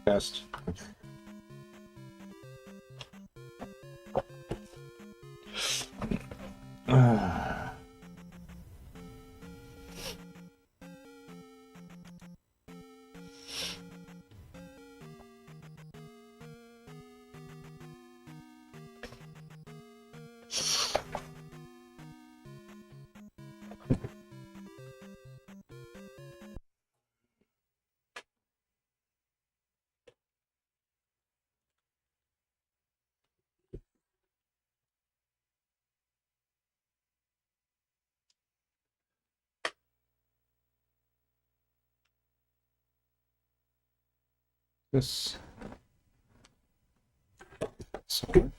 Best. This sword.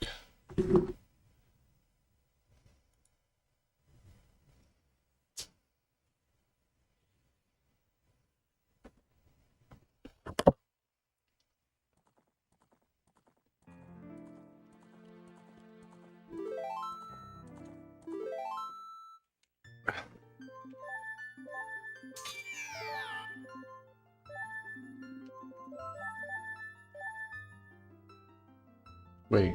Wait.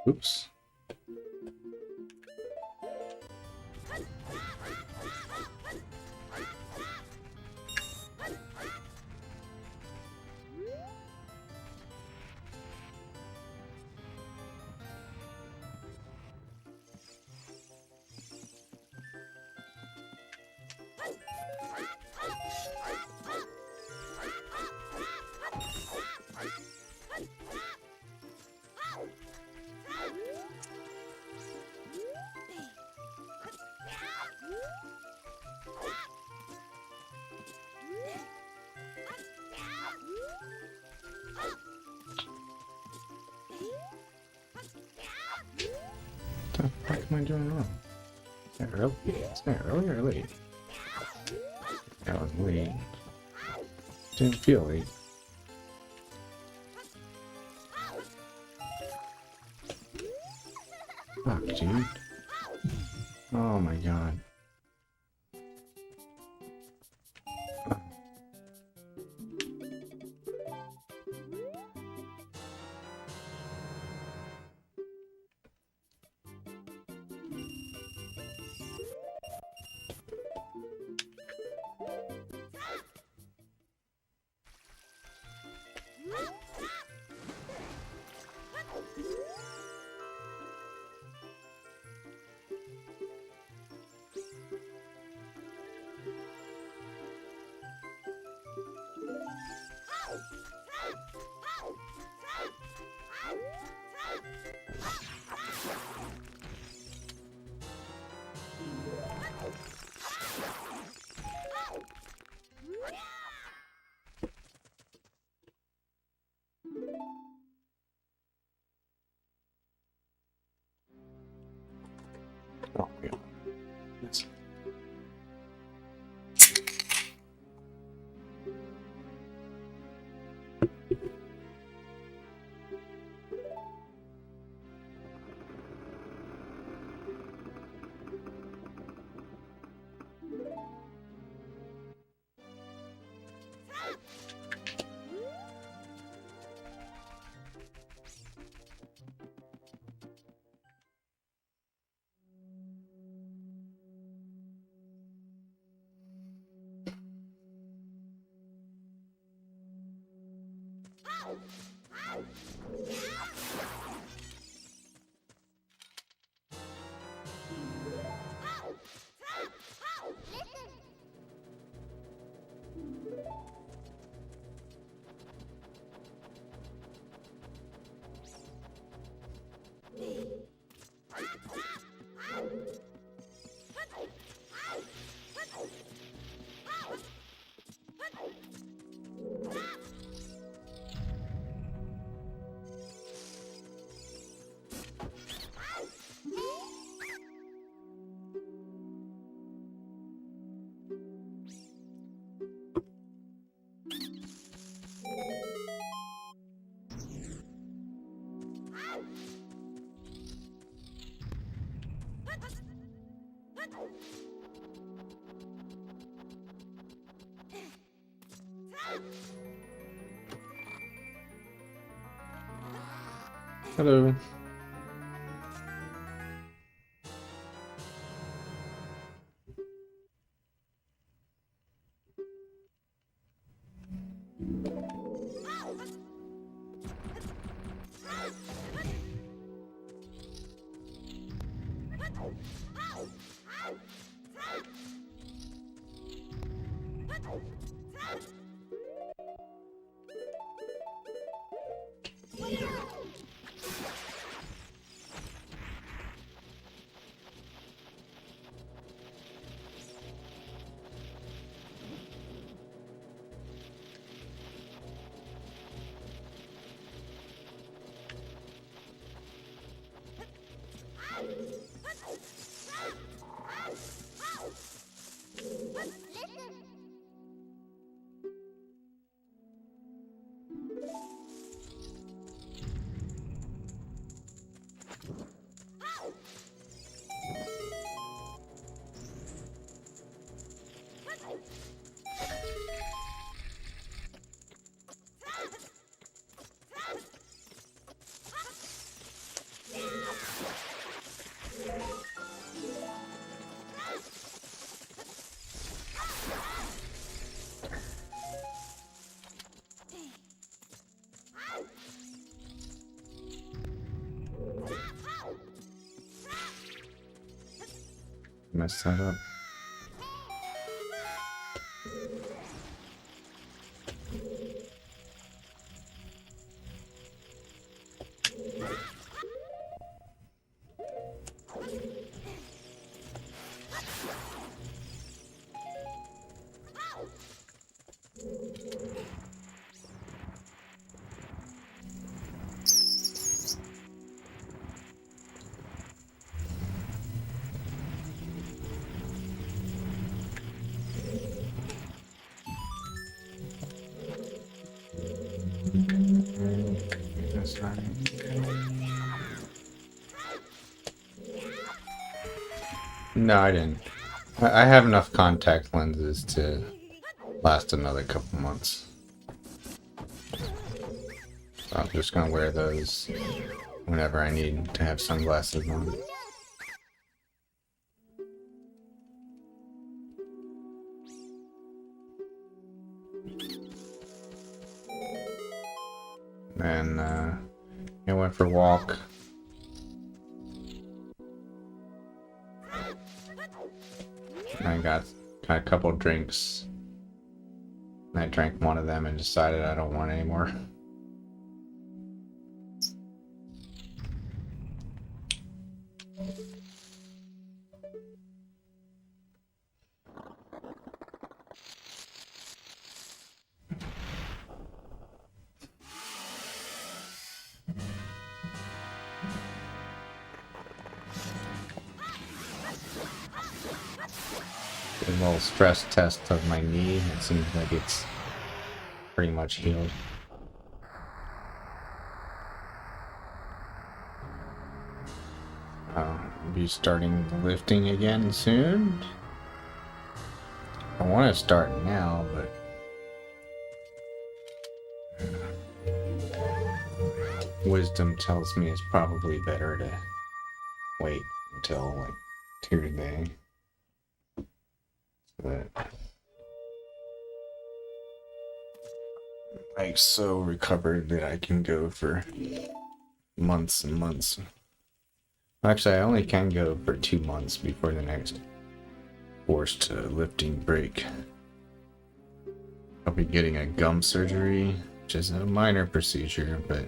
Oops. What the fuck am I doing wrong? Is that early? Is that early or late? That was late. Didn't feel late. Fuck, dude. Oh my god. Hello. Messed that up. That's right. No, I didn't. I have enough contact lenses to last another couple months. So I'm just gonna wear those whenever I need to have sunglasses on. And I went for a walk. I got a couple drinks. I drank one of them and decided I don't want any more. A little stress test of my knee. It seems like it's pretty much healed. I'll be starting lifting again soon. I want to start now, but wisdom tells me it's probably better to wait until like Tuesday. So that like so recovered that I can go for months and months. Actually, I only can go for 2 months before the next forced lifting break. I'll be getting a gum surgery, which is a minor procedure, but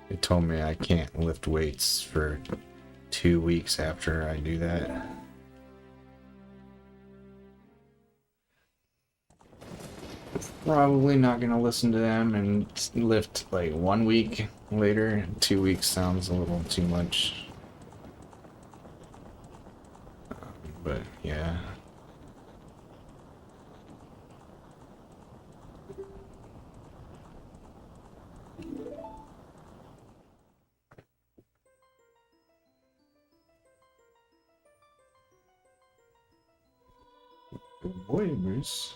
they told me I can't lift weights for 2 weeks after I do that. Probably not gonna listen to them and lift like 1 week later. 2 weeks sounds a little too much. But yeah. Good boy, Bruce.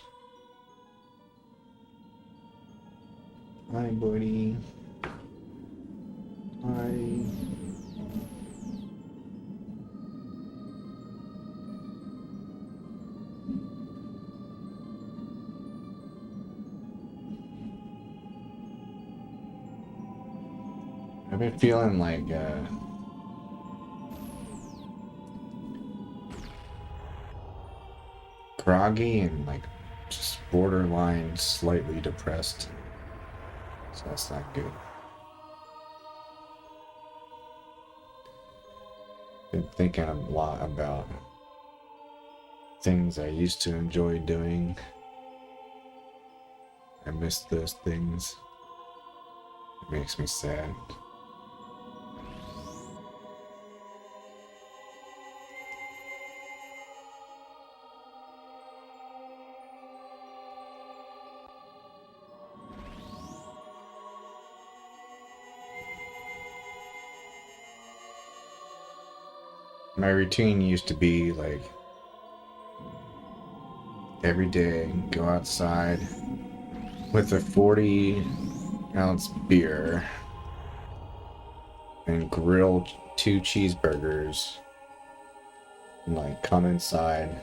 Hi, buddy. Hi. I've been feeling like groggy and like just borderline slightly depressed. So that's not good. Been thinking a lot about things I used to enjoy doing. I miss those things. It makes me sad. My routine used to be like every day go outside with a 40-ounce beer and grill 2 cheeseburgers and like come inside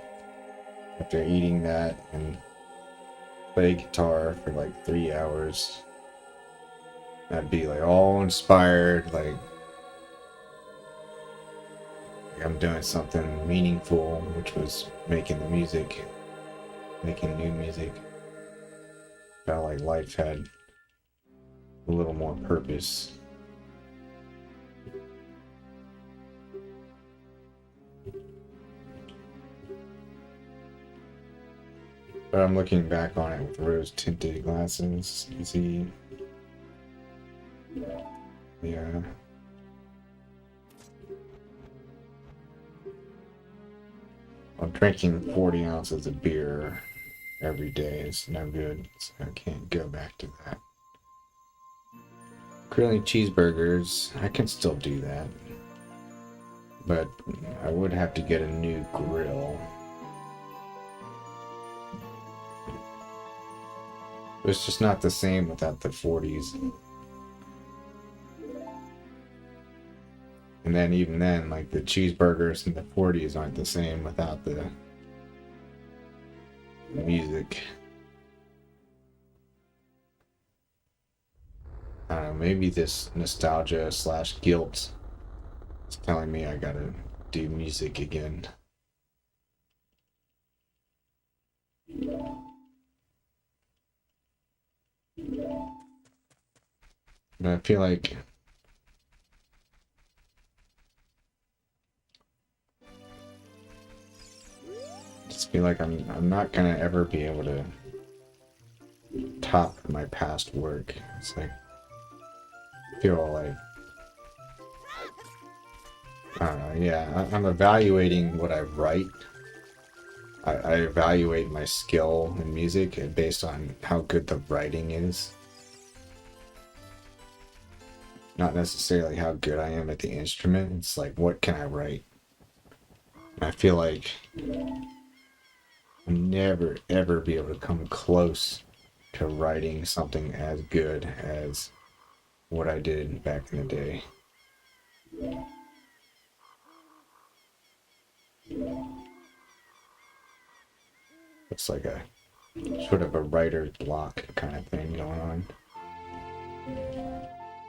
after eating that and play guitar for like 3 hours. I'd be like all inspired, like I'm doing something meaningful, which was making the music, making new music. Felt like life had a little more purpose. But I'm looking back on it with rose-tinted glasses. You see, yeah. I'm drinking 40 ounces of beer every day. It's no good, so I can't go back to that. Grilling cheeseburgers, I can still do that. But I would have to get a new grill. It's just not the same without the 40s. And then even then, like the cheeseburgers and the 40s aren't the same without the music. I don't know, maybe this nostalgia slash guilt is telling me I gotta do music again. But I feel like I'm not gonna ever be able to top my past work. It's like I feel like I don't know, yeah, I'm evaluating what I write. I evaluate my skill in music based on how good the writing is. Not necessarily how good I am at the instrument. It's like, what can I write? I feel like I'll never, ever be able to come close to writing something as good as what I did back in the day. It's like a sort of a writer's block kind of thing going on.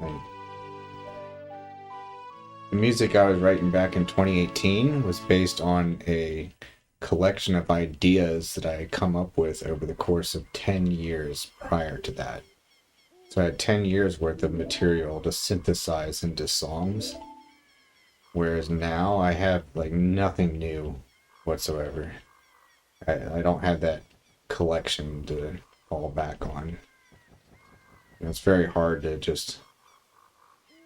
Like, the music I was writing back in 2018 was based on a collection of ideas that I had come up with over the course of 10 years prior to that. So I had 10 years worth of material to synthesize into songs, whereas now I have like nothing new whatsoever. I don't have that collection to fall back on. And it's very hard to just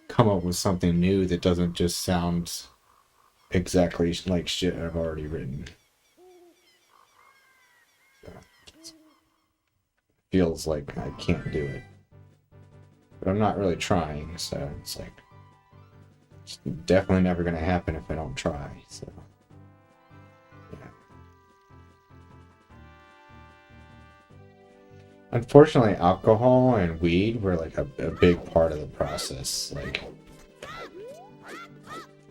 come up with something new that doesn't just sound exactly like shit I've already written. So, feels like I can't do it. But I'm not really trying, so it's like it's definitely never gonna happen if I don't try. So yeah. Unfortunately, alcohol and weed were like a big part of the process. Like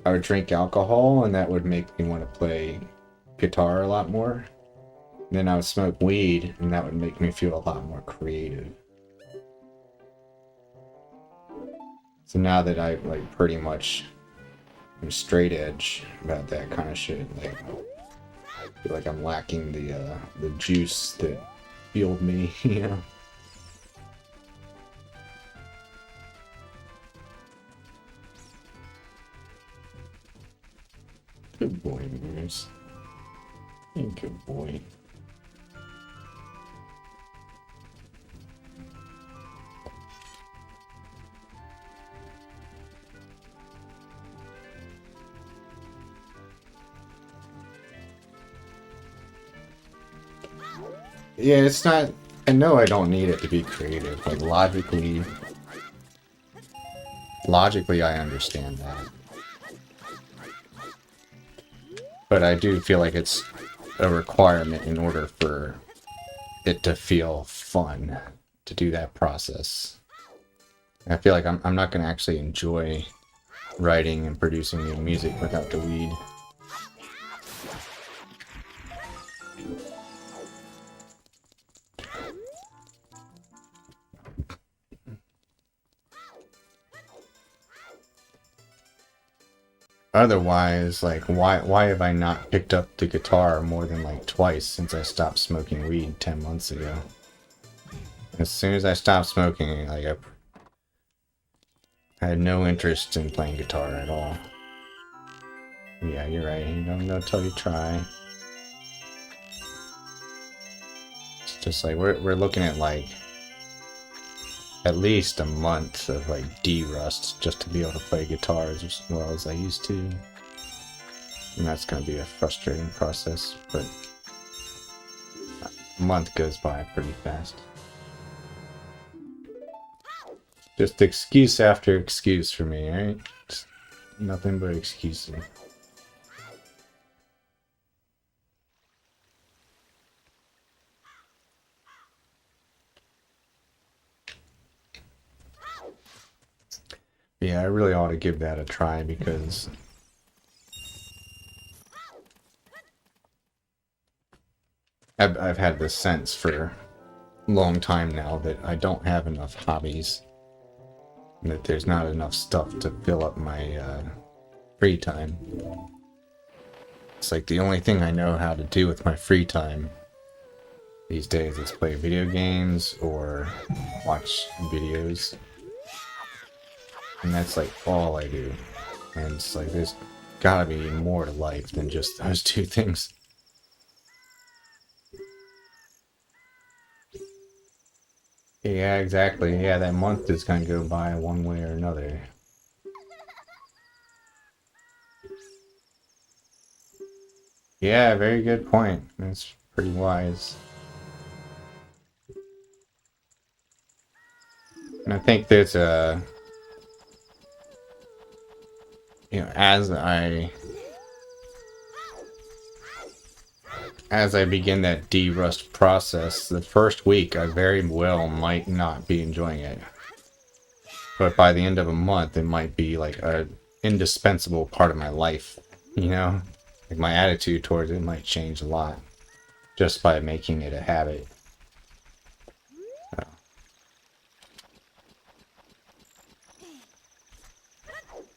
I would drink alcohol and that would make me want to play guitar a lot more. And then I would smoke weed and that would make me feel a lot more creative. So now that I like pretty much am straight edge about that kind of shit, like I feel like I'm lacking the juice that fueled me, you know. Good boy, Moose. Good boy. Yeah, it's not. I know I don't need it to be creative. Like logically, I understand that. But I do feel like it's a requirement in order for it to feel fun to do that process. I feel like I'm not going to actually enjoy writing and producing new music without the weed. Otherwise, like, why have I not picked up the guitar more than like twice since I stopped smoking weed 10 months ago? As soon as I stopped smoking, like, I had no interest in playing guitar at all. Yeah, you're right. You don't know till you try. It's just like we're looking at like at least a month of like D-rust just to be able to play guitars as well as I used to. And that's going to be a frustrating process, but a month goes by pretty fast. Just excuse after excuse for me, right? Just nothing but excuses. Yeah, I really ought to give that a try because I've had this sense for a long time now that I don't have enough hobbies. And that there's not enough stuff to fill up my free time. It's like the only thing I know how to do with my free time these days is play video games or watch videos. And that's like all I do. And it's like there's gotta be more to life than just those two things. Yeah, exactly. Yeah, that month is gonna go by one way or another. Yeah, very good point. That's pretty wise. And I think there's a... You know, as I begin that de-rust process, the first week I very well might not be enjoying it. But by the end of a month, it might be like a indispensable part of my life, you know? Like my attitude towards it might change a lot just by making it a habit. So.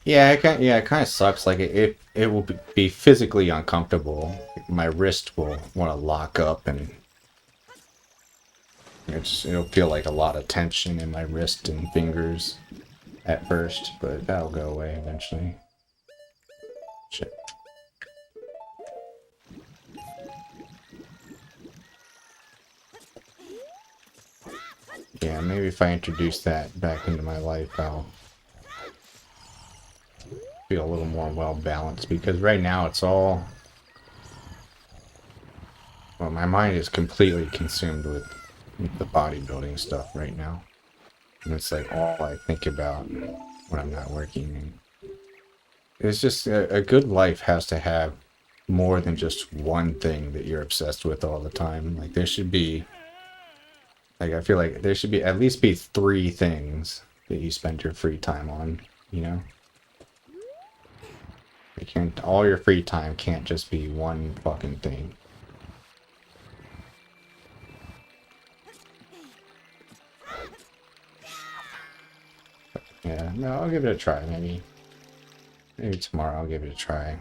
it kind of sucks. Like it will be physically uncomfortable. My wrist will want to lock up, and it'll feel like a lot of tension in my wrist and fingers at first, but that'll go away eventually. Shit. Yeah, maybe if I introduce that back into my life, I'll feel a little more well balanced, because right now it's all, well, my mind is completely consumed with the bodybuilding stuff right now. And it's like all I think about when I'm not working. And it's just a good life has to have more than just one thing that you're obsessed with all the time. Like there should be, like I feel like there should be at least be three things that you spend your free time on, you know? You can't, all your free time can't just be one fucking thing. Yeah, no, I'll give it a try, maybe. Maybe tomorrow I'll give it a try.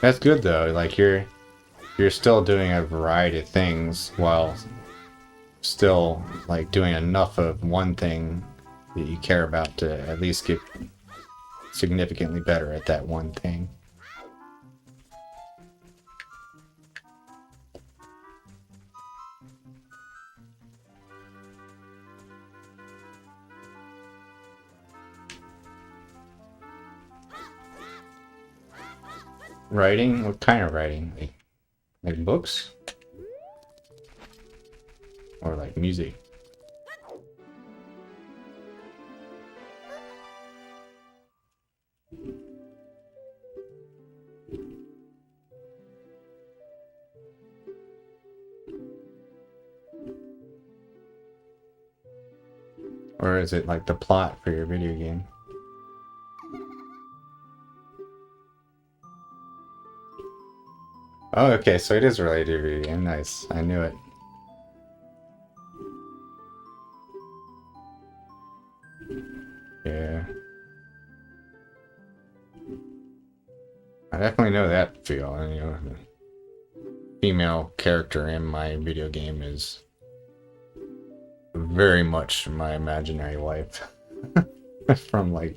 That's good though, like you're still doing a variety of things while still like doing enough of one thing that you care about to at least get significantly better at that one thing. Writing? What kind of writing? Like books? Or like music? Or is it like the plot for your video game? Oh, okay, so it is related to your video game. Nice. I knew it. Yeah. I definitely know that feel. And, you know, the female character in my video game is very much my imaginary wife from like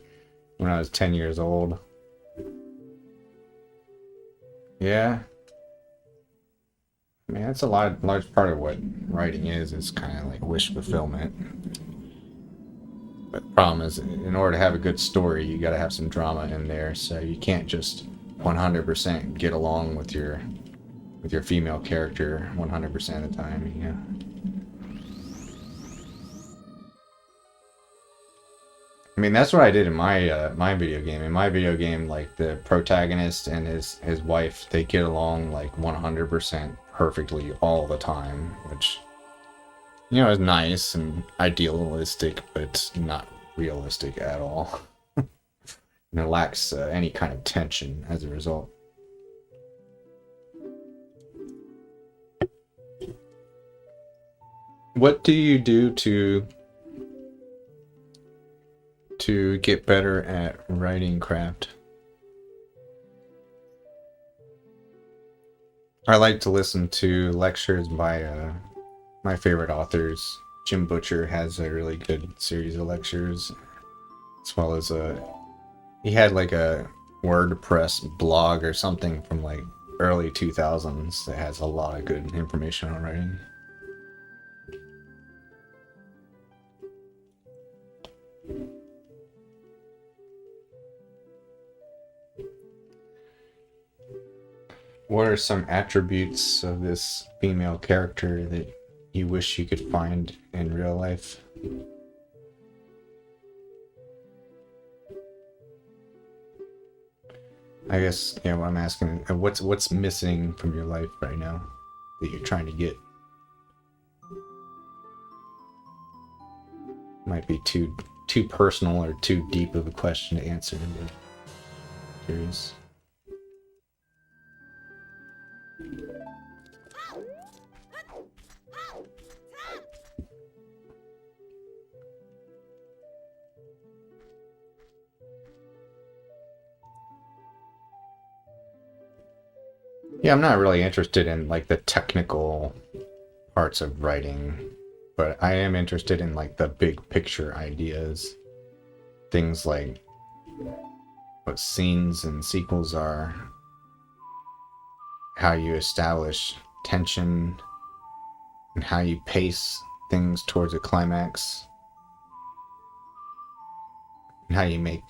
when I was 10 years old. Yeah. I mean, that's a large part of what writing is kind of like wish fulfillment. But the problem is, in order to have a good story, you got to have some drama in there. So you can't just 100% get along with your female character 100% of the time. You know. I mean, that's what I did in my video game. In my video game, like the protagonist and his wife, they get along like 100% perfectly all the time, which, you know, is nice and idealistic, but it's not realistic at all. And it lacks any kind of tension as a result. What do you do to get better at writing craft? I like to listen to lectures by my favorite authors. Jim Butcher has a really good series of lectures, as well as he had like a WordPress blog or something from like early 2000s that has a lot of good information on writing. What are some attributes of this female character that you wish you could find in real life? I guess, yeah, what I'm asking, what's missing from your life right now that you're trying to get? Might be too personal or too deep of a question to answer, but curious. Yeah, I'm not really interested in like the technical parts of writing, but I am interested in like the big picture ideas. Things like what scenes and sequels are, how you establish tension, and how you pace things towards a climax, and how you make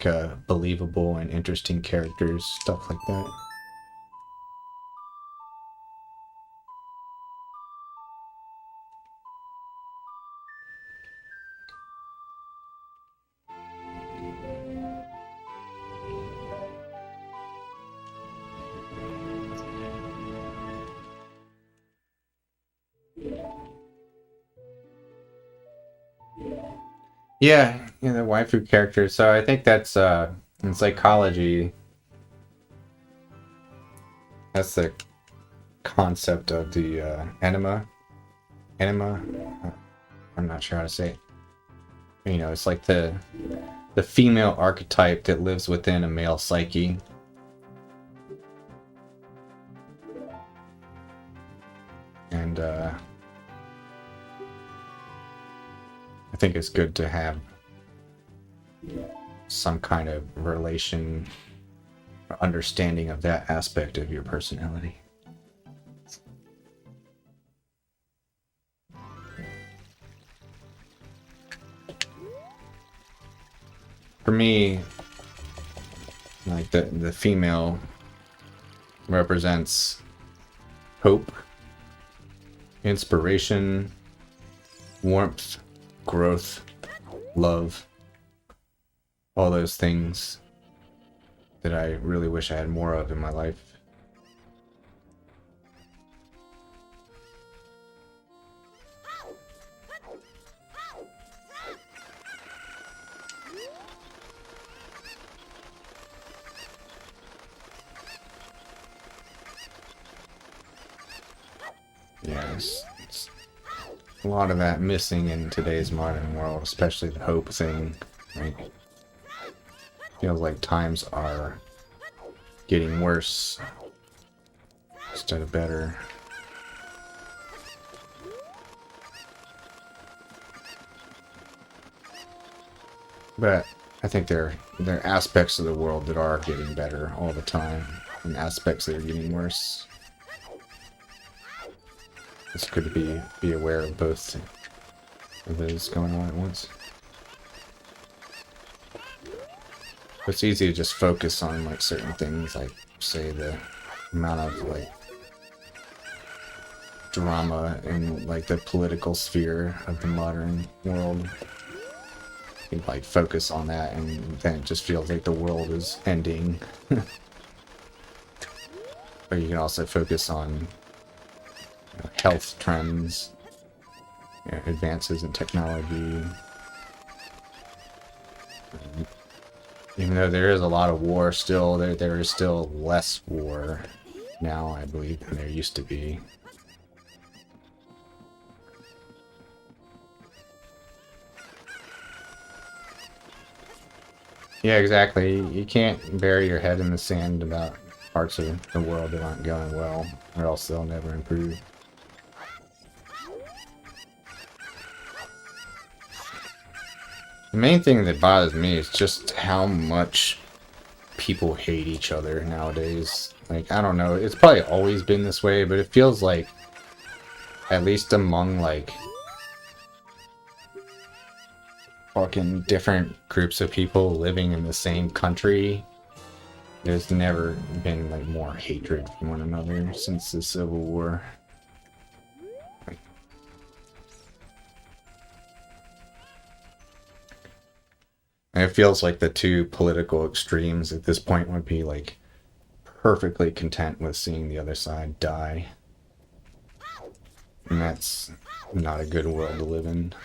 believable and interesting characters, stuff like that. Yeah, the waifu characters. So I think that's in psychology. That's the concept of the anima. Anima. Uh, I'm not sure how to say it. It's like the female archetype that lives within a male psyche. And I think it's good to have some kind of relation or understanding of that aspect of your personality. For me, like the female represents hope, inspiration, warmth, growth, love, all those things that I really wish I had more of in my life. Yes, it's a lot of that missing in today's modern world, especially the hope thing, right? Feels like times are getting worse instead of better. But I think there are aspects of the world that are getting better all the time, and aspects that are getting worse. It's good to be aware of both of those going on at once. It's easy to just focus on like certain things, like say the amount of like drama in like the political sphere of the modern world. You like focus on that, and then it just feels like the world is ending. Or you can also focus on health trends, advances in technology. Even though there is a lot of war still, there is still less war now, I believe, than there used to be. Yeah, exactly. You can't bury your head in the sand about parts of the world that aren't going well, or else they'll never improve. The main thing that bothers me is just how much people hate each other nowadays. Like, I don't know, it's probably always been this way, but it feels like, at least among, like, fucking different groups of people living in the same country, there's never been, like, more hatred for one another since the Civil War. And it feels like the two political extremes at this point would be, like, perfectly content with seeing the other side die. And that's not a good world to live in.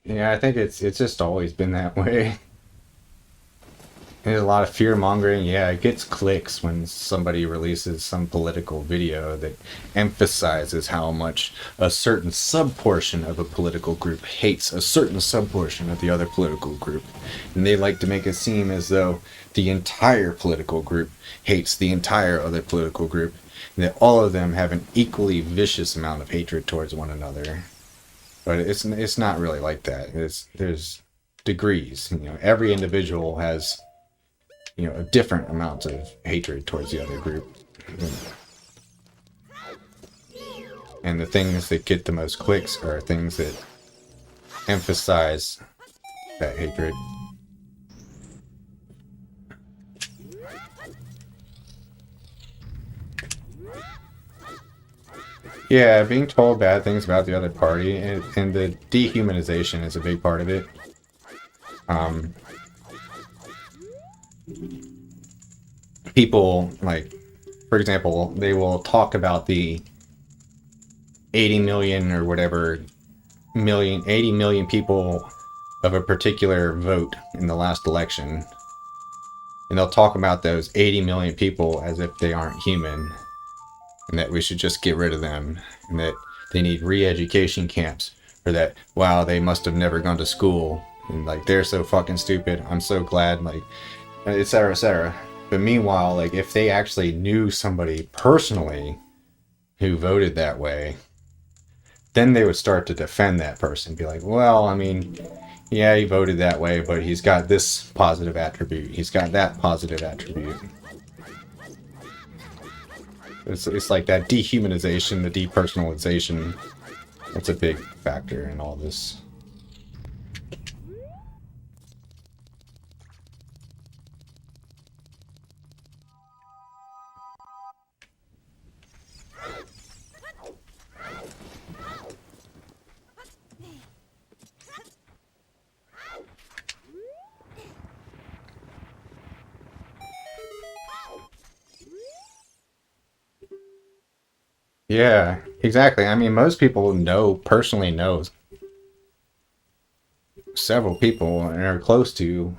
Yeah, I think it's just always been that way. There's a lot of fear mongering. Yeah, it gets clicks when somebody releases some political video that emphasizes how much a certain subportion of a political group hates a certain subportion of the other political group. And they like to make it seem as though the entire political group hates the entire other political group, and that all of them have an equally vicious amount of hatred towards one another. But it's not really like that. There's degrees. Every individual has a different amount of hatred towards the other group. And the things that get the most clicks are things that emphasize that hatred. Yeah, being told bad things about the other party and the dehumanization is a big part of it. People, like, for example, they will talk about the 80 million or whatever 80 million people of a particular vote in the last election. And they'll talk about those 80 million people as if they aren't human, and that we should just get rid of them, and that they need re-education camps, or that, wow, they must have never gone to school, and like they're so fucking stupid. I'm so glad, like, etc., etc. But meanwhile, like, if they actually knew somebody personally who voted that way, then they would start to defend that person. Be like, well, I mean, yeah, he voted that way, but he's got this positive attribute. He's got that positive attribute. It's like that dehumanization, the depersonalization. That's a big factor in all this. Yeah, exactly. I mean, most people personally know several people and are close to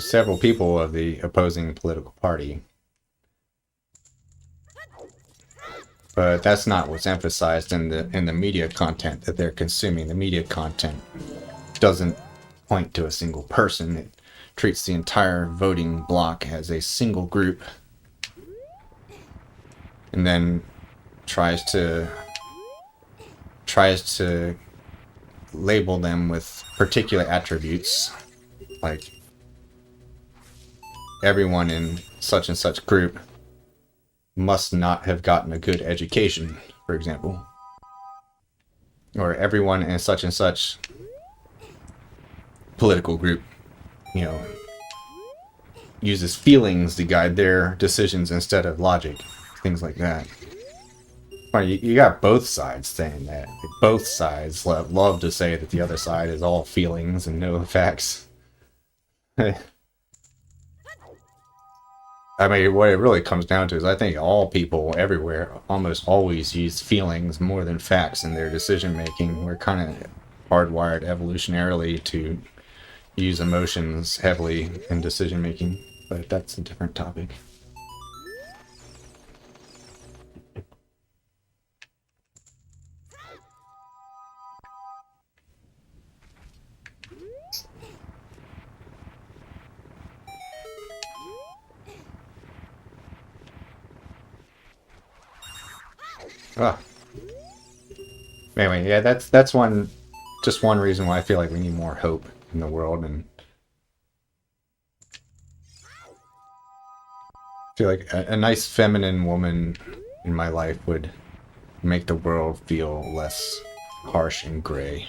several people of the opposing political party. But that's not what's emphasized in the media content that they're consuming. The media content doesn't point to a single person. It treats the entire voting bloc as a single group, and then tries to label them with particular attributes, like everyone in such and such group must not have gotten a good education, for example, or everyone in such and such political group, uses feelings to guide their decisions instead of logic, things like that. Well, you got both sides saying that. Both sides love to say that the other side is all feelings and no facts. I mean, what it really comes down to is I think all people everywhere almost always use feelings more than facts in their decision making. We're kind of hardwired evolutionarily to use emotions heavily in decision making, but that's a different topic. Ah. Anyway, yeah, that's just one reason why I feel like we need more hope in the world, and I feel like a nice feminine woman in my life would make the world feel less harsh and gray.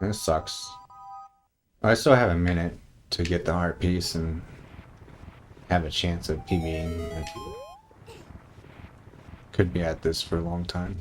This sucks. I still have a minute to get the heart piece and have a chance of PBing. I could be at this for a long time.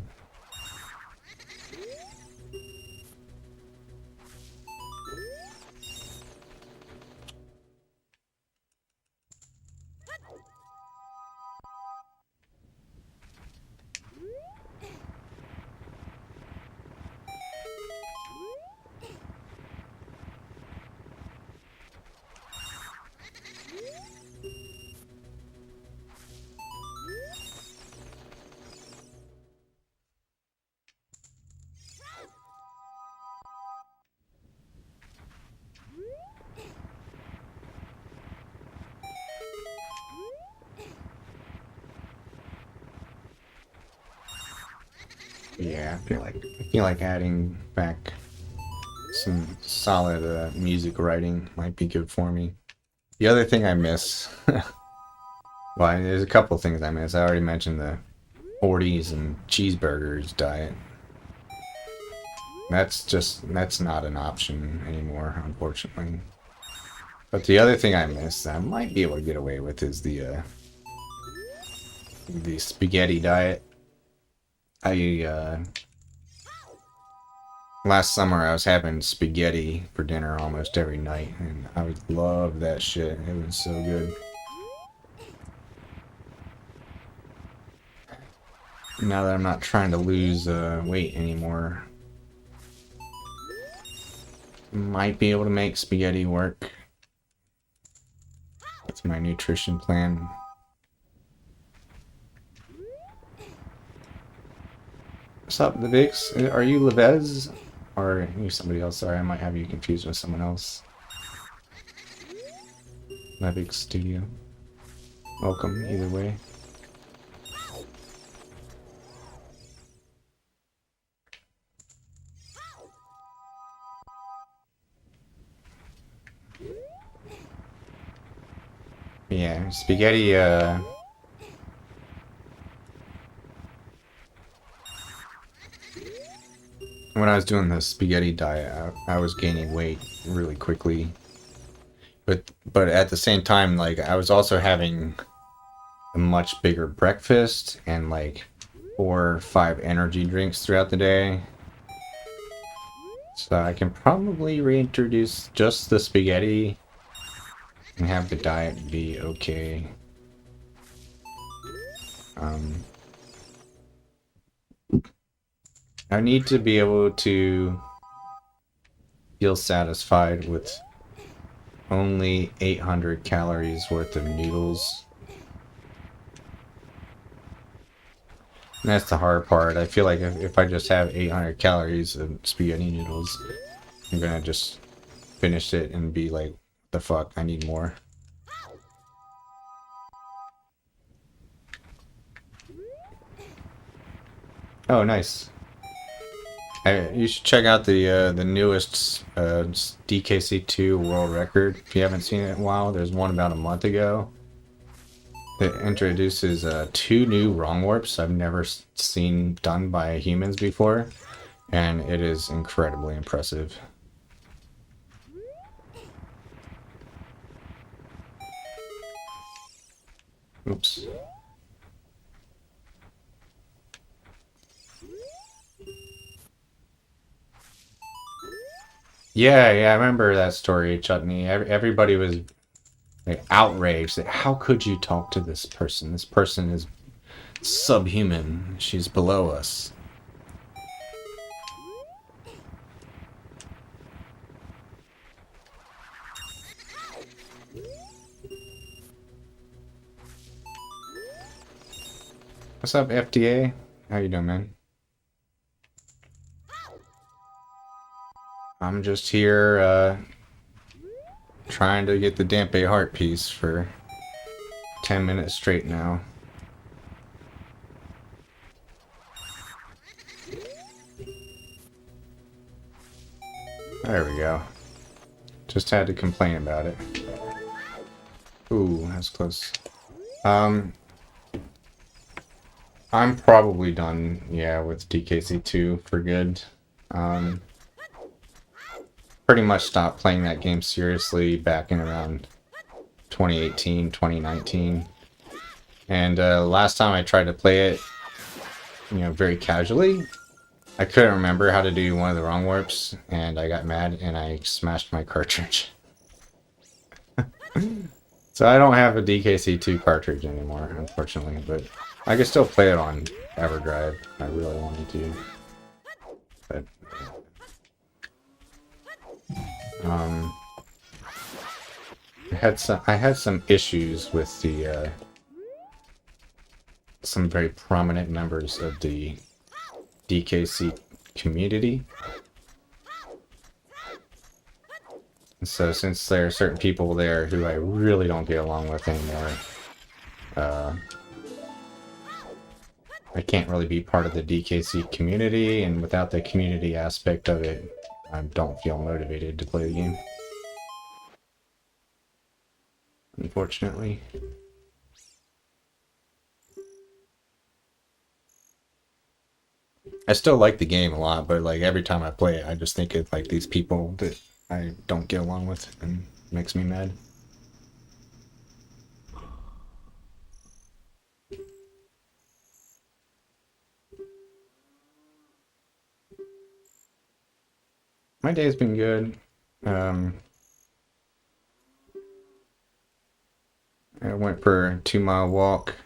Yeah, I feel like adding back some solid music writing might be good for me. The other thing I miss, well, there's a couple things I miss. I already mentioned the 40s and cheeseburgers diet. That's not an option anymore, unfortunately. But the other thing I miss that I might be able to get away with is the spaghetti diet. Last summer I was having spaghetti for dinner almost every night, and I would love that shit. It was so good. Now that I'm not trying to lose weight anymore, might be able to make spaghetti work with my nutrition plan. What's up, the Vix? Are you Levez? Or are you somebody else? Sorry, I might have you confused with someone else. Levix Studio. Welcome, either way. Yeah, spaghetti, when I was doing the spaghetti diet, I was gaining weight really quickly. But at the same time, like, I was also having a much bigger breakfast and like 4 or 5 energy drinks throughout the day. So I can probably reintroduce just the spaghetti and have the diet be okay. I need to be able to feel satisfied with only 800 calories worth of noodles. And that's the hard part. I feel like if I just have 800 calories of spaghetti noodles, I'm gonna just finish it and be like, the fuck, I need more. Oh, nice. You should check out the newest DKC2 world record. If you haven't seen it in a while, there's one about a month ago that introduces 2 new wrong warps I've never seen done by humans before, and it is incredibly impressive. Oops. Yeah, I remember that story, Chutney. Everybody was like outraged that how could you talk to this person? This person is subhuman. She's below us. What's up, FDA? How you doing, man? I'm just here trying to get the Dampe heart piece for 10 minutes straight now. There we go. Just had to complain about it. Ooh, that's close. I'm probably done, yeah, with DKC2 for good. pretty much stopped playing that game seriously back in around 2018, 2019. And last time I tried to play it, you know, very casually, I couldn't remember how to do one of the wrong warps, and I got mad and I smashed my cartridge. So I don't have a DKC2 cartridge anymore, unfortunately, but I can still play it on EverDrive if I really wanted to. But I had some issues with the some very prominent members of the DKC community. And so since there are certain people there who I really don't get along with anymore, I can't really be part of the DKC community, and without the community aspect of it, I don't feel motivated to play the game. Unfortunately. I still like the game a lot, but like every time I play it, I just think of like these people that I don't get along with, and it makes me mad. My day's been good. I went for a 2-mile walk,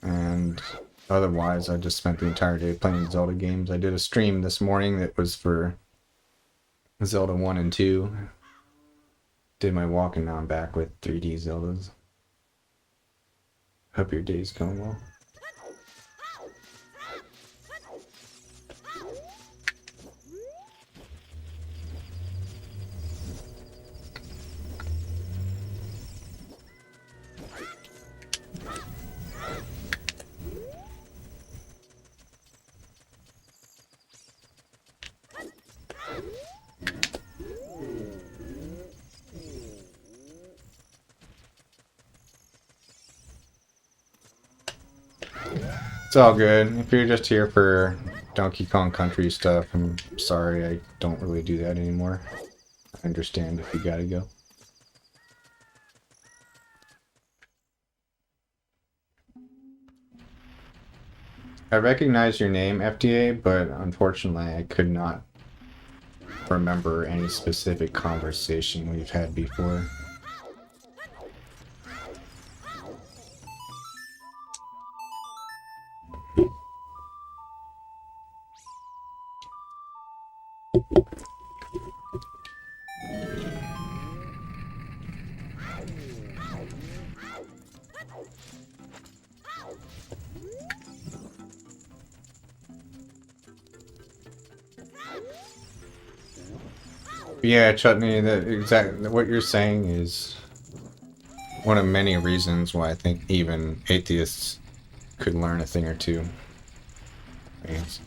and otherwise I just spent the entire day playing Zelda games. I did a stream this morning that was for Zelda 1 and 2. Did my walk, and now I'm back with 3D Zeldas. Hope your day's going well. It's all good. If you're just here for Donkey Kong Country stuff, I'm sorry, I don't really do that anymore. I understand if you gotta go. I recognize your name, FDA, but unfortunately I could not remember any specific conversation we've had before. Yeah, Chutney, that exactly what you're saying is one of many reasons why I think even atheists could learn a thing or two. It's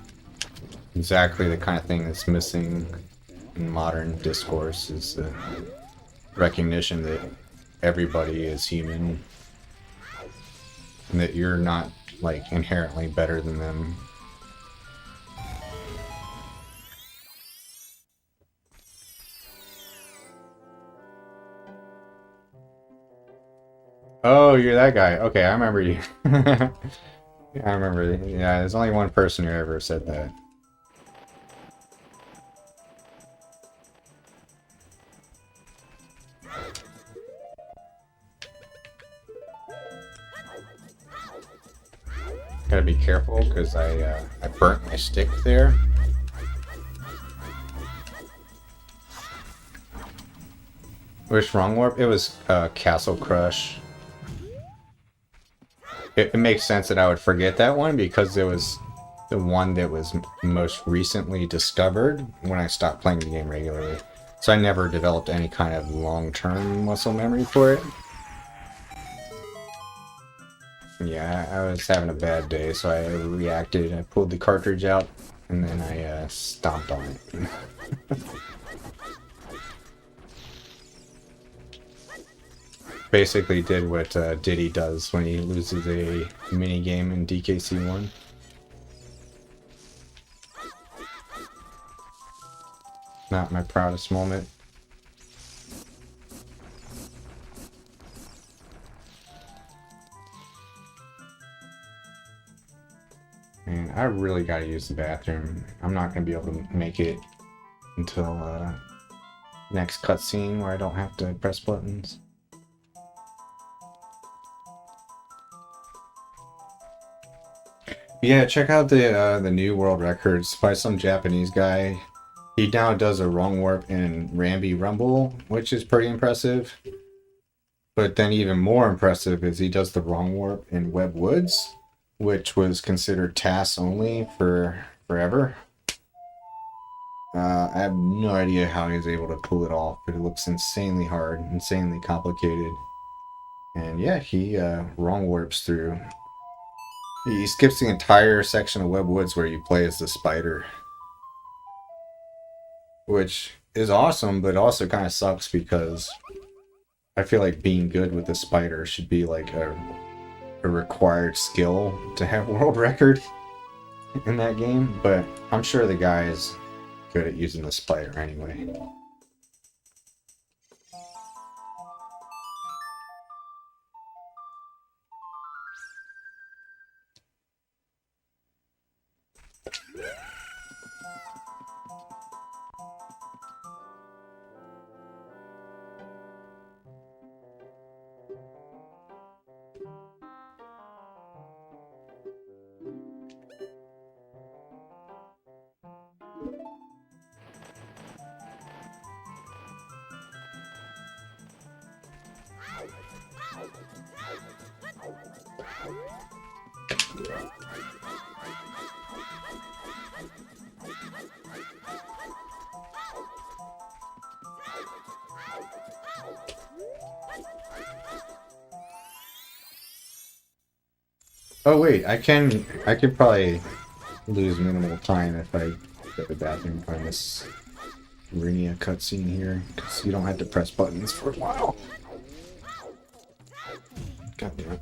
exactly the kind of thing that's missing in modern discourse is the recognition that everybody is human and that you're not like inherently better than them. Oh, you're that guy. Okay, I remember you. Yeah, I remember. Yeah, there's only one person who ever said that. Gotta be careful because I burnt my stick there. Which wrong warp? It was Castle Crush. It makes sense that I would forget that one because it was the one that was most recently discovered when I stopped playing the game regularly. So I never developed any kind of long-term muscle memory for it. Yeah, I was having a bad day, so I reacted. I pulled the cartridge out, and then I stomped on it. Basically did what Diddy does when he loses a mini game in DKC1. Not my proudest moment. Man, I really gotta use the bathroom. I'm not gonna be able to make it until next cutscene where I don't have to press buttons. Yeah, check out the new world records by some Japanese guy. He now does a wrong warp in Ramby Rumble, which is pretty impressive. But then even more impressive is he does the wrong warp in Web Woods, which was considered TAS only for forever. I have no idea how he's able to pull it off, but it looks insanely hard, insanely complicated. And yeah, he wrong warps through. He skips the entire section of Web Woods where you play as the spider, which is awesome, but also kind of sucks because I feel like being good with the spider should be like a required skill to have world record in that game, but I'm sure the guy is good at using the spider anyway. Oh wait, I could probably lose minimal time if I go to the bathroom and find this Runia cutscene here, because you don't have to press buttons for a while. God damn it.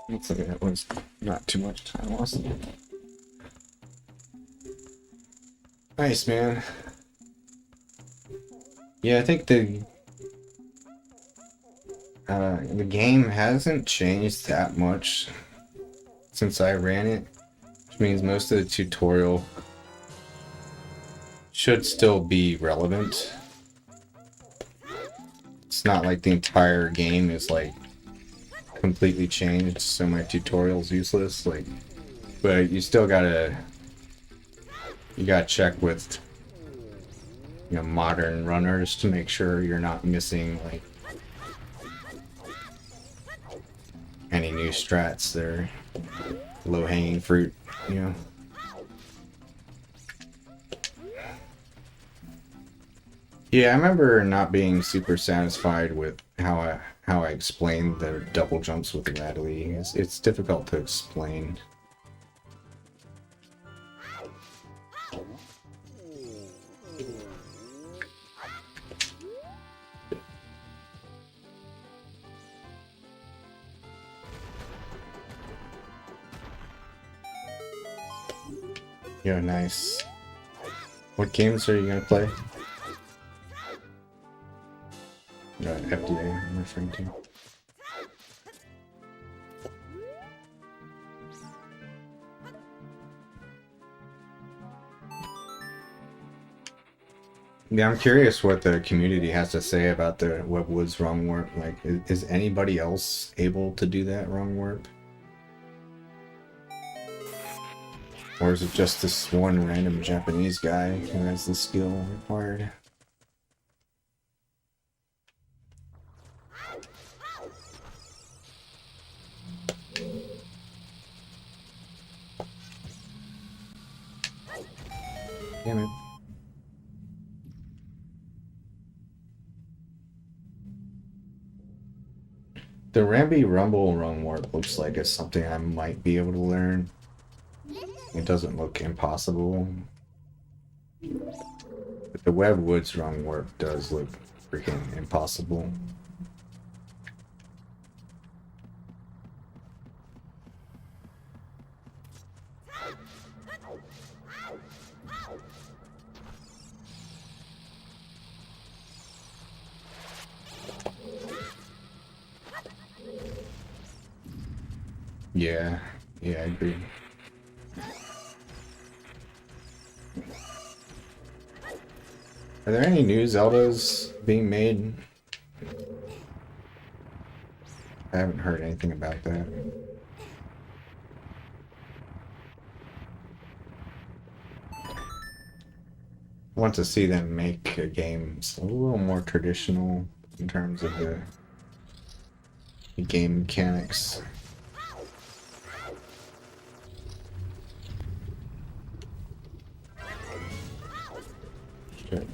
Looks like that was not too much time lost. Nice, man. Yeah, I think the game hasn't changed that much since I ran it, which means most of the tutorial should still be relevant. It's not like the entire game is like completely changed, so my tutorial's useless. Like, but you still gotta check with modern runners to make sure you're not missing like any new strats. They're low-hanging fruit, Yeah, I remember not being super satisfied with how I explained the double jumps with Radley. It's difficult to explain. Yeah, nice. What games are you gonna play? FDA, I'm referring to. Yeah, I'm curious what the community has to say about the Web Woods wrong warp. Like, is anybody else able to do that wrong warp? Or is it just this one random Japanese guy who has the skill required? Damn it. The Ramby Rumble Run Warp looks like it's something I might be able to learn. It doesn't look impossible. But the Web Woods Run Warp does look freaking impossible. Yeah, I agree. Are there any new Zeldas being made? I haven't heard anything about that. I want to see them make a game a little more traditional in terms of the game mechanics. Shit.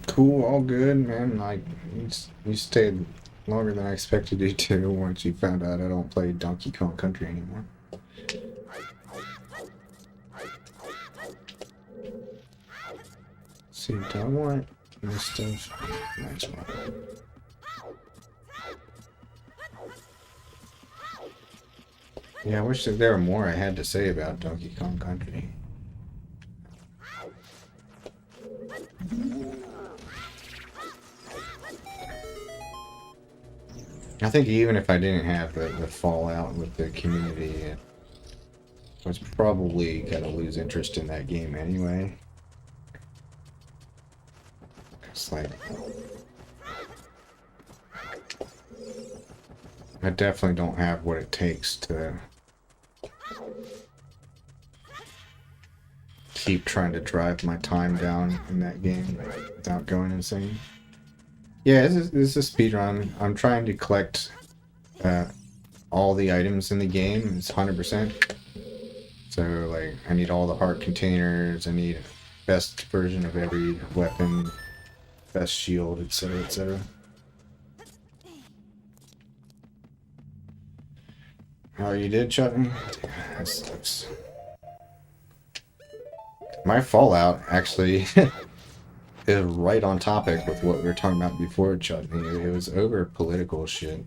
Cool, all good, man. Like, you stayed longer than I expected you to once you found out I don't play Donkey Kong Country anymore. See, do I want this stuff? Nice one. Yeah, I wish that there were more I had to say about Donkey Kong Country. I think even if I didn't have the fallout with the community, I was probably gonna lose interest in that game anyway. It's like, I definitely don't have what it takes to keep trying to drive my time down in that game without going insane. Yeah, this is a speedrun. I'm trying to collect all the items in the game. It's 100%. So, like, I need all the heart containers, I need best version of every weapon, best shield, etc., etc. Oh, you did, Chutney? That sucks. My fallout, actually, is right on topic with what we were talking about before, Chutney. It was over political shit.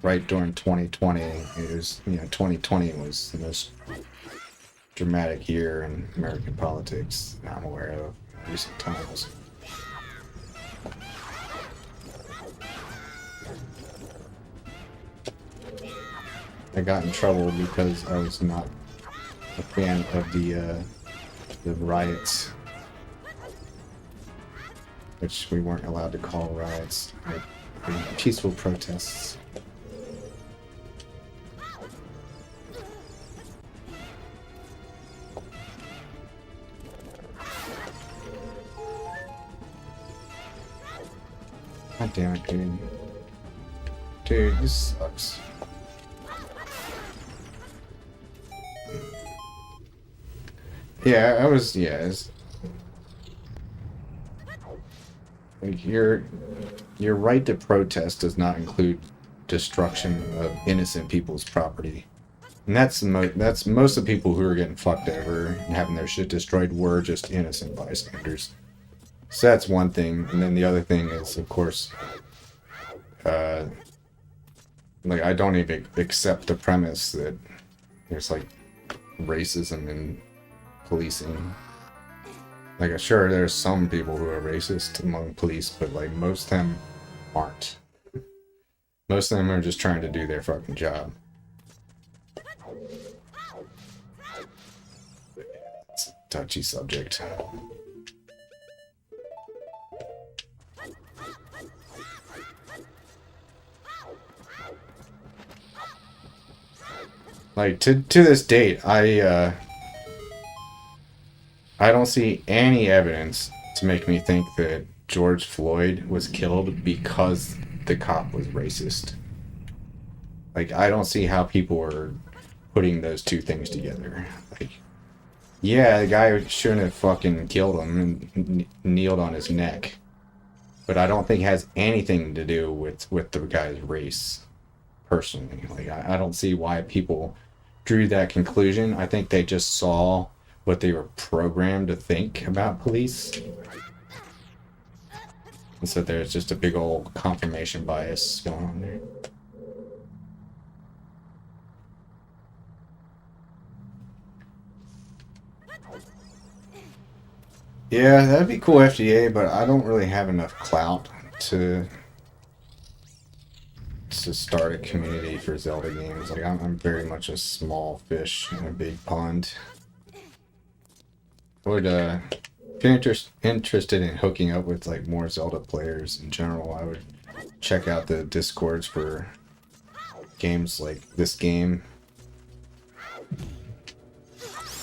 Right during 2020, it was, 2020 was the most dramatic year in American politics I'm aware of in recent times. I got in trouble because I was not a fan of the riots which we weren't allowed to call riots, or peaceful protests. God damn it, dude. Dude, this sucks. Yeah, it's, like your right to protest does not include destruction of innocent people's property. And that's most of the people who are getting fucked over and having their shit destroyed were just innocent bystanders. So that's one thing, and then the other thing is, of course, like I don't even accept the premise that there's like racism in policing. Like, sure, there's some people who are racist among police, but like most of them aren't. Most of them are just trying to do their fucking job. It's a touchy subject. Like, to this date, I don't see any evidence to make me think that George Floyd was killed because the cop was racist. Like, I don't see how people are putting those two things together. Like, yeah, the guy shouldn't have fucking killed him and kneeled on his neck. But I don't think it has anything to do with the guy's race, personally. Like, I don't see why people drew that conclusion. I think they just saw what they were programmed to think about police. And so there's just a big old confirmation bias going on there. Yeah, that'd be cool, FDA, but I don't really have enough clout to start a community for Zelda games. Like, I'm very much a small fish in a big pond. I would, if you're interested in hooking up with like more Zelda players in general, I would check out the Discords for games like this game.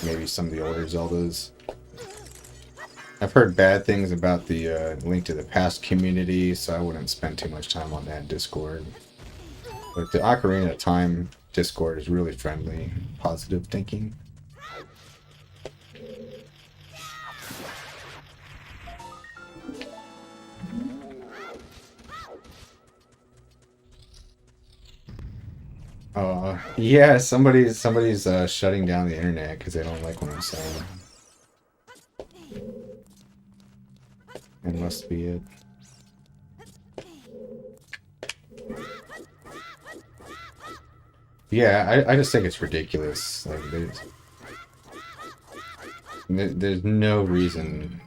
Maybe some of the older Zeldas. I've heard bad things about the Link to the Past community, so I wouldn't spend too much time on that Discord. But the Ocarina of Time Discord is really friendly, positive thinking. Yeah, somebody's shutting down the internet because they don't like what I'm saying. It must be it. Yeah, I just think it's ridiculous. Like, there's no reason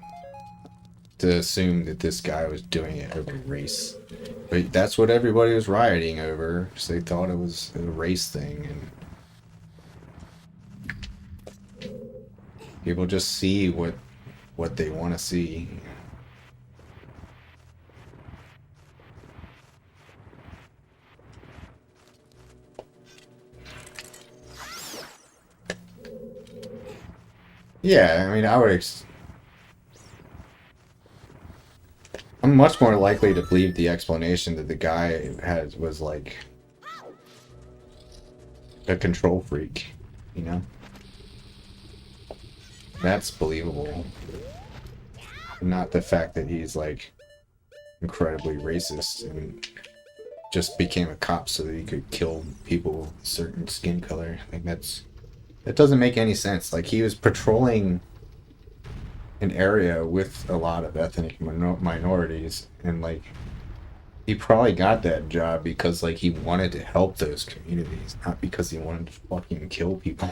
to assume that this guy was doing it over race. But that's what everybody was rioting over, because they thought it was a race thing. And people just see what they want to see. Yeah, I mean, I'm much more likely to believe the explanation that the guy was like a control freak, you know? That's believable. Not the fact that he's like incredibly racist and just became a cop so that he could kill people with a certain skin color. Like, that doesn't make any sense. Like, he was patrolling an area with a lot of ethnic minorities, and like, he probably got that job because like he wanted to help those communities, not because he wanted to fucking kill people.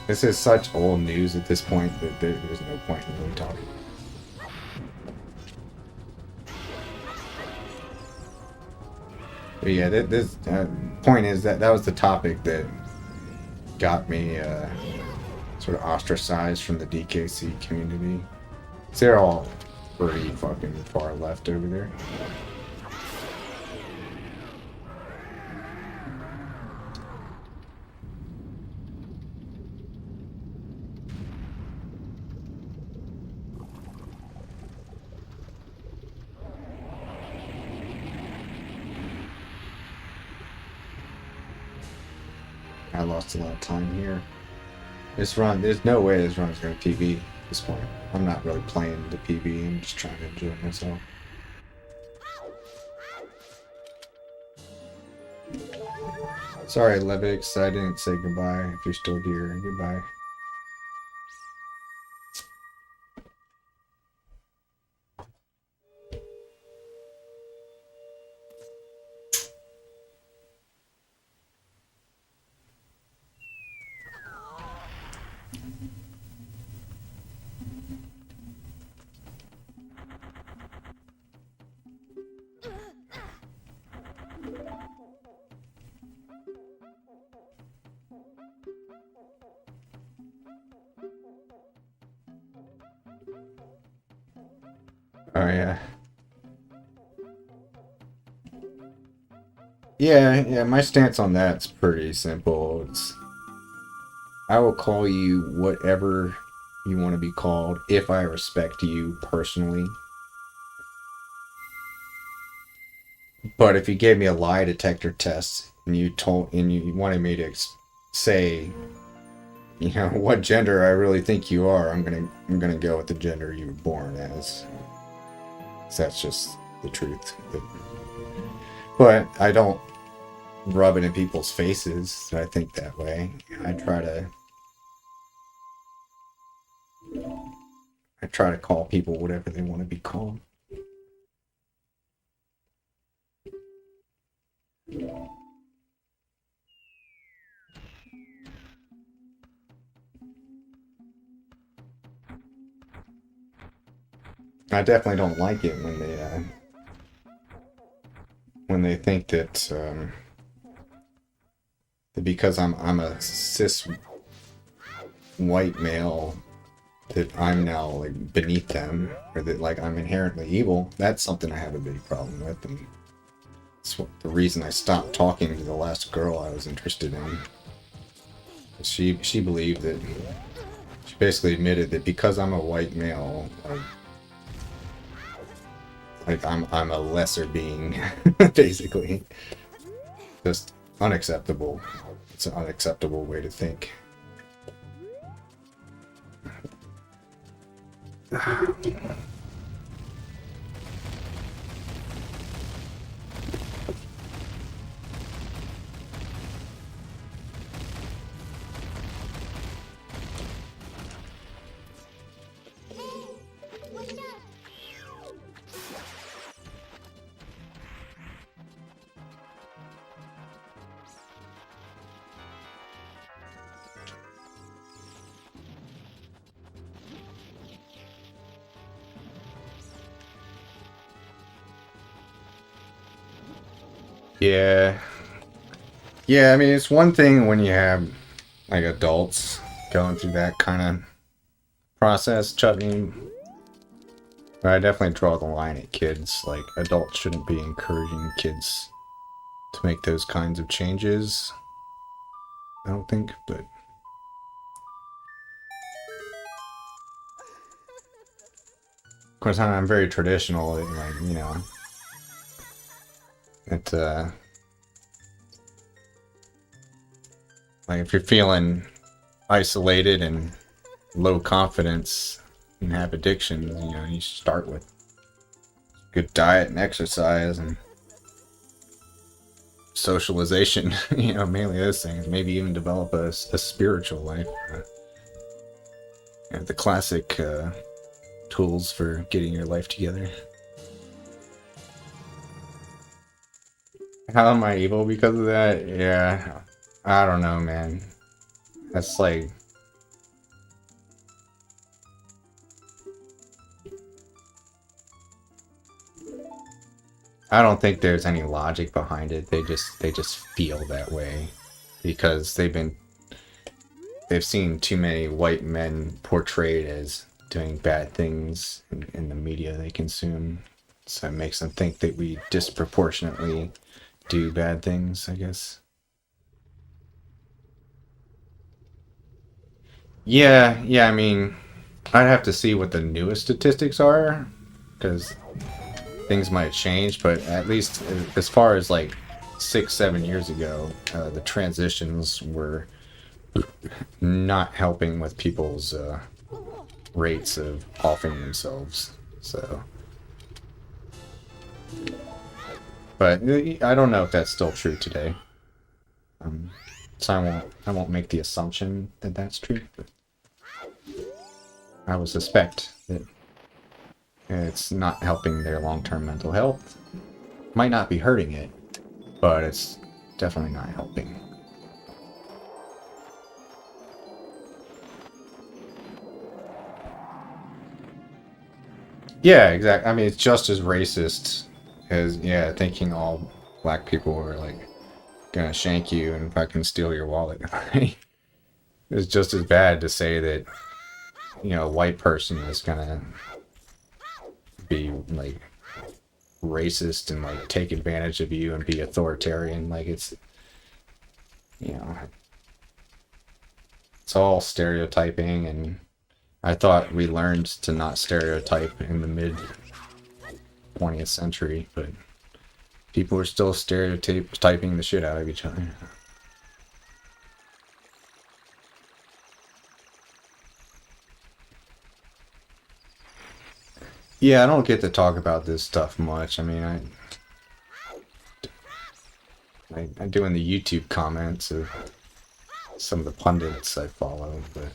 This is such old news at this point that there's no point in really talking. But yeah, this point is that was the topic that got me sort of ostracized from the DKC community. They're all pretty fucking far left over there. I lost a lot of time here. This run, there's no way this run is going to PB at this point. I'm not really playing the PB, I'm just trying to enjoy myself. Sorry, Levix, I didn't say goodbye. If you're still here, goodbye. Oh yeah. Yeah, my stance on that's pretty simple. I will call you whatever you want to be called if I respect you personally. But if you gave me a lie detector test and you wanted me to say, you know, what gender I really think you are, I'm gonna go with the gender you were born as. That's just the truth. But I don't rub it in people's faces that I think that way. I try to call people whatever they want to be called. I definitely don't like it when they think that because I'm a cis white male that I'm now like beneath them, or that like I'm inherently evil. That's something I have a big problem with, and it's the reason I stopped talking to the last girl I was interested in. She believed that, she basically admitted that because I'm a white male, like I'm a lesser being, basically. Just unacceptable. It's an unacceptable way to think. Yeah. Yeah, I mean, it's one thing when you have, like, adults going through that kind of process, chutney. But I definitely draw the line at kids. Like, adults shouldn't be encouraging kids to make those kinds of changes. I don't think, but... Of course, I'm very traditional, like, you know... like, if you're feeling isolated and low confidence and have addictions, you know, you start with good diet and exercise and socialization, you know, mainly those things. Maybe even develop a spiritual life. You know, the classic tools for getting your life together. How am I evil because of that? Yeah, I don't know, man. That's like... I don't think there's any logic behind it. They just feel that way because they've been they've seen too many white men portrayed as doing bad things in the media they consume. So it makes them think that we disproportionately do bad things, I guess. Yeah, I mean, I'd have to see what the newest statistics are, because things might change, but at least as far as like 6, 7 years ago, the transitions were not helping with people's rates of offing themselves. So, but I don't know if that's still true today. Um, so I won't make the assumption that that's true, but I would suspect that it's not helping their long-term mental health. Might not be hurting it, but it's definitely not helping. Yeah, exactly. I mean, it's just as racist as, yeah, thinking all black people are like gonna shank you and fucking steal your wallet. It's just as bad to say that, a white person is gonna be like racist and like take advantage of you and be authoritarian. Like you know, it's all stereotyping, and I thought we learned to not stereotype in the mid 20th century, but people are still stereotyping the shit out of each other. Yeah, I don't get to talk about this stuff much. I mean, I do in the YouTube comments of some of the pundits I follow, but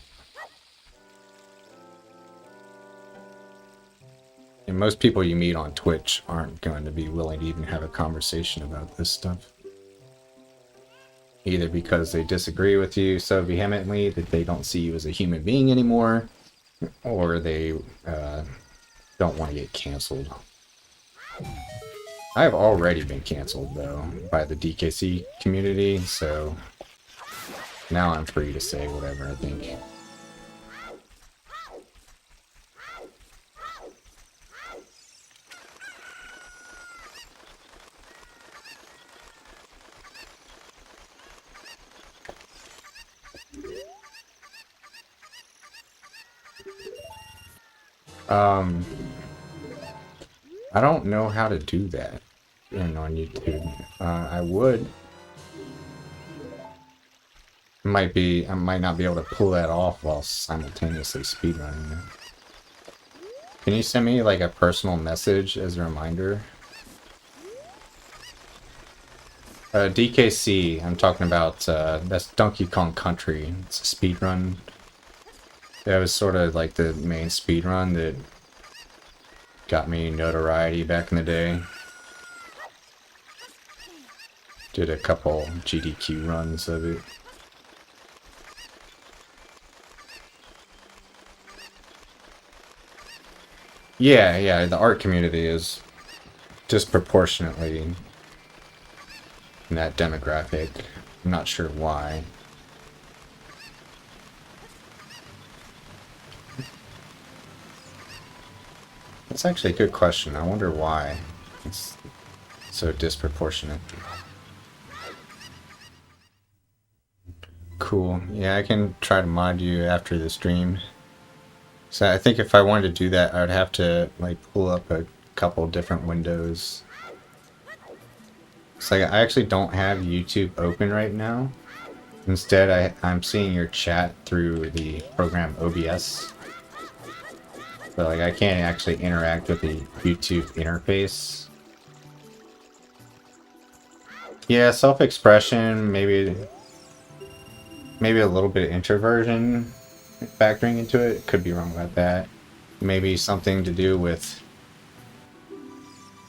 and most people you meet on Twitch aren't going to be willing to even have a conversation about this stuff. Either because they disagree with you so vehemently that they don't see you as a human being anymore, or they don't want to get canceled. I've already been canceled, though, by the DKC community, so now I'm free to say whatever I think. Um, I don't know how to do that on YouTube. I would. I might not be able to pull that off while simultaneously speedrunning it. Can you send me like a personal message as a reminder? DKC, I'm talking about, that's Donkey Kong Country. It's a speedrun. That was sort of like the main speedrun that got me notoriety back in the day. Did a couple GDQ runs of it. Yeah, the art community is disproportionately in that demographic. I'm not sure why. That's actually a good question. I wonder why it's so disproportionate. Cool. Yeah, I can try to mod you after the stream. So I think if I wanted to do that, I would have to like pull up a couple different windows. It's like I actually don't have YouTube open right now. Instead, I'm seeing your chat through the program OBS. So like I can't actually interact with the YouTube interface. Yeah, self-expression, maybe a little bit of introversion factoring into it. Could be wrong about that. Maybe something to do with,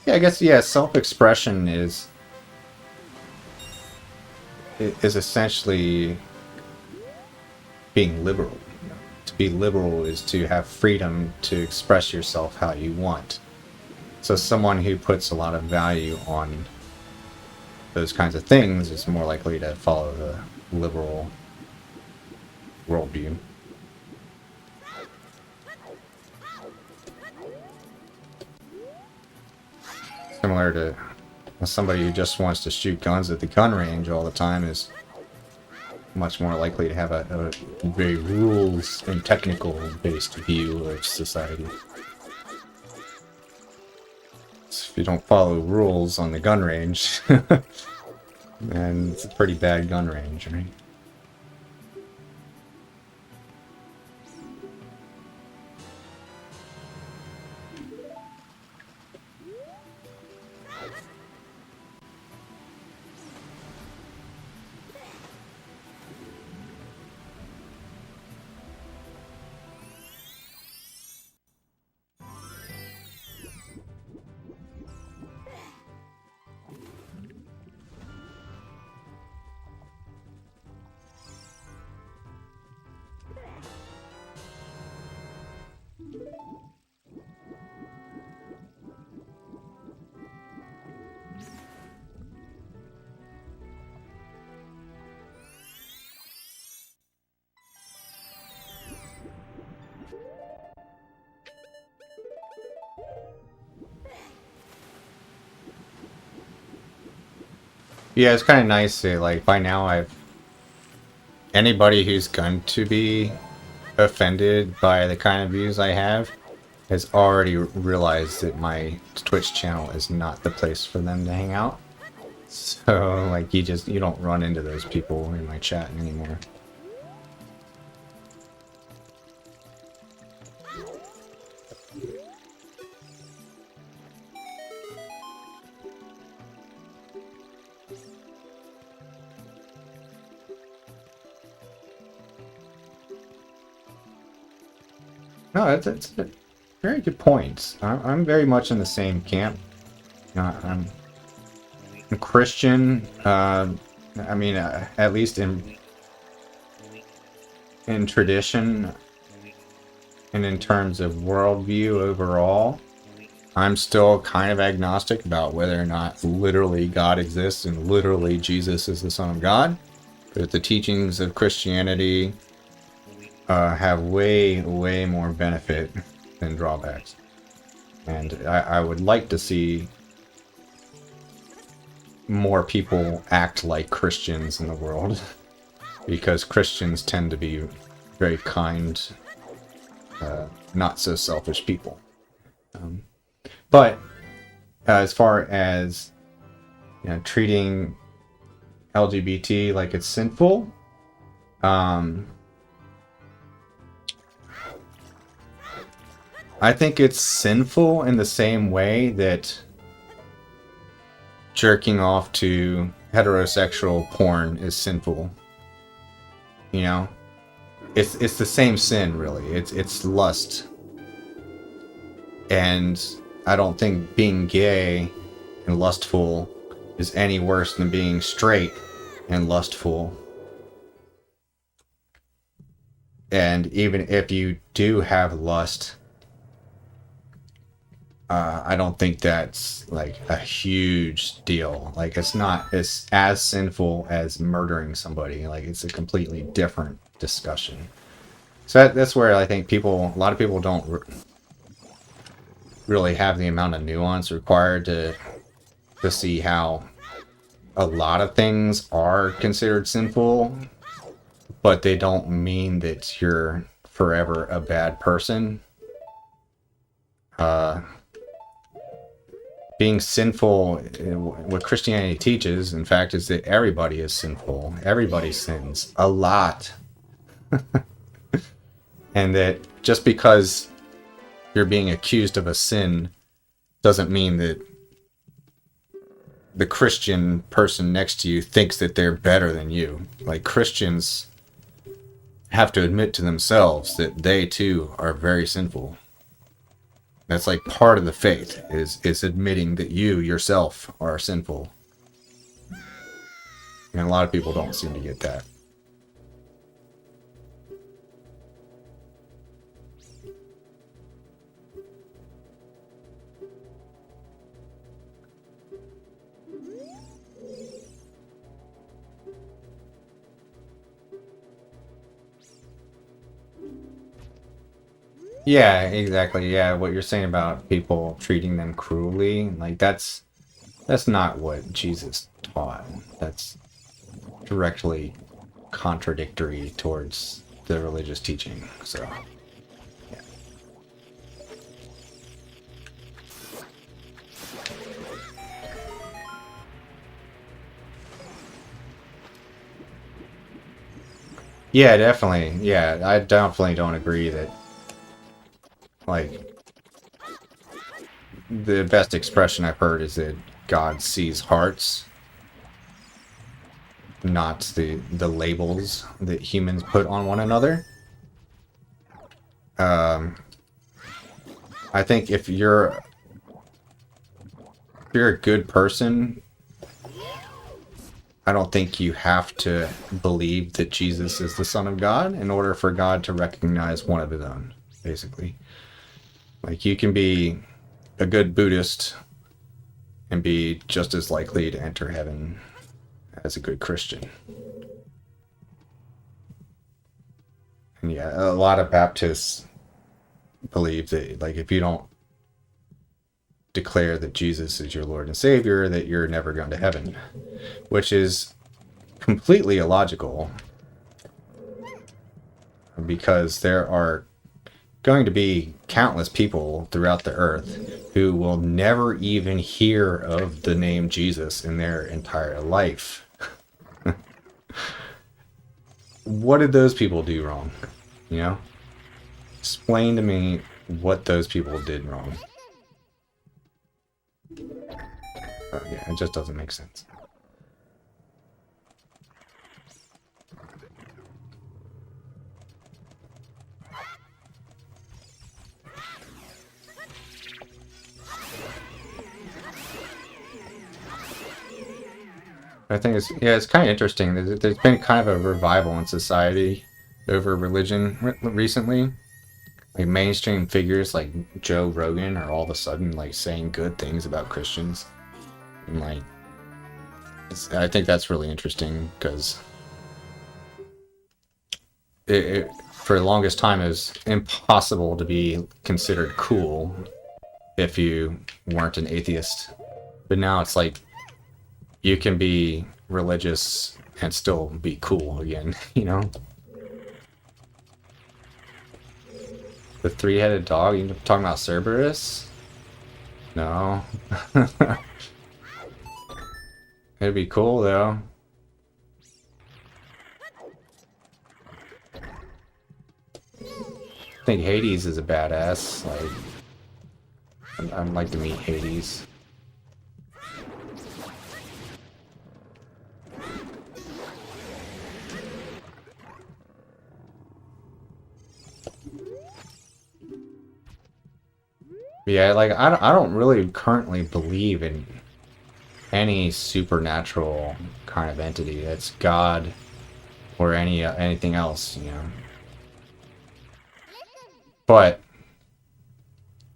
yeah, I guess, yeah, self-expression is essentially being liberal. To be liberal is to have freedom to express yourself how you want. So someone who puts a lot of value on those kinds of things is more likely to follow the liberal worldview. Similar to somebody who just wants to shoot guns at the gun range all the time is much more likely to have a very rules and technical based view of society. So if you don't follow rules on the gun range, then it's a pretty bad gun range, right? Yeah, it's kind of nice to, like, by now anybody who's going to be offended by the kind of views I have has already realized that my Twitch channel is not the place for them to hang out. So, like, you don't run into those people in my chat anymore. No, that's a very good point. I'm very much in the same camp. I'm a Christian. I mean, at least in tradition and in terms of worldview overall, I'm still kind of agnostic about whether or not literally God exists and literally Jesus is the Son of God. But the teachings of Christianity have way, way more benefit than drawbacks. And I would like to see more people act like Christians in the world, because Christians tend to be very kind, not so selfish people. But as far as, you know, treating LGBT like it's sinful, I think it's sinful in the same way that jerking off to heterosexual porn is sinful. You know, it's the same sin, really. It's lust, and I don't think being gay and lustful is any worse than being straight and lustful. And even if you do have lust, I don't think that's like a huge deal. Like, it's not as sinful as murdering somebody. Like, it's a completely different discussion. So that's where I think a lot of people don't really have the amount of nuance required to see how a lot of things are considered sinful, but they don't mean that you're forever a bad person. Being sinful, what Christianity teaches, in fact, is that everybody is sinful. Everybody sins a lot. And that just because you're being accused of a sin doesn't mean that the Christian person next to you thinks that they're better than you. Like, Christians have to admit to themselves that they too are very sinful. That's like part of the faith, is admitting that you yourself are sinful. And a lot of people don't seem to get that. Yeah, exactly. Yeah, what you're saying about people treating them cruelly, like that's not what Jesus taught. That's directly contradictory towards the religious teaching. So, yeah. Yeah, definitely. Yeah, I definitely don't agree that like the best expression I've heard is that God sees hearts, not the labels that humans put on one another. Um, I think if you're a good person, I don't think you have to believe that Jesus is the Son of God in order for God to recognize one of his own, basically. Like you can be a good Buddhist and be just as likely to enter heaven as a good Christian. And yeah, a lot of Baptists believe that like if you don't declare that Jesus is your Lord and Savior, that you're never going to heaven, which is completely illogical because there are going to be countless people throughout the earth who will never even hear of the name Jesus in their entire life. What did those people do wrong? You know? Explain to me what those people did wrong. Yeah, it just doesn't make sense. I think it's kind of interesting. There's been kind of a revival in society over religion recently. Like mainstream figures like Joe Rogan are all of a sudden like saying good things about Christians, and like I think that's really interesting because for the longest time it was impossible to be considered cool if you weren't an atheist. But now it's like you can be religious and still be cool again, you know? The three-headed dog? You talking about Cerberus? No. It'd be cool though. I think Hades is a badass. Like, I'd like to meet Hades. Yeah, like I don't really currently believe in any supernatural kind of entity that's God or anything else, you know. But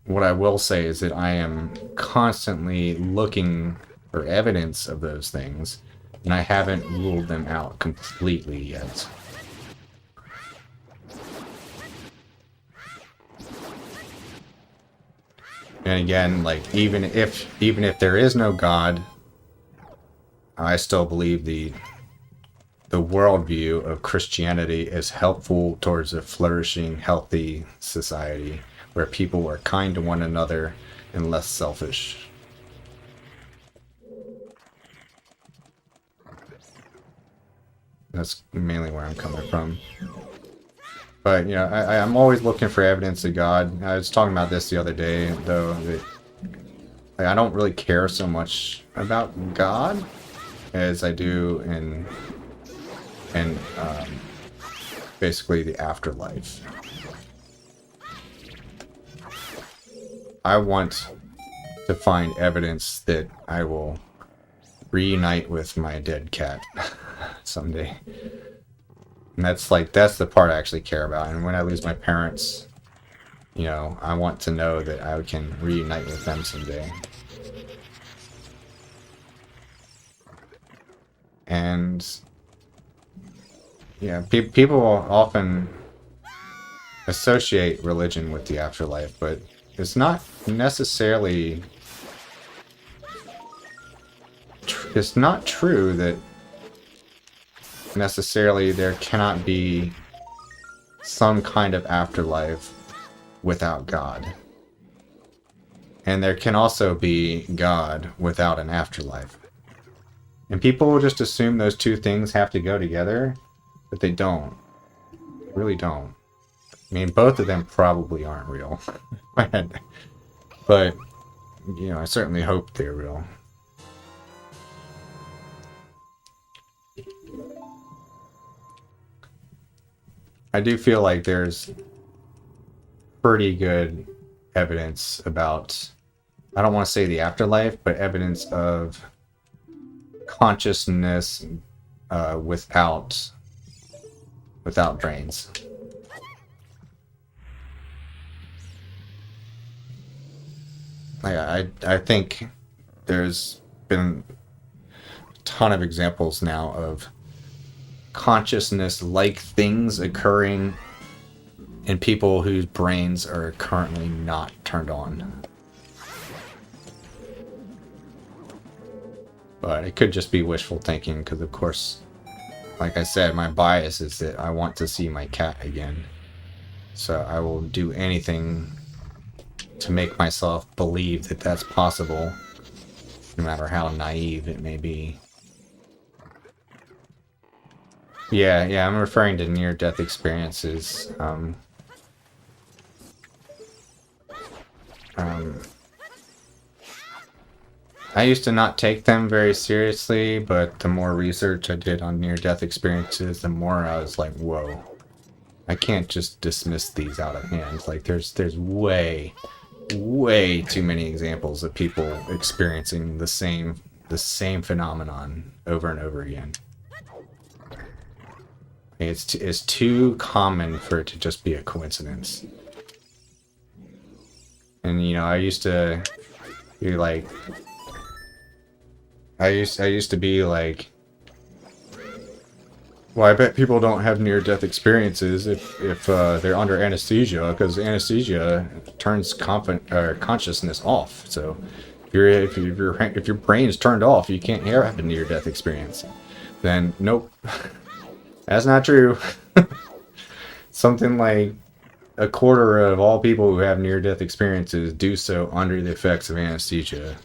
what I will say is that I am constantly looking for evidence of those things, and I haven't ruled them out completely yet. And again, like even if there is no God, I still believe the worldview of Christianity is helpful towards a flourishing, healthy society where people are kind to one another and less selfish. That's mainly where I'm coming from. But you know, I'm always looking for evidence of God. I was talking about this the other day, though. That like, I don't really care so much about God as I do in basically the afterlife. I want to find evidence that I will reunite with my dead cat someday. And that's the part I actually care about. And when I lose my parents, you know, I want to know that I can reunite with them someday. And yeah, people often associate religion with the afterlife, but it's not necessarily... It's not true that necessarily there cannot be some kind of afterlife without God. And there can also be God without an afterlife. And people will just assume those two things have to go together, but they don't. They really don't. I mean, both of them probably aren't real. But, you know, I certainly hope they're real. I do feel like there's pretty good evidence about, I don't want to say the afterlife, but evidence of consciousness without brains. I think there's been a ton of examples now of consciousness-like things occurring in people whose brains are currently not turned on. But it could just be wishful thinking, because of course, like I said, my bias is that I want to see my cat again. So I will do anything to make myself believe that that's possible, no matter how naive it may be. Yeah, I'm referring to near-death experiences. I used to not take them very seriously, but the more research I did on near-death experiences, the more I was like, whoa, I can't just dismiss these out of hand. Like, there's way too many examples of people experiencing the same phenomenon over and over again. It's too common for it to just be a coincidence. And you know, I used to be like, I used to be like, well, I bet people don't have near-death experiences if they're under anesthesia, because anesthesia turns consciousness off. So if your brain's turned off, you can't have a near-death experience. Then nope, that's not true. Something like a quarter of all people who have near-death experiences do so under the effects of anesthesia.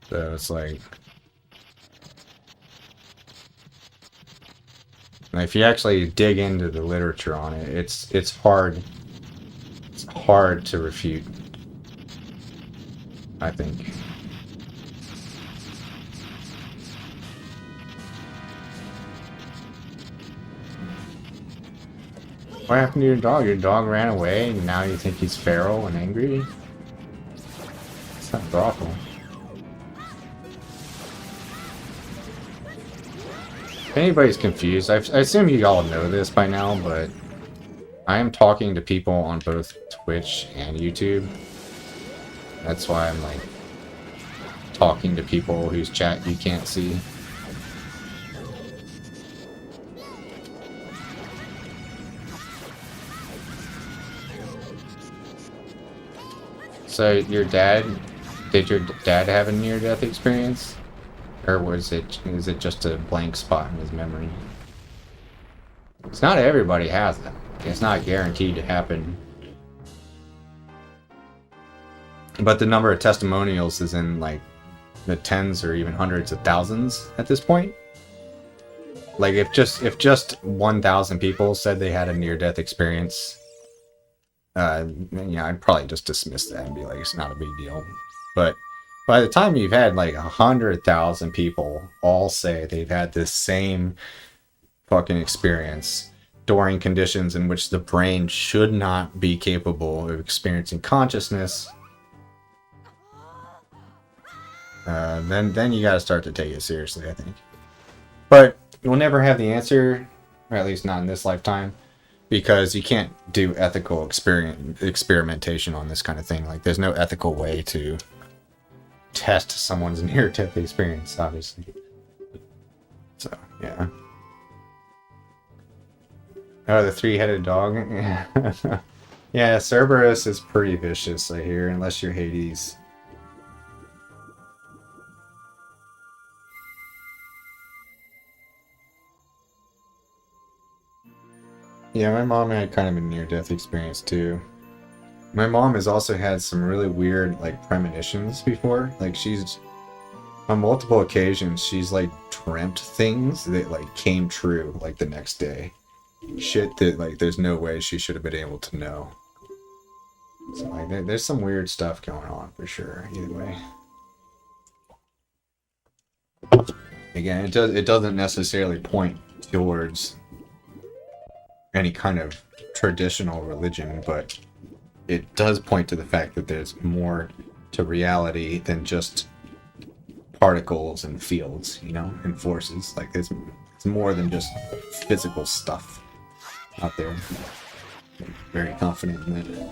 So it's like, if you actually dig into the literature on it, it's hard to refute, I think. What happened to your dog? Your dog ran away and now you think he's feral and angry? Sounds awful. If anybody's confused, I assume you all know this by now, but I am talking to people on both Twitch and YouTube. That's why I'm like talking to people whose chat you can't see. So did your dad have a near-death experience? Or is it just a blank spot in his memory? It's not everybody has them. It's not guaranteed to happen. But the number of testimonials is in like the tens or even hundreds of thousands at this point. Like if just 1,000 people said they had a near-death experience, I'd probably just dismiss that and be like, it's not a big deal. But by the time you've had like 100,000 people all say they've had this same fucking experience during conditions in which the brain should not be capable of experiencing consciousness, then you gotta start to take it seriously, I think. But you'll never have the answer, or at least not in this lifetime, because you can't do ethical experimentation on this kind of thing. Like, there's no ethical way to test someone's near-death experience, obviously. So, yeah. Oh, the three-headed dog. Yeah, Cerberus is pretty vicious, I hear, unless you're Hades. Yeah, my mom had kind of a near-death experience too. My mom has also had some really weird, like, premonitions before. Like, she's, on multiple occasions, she's, like, dreamt things that, like, came true, like, the next day. Shit that, like, there's no way she should have been able to know. So, like, there's some weird stuff going on, for sure, either way. Again, it doesn't necessarily point towards any kind of traditional religion, but it does point to the fact that there's more to reality than just particles and fields, you know, and forces. Like it's more than just physical stuff out there. I'm very confident in it.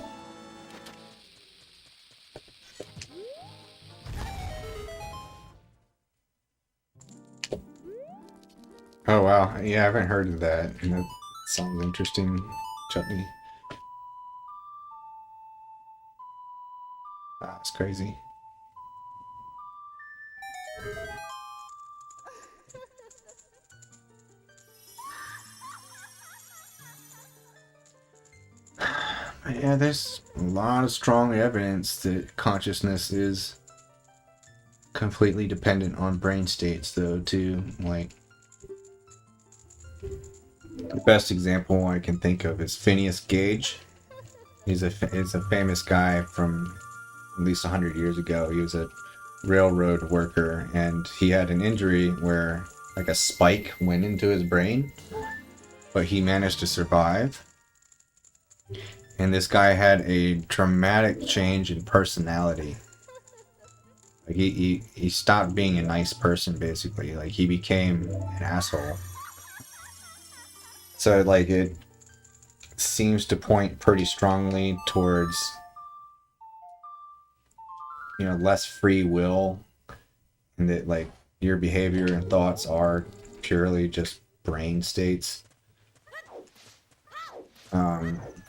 Oh wow, yeah, I haven't heard of that. And that sounds interesting. Chutney. Ah, it's crazy. Yeah, there's a lot of strong evidence that consciousness is completely dependent on brain states, though, too. Like, the best example I can think of is Phineas Gage. He's a famous guy from at least 100 years ago. He was a railroad worker, and he had an injury where, like, a spike went into his brain, but he managed to survive. And this guy had a dramatic change in personality. Like he stopped being a nice person, basically. Like he became an asshole. So like it seems to point pretty strongly towards, you know, less free will, and that like your behavior and thoughts are purely just brain states.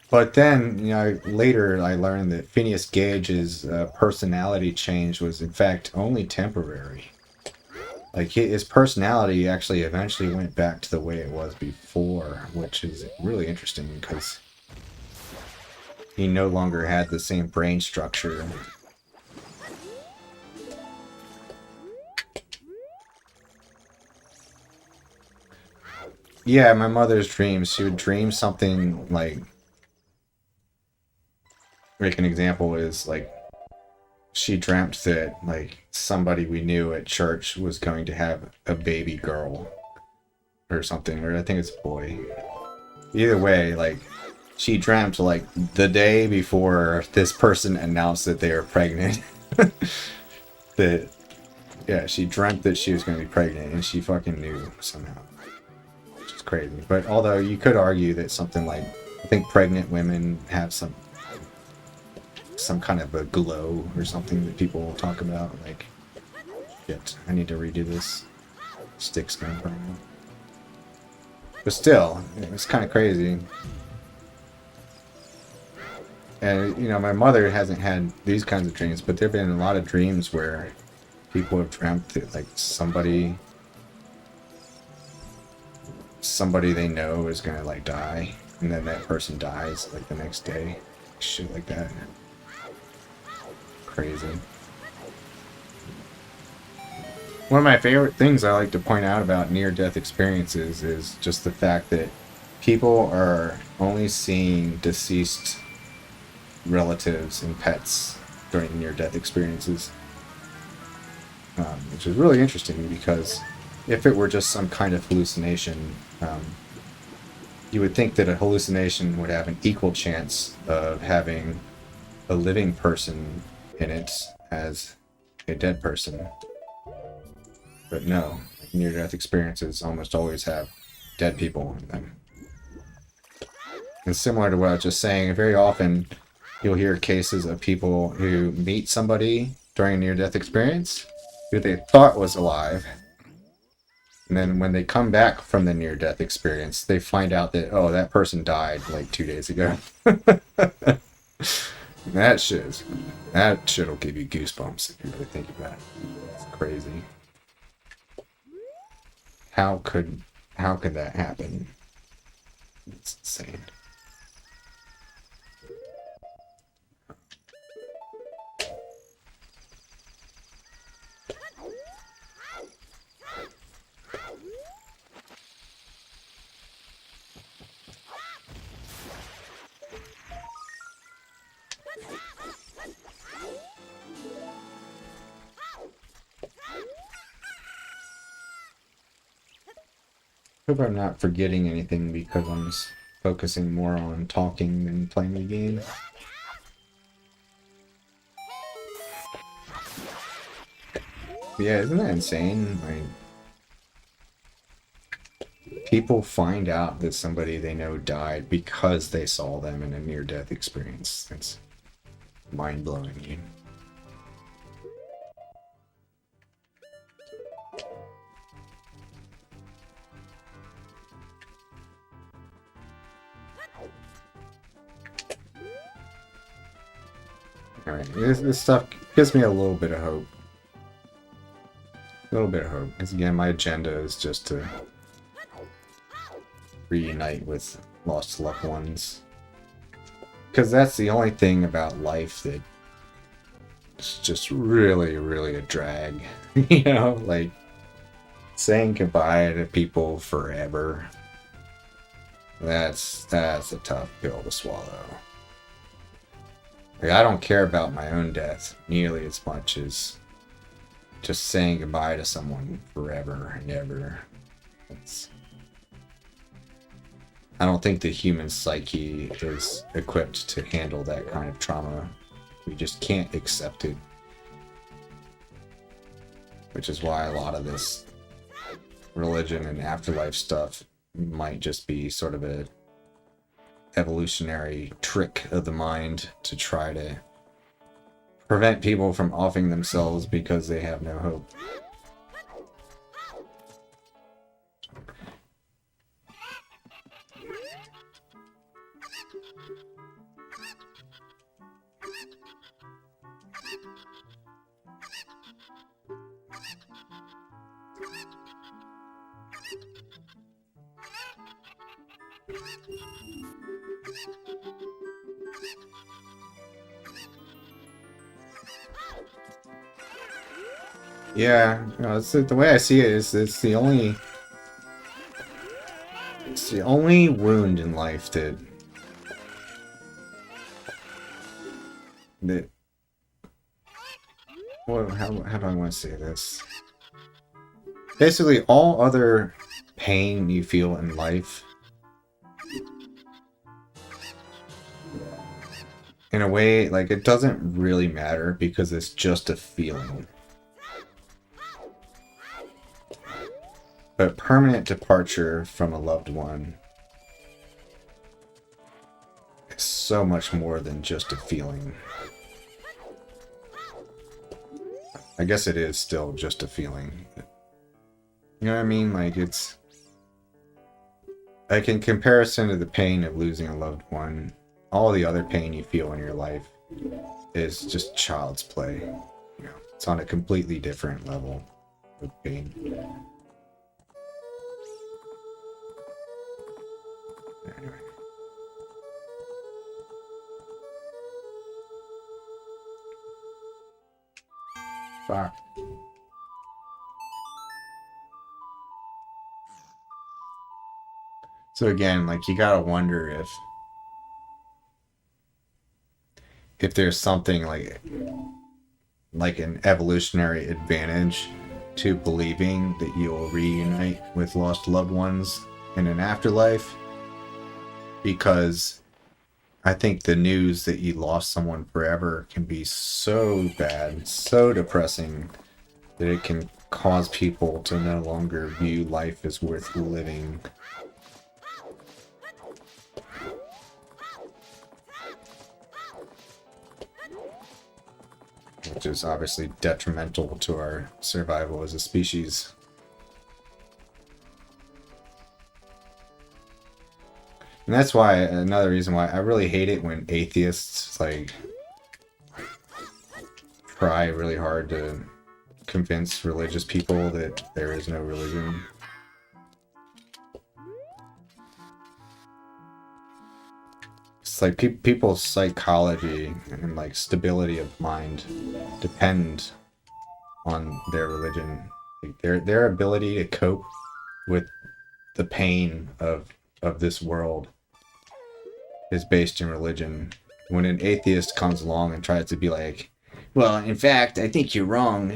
But then, you know, later I learned that Phineas Gage's personality change was in fact only temporary. Like his personality actually eventually went back to the way it was before, which is really interesting because he no longer had the same brain structure. Yeah, my mother's dreams. She would dream something like an example is like she dreamt that like somebody we knew at church was going to have a baby girl or something, or I think it's a boy. Either way, like she dreamt like the day before this person announced that they were pregnant. That yeah, she dreamt that she was going to be pregnant, and she fucking knew somehow, which is crazy. But although you could argue that something like I think pregnant women have some kind of a glow or something that people talk about. Like, shit, I need to redo this. Stick's going right now. But still, it's kind of crazy. And, you know, my mother hasn't had these kinds of dreams, but there have been a lot of dreams where people have dreamt that, like, somebody they know is gonna, like, die. And then that person dies, like, the next day. Shit like that. Crazy. One of my favorite things I like to point out about near-death experiences is just the fact that people are only seeing deceased relatives and pets during near-death experiences, which is really interesting because if it were just some kind of hallucination, you would think that a hallucination would have an equal chance of having a living person in it as a dead person. But no, near-death experiences almost always have dead people in them. And similar to what I was just saying, very often you'll hear cases of people who meet somebody during a near-death experience who they thought was alive, And then when they come back from the near-death experience, they find out that, oh, that person died like 2 days ago. That shit'll give you goosebumps if you really think about it. It's crazy. How could that happen? It's insane. Hope I'm not forgetting anything because I'm just focusing more on talking than playing the game. But yeah, isn't that insane? Like, people find out that somebody they know died because they saw them in a near-death experience. It's mind-blowing. Alright, this stuff gives me a little bit of hope. A little bit of hope. Because again, my agenda is just to reunite with lost loved ones. Because that's the only thing about life that is just really, really a drag. You know, like saying goodbye to people forever. That's a tough pill to swallow. Like, I don't care about my own death nearly as much as just saying goodbye to someone forever and ever. I don't think the human psyche is equipped to handle that kind of trauma. We just can't accept it. Which is why a lot of this religion and afterlife stuff might just be sort of a evolutionary trick of the mind to try to prevent people from offing themselves because they have no hope. Yeah, you know, the way I see it is it's the only wound in life that well, how do I want to say this? Basically, all other pain you feel in life, in a way, like, it doesn't really matter because it's just a feeling. But permanent departure from a loved one is so much more than just a feeling. I guess it is still just a feeling. You know what I mean? Like, it's... like, in comparison to the pain of losing a loved one, all the other pain you feel in your life is just child's play. You know, it's on a completely different level of pain. Anyway. Fuck. So again, like, you gotta wonder if there's something like an evolutionary advantage to believing that you'll reunite with lost loved ones in an afterlife, because I think the news that you lost someone forever can be so bad, so depressing, that it can cause people to no longer view life as worth living. Which is obviously detrimental to our survival as a species. And that's why, another reason why I really hate it when atheists, like, try really hard to convince religious people that there is no religion. It's like people's psychology and like stability of mind depend on their religion. Like their ability to cope with the pain of this world is based in religion. When an atheist comes along and tries to be like, well, in fact, I think you're wrong.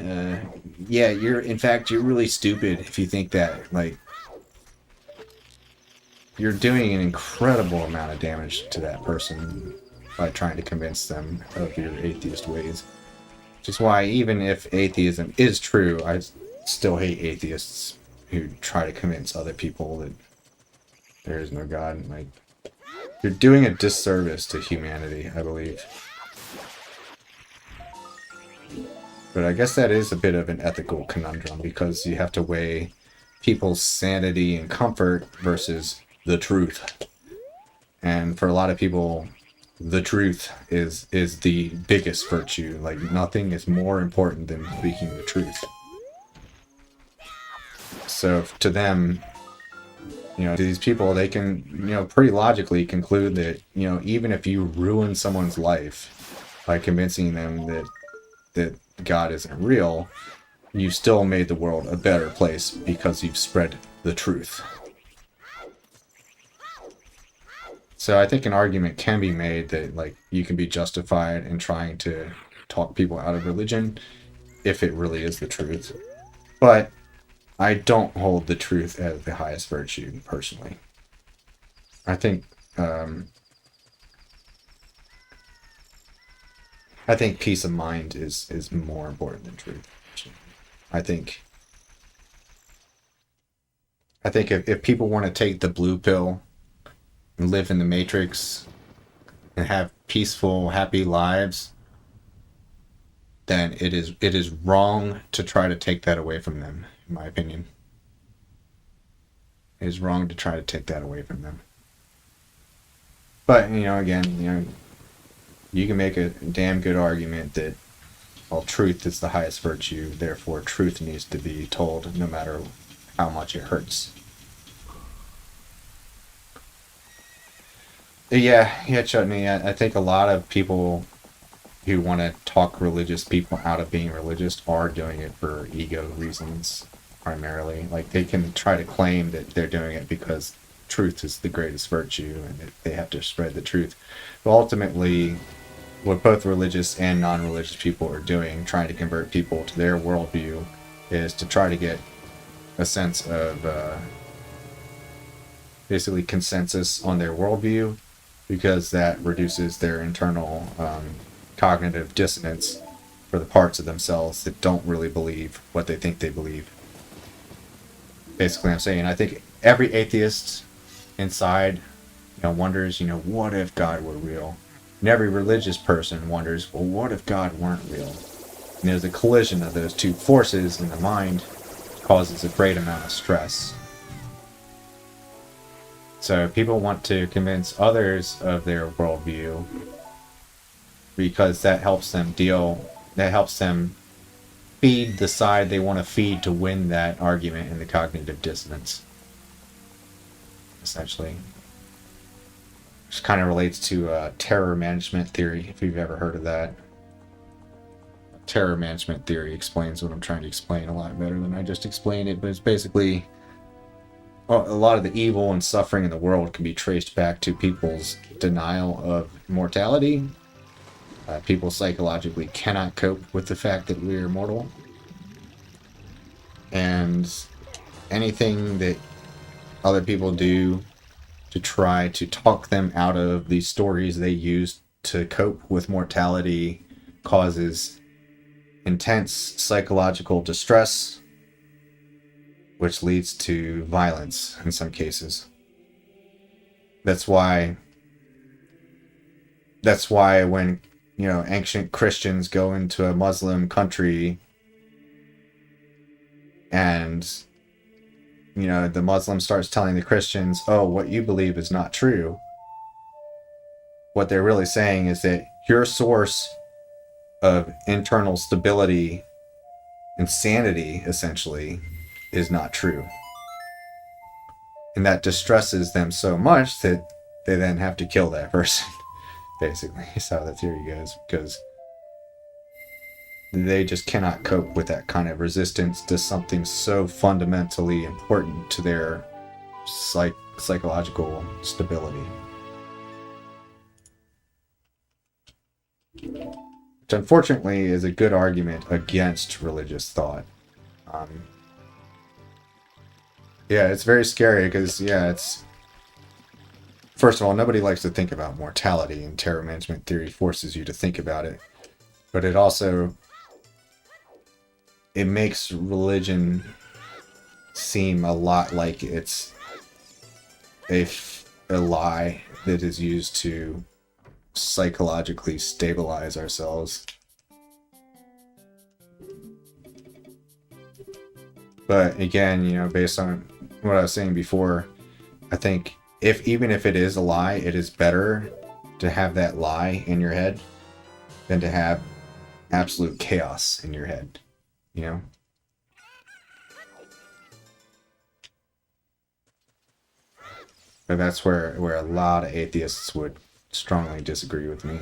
Yeah, you're really stupid if you think that. Like, you're doing an incredible amount of damage to that person by trying to convince them of your atheist ways. Which is why, even if atheism is true, I still hate atheists who try to convince other people that there is no God. Like, you're doing a disservice to humanity, I believe. But I guess that is a bit of an ethical conundrum, because you have to weigh people's sanity and comfort versus the truth. And for a lot of people, the truth is the biggest virtue. Like, nothing is more important than speaking the truth. So to them, to these people, they can, pretty logically conclude that, even if you ruin someone's life by convincing them that God isn't real, you still made the world a better place because you've spread the truth. So I think an argument can be made that, like, you can be justified in trying to talk people out of religion if it really is the truth. But I don't hold the truth as the highest virtue, personally. I think peace of mind is more important than truth. I think if people want to take the blue pill and live in the Matrix and have peaceful, happy lives, then it is wrong to try to take that away from them, in my opinion. It is wrong to try to take that away from them. But, again, you can make a damn good argument that, well, truth is the highest virtue, therefore truth needs to be told no matter how much it hurts. Yeah, Chutney, I think a lot of people who want to talk religious people out of being religious are doing it for ego reasons, primarily. Like, they can try to claim that they're doing it because truth is the greatest virtue and that they have to spread the truth. But ultimately, what both religious and non-religious people are doing, trying to convert people to their worldview, is to try to get a sense of basically consensus on their worldview, because that reduces their internal cognitive dissonance for the parts of themselves that don't really believe what they think they believe. Basically, I'm saying, I think every atheist inside, wonders, what if God were real? And every religious person wonders, well, what if God weren't real? And there's a collision of those two forces in the mind causes a great amount of stress. So people want to convince others of their worldview because that helps them feed the side they want to feed to win that argument in the cognitive dissonance, essentially. Which kind of relates to terror management theory, if you've ever heard of that. Terror management theory explains what I'm trying to explain a lot better than I just explained it, but it's basically a lot of the evil and suffering in the world can be traced back to people's denial of mortality. People psychologically cannot cope with the fact that we are mortal. And anything that other people do to try to talk them out of these stories they use to cope with mortality causes intense psychological distress, which leads to violence in some cases. That's why when, ancient Christians go into a Muslim country and, the Muslim starts telling the Christians, oh, what you believe is not true, what they're really saying is that your source of internal stability and sanity, essentially, is not true. And that distresses them so much that they then have to kill that person, basically, is how the theory goes, because they just cannot cope with that kind of resistance to something so fundamentally important to their psychological stability. Which unfortunately is a good argument against religious thought. Yeah, it's very scary because, yeah, it's... First of all, nobody likes to think about mortality, and terror management theory forces you to think about it. But it also... It makes religion seem a lot like it's a lie that is used to psychologically stabilize ourselves. But again, you know, based on what I was saying before, I think even if it is a lie, it is better to have that lie in your head than to have absolute chaos in your head, you know? But that's where a lot of atheists would strongly disagree with me.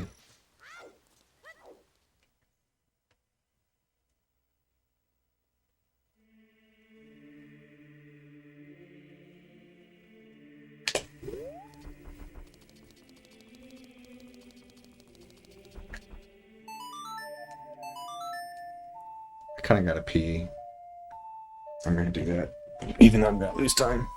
I kind of gotta pee. I'm gonna do that, even though I'm gonna lose time.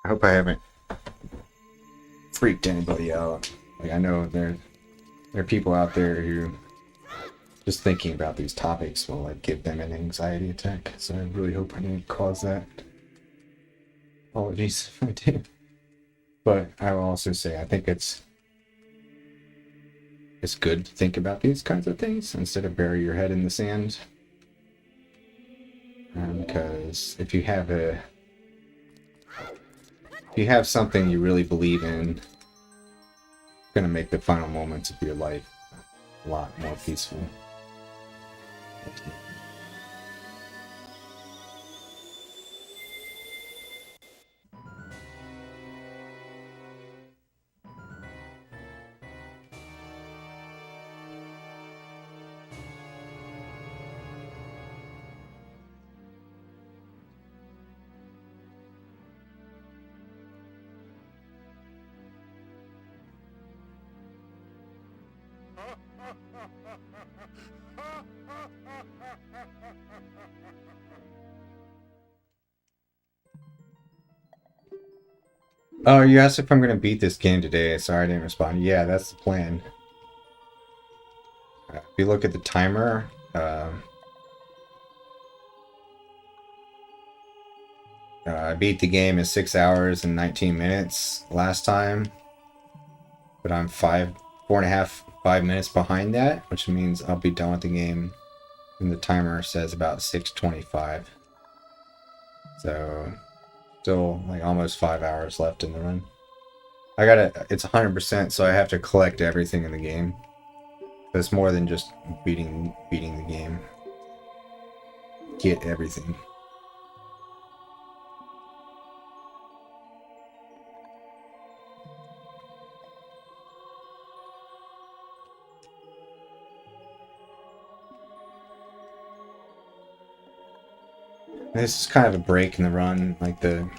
I hope I haven't freaked anybody out. Like, I know there are people out there who just thinking about these topics will like give them an anxiety attack. So I really hope I didn't cause that. Apologies if I did. But I will also say I think it's good to think about these kinds of things instead of bury your head in the sand. Because if you have something you really believe in, it's gonna make the final moments of your life a lot more peaceful. Oh, you asked if I'm gonna beat this game today. Sorry I didn't respond. Yeah, that's the plan. If you look at the timer, I beat the game in 6 hours and 19 minutes last time, but I'm 5 minutes behind that, which means I'll be done with the game, and the timer says about 6:25. So, still like almost 5 hours left in the run. It's 100%, so I have to collect everything in the game. It's more than just beating the game. Get everything. This is kind of a break in the run. Like the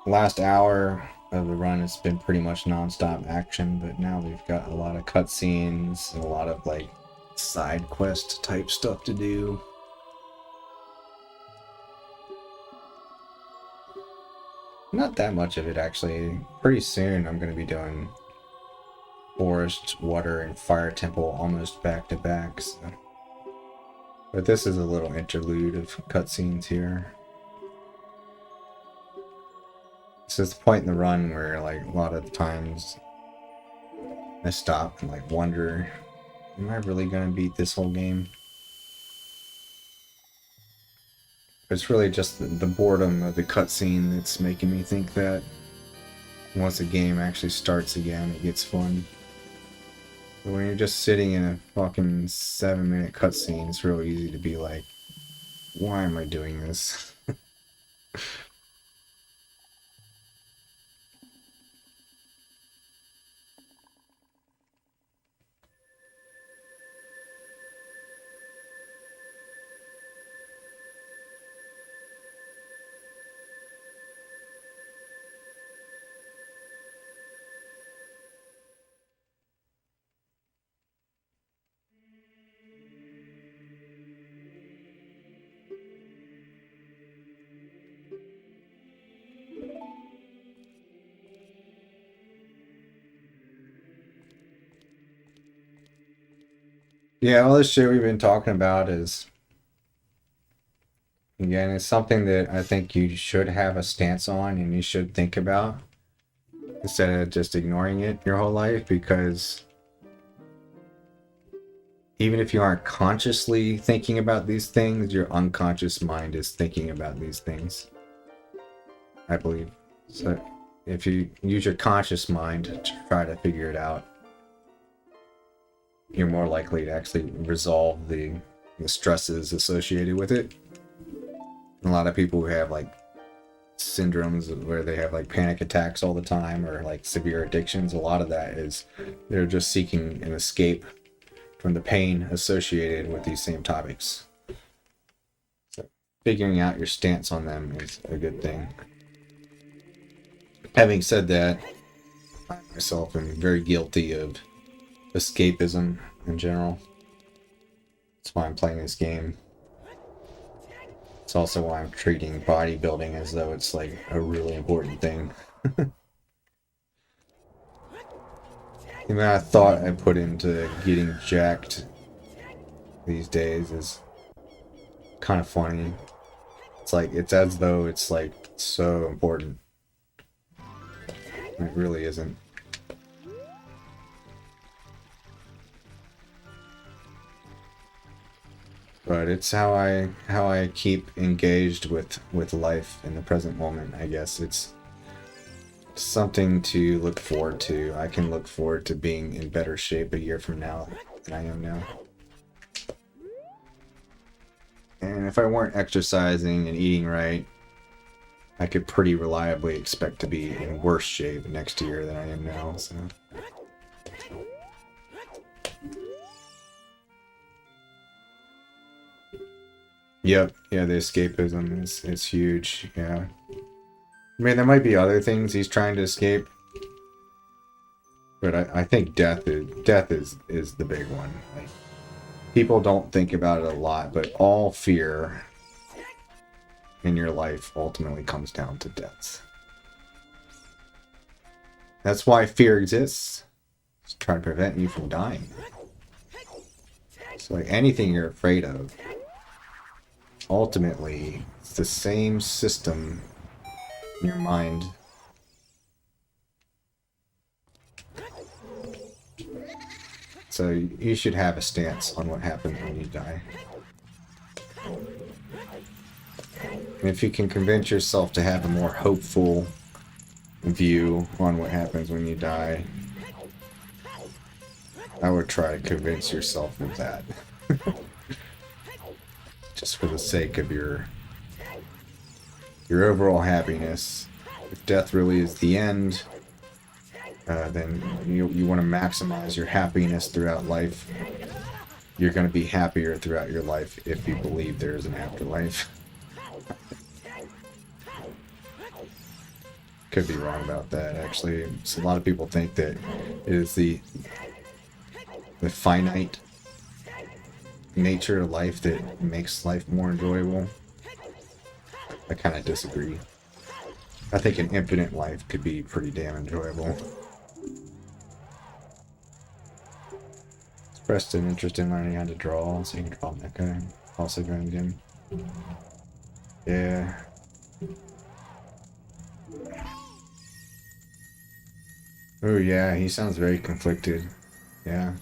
last hour of the run has been pretty much non-stop action, but now we've got a lot of cutscenes and a lot of like side quest type stuff to do. Not that much of it actually. Pretty soon I'm going to be doing Forest, Water, and Fire Temple almost back to back. So. But this is a little interlude of cutscenes here. This is the point in the run where, like, a lot of the times I stop and, like, wonder, am I really gonna beat this whole game? It's really just the boredom of the cutscene that's making me think that once a game actually starts again, it gets fun. But when you're just sitting in a fucking 7-minute cutscene, it's real easy to be like, why am I doing this? Yeah, all this shit we've been talking about is, again, it's something that I think you should have a stance on and you should think about instead of just ignoring it your whole life, because even if you aren't consciously thinking about these things, your unconscious mind is thinking about these things, I believe. So if you use your conscious mind to try to figure it out, you're more likely to actually resolve the stresses associated with it. A lot of people who have like syndromes where they have like panic attacks all the time or like severe addictions, a lot of that is they're just seeking an escape from the pain associated with these same topics. So figuring out your stance on them is a good thing. Having said that, I myself am very guilty of escapism in general. That's why I'm playing this game. It's also why I'm treating bodybuilding as though it's like a really important thing. The amount of thought I put into getting jacked these days is kind of funny. It's like, it's as though it's like so important. It really isn't. But it's how I keep engaged with life in the present moment, I guess. It's something to look forward to. I can look forward to being in better shape a year from now than I am now. And if I weren't exercising and eating right, I could pretty reliably expect to be in worse shape next year than I am now, so... Yep, yeah, the escapism is huge, yeah. I mean, there might be other things he's trying to escape, but I think death is the big one. Like, people don't think about it a lot, but all fear in your life ultimately comes down to deaths. That's why fear exists. It's trying to prevent you from dying. So like anything you're afraid of, ultimately, it's the same system in your mind. So you should have a stance on what happens when you die. And if you can convince yourself to have a more hopeful view on what happens when you die, I would try to convince yourself of that. Just for the sake of your overall happiness. If death really is the end, then you want to maximize your happiness throughout life. You're going to be happier throughout your life if you believe there is an afterlife. could be wrong about that, actually. So a lot of people think that it is the finite nature of life that makes life more enjoyable. I kind of disagree. I think an infinite life could be pretty damn enjoyable. Expressed an interest in learning how to draw, so you can draw mecha. Also going again. Yeah. Oh yeah, he sounds very conflicted. Yeah.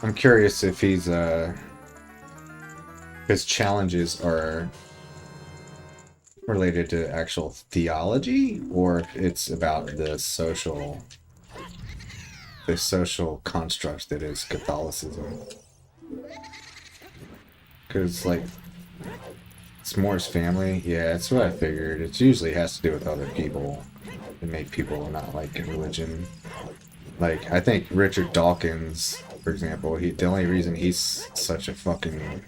I'm curious if he's his challenges are related to actual theology, or if it's about the social construct that is Catholicism. Because, like, it's more his family. Yeah, that's what I figured. It usually has to do with other people and make people not like religion. Like, I think Richard Dawkins, for example, the only reason he's such a fucking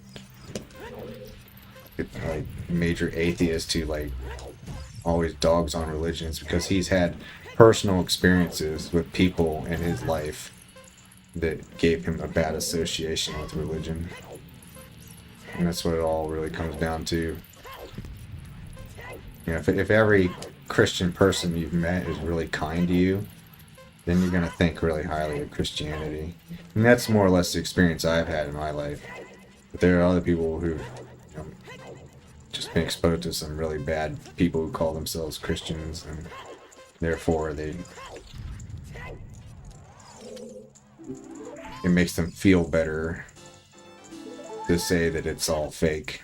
like major atheist who like always dogs on religion is because he's had personal experiences with people in his life that gave him a bad association with religion. And that's what it all really comes down to. You know, if every Christian person you've met is really kind to you, then you're going to think really highly of Christianity. And that's more or less the experience I've had in my life. But there are other people who've just been exposed to some really bad people who call themselves Christians, and therefore it makes them feel better to say that it's all fake.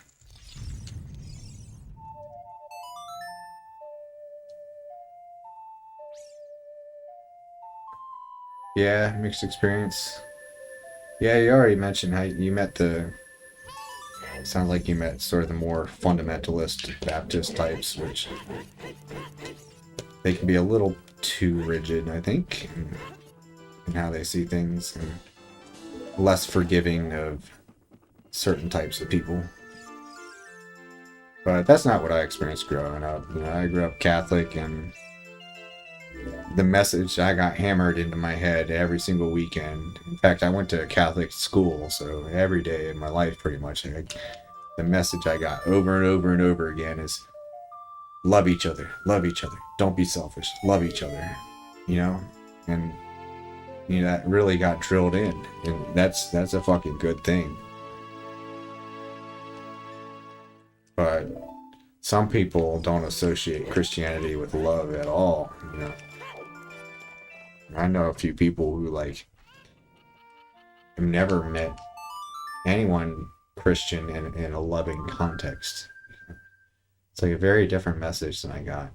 Yeah, mixed experience. Yeah, you already mentioned how you met sounds like you met sort of the more fundamentalist Baptist types, which they can be a little too rigid, I think, in how they see things, and less forgiving of certain types of people. But that's not what I experienced growing up. You know, I grew up Catholic, and the message I got hammered into my head every single weekend. In fact, I went to a Catholic school, so every day in my life, pretty much, the message I got over and over and over again is love each other, don't be selfish, love each other, you know? And you know, that really got drilled in, and that's a fucking good thing. But some people don't associate Christianity with love at all, you know. I know a few people who like have never met anyone Christian in a loving context. It's like a very different message than I got.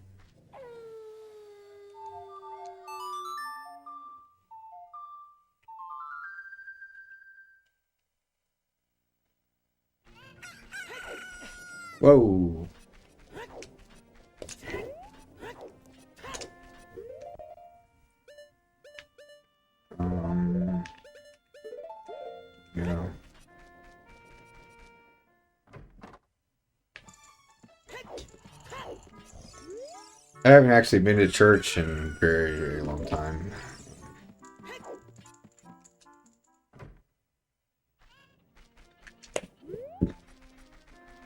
Whoa. You know. I haven't actually been to church in a very, very long time.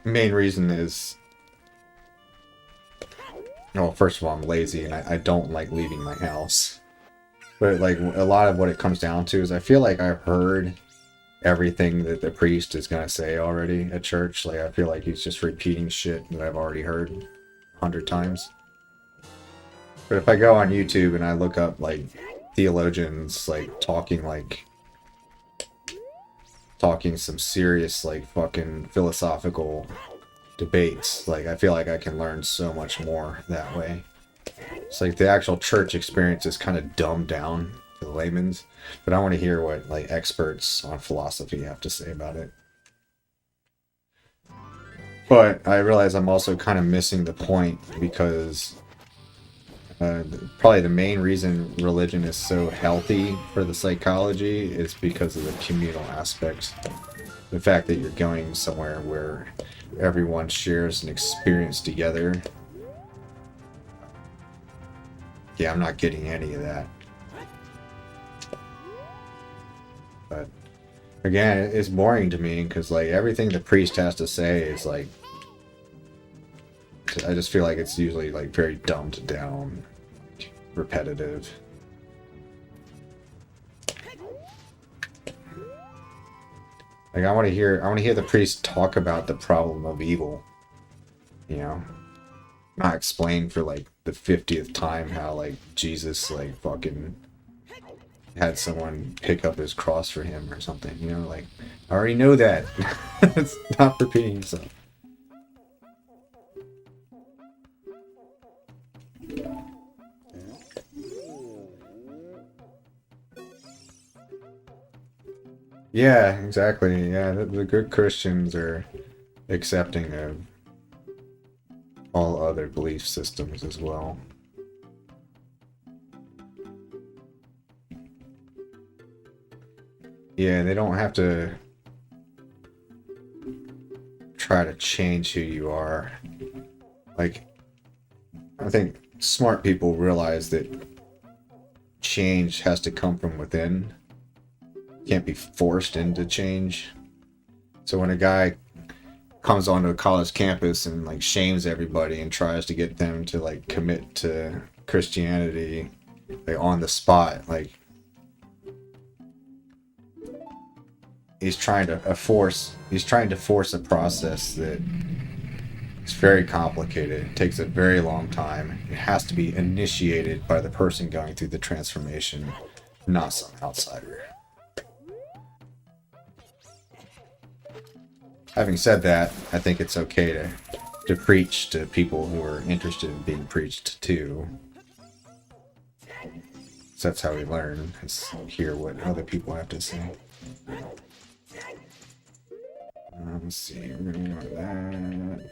Main reason is, well, first of all, I'm lazy and I don't like leaving my house. But like a lot of what it comes down to is I feel like I've heard everything that the priest is gonna say already at church. Like I feel like he's just repeating shit that I've already heard 100 times. But if I go on YouTube and I look up like theologians like talking some serious like fucking philosophical debates, like I feel like I can learn so much more that way. It's like the actual church experience is kind of dumbed down to the layman's, but I want to hear what like experts on philosophy have to say about it. But I realize I'm also kind of missing the point, because probably the main reason religion is so healthy for the psychology is because of the communal aspect. The fact that you're going somewhere where everyone shares an experience together. Yeah, I'm not getting any of that. But again, it's boring to me because like everything the priest has to say is like, I just feel like it's usually like very dumbed down, repetitive. Like I want to hear the priest talk about the problem of evil. You know, not explain for like the 50th time how like Jesus like fucking had someone pick up his cross for him or something. You know, like I already know that. Stop repeating yourself. Yeah, exactly. Yeah, the good Christians are accepting of all other belief systems as well. Yeah, they don't have to try to change who you are. Like, I think smart people realize that change has to come from within. Can't be forced into change. So when a guy comes onto a college campus and like shames everybody and tries to get them to like commit to Christianity like on the spot, like he's trying to force a process that is very complicated. It takes a very long time. It has to be initiated by the person going through the transformation, not some outsider. Having said that, I think it's okay to preach to people who are interested in being preached to. So that's how we learn, is hear what other people have to say. Let's see, we're gonna go that.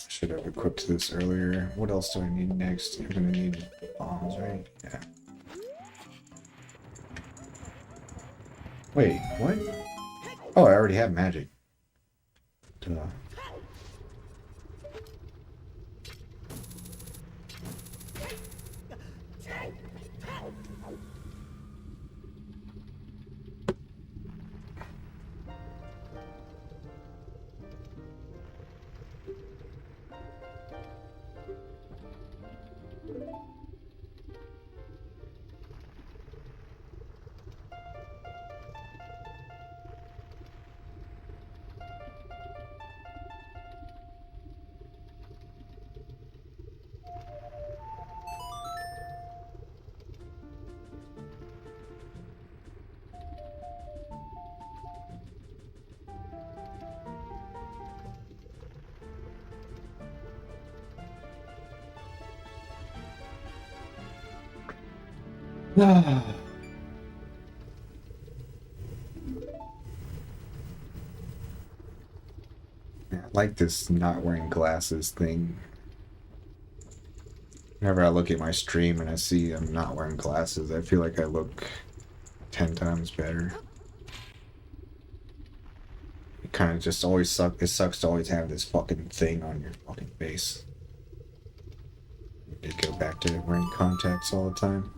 Should have equipped this earlier. What else do I need next? I'm gonna need bombs, right? Yeah. Wait, what? Oh, I already have magic. Duh. I like this not wearing glasses thing. Whenever I look at my stream and I see I'm not wearing glasses, I feel like I look 10 times better. It kind of just always sucks. It sucks to always have this fucking thing on your fucking face. You go back to wearing contacts all the time.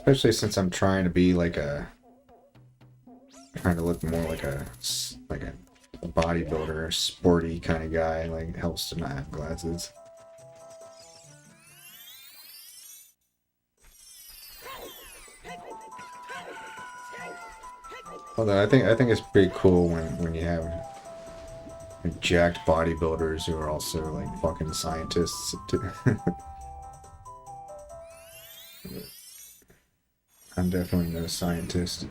Especially since I'm trying to be like trying to look more like a bodybuilder, sporty kind of guy. Like, it helps to not have glasses. Although I think it's pretty cool when you have like, jacked bodybuilders who are also like fucking scientists. I'm definitely no scientist.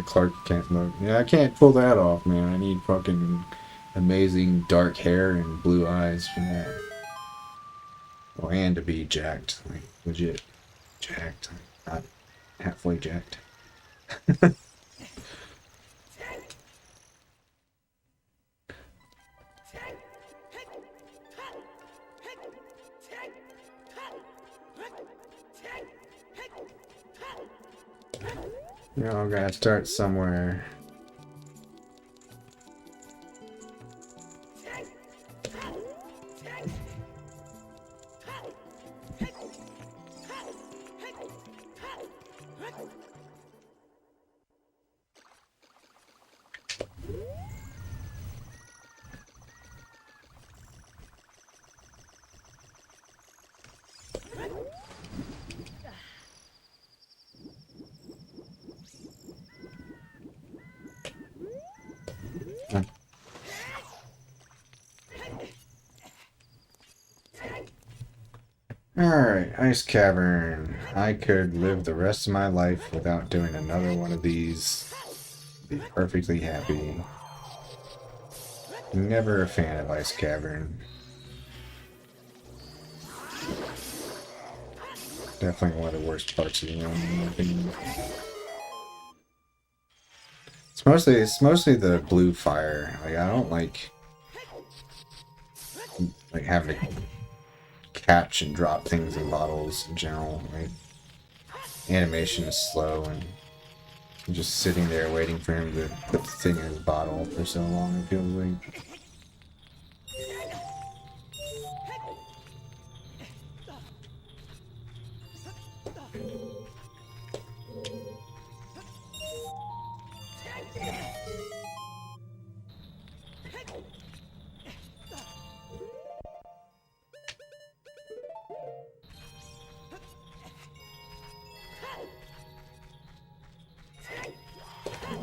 Clark Kent look. Yeah, I can't pull that off, man. I need fucking amazing dark hair and blue eyes for that. Oh, and to be jacked, like legit jacked, not halfway jacked. You know, gotta start somewhere. Alright, Ice Cavern. I could live the rest of my life without doing another one of these. Be perfectly happy. Never a fan of Ice Cavern. Definitely one of the worst parts of the game, in my opinion. It's mostly the blue fire. Like, I don't like having to catch and drop things in bottles in general. Like, animation is slow, and I'm just sitting there waiting for him to put the thing in his bottle for so long, it feels like.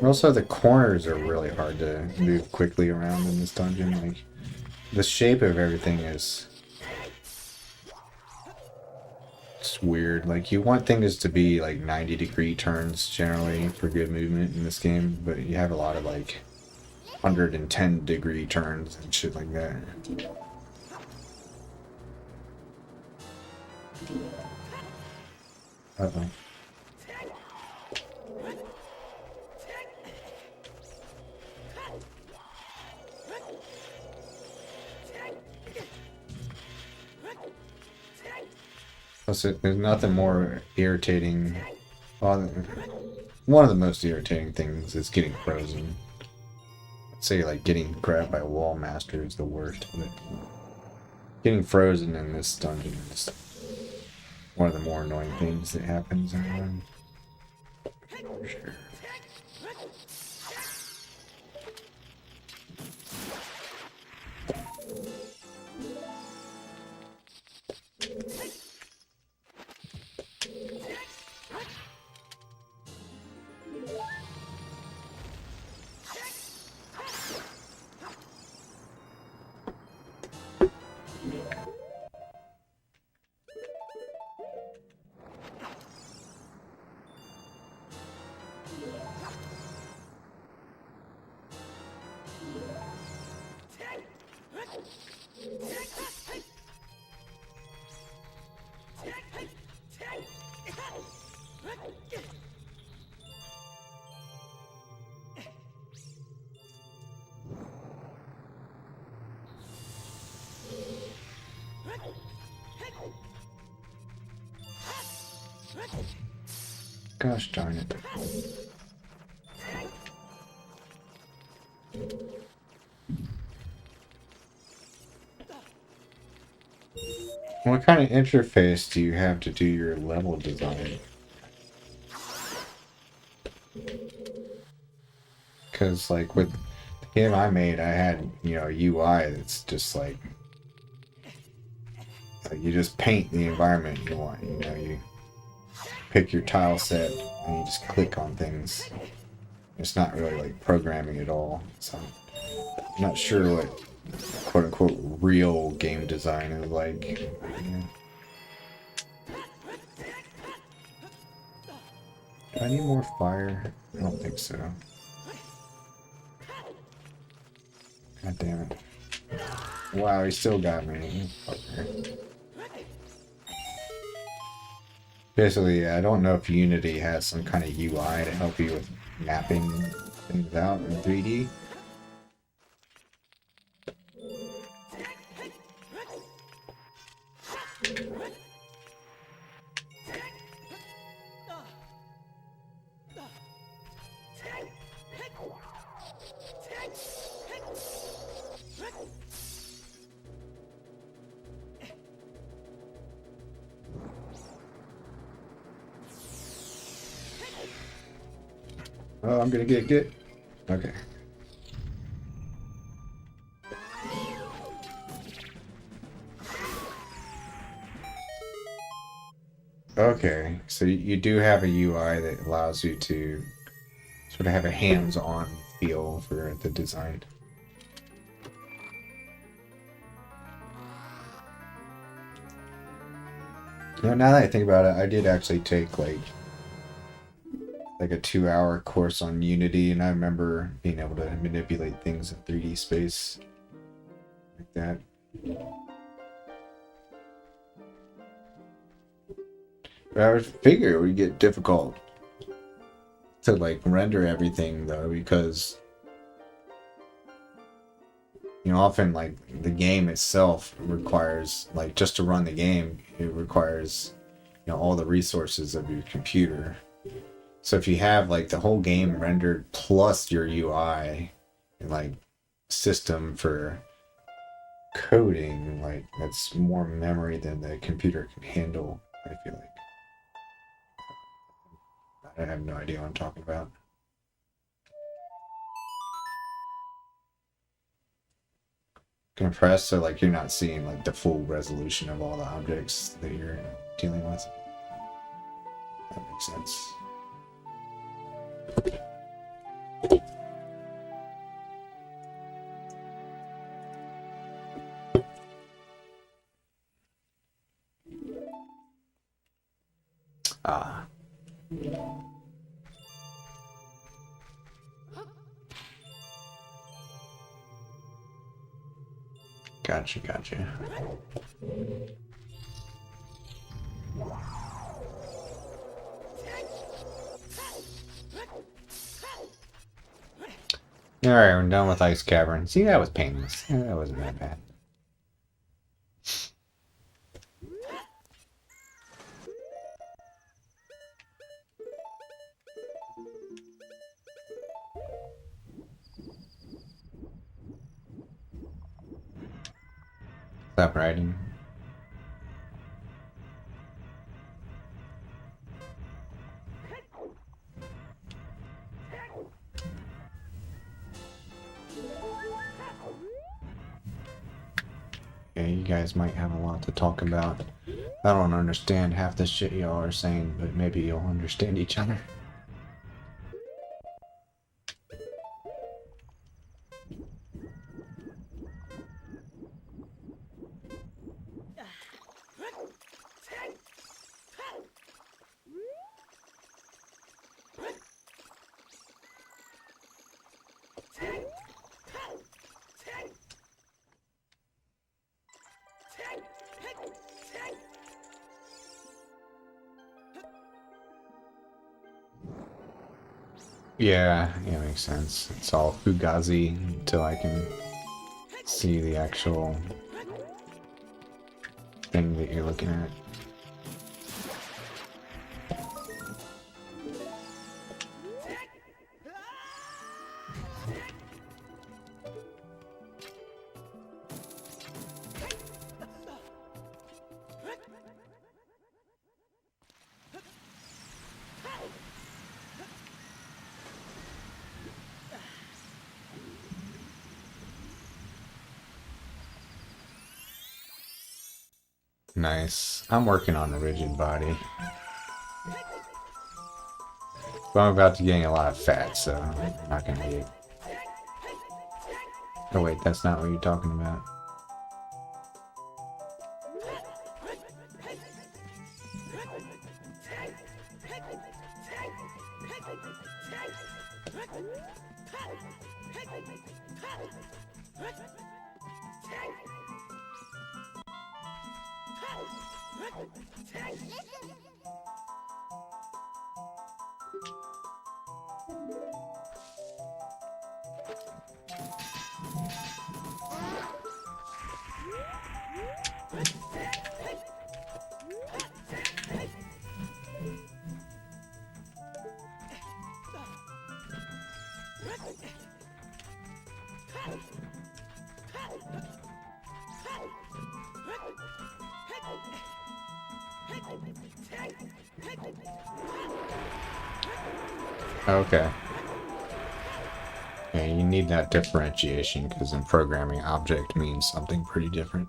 Also, the corners are really hard to move quickly around in this dungeon. Like, the shape of everything is it's weird. Like, you want things to be like 90-degree turns generally for good movement in this game, but you have a lot of like 110-degree turns and shit like that. Uh-oh. Plus, there's nothing more irritating. Well, one of the most irritating things is getting frozen. I'd say, like, getting grabbed by a wall master is the worst, but getting frozen in this dungeon is one of the more annoying things that happens in the run. For sure. Gosh darn it. What kind of interface do you have to do your level design? Because, like, with the game I made, I had, you know, a UI that's just like you just paint the environment you want. You know, you pick your tile set and you just click on things. It's not really like programming at all. So I'm not sure what quote unquote real game design is like. Yeah. I need more fire? I don't think so. God damn it. Wow, he still got me. Fucker. Basically, I don't know if Unity has some kind of UI to help you with mapping things out in 3D. Oh, I'm gonna get. Okay. Okay, so you do have a UI that allows you to sort of have a hands-on feel for the design. You know, now that I think about it, I did actually take like a 2-hour course on Unity, and I remember being able to manipulate things in 3D space like that. But I would figure it would get difficult to like render everything though, because you know, often like the game itself requires, like, just to run the game, it requires, you know, all the resources of your computer. So if you have like the whole game rendered plus your UI and like system for coding, like that's more memory than the computer can handle, I feel like. I have no idea what I'm talking about. Compressed so like you're not seeing like the full resolution of all the objects that you're dealing with. That makes sense. Ah. Gotcha, gotcha. Alright, we're done with Ice Cavern. See, that was painless. That wasn't that bad. Stop writing. Yeah, you guys might have a lot to talk about. I don't understand half the shit y'all are saying, but maybe you'll understand each other. Yeah, makes sense. It's all Fugazi until I can see the actual thing that you're looking at. Nice. I'm working on a rigid body. But I'm about to gain a lot of fat, so I'm not gonna eat. Oh wait, that's not what you're talking about. Okay. Yeah, you need that differentiation because in programming, object means something pretty different.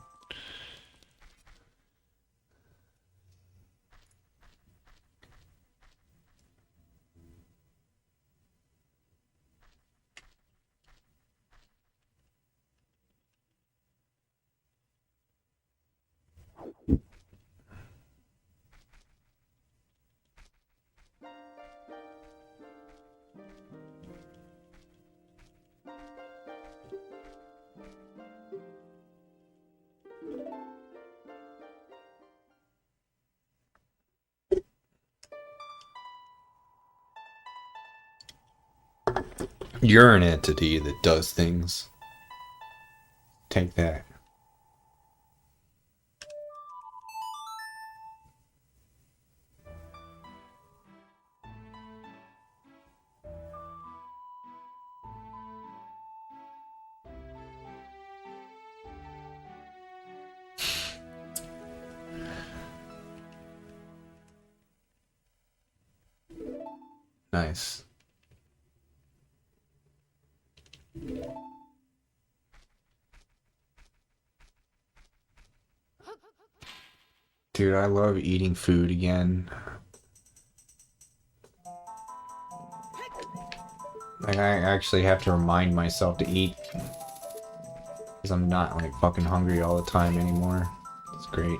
You're an entity that does things. Take that. Nice. Dude, I love eating food again. Like, I actually have to remind myself to eat. Because I'm not, like, fucking hungry all the time anymore. It's great.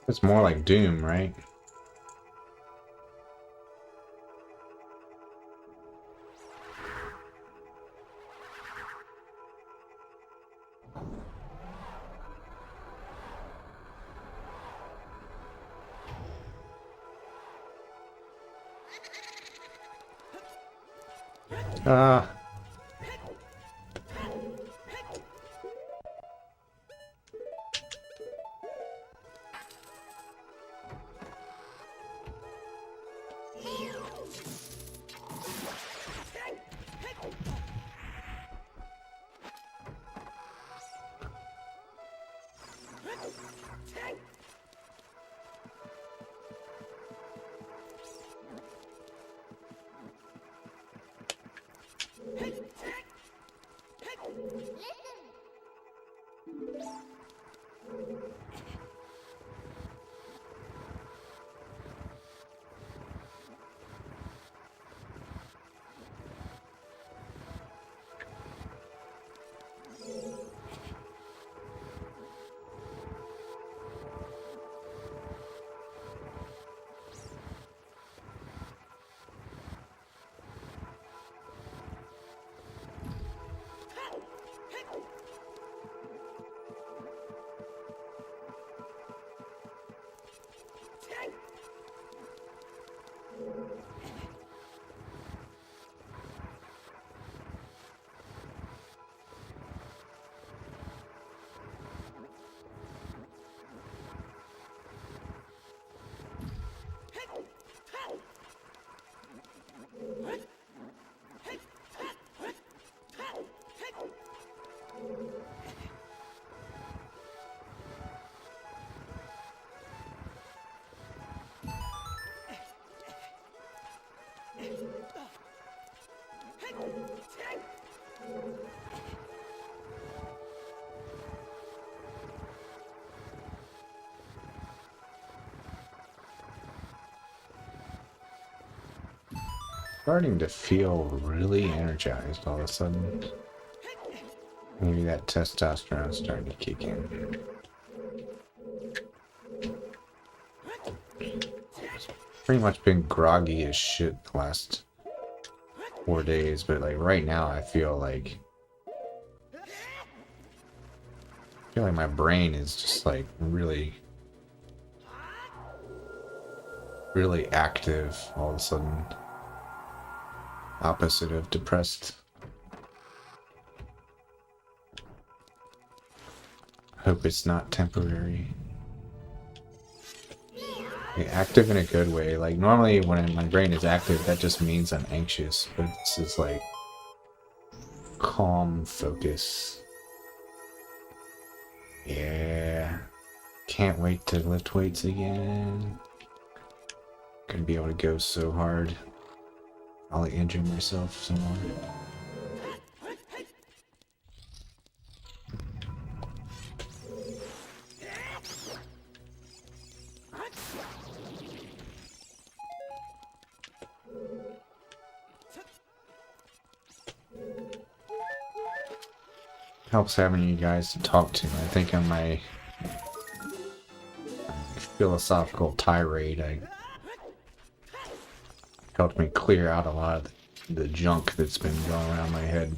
It's more like Doom, right? Ah. Starting to feel really energized all of a sudden. Maybe that testosterone's starting to kick in. Pretty much been groggy as shit the last 4 days, but like right now I feel like my brain is just like really active all of a sudden. Opposite of depressed. Hope it's not temporary. Like, active in a good way. Like normally when my brain is active, that just means I'm anxious, but this is like calm focus. Yeah. Can't wait to lift weights again. Gonna be able to go so hard. I'll injure myself some more. Helps having you guys to talk to. I think on my philosophical tirade, I helped me clear out a lot of the junk that's been going around my head.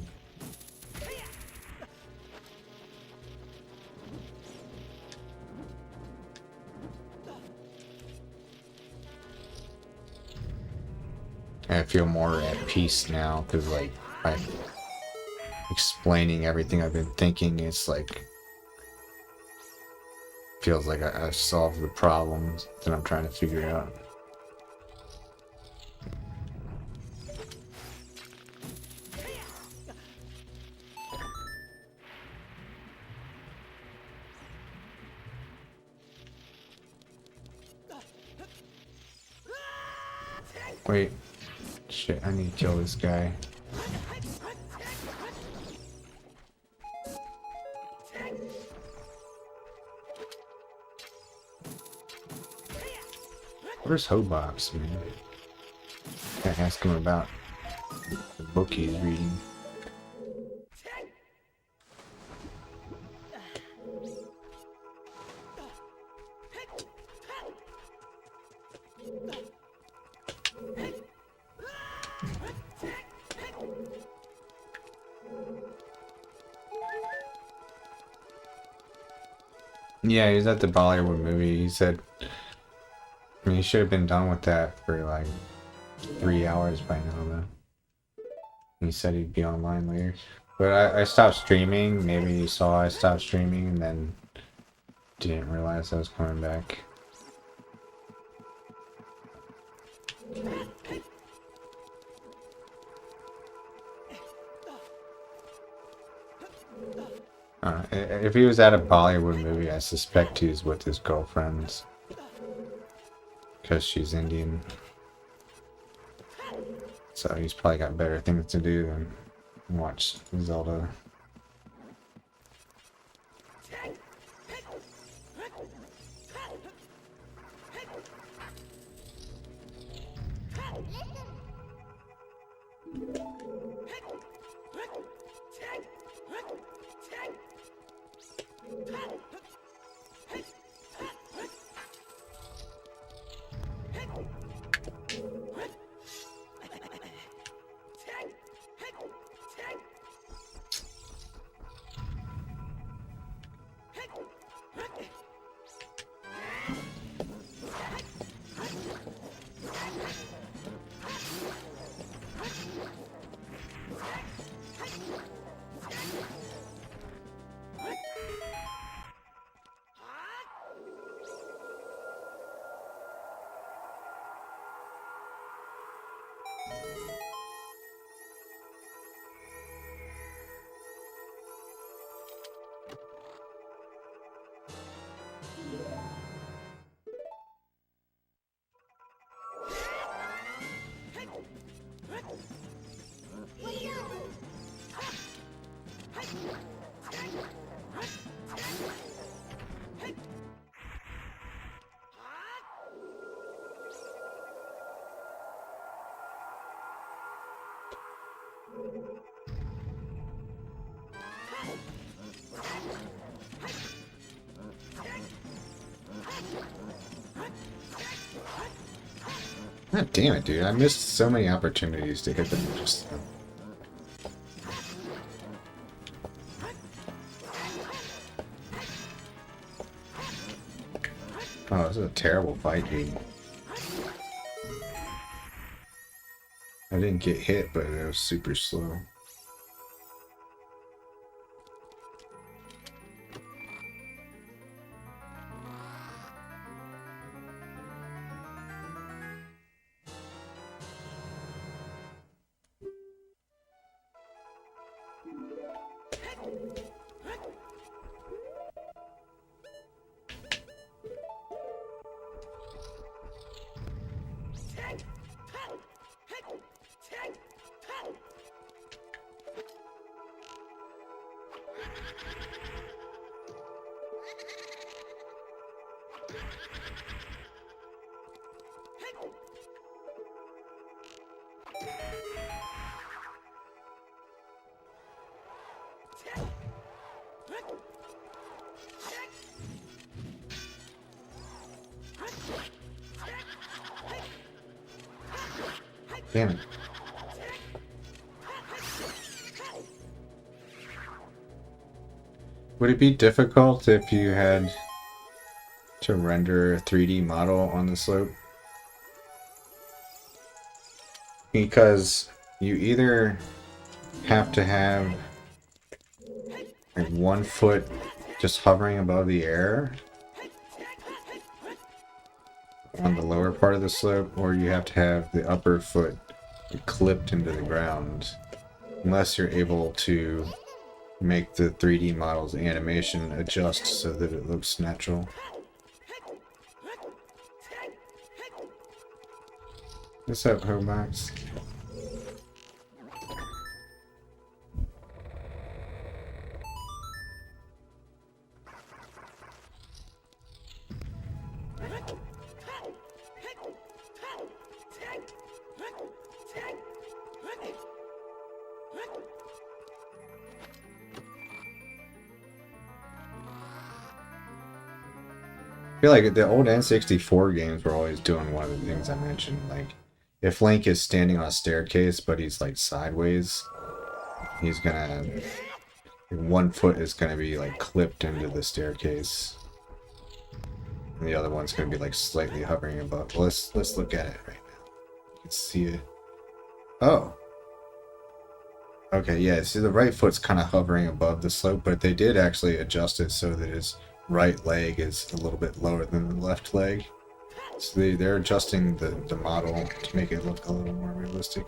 And I feel more at peace now because, like, I'm explaining everything I've been thinking. It's like feels like I've solved the problems that I'm trying to figure out. Wait. Shit, I need to kill this guy. Where's Hobox, man? Gotta ask him about the book he's reading. Yeah, he was at the Bollywood movie. He said, I mean, he should have been done with that for like 3 hours by now, though. He said he'd be online later. But I stopped streaming. Maybe you saw I stopped streaming and then didn't realize I was coming back. If he was at a Bollywood movie, I suspect he was with his girlfriends. Because she's Indian. So he's probably got better things to do than watch Zelda. God damn it, dude. I missed so many opportunities to hit them just... Oh, this is a terrible fight, dude. I didn't get hit, but it was super slow. Damn it. Would it be difficult if you had to render a 3D model on the slope? Because you either have to have like 1 foot just hovering above the air on the lower part of the slope, or you have to have the upper foot clipped into the ground, unless you're able to make the 3D model's animation adjust so that it looks natural. What's up, Homax? I feel like the old N64 games were always doing one of the things I mentioned. Like, if Link is standing on a staircase, but he's like sideways, he's gonna... 1 foot is gonna be like clipped into the staircase. And the other one's gonna be like slightly hovering above. Let's look at it right now. You can see it. Oh. Okay, yeah, see the right foot's kind of hovering above the slope, but they did actually adjust it so that his right leg is a little bit lower than the left leg. So they're adjusting the model to make it look a little more realistic.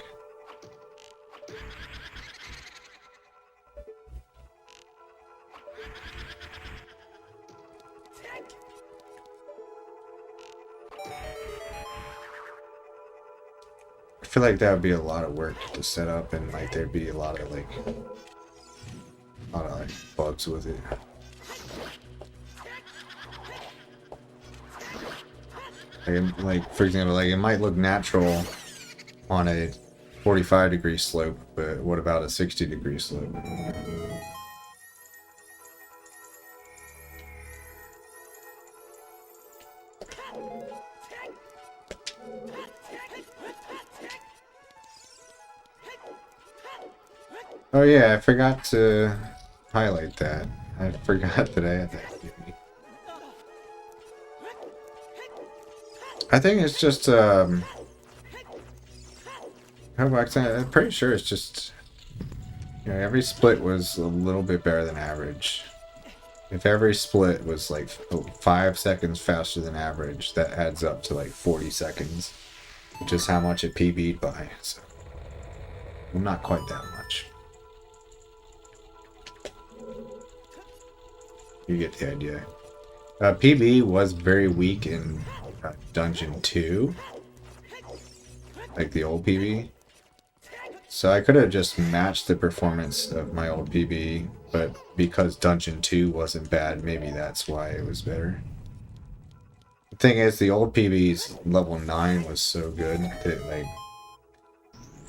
I feel like that would be a lot of work to set up, and like there'd be a lot of like bugs with it. Like, for example, like it might look natural on a 45-degree slope, but what about a 60-degree slope? Oh yeah, I forgot to highlight that. I forgot that I had that. I think it's just, I'm pretty sure it's just, you know, every split was a little bit better than average. If every split was like 5 seconds faster than average, that adds up to like 40 seconds, which is how much it PB'd by, so, well, not quite that much. You get the idea. PB was very weak in Dungeon 2, like the old PB. So I could have just matched the performance of my old PB, but because Dungeon 2 wasn't bad, maybe that's why it was better. The thing is, the old PB's level 9 was so good that like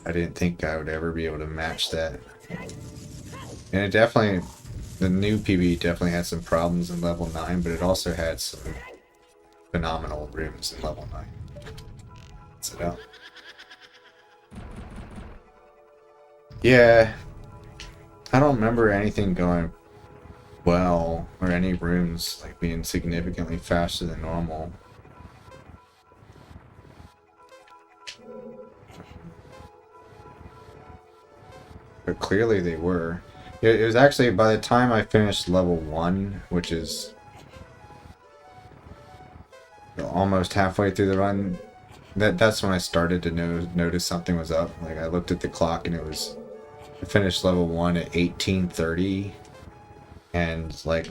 I didn't think I would ever be able to match that. And it definitely, the new PB definitely had some problems in level 9, but it also had some phenomenal rooms in level 9. What's it up? Yeah, I don't remember anything going well, or any rooms like being significantly faster than normal. But clearly they were. It was actually by the time I finished level 1, which is almost halfway through the run, that's when I started to notice something was up. Like I looked at the clock and I finished level 1 at 18:30, and like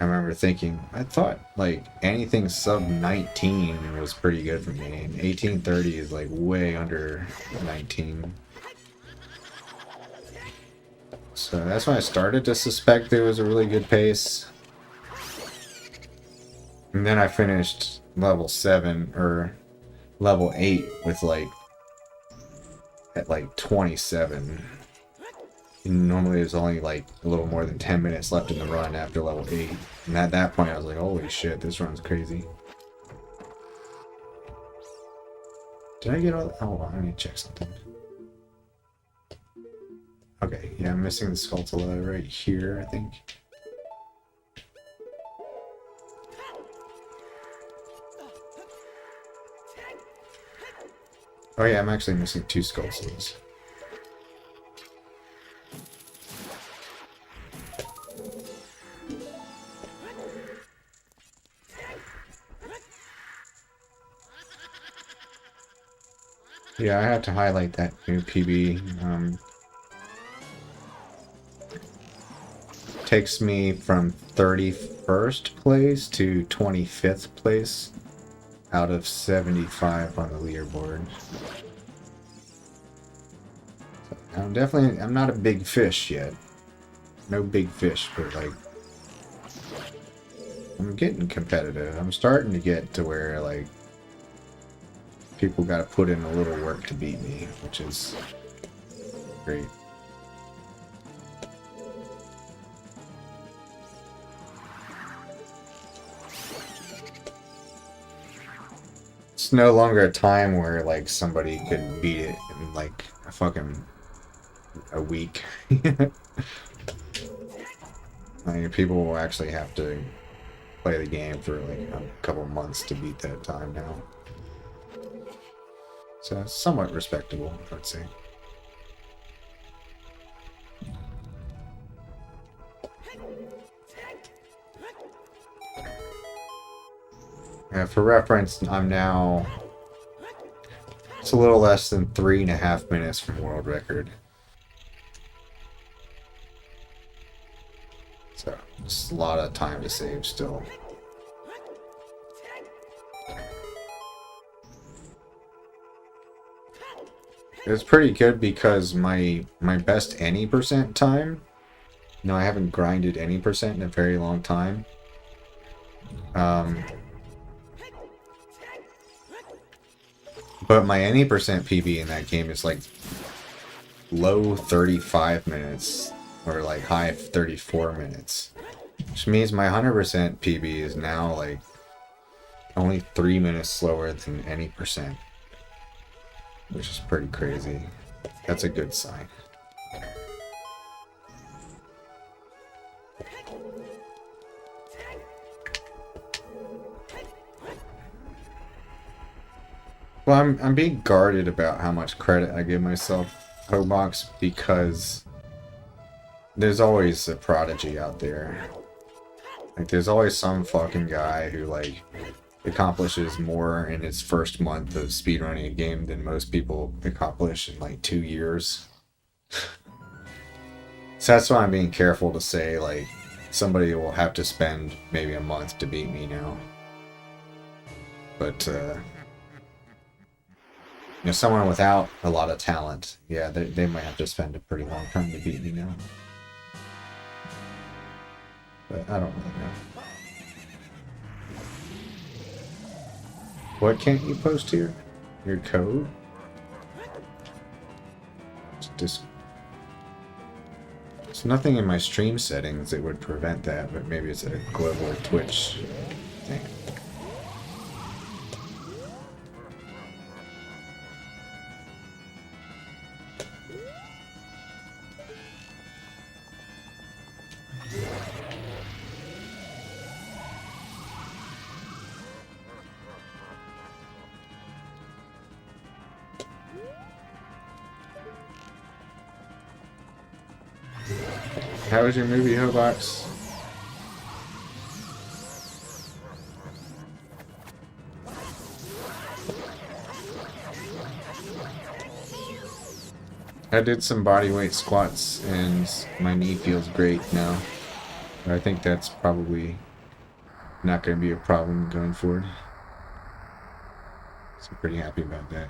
I remember thinking, I thought like anything sub 19 was pretty good for me, and 18:30 is like way under 19. So that's when I started to suspect there was a really good pace. And then I finished level 7 or level 8 with like at like 27. And normally there's only like a little more than 10 minutes left in the run after level 8. And at that point I was like, holy shit, this run's crazy. Did I get all that? Hold on, I need to check something. Okay, yeah, I'm missing the Skulltula right here, I think. Oh yeah, I'm actually missing 2 Skulltulas. Yeah, I have to highlight that new PB. Takes me from 31st place to 25th place out of 75 on the leaderboard. I'm not a big fish yet. No big fish, but like, I'm getting competitive. I'm starting to get to where like people gotta put in a little work to beat me, which is great. It's no longer a time where like somebody could beat it in like a week. Like, people will actually have to play the game for like a couple months to beat that time now. So it's somewhat respectable, I'd say. For reference, I'm now... It's a little less than 3.5 minutes from world record. So, it's a lot of time to save still. It's pretty good because my best any percent time... No, I haven't grinded any percent in a very long time. But my any percent PB in that game is like low 35 minutes or like high 34 minutes, which means my 100% PB is now like only 3 minutes slower than any percent, which is pretty crazy. That's a good sign. Well, I'm being guarded about how much credit I give myself, Hobox, because there's always a prodigy out there. Like, there's always some fucking guy who, like, accomplishes more in his first month of speedrunning a game than most people accomplish in, like, 2 years. So that's why I'm being careful to say, like, somebody will have to spend maybe a month to beat me now. But, you know, someone without a lot of talent, yeah, they might have to spend a pretty long time to beat me now. But I don't really know. What can't you post here? Your code? just... There's nothing in my stream settings that would prevent that, but maybe it's a global Twitch thing. How was your movie, Hobox? I did some bodyweight squats and my knee feels great now. I think that's probably not going to be a problem going forward. So I'm pretty happy about that.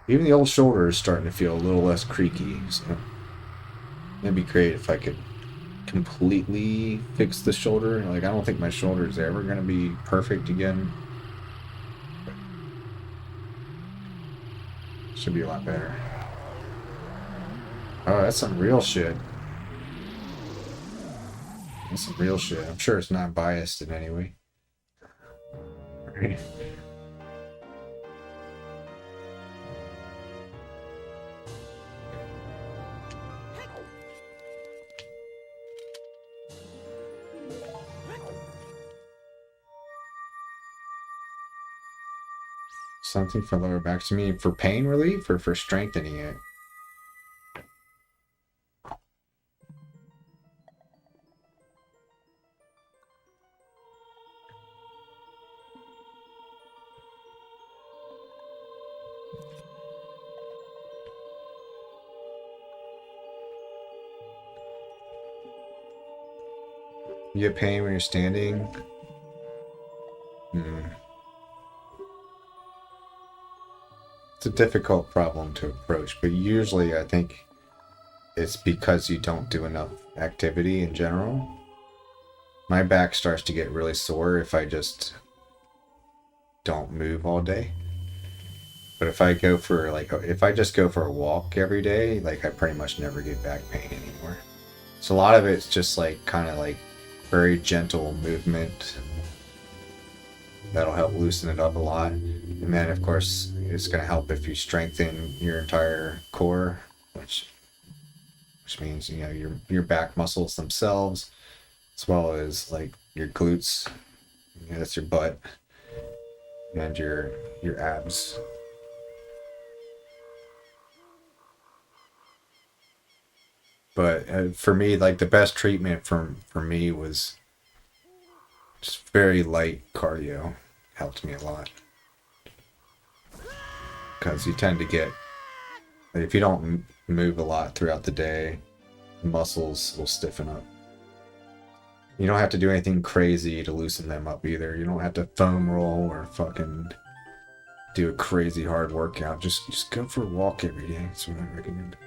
Even the old shoulder is starting to feel a little less creaky. So it'd be great if I could completely fix the shoulder. Like, I don't think my shoulder is ever going to be perfect again. Should be a lot better. Oh, that's some real shit. That's some real shit. I'm sure it's not biased in any way. Right. Something for lower back. To me, for pain relief or for strengthening it? You get pain when you're standing? It's a difficult problem to approach, but usually I think it's because you don't do enough activity in general. My back starts to get really sore if I just don't move all day. But if I go for if I just go for a walk every day, like I pretty much never get back pain anymore. So a lot of it's just like kind of like very gentle movement that'll help loosen it up a lot. And then of course it's going to help if you strengthen your entire core, which means, you know, your back muscles themselves, as well as like your glutes, you know, that's your butt, and your abs. But for me, like the best treatment for me was just very light cardio. Helped me a lot. Because you tend to get, if you don't move a lot throughout the day, the muscles will stiffen up. You don't have to do anything crazy to loosen them up either. You don't have to foam roll or fucking do a crazy hard workout. Just go for a walk every day. That's what I recommend.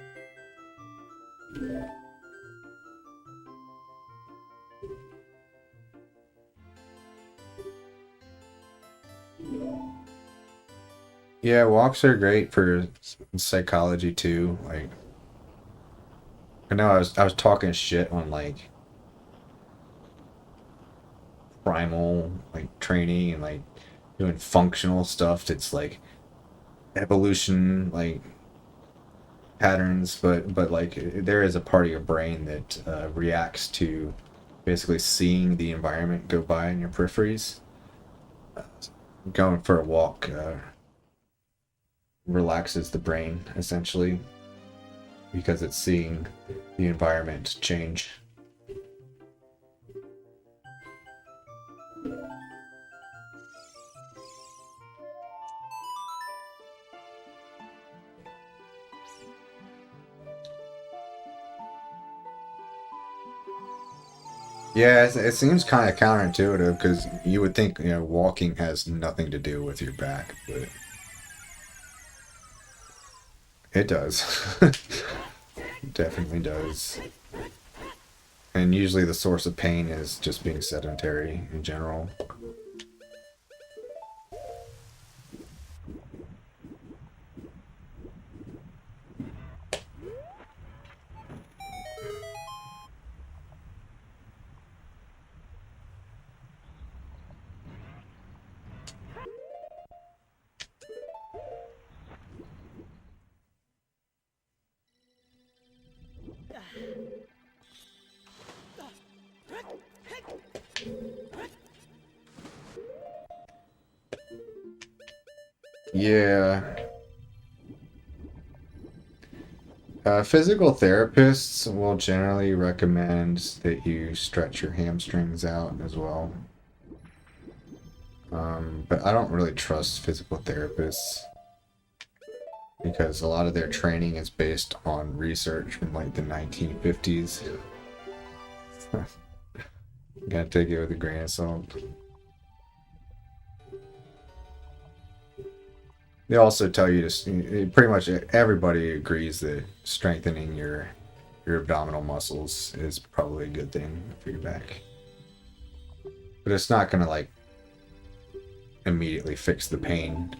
Yeah, walks are great for psychology too. Like, I know I was talking shit on like primal like training and like doing functional stuff that's like evolution like patterns, but like there is a part of your brain that reacts to basically seeing the environment go by in your peripheries. Going for a walk relaxes the brain essentially because it's seeing the environment change. Yeah, it seems kind of counterintuitive because you would think, you know, walking has nothing to do with your back, but it does. It definitely does. And usually the source of pain is just being sedentary in general. Yeah. Physical therapists will generally recommend that you stretch your hamstrings out as well. But I don't really trust physical therapists because a lot of their training is based on research from like the 1950s. Gotta take it with a grain of salt. They also tell you to pretty much everybody agrees that strengthening your abdominal muscles is probably a good thing for your back. But it's not gonna like immediately fix the pain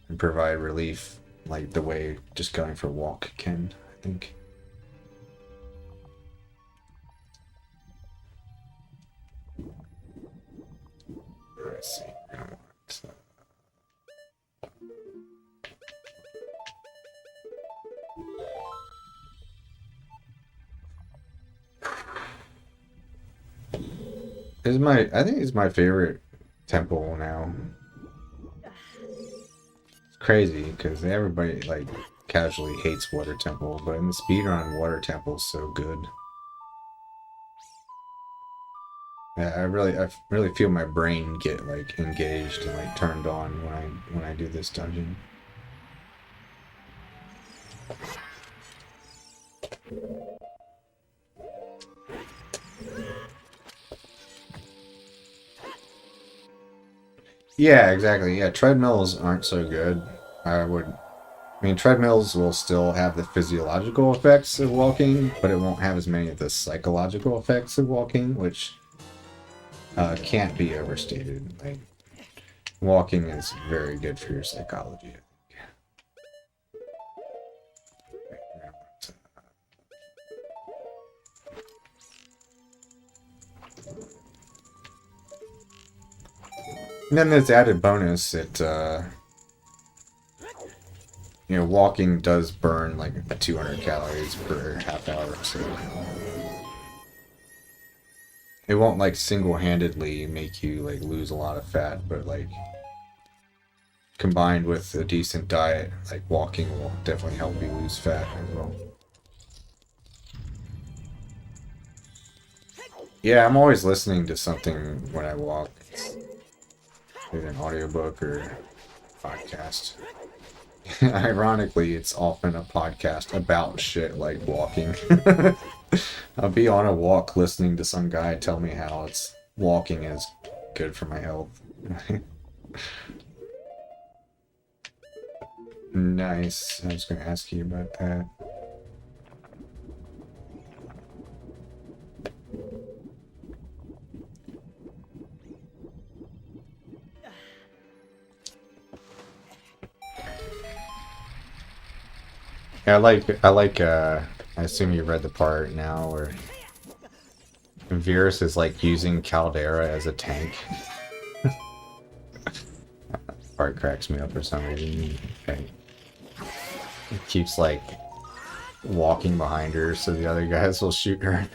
and provide relief like the way just going for a walk can, I think. Let's see. I think it's my favorite temple now. It's crazy because everybody like casually hates Water Temple, but in the speedrun, Water Temple's so good. Yeah, I really feel my brain get like engaged and like turned on when I do this dungeon. Yeah, exactly. Yeah, treadmills aren't so good. I mean, treadmills will still have the physiological effects of walking, but it won't have as many of the psychological effects of walking, which can't be overstated. Like, walking is very good for your psychology. And then there's added bonus that you know, walking does burn like 200 calories per half hour, so it won't like single-handedly make you like lose a lot of fat, but like combined with a decent diet, like walking will definitely help you lose fat as well. Yeah, I'm always listening to something when I walk. Either an audiobook or podcast. Ironically, it's often a podcast about shit like walking. I'll be on a walk listening to some guy tell me how walking is good for my health. Nice. I was going to ask you about that. Yeah, I assume you read the part now where Virus is like using Caldera as a tank. Part cracks me up for some reason. Okay. It keeps like walking behind her so the other guys will shoot her.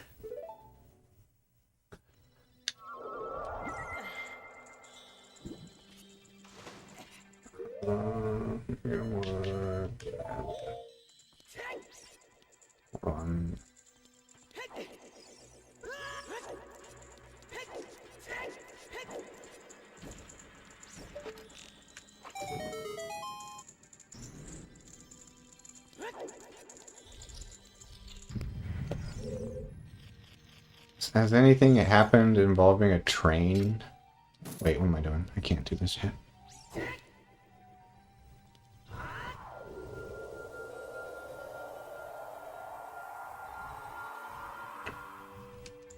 Has anything happened involving a train? Wait, what am I doing? I can't do this yet.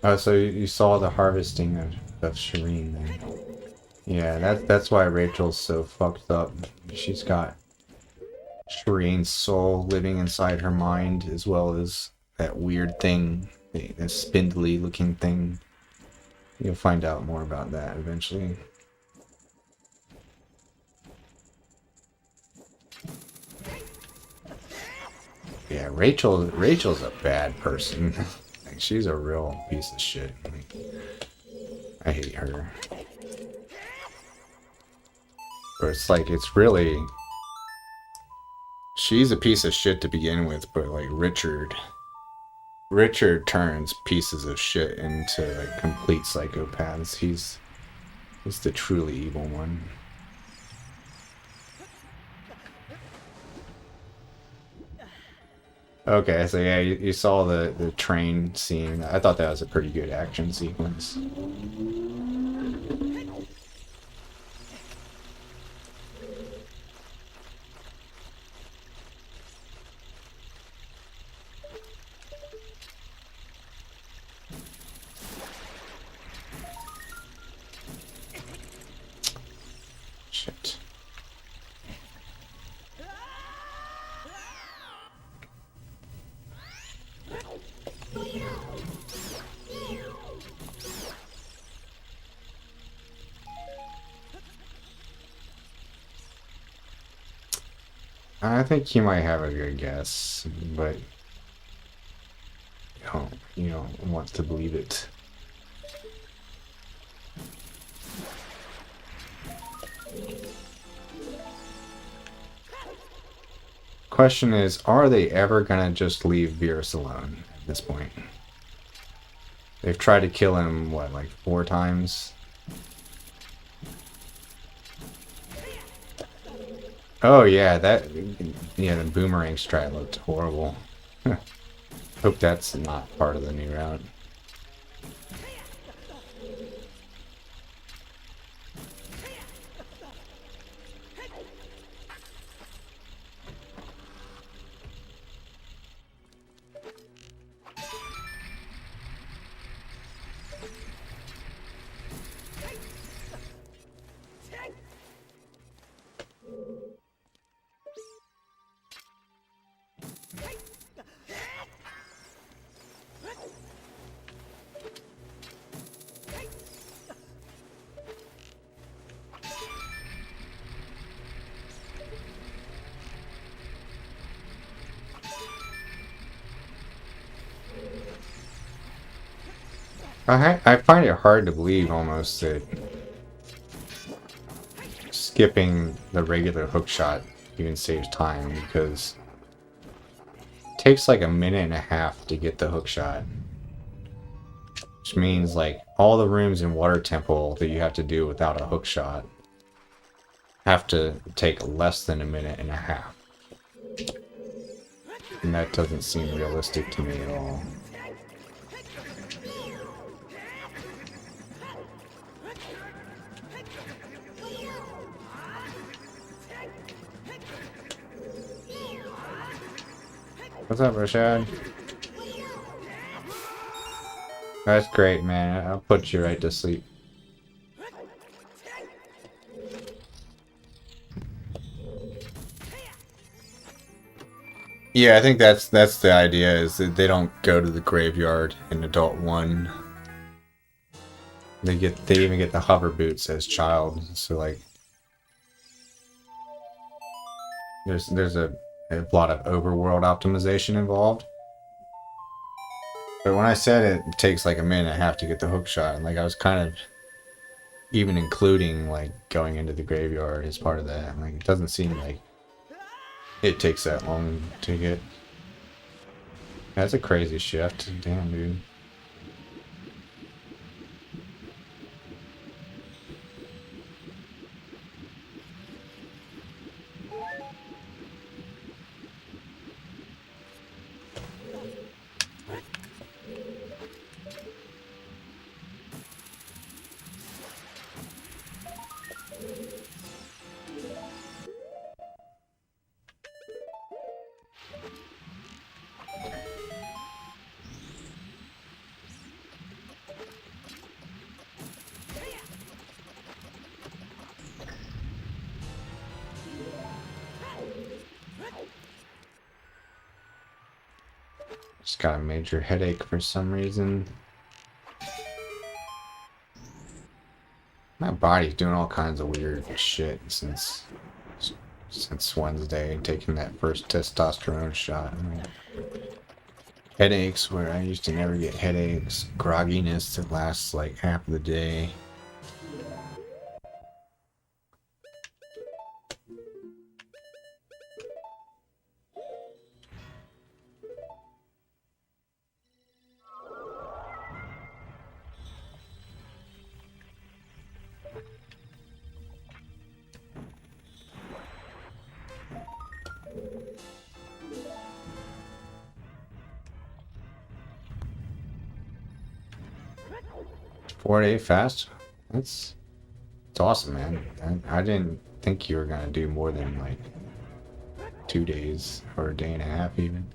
Oh, so you saw the harvesting of Shireen then. Yeah, that's why Rachel's so fucked up. She's got Shireen's soul living inside her mind, as well as that weird thing, that spindly looking thing. You'll find out more about that eventually. Yeah, Rachel's a bad person. Like, she's a real piece of shit. Like, I hate her. But it's like, it's really... She's a piece of shit to begin with, but like Richard turns pieces of shit into like complete psychopaths. He's the truly evil one. Okay, so yeah, you saw the train scene. I thought that was a pretty good action sequence. Shit. I think you might have a good guess, but you don't want to believe it. Question is, are they ever gonna just leave Beerus alone at this point? They've tried to kill him, what, like 4 times? Oh yeah, the boomerang strat looked horrible. Hope that's not part of the new route. I find it hard to believe almost that skipping the regular hook shot even saves time, because it takes like a minute and a half to get the hook shot. Which means like all the rooms in Water Temple that you have to do without a hook shot have to take less than a minute and a half. And that doesn't seem realistic to me at all. What's up, Rashad? That's great, man. I'll put you right to sleep. Yeah, I think that's the idea, is that they don't go to the graveyard in Adult 1. They even get the hover boots as child, so like there's a lot of overworld optimization involved. But when I said it takes like a minute and a half to get the hook shot, and like I was kind of even including like going into the graveyard as part of that. Like it doesn't seem like it takes that long to get. That's a crazy shift. Damn, dude. Just got a major headache for some reason. My body's doing all kinds of weird shit since Wednesday, taking that first testosterone shot. I mean, headaches where I used to never get headaches, grogginess that lasts like half the day. 4-day fast? It's awesome, man. I didn't think you were gonna do more than like 2 days or a day and a half even.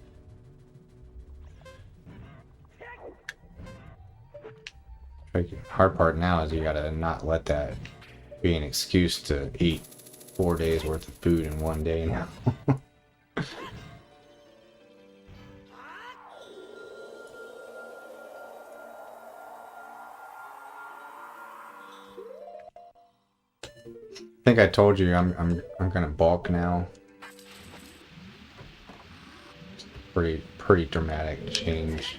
Like, hard part now is you gotta not let that be an excuse to eat 4 days worth of food in one day now. I think I told you I'm gonna bulk now. Pretty dramatic change.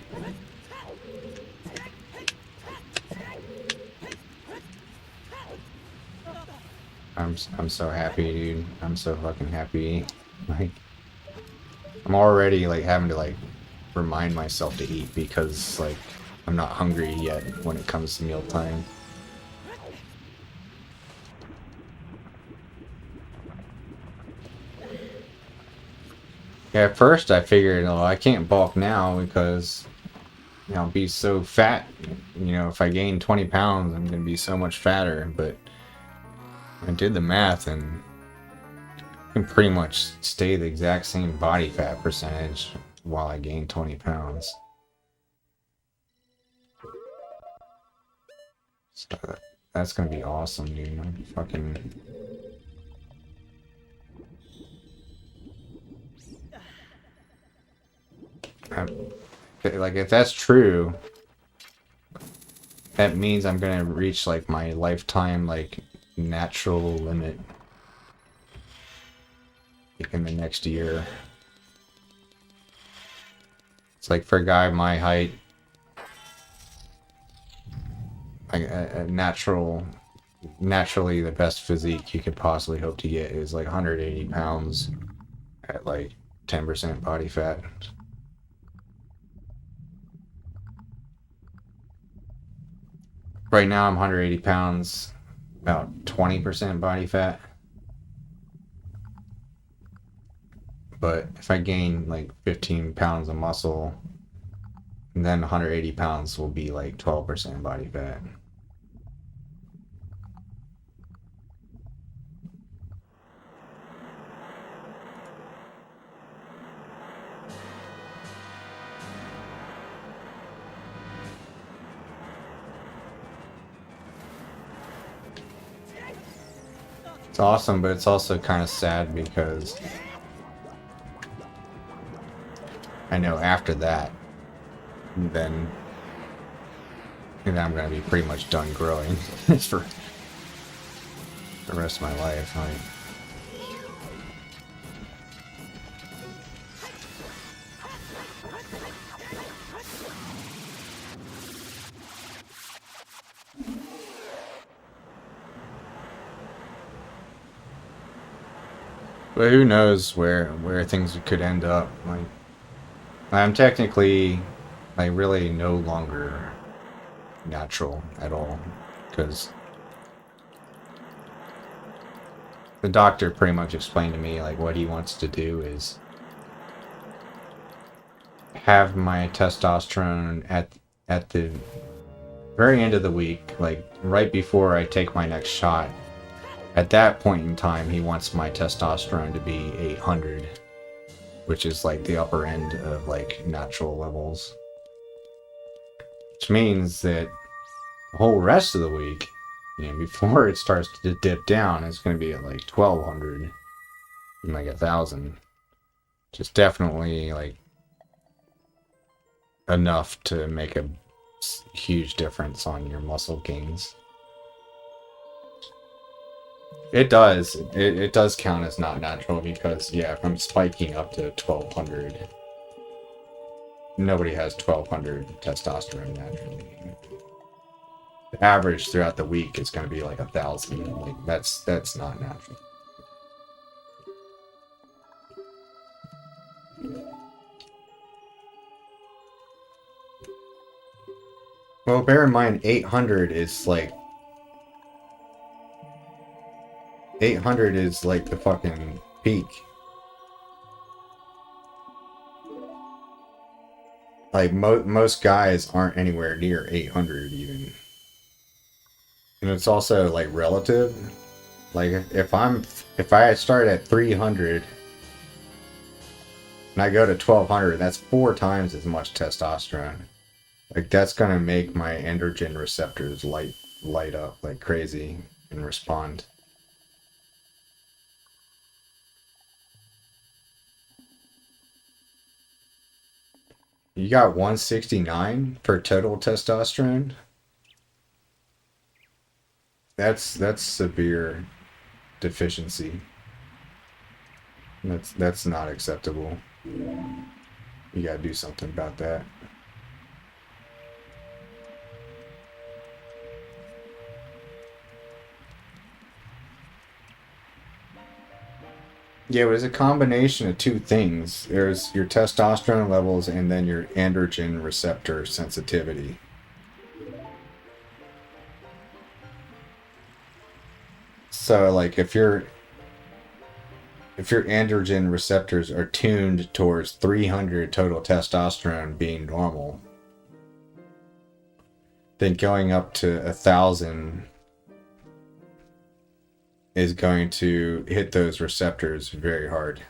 I'm so happy, dude. I'm so fucking happy. Like, I'm already like having to like remind myself to eat because like I'm not hungry yet when it comes to mealtime. Yeah, at first I figured, oh, I can't bulk now because, you know, I'll be so fat. You know, if I gain 20 pounds, I'm gonna be so much fatter. But I did the math and I can pretty much stay the exact same body fat percentage while I gain 20 pounds. So that's gonna be awesome, dude. I'm fucking. Like, if that's true, that means I'm gonna reach like my lifetime like natural limit like, in the next year. It's like for a guy my height, like naturally the best physique you could possibly hope to get is like 180 pounds at like 10% body fat. Right now I'm 180 pounds, about 20% body fat. But if I gain like 15 pounds of muscle, then 180 pounds will be like 12% body fat. It's awesome, but it's also kind of sad because I know after that, then I'm gonna be pretty much done growing for the rest of my life. Like, but who knows where things could end up? Like, I'm technically like really no longer natural at all because the doctor pretty much explained to me like what he wants to do is have my testosterone at the very end of the week, like right before I take my next shot. At that point in time, he wants my testosterone to be 800, which is like the upper end of like natural levels. Which means that the whole rest of the week, you know, before it starts to dip down, it's going to be at like 1200 and like 1000. Just definitely like enough to make a huge difference on your muscle gains. It does. It does count as not natural because, yeah, if I'm spiking up to 1200, nobody has 1200 testosterone naturally. The average throughout the week is going to be like 1000. Like that's not natural. Well, bear in mind, 800 is like 800 is like the fucking peak. Like most guys aren't anywhere near 800 even. And it's also like relative. Like if I start at 300 and I go to 1200, that's 4 times as much testosterone. Like that's gonna make my androgen receptors light up like crazy and respond. You got 169 for total testosterone? That's severe deficiency. That's not acceptable. You gotta do something about that. Yeah, but it's a combination of two things. There's your testosterone levels and then your androgen receptor sensitivity. So like if your androgen receptors are tuned towards 300 total testosterone being normal, then going up to 1,000 is going to hit those receptors very hard.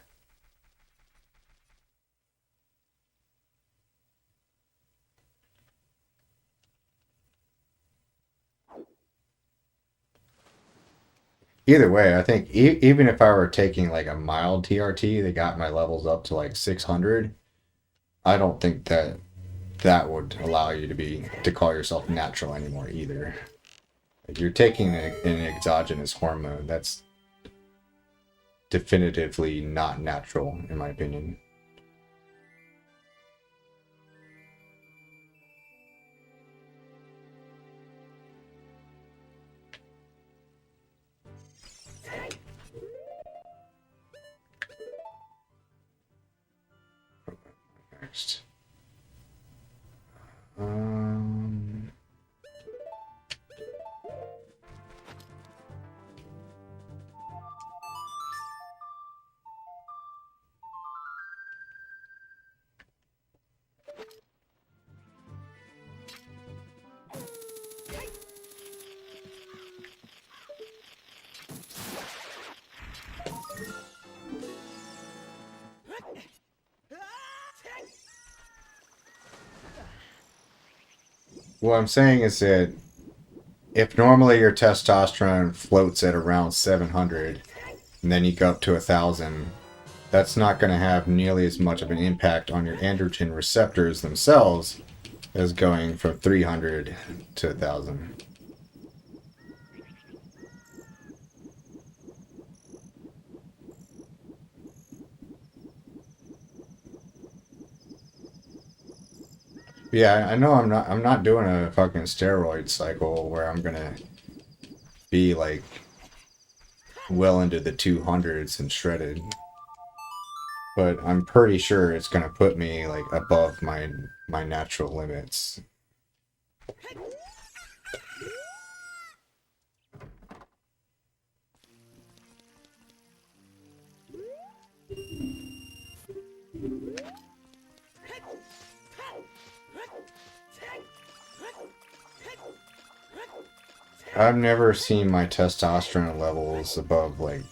Either way, I think even if I were taking like a mild TRT that got my levels up to like 600, I don't think that would allow you to call yourself natural anymore either. Like you're taking an exogenous hormone that's definitively not natural, in my opinion. Next. Um, what I'm saying is that if normally your testosterone floats at around 700 and then you go up to 1,000, that's not going to have nearly as much of an impact on your androgen receptors themselves as going from 300 to 1,000. Yeah, I know I'm not doing a fucking steroid cycle where I'm gonna be like well into the 200s and shredded. But I'm pretty sure it's gonna put me like above my natural limits. I've never seen my testosterone levels above like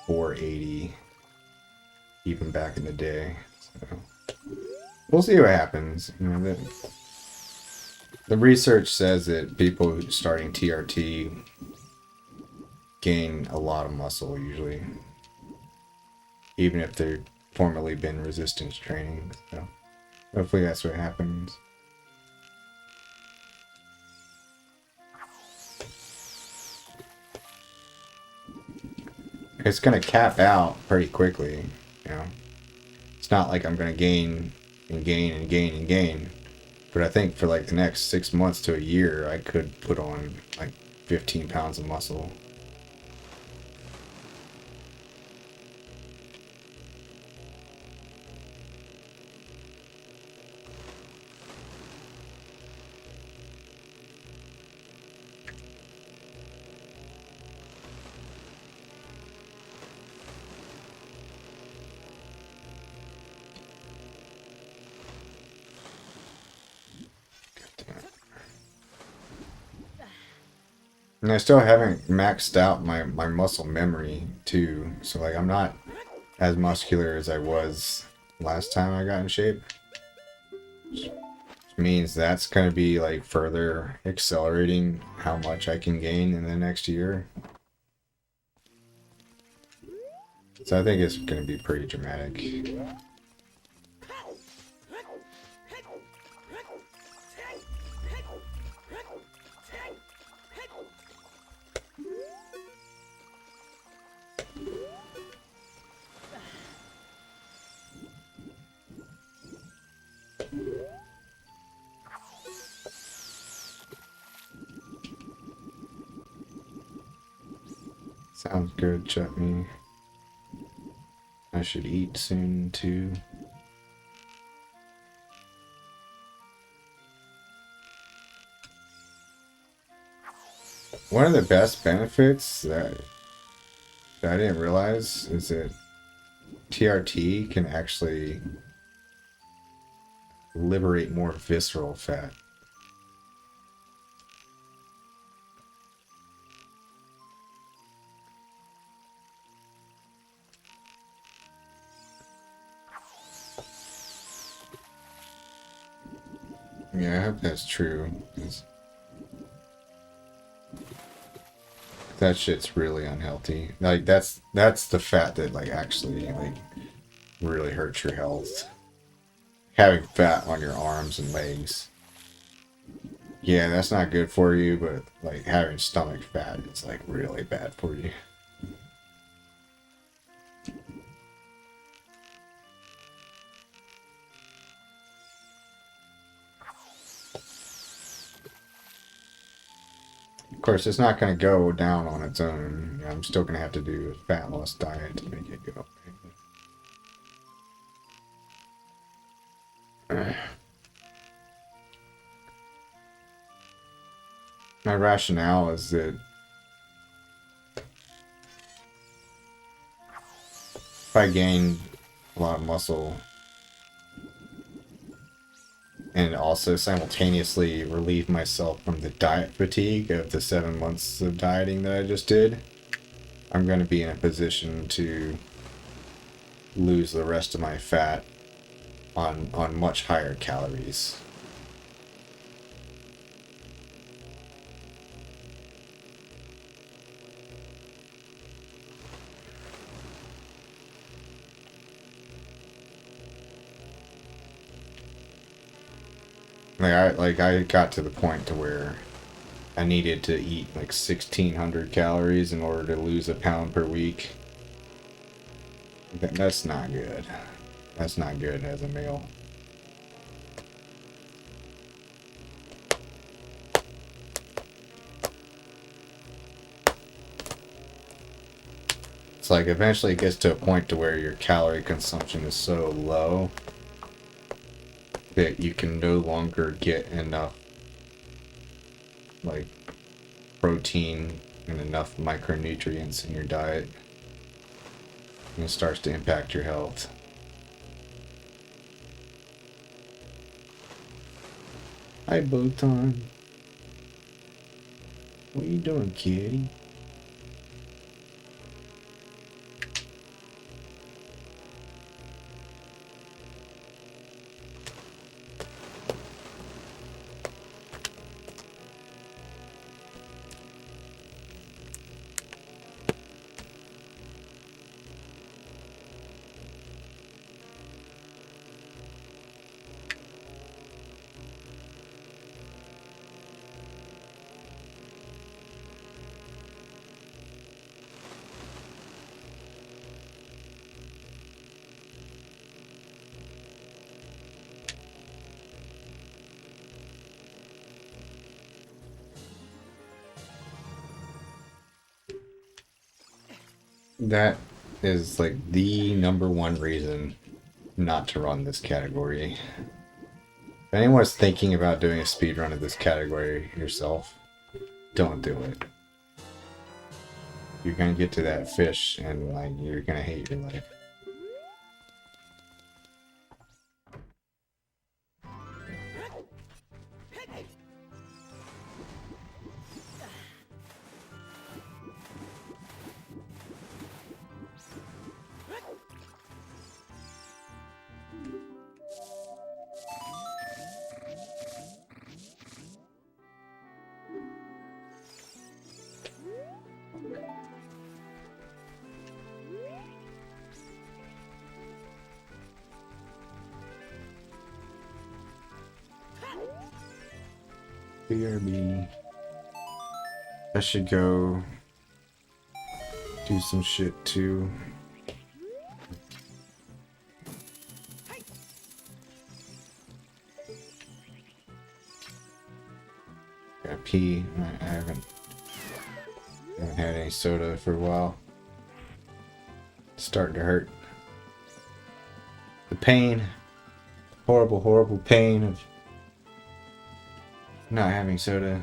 480, even back in the day. So we'll see what happens. You know, the research says that people starting TRT gain a lot of muscle usually, even if they've formerly been resistance training. So hopefully that's what happens. It's gonna cap out pretty quickly, you know. It's not like I'm gonna gain and gain and gain and gain. But I think for like the next 6 months to a year, I could put on like 15 pounds of muscle. And I still haven't maxed out my muscle memory too. So like I'm not as muscular as I was last time I got in shape. Which means that's gonna be like further accelerating how much I can gain in the next year. So I think it's gonna be pretty dramatic. Sounds good, Chutney. I should eat soon too. One of the best benefits that I didn't realize is that TRT can actually liberate more visceral fat. Yeah, I hope that's true. 'Cause that shit's really unhealthy. Like that's the fat that like actually like really hurts your health. Having fat on your arms and legs. Yeah, that's not good for you, but like having stomach fat is like really bad for you. Of course, it's not going to go down on its own. I'm still going to have to do a fat loss diet to make it go away. My rationale is that if I gain a lot of muscle and also simultaneously relieve myself from the diet fatigue of the 7 months of dieting that I just did, I'm going to be in a position to lose the rest of my fat on much higher calories. I got to the point to where I needed to eat like 1,600 calories in order to lose a pound per week. That's not good. That's not good as a male. It's like eventually it gets to a point to where your calorie consumption is so low that you can no longer get enough like protein and enough micronutrients in your diet, and it starts to impact your health. Hi, Botan. What are you doing, kitty? That is like the number one reason not to run this category. If anyone's thinking about doing a speed run of this category yourself, don't do it. You're gonna get to that fish and like you're gonna hate your life. BRB. I should go do some shit too. Got pee. I haven't had any soda for a while. It's starting to hurt. The pain, horrible, horrible pain of not having soda.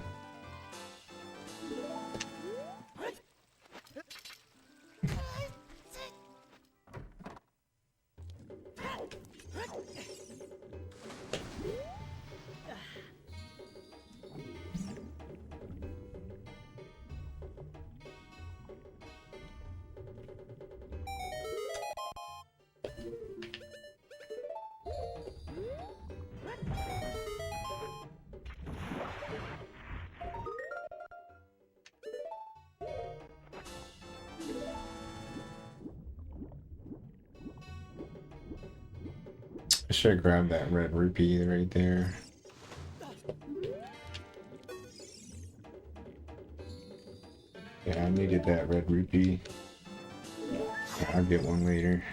I should have grabbed that red rupee right there. Yeah, I needed that red rupee. I'll get one later.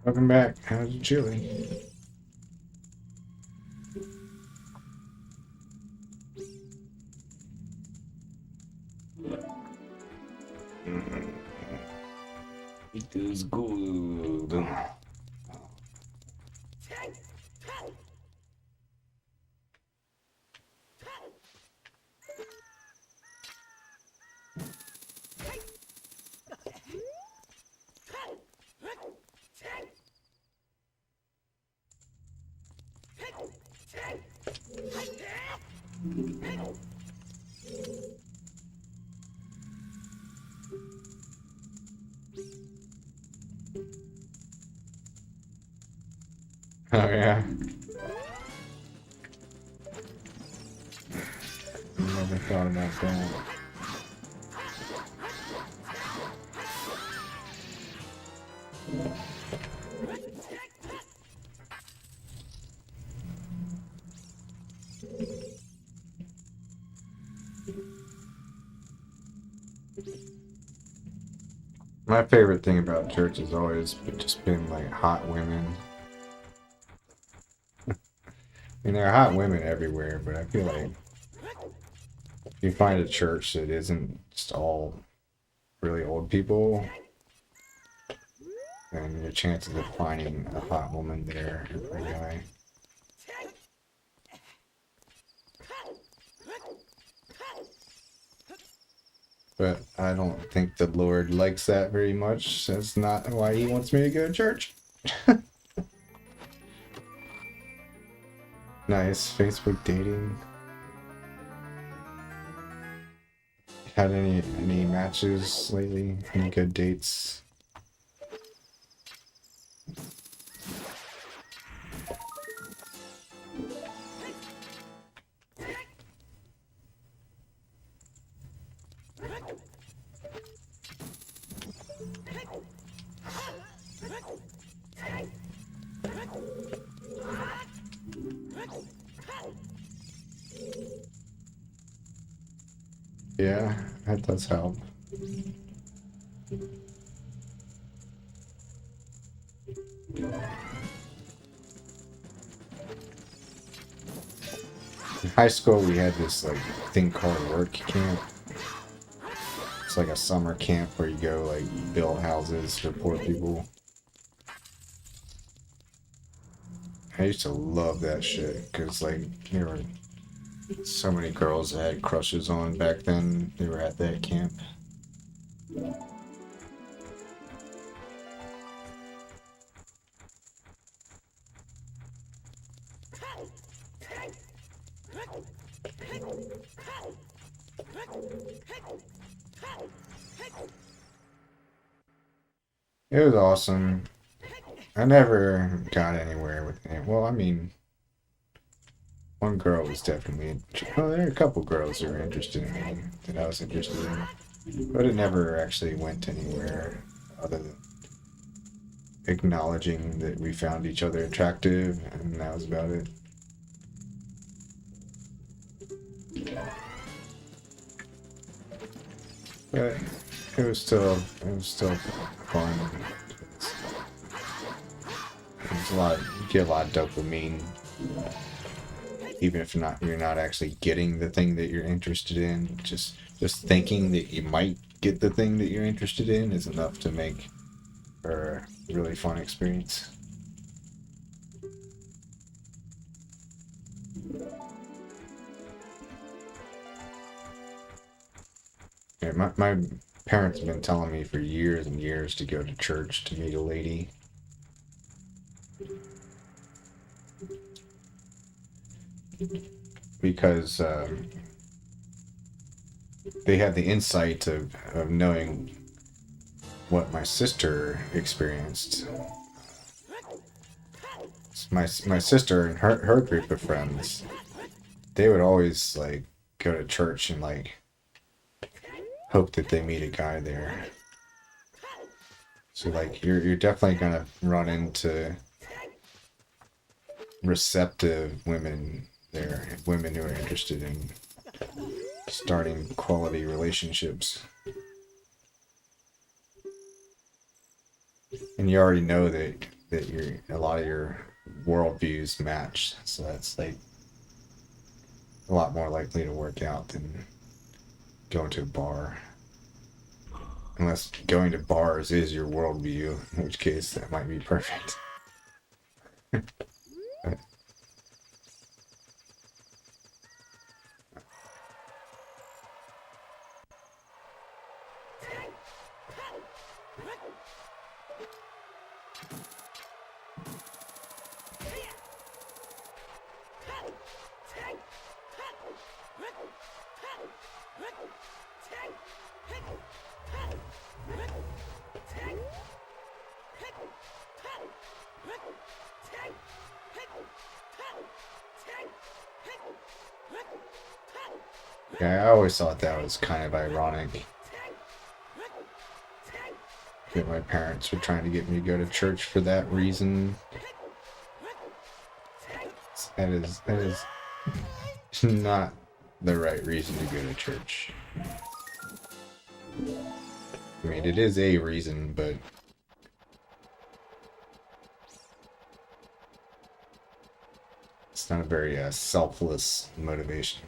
Welcome back. How's your chili? old. Oh yeah. Never thought about that. My favorite thing about church has always just been like hot women. I mean, there are hot women everywhere, but I feel like if you find a church that isn't just all really old people, then your chances of finding a hot woman there are pretty high. But I don't think the Lord likes that very much. That's not why he wants me to go to church. Nice. Facebook dating. Had any matches lately? Any good dates? Yeah, that does help. In high school, we had this like thing called work camp. It's like a summer camp where you go like build houses for poor people. I used to love that shit because like there were so many girls I had crushes on back then. They were at that camp. It was awesome. I never got anywhere with it. Well, I mean, one girl was definitely. Well, there were a couple girls who were interested in me that I was interested in, but it never actually went anywhere other than acknowledging that we found each other attractive, and that was about it. But it was still fun. There's a lot. You get a lot of dopamine, even if you're not actually getting the thing that you're interested in. Just thinking that you might get the thing that you're interested in is enough to make for a really fun experience. Yeah, my parents have been telling me for years and years to go to church to meet a lady. Because they had the insight of knowing what my sister experienced. My sister and her group of friends, they would always like go to church and like hope that they meet a guy there. So like you're definitely gonna run into receptive women there, women who are interested in starting quality relationships. And you already know that a lot of your worldviews match, so that's like a lot more likely to work out than going to a bar. Unless going to bars is your worldview, in which case that might be perfect. Yeah, I always thought that was kind of ironic that my parents were trying to get me to go to church for that reason. That is not the right reason to go to church. I mean, it is a reason, but it's not a very selfless motivation.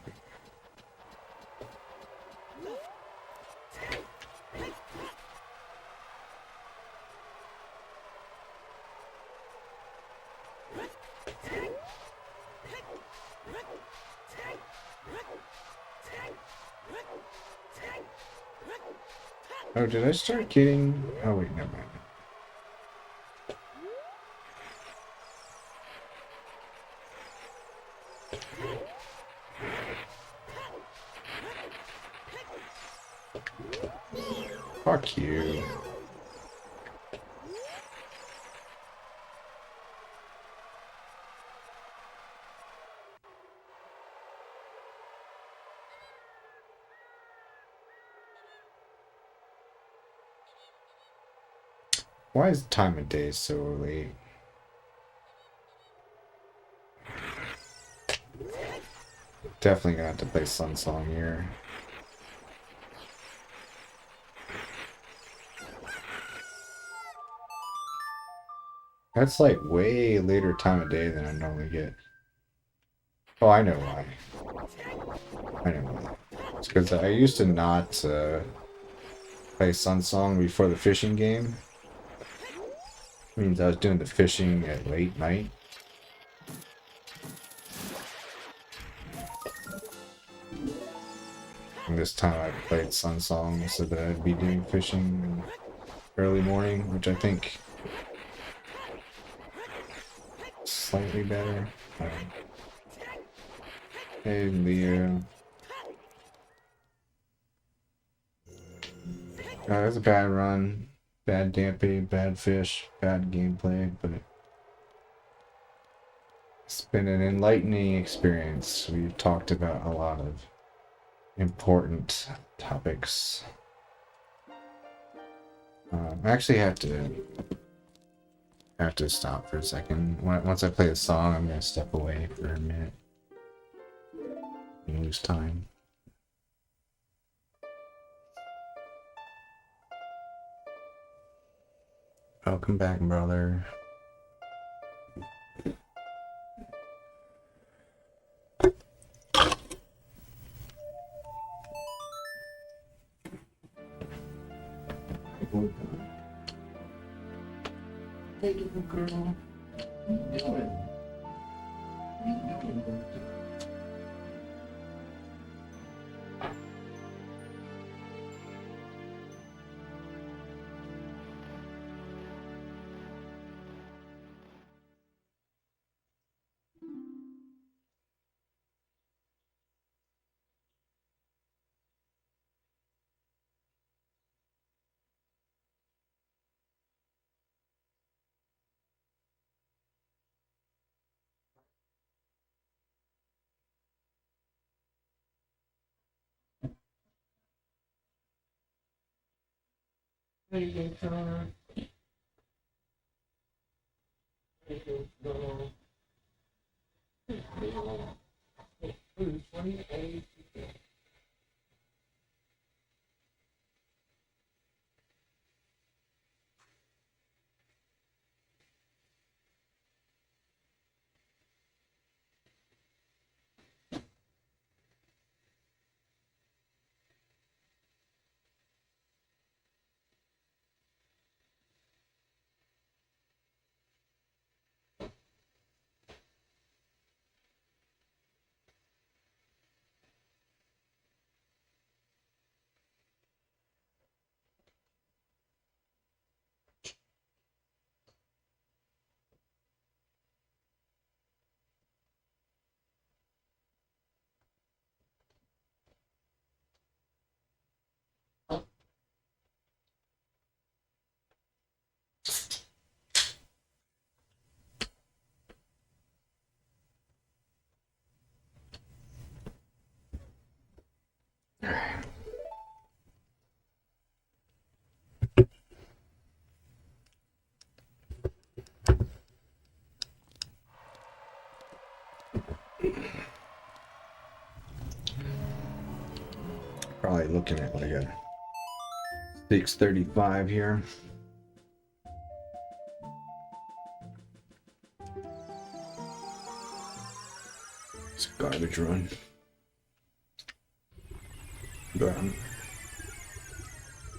Oh, did I start getting... Oh, wait, never mind. Fuck you. Why is the time of day so late? Definitely gonna have to play Sun Song here. That's like way later time of day than I normally get. Oh, I know why. I know why. It's because I used to not play Sun Song before the fishing game. It means I was doing the fishing at late night. And this time I played Sun Song so that I'd be doing fishing early morning, which I think is slightly better. Hey, Leo. That's a bad run. Bad Dampy, bad fish, bad gameplay, but it's been an enlightening experience. We've talked about a lot of important topics. I actually have to stop for a second. Once I play the song, I'm gonna step away for a minute and lose time. Welcome back, brother. Hey, little girl. What are you doing? What are you doing? Hey, little girl. Hey, little girl. Hey, little girl. 28. Probably looking at like a 635 here. It's a garbage run. But I'm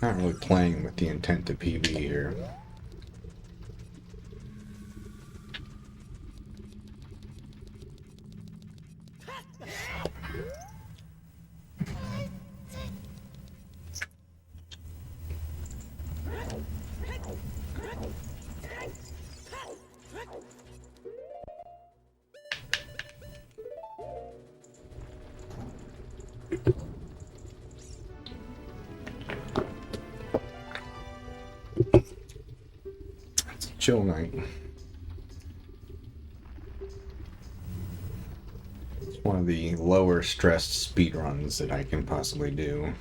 not really playing with the intent to PB here. It's a chill night. It's one of the lower stressed speed runs that I can possibly do.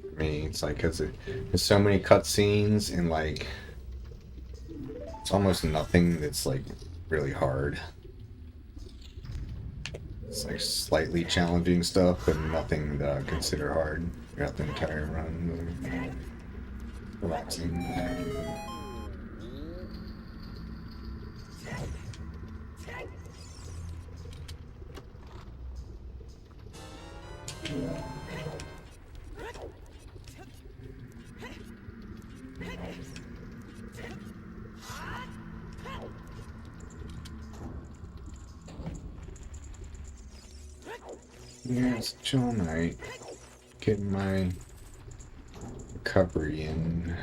For me, it's like, cause there's so many cutscenes and like, it's almost nothing that's like really hard. It's like slightly challenging stuff, but nothing that I consider hard throughout the entire run. Relaxing. Yeah, it's a chill night. Getting my recovery in.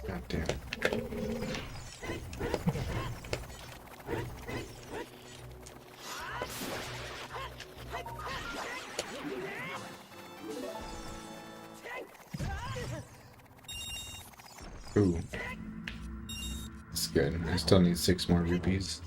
God damn it. Ooh. That's good. I still need 6 more rupees.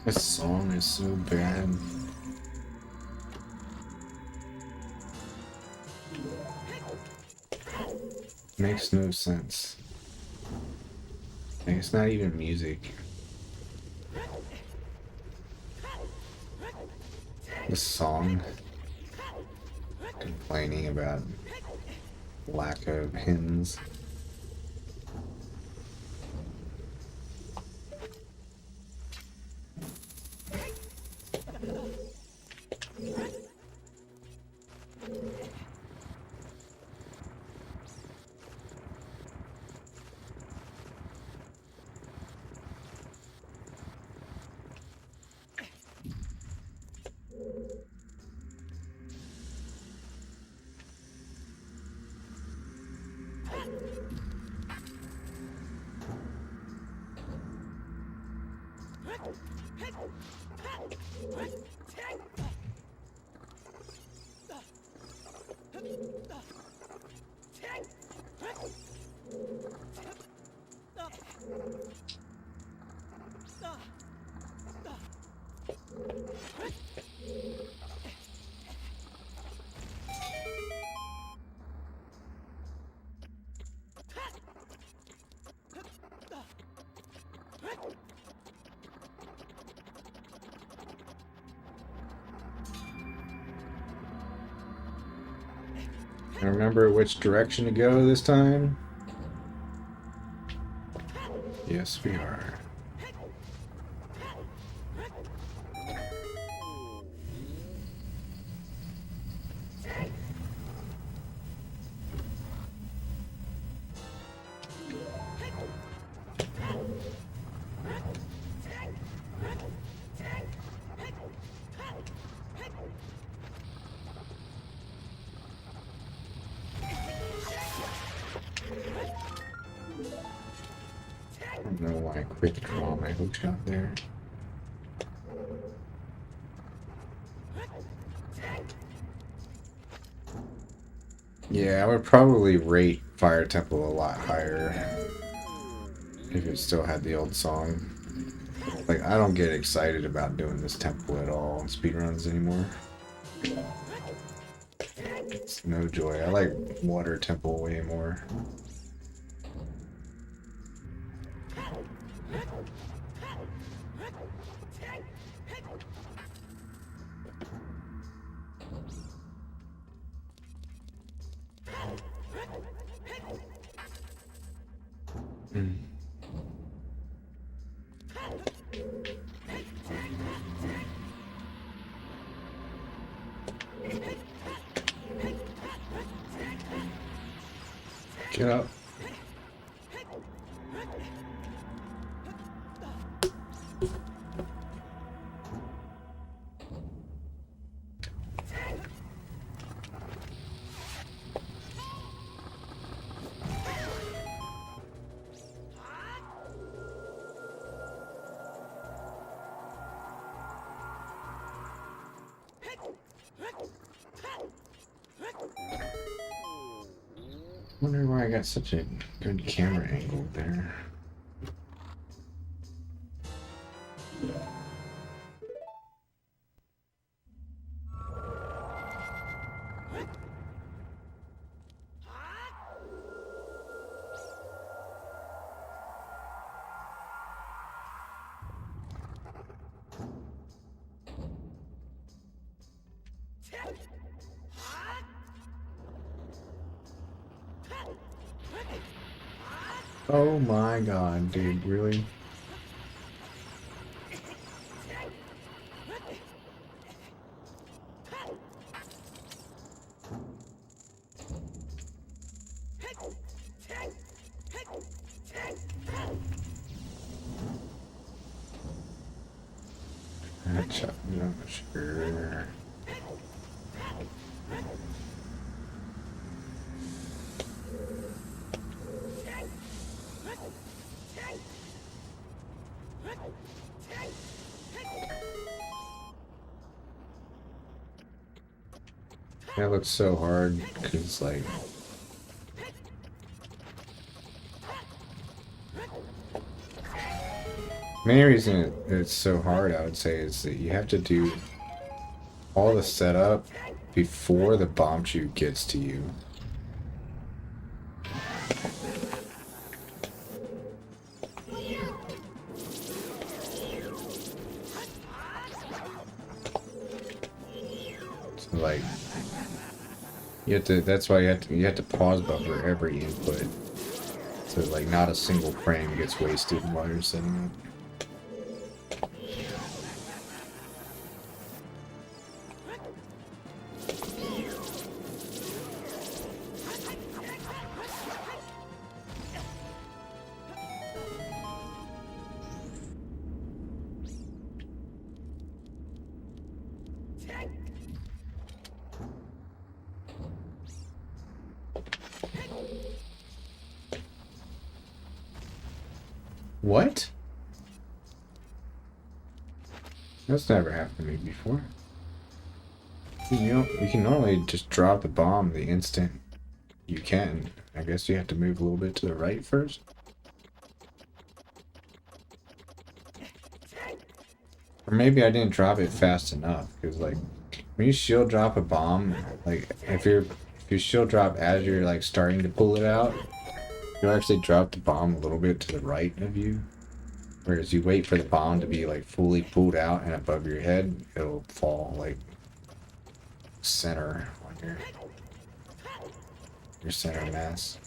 This song is so bad. Makes no sense. Like, it's not even music. This song, complaining about lack of hymns. Remember which direction to go this time? Yes, we are. I don't know why I quit to draw my hook shot there. Yeah, I would probably rate Fire Temple a lot higher if it still had the old song. Like, I don't get excited about doing this temple at all in speedruns anymore. It's no joy. I like Water Temple way more. Mm. Get up. Wonder why I got such a good camera angle there. Oh my god, dude, really? Gotcha, no, sure. That looks so hard, because, like... Main reason it's so hard, I would say, is that you have to do all the setup before the bomb chute gets to you. So, like, you have to, that's why you have to pause buffer every input. So, like, not a single frame gets wasted while you're setting up. What? That's never happened to me before. You know, you can normally just drop the bomb the instant you can. I guess you have to move a little bit to the right first. Or maybe I didn't drop it fast enough, because like when you shield drop a bomb, like if you shield drop as you're like starting to pull it out, you'll actually drop the bomb a little bit to the right of you. Whereas you wait for the bomb to be like fully pulled out and above your head, it'll fall like center on your. your center mass.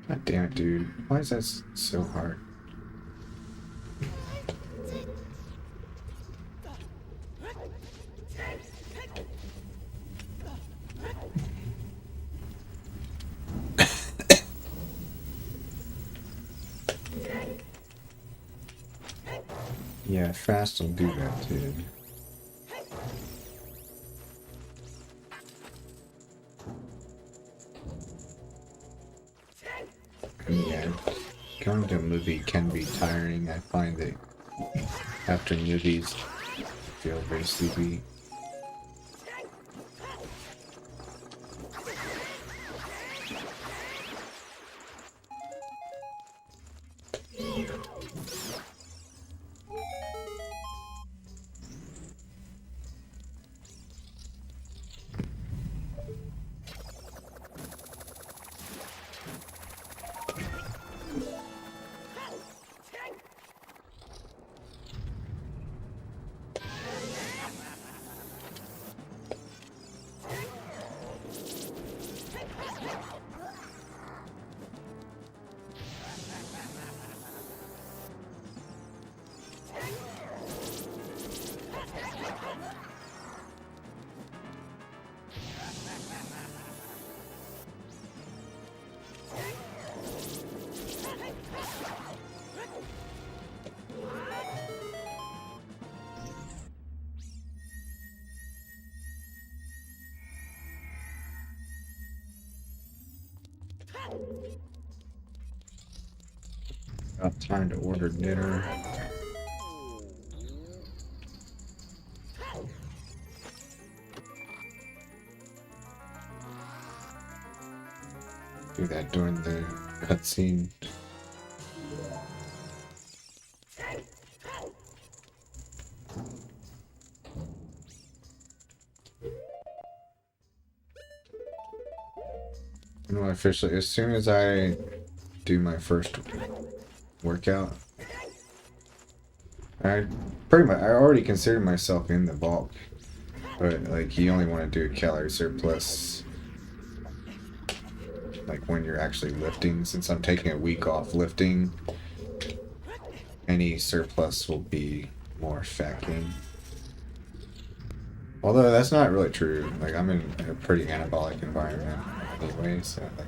God damn it, dude. Why is that so hard? Yeah, fast will do that, dude. Yeah, going to a movie can be tiring. I find that after movies, I feel very sleepy. About time to order dinner. Do that during the cutscene. You know, officially, as soon as I do my first workout, I already consider myself in the bulk, but like you only want to do a calorie surplus like when you're actually lifting. Since I'm taking a week off lifting, any surplus will be more fat gain. Although that's not really true. Like I'm in a pretty anabolic environment anyway, so like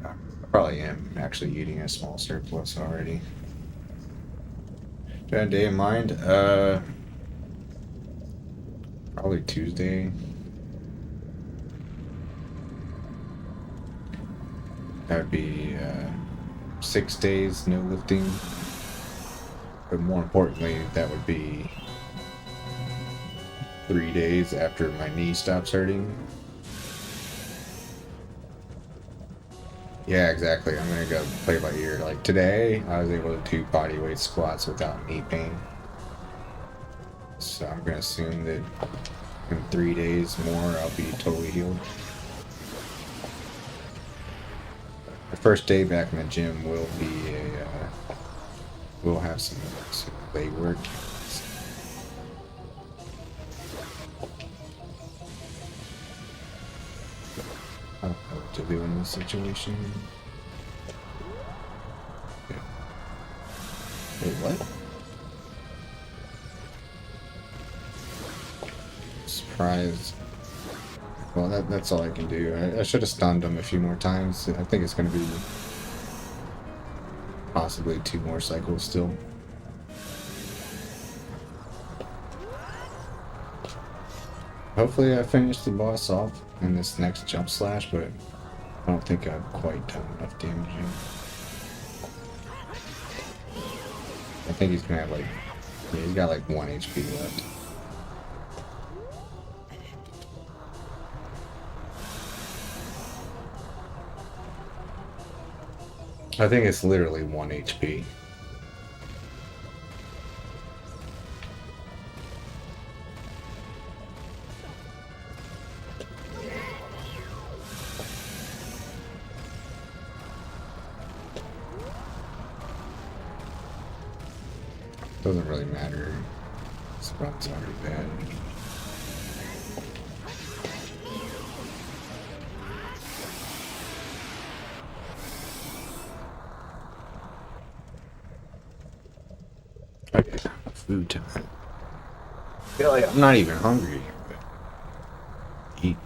I probably am actually eating a small surplus already. Do I have a day in mind? Probably Tuesday. That would be 6 days no lifting. But more importantly, that would be 3 days after my knee stops hurting. Yeah, exactly. I'm gonna go play by ear. Like today, I was able to do body weight squats without knee pain. So I'm gonna assume that in 3 days more, I'll be totally healed. The first day back in the gym will be we'll have some leg work. I don't know what to do in this situation. Yeah. Wait, what? Surprise. Well, that's all I can do. I should have stunned him a few more times. I think it's going to be possibly 2 more cycles still. Hopefully I finish the boss off in this next jump slash, but I don't think I've quite done enough damage yet. I think he's gonna have like, yeah, he's got like 1 HP left. I think it's literally 1 HP. Doesn't really matter. This run's already bad. Okay, food time. I feel like I'm not even hungry. But eat.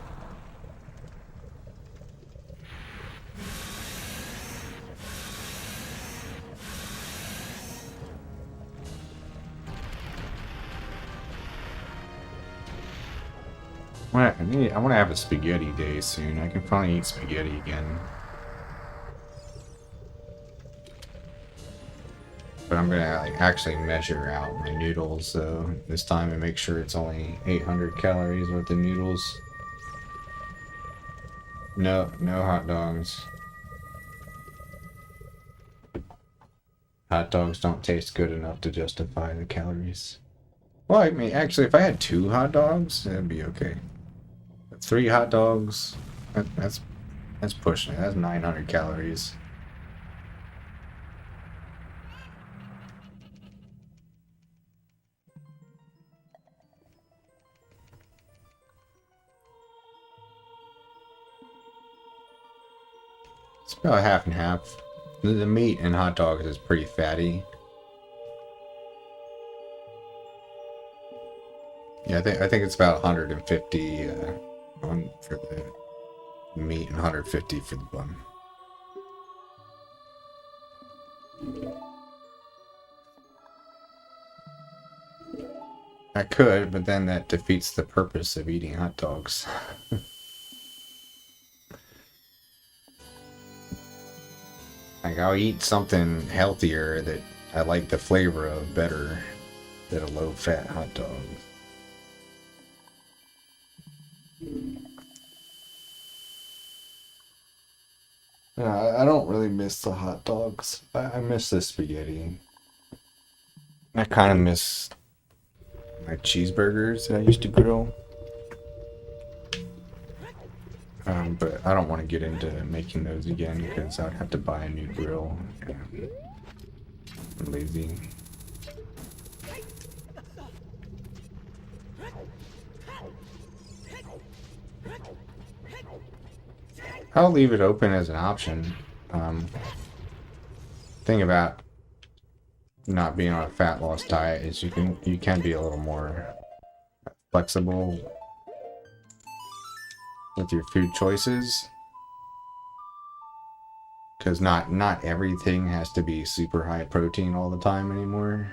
I want to have a spaghetti day soon. I can finally eat spaghetti again. But I'm gonna like actually measure out my noodles though this time and make sure it's only 800 calories worth of noodles. No hot dogs. Hot dogs don't taste good enough to justify the calories. Well, I mean, actually, if I had 2 hot dogs, that'd be okay. 3 hot dogs, that's pushing it. That's 900 calories. It's about half and half. The meat in hot dogs is pretty fatty. Yeah, I think it's about 150 for the meat and 150 for the bun. I could, but then that defeats the purpose of eating hot dogs. Like, I'll eat something healthier that I like the flavor of better than a low-fat hot dog. Yeah, I don't really miss the hot dogs. I miss the spaghetti. I kind of miss my cheeseburgers that I used to grill. But I don't want to get into making those again because I'd have to buy a new grill. I'm lazy. I'll leave it open as an option. Thing about not being on a fat loss diet is you can be a little more flexible with your food choices, because not everything has to be super high protein all the time anymore,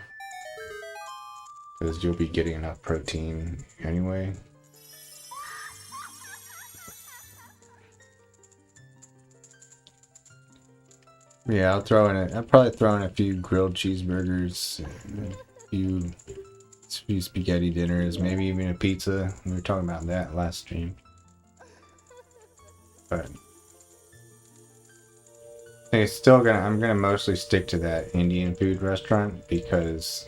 because you'll be getting enough protein anyway. Yeah, I'll probably throw in a few grilled cheeseburgers, a few spaghetti dinners, maybe even a pizza. We were talking about that last stream. But It's still gonna. I'm gonna mostly stick to that Indian food restaurant because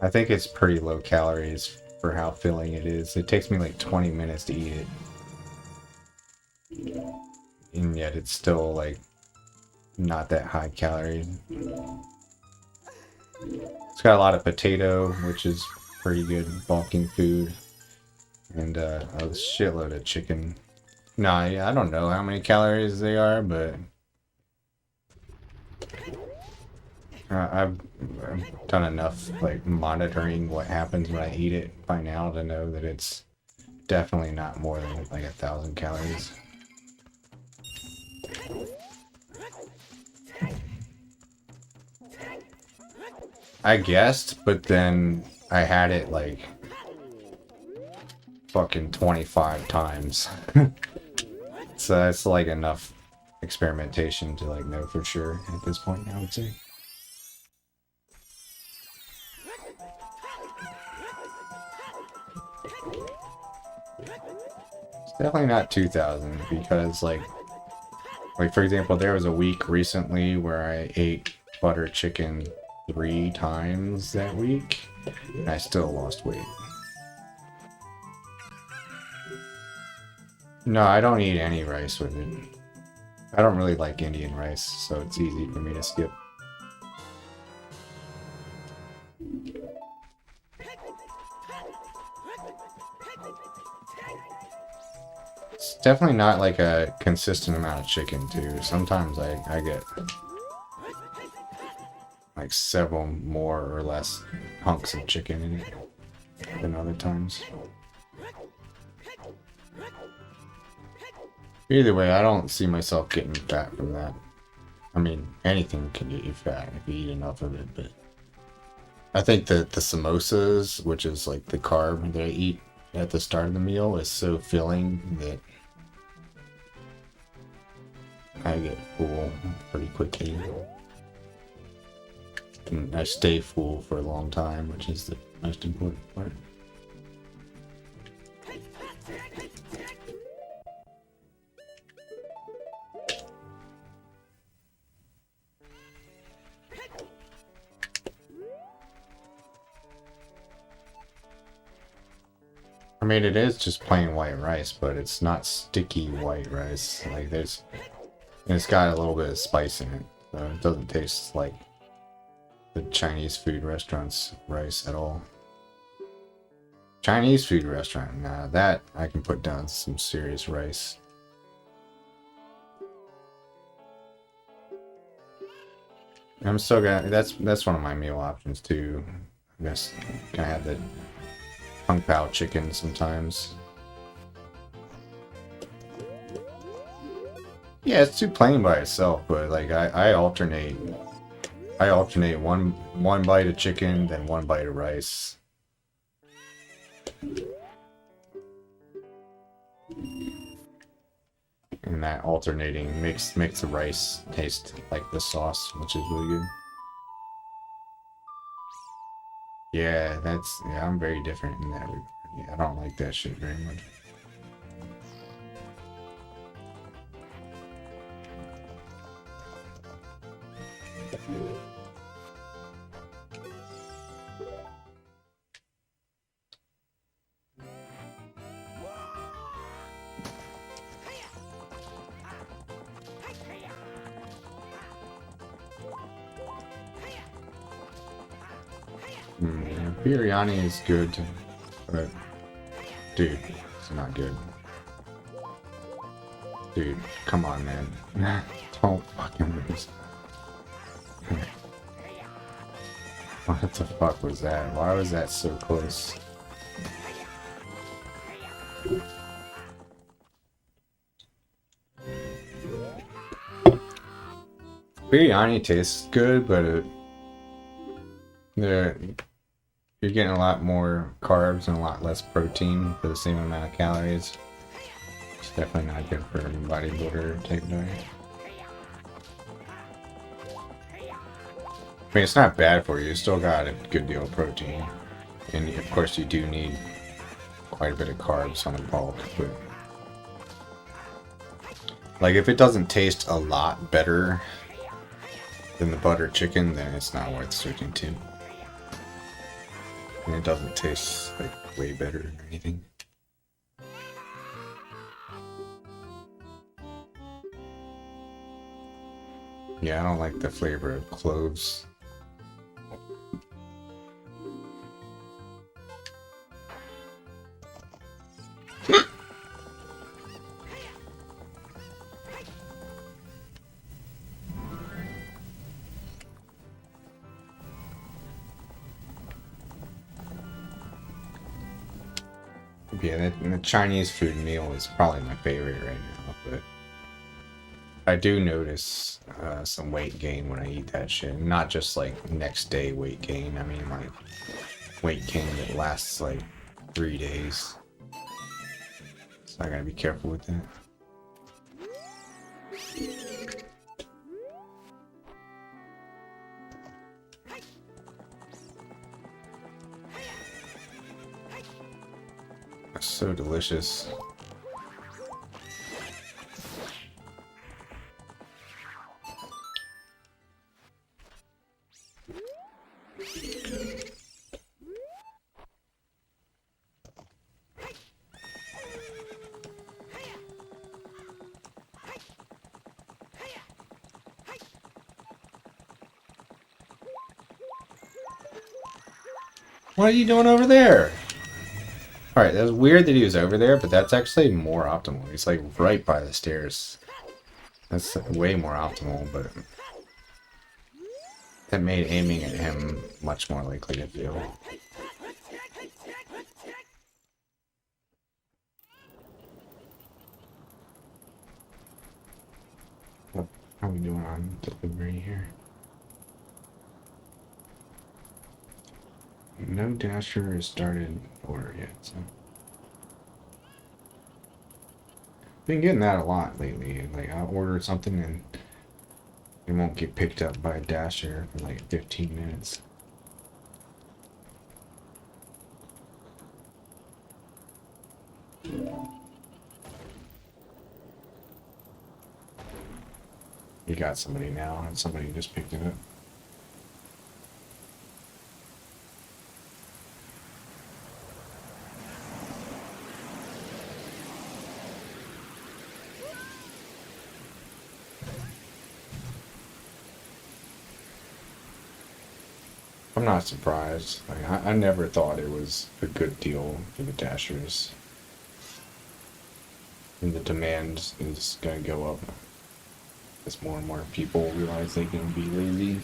I think it's pretty low calories for how filling it is. It takes me like 20 minutes to eat it, and yet it's still like not that high calorie. It's got a lot of potato, which is pretty good bulking food, and a shitload of chicken. No, I don't know how many calories they are, but I've done enough like monitoring what happens when I eat it by now to know that it's definitely not more than like 1,000 calories. I guessed, but then I had it like fucking 25 times. So that's like enough experimentation to like know for sure at this point, I would say. It's definitely not 2,000 because like for example, there was a week recently where I ate butter chicken 3 times that week, and I still lost weight. No, I don't eat any rice with it. I don't really like Indian rice, so it's easy for me to skip. It's definitely not like a consistent amount of chicken, too. Sometimes I get like several more or less hunks of chicken in it than other times. Either way, I don't see myself getting fat from that. I mean, anything can get you fat if you eat enough of it, but I think that the samosas, which is like the carb that I eat at the start of the meal, is so filling that I get full pretty quickly. And I stay full for a long time, which is the most important part. I mean, it is just plain white rice, but it's not sticky white rice. Like, it's got a little bit of spice in it, so it doesn't taste like the Chinese food restaurant's rice at all. Chinese food restaurant, nah, that I can put down some serious rice. I'm still gonna, that's one of my meal options too. I guess gonna have the Kung Pao chicken sometimes. Yeah, it's too plain by itself, but like I alternate one bite of chicken, then one bite of rice. And that alternating makes the rice taste like the sauce, which is really good. Yeah, I'm very different in that regard. Yeah, I don't like that shit very much. Yeah, biryani is good, but dude, it's not good. Dude, come on, man. Don't fucking lose. What the fuck was that? Why was that so close? Biryani tastes good, but you're getting a lot more carbs and a lot less protein for the same amount of calories. It's definitely not good for a bodybuilder type diet. I mean, it's not bad for you. You still got a good deal of protein. And of course you do need quite a bit of carbs on the bulk, but Like, if it doesn't taste a lot better than the butter chicken, then it's not worth switching to. And it doesn't taste, like, way better or anything. Yeah, I don't like the flavor of cloves. Yeah, the Chinese food meal is probably my favorite right now, but I do notice some weight gain when I eat that shit. Not just like next day weight gain, I mean like weight gain that lasts like 3 days. So I gotta be careful with that. That's so delicious. What are you doing over there? Alright, that was weird that he was over there, but that's actually more optimal. He's like right by the stairs. That's way more optimal, but that made aiming at him much more likely to fail. What are we doing on delivery here? No Dasher has started order yet, so. Been getting that a lot lately. Like, I'll order something and it won't get picked up by a Dasher for like 15 minutes. You got somebody now, and somebody just picked it up. I'm not surprised. Like, I never thought it was a good deal for the Dashers. And the demand is going to go up as more and more people realize they can be lazy.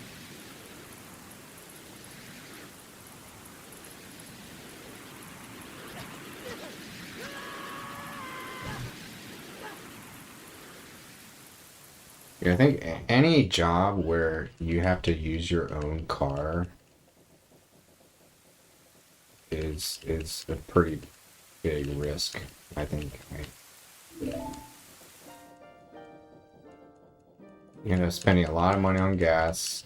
Yeah, I think any job where you have to use your own car is a pretty big risk, I think. You know, spending a lot of money on gas,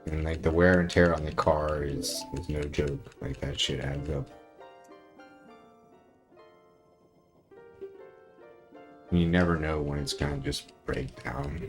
and like the wear and tear on the car is no joke. Like that shit adds up. And you never know when it's gonna just break down.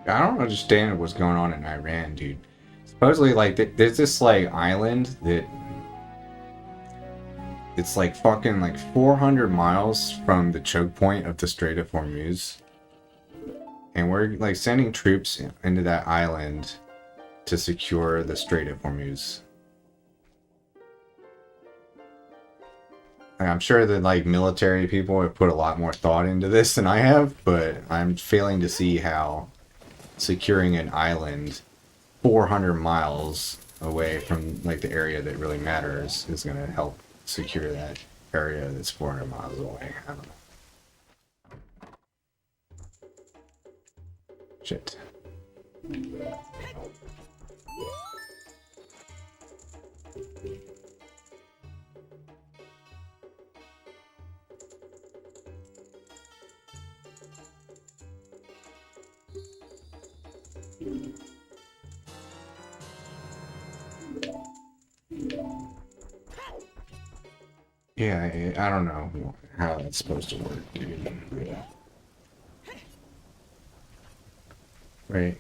I don't understand what's going on in Iran, dude. Supposedly, like, there's this like island that it's like fucking like 400 miles from the choke point of the Strait of Hormuz, and we're like sending troops into that island to secure the Strait of Hormuz. Like, I'm sure that like military people have put a lot more thought into this than I have, but I'm failing to see how securing an island 400 miles away from like the area that really matters is going to help secure that. area that's 400 miles away. I don't know. Shit. Yeah, I don't know how that's supposed to work, dude. Right.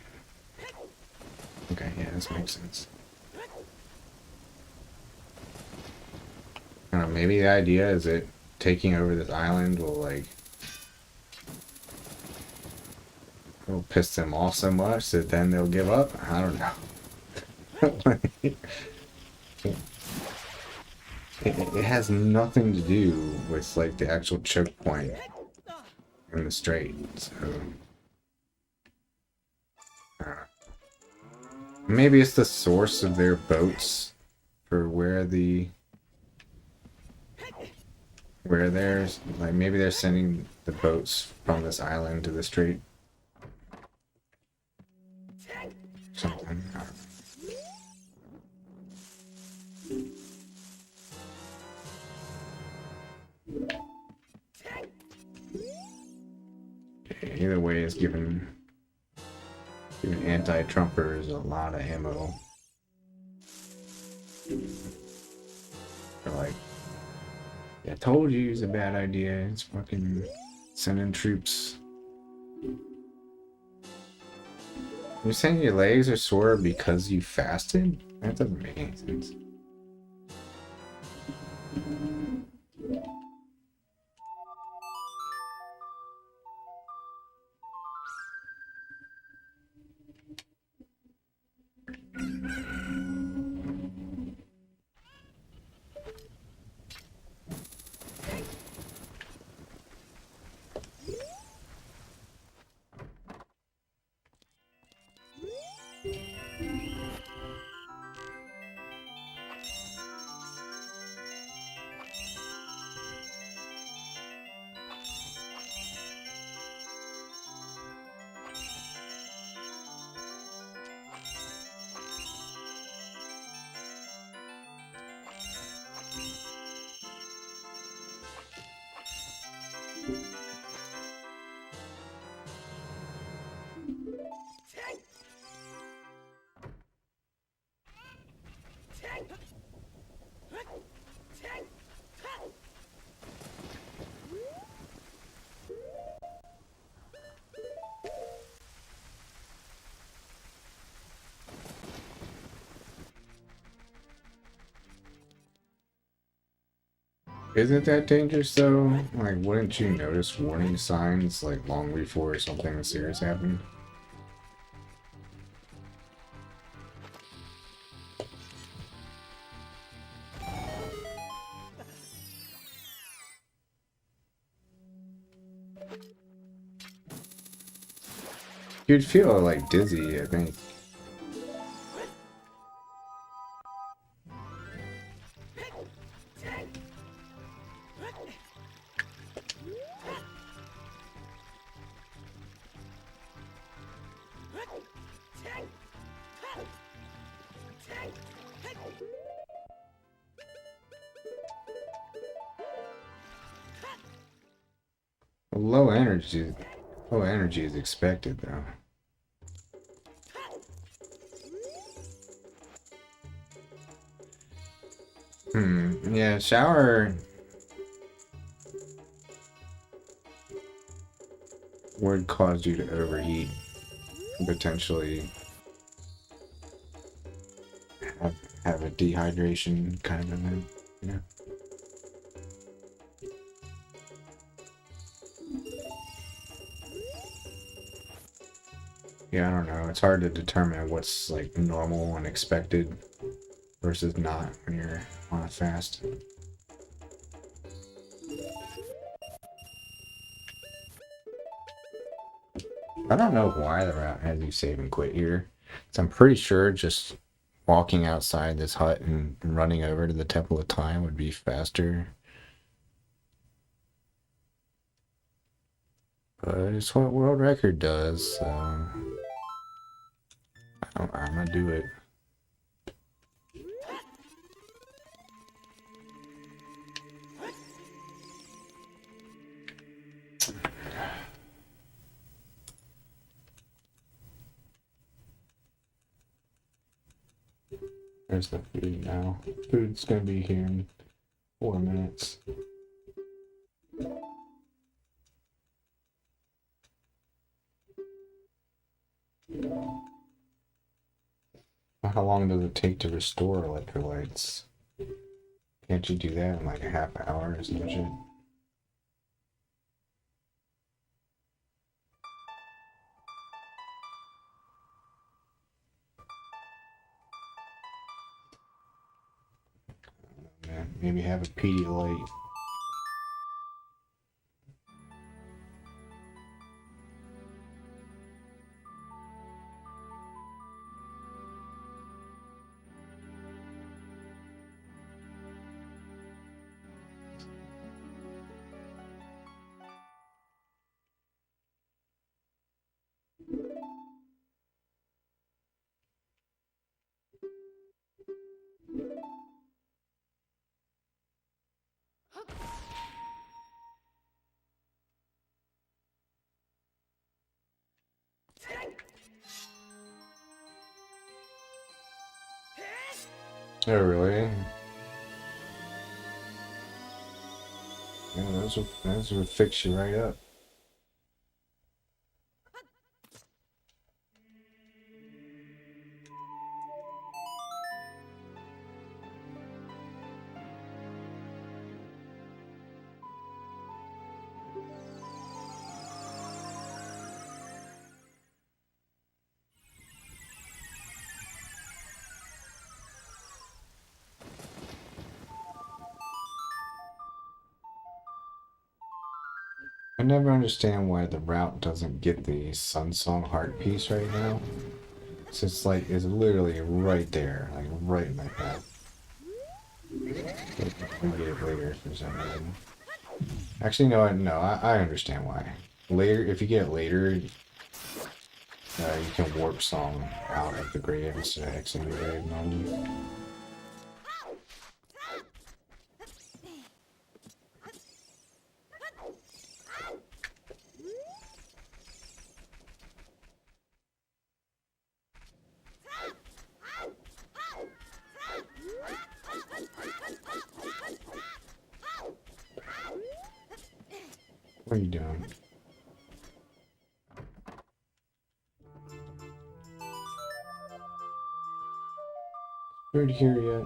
Okay, yeah, this makes sense. I don't know, maybe the idea is that taking over this island will, like, will piss them off so much that then they'll give up? I don't know. It has nothing to do with, like, the actual choke point in the strait, so... Maybe it's the source of their boats for where there's, like, maybe they're sending the boats from this island to the strait. Something, I don't know. Either way, it's giving anti-Trumpers a lot of ammo. They're like, yeah, I told you it's a bad idea. It's fucking sending troops. You're saying your legs are sore because you fasted? That doesn't make any sense. Isn't that dangerous though? Like, wouldn't you notice warning signs like long before something serious happened? You'd feel like dizzy, I think. Low energy is expected though. Yeah, shower would cause you to overheat, potentially have a dehydration kind of event, you know? Yeah, I don't know. It's hard to determine what's like normal and expected versus not when you're on a fast. I don't know why the route has you save and quit here. So I'm pretty sure just walking outside this hut and running over to the Temple of Time would be faster But it's what world record does, so I'm gonna do it. There's the food now. Food's gonna be here in 4 minutes. How long does it take to restore electrolytes? Can't you do that in like a half hour or some shit? Man, maybe have a Pedialyte. Oh, really? Yeah, those will fix you right up. I never understand why the route doesn't get the Sun Song heart piece right now. So it's like, it's literally right there, like right in my path. We get it later for some reason. Actually, no, I understand why. Later, if you get it later, you can warp song out of the grave instead of exiting the grave normally. What are you doing? Bird here yet?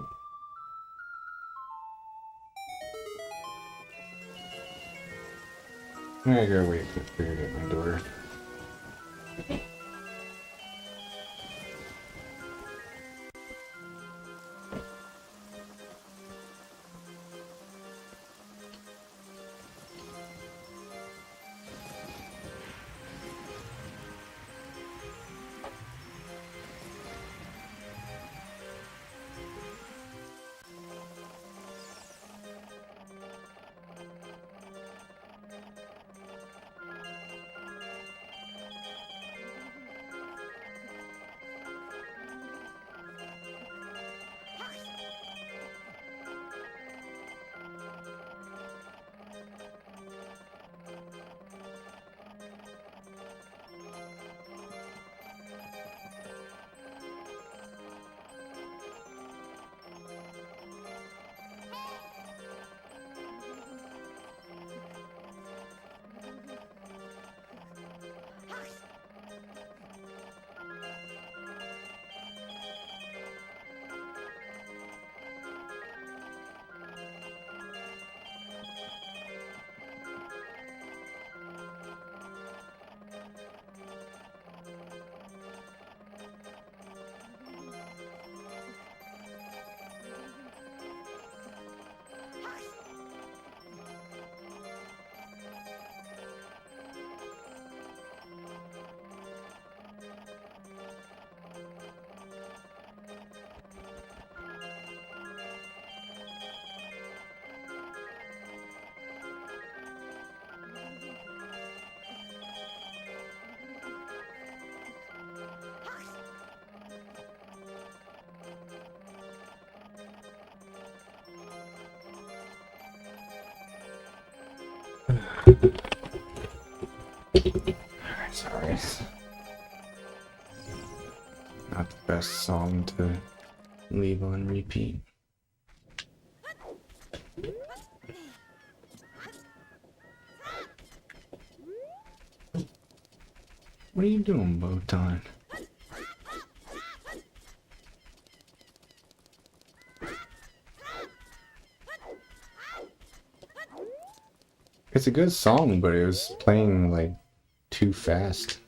I gotta wait for the bird at my door. Sorry. Not the best song to leave on repeat. What are you doing, Botan? It's a good song, but it was playing like too fast.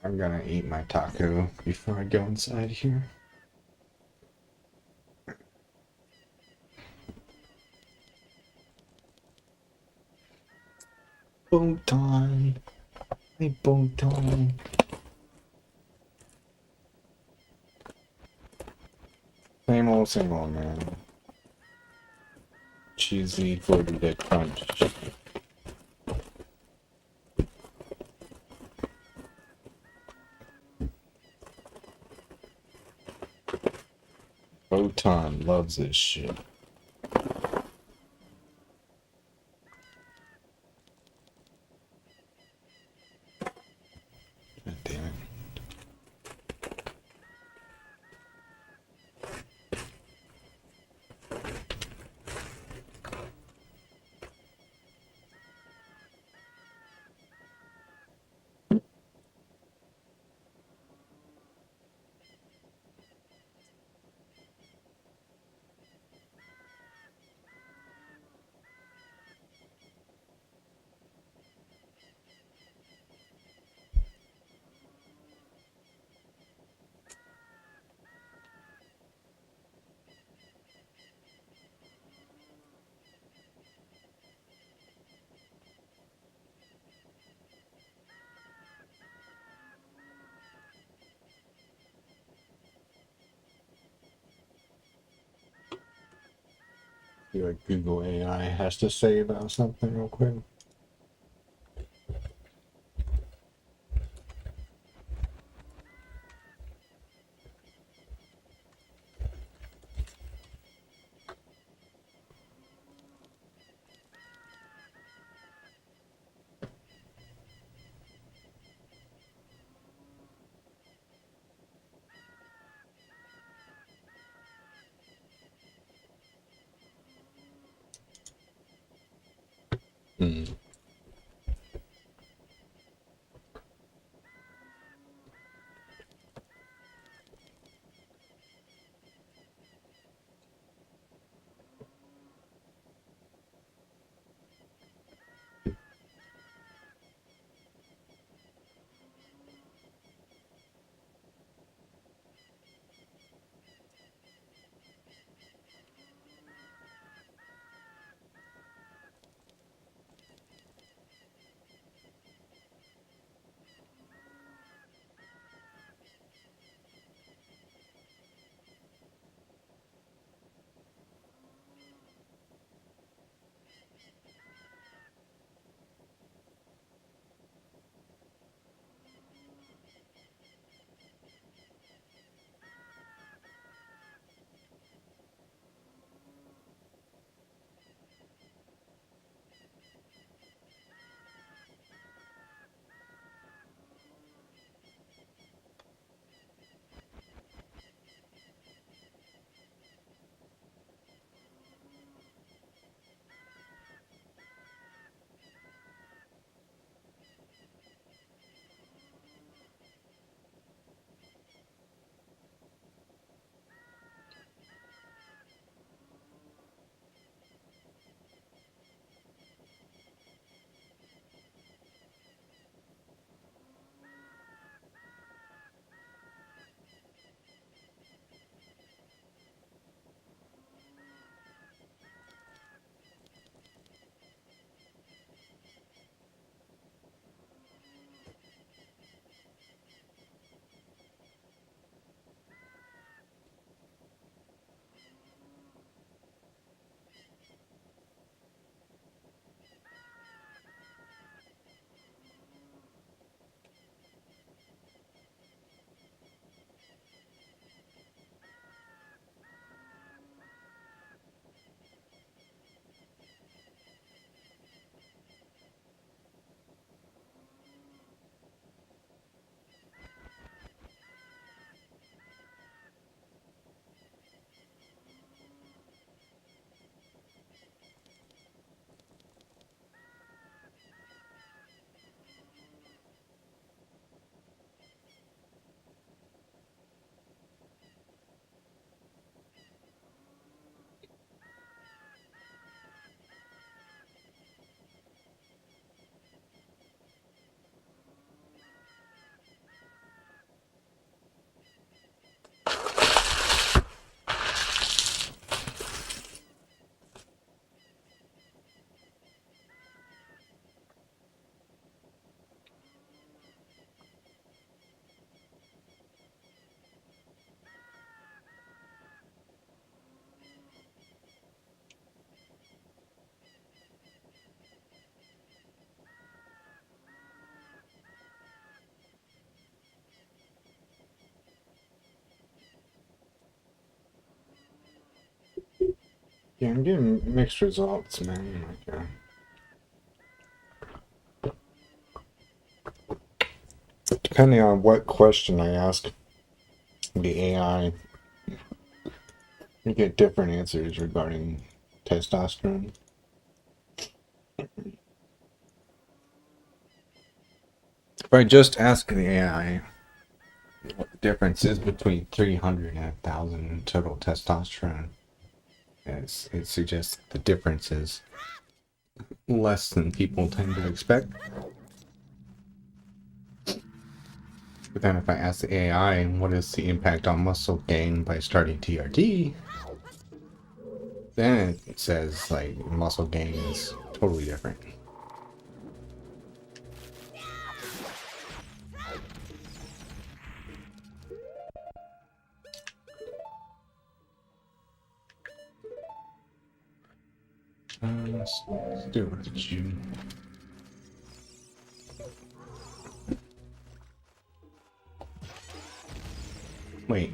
I'm gonna eat my taco before I go inside here. Botan. Hey, Botan. Same old, man. Cheesy 40-day crunch. Botan loves this shit. God damn it. See what Google AI has to say about something real quick. Hmm. Yeah, I'm getting mixed results, man. Like, depending on what question I ask the AI, you get different answers regarding testosterone. If I just ask the AI what the difference is between 300 and 1,000 total testosterone, it suggests the difference is less than people tend to expect. But then if I ask the AI, what is the impact on muscle gain by starting TRT, then it says like muscle gain is totally different. Let's do it with June. Wait,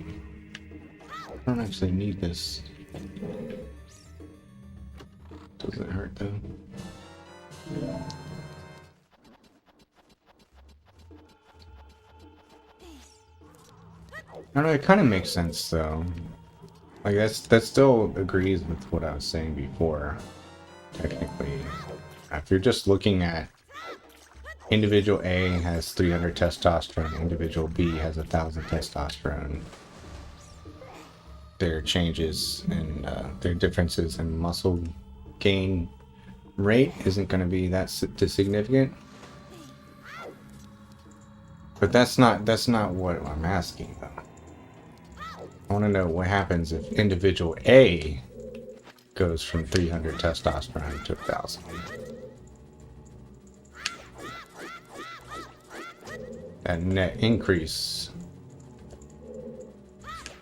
I don't actually need this. Doesn't hurt though. I don't know, it kind of makes sense though. Like that still agrees with what I was saying before. Technically, if you're just looking at individual A has 300 testosterone, individual B has 1,000 testosterone, their changes and their differences in muscle gain rate isn't going to be that significant. But that's not what I'm asking though. I want to know what happens if individual A goes from 300 testosterone to 1,000. That net increase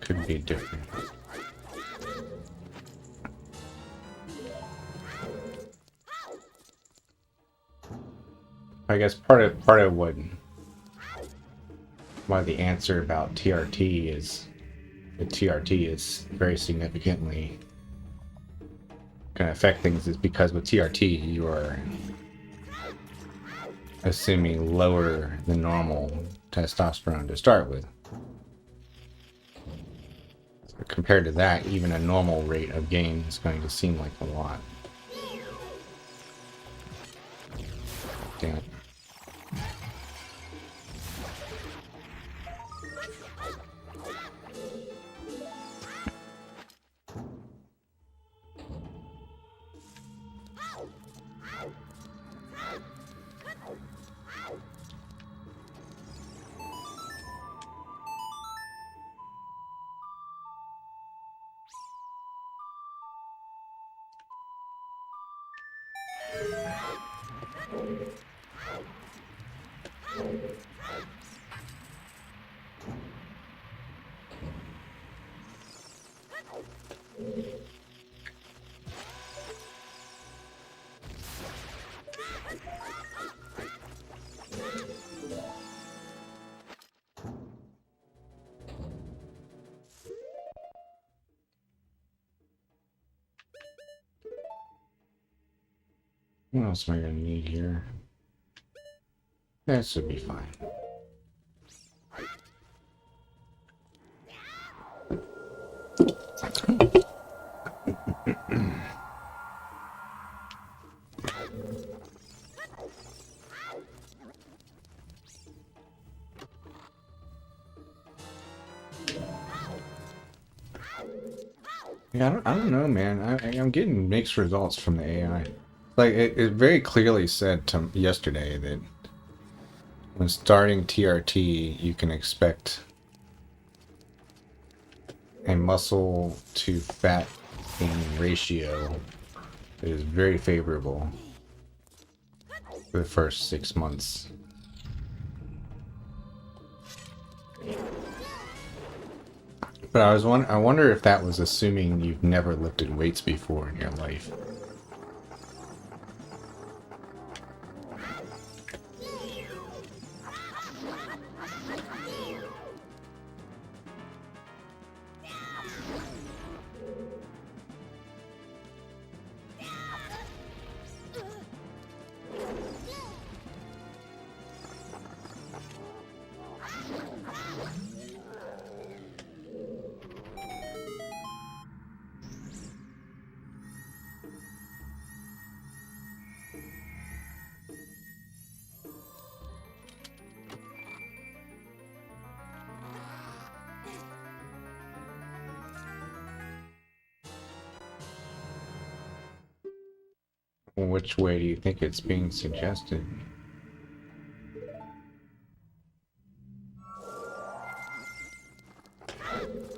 could be different. I guess part of what why the answer about TRT is the TRT is very significantly going to affect things is because with TRT you are assuming lower than normal testosterone to start with. So compared to that, even a normal rate of gain is going to seem like a lot. Damn it. What else am I going to need here? That should be fine. Yeah, I don't know, man. I'm getting mixed results from the AI. Like, it very clearly said to yesterday that when starting TRT, you can expect a muscle to fat gain ratio that is very favorable for the first 6 months. But I wonder if that was assuming you've never lifted weights before in your life. Which way do you think it's being suggested?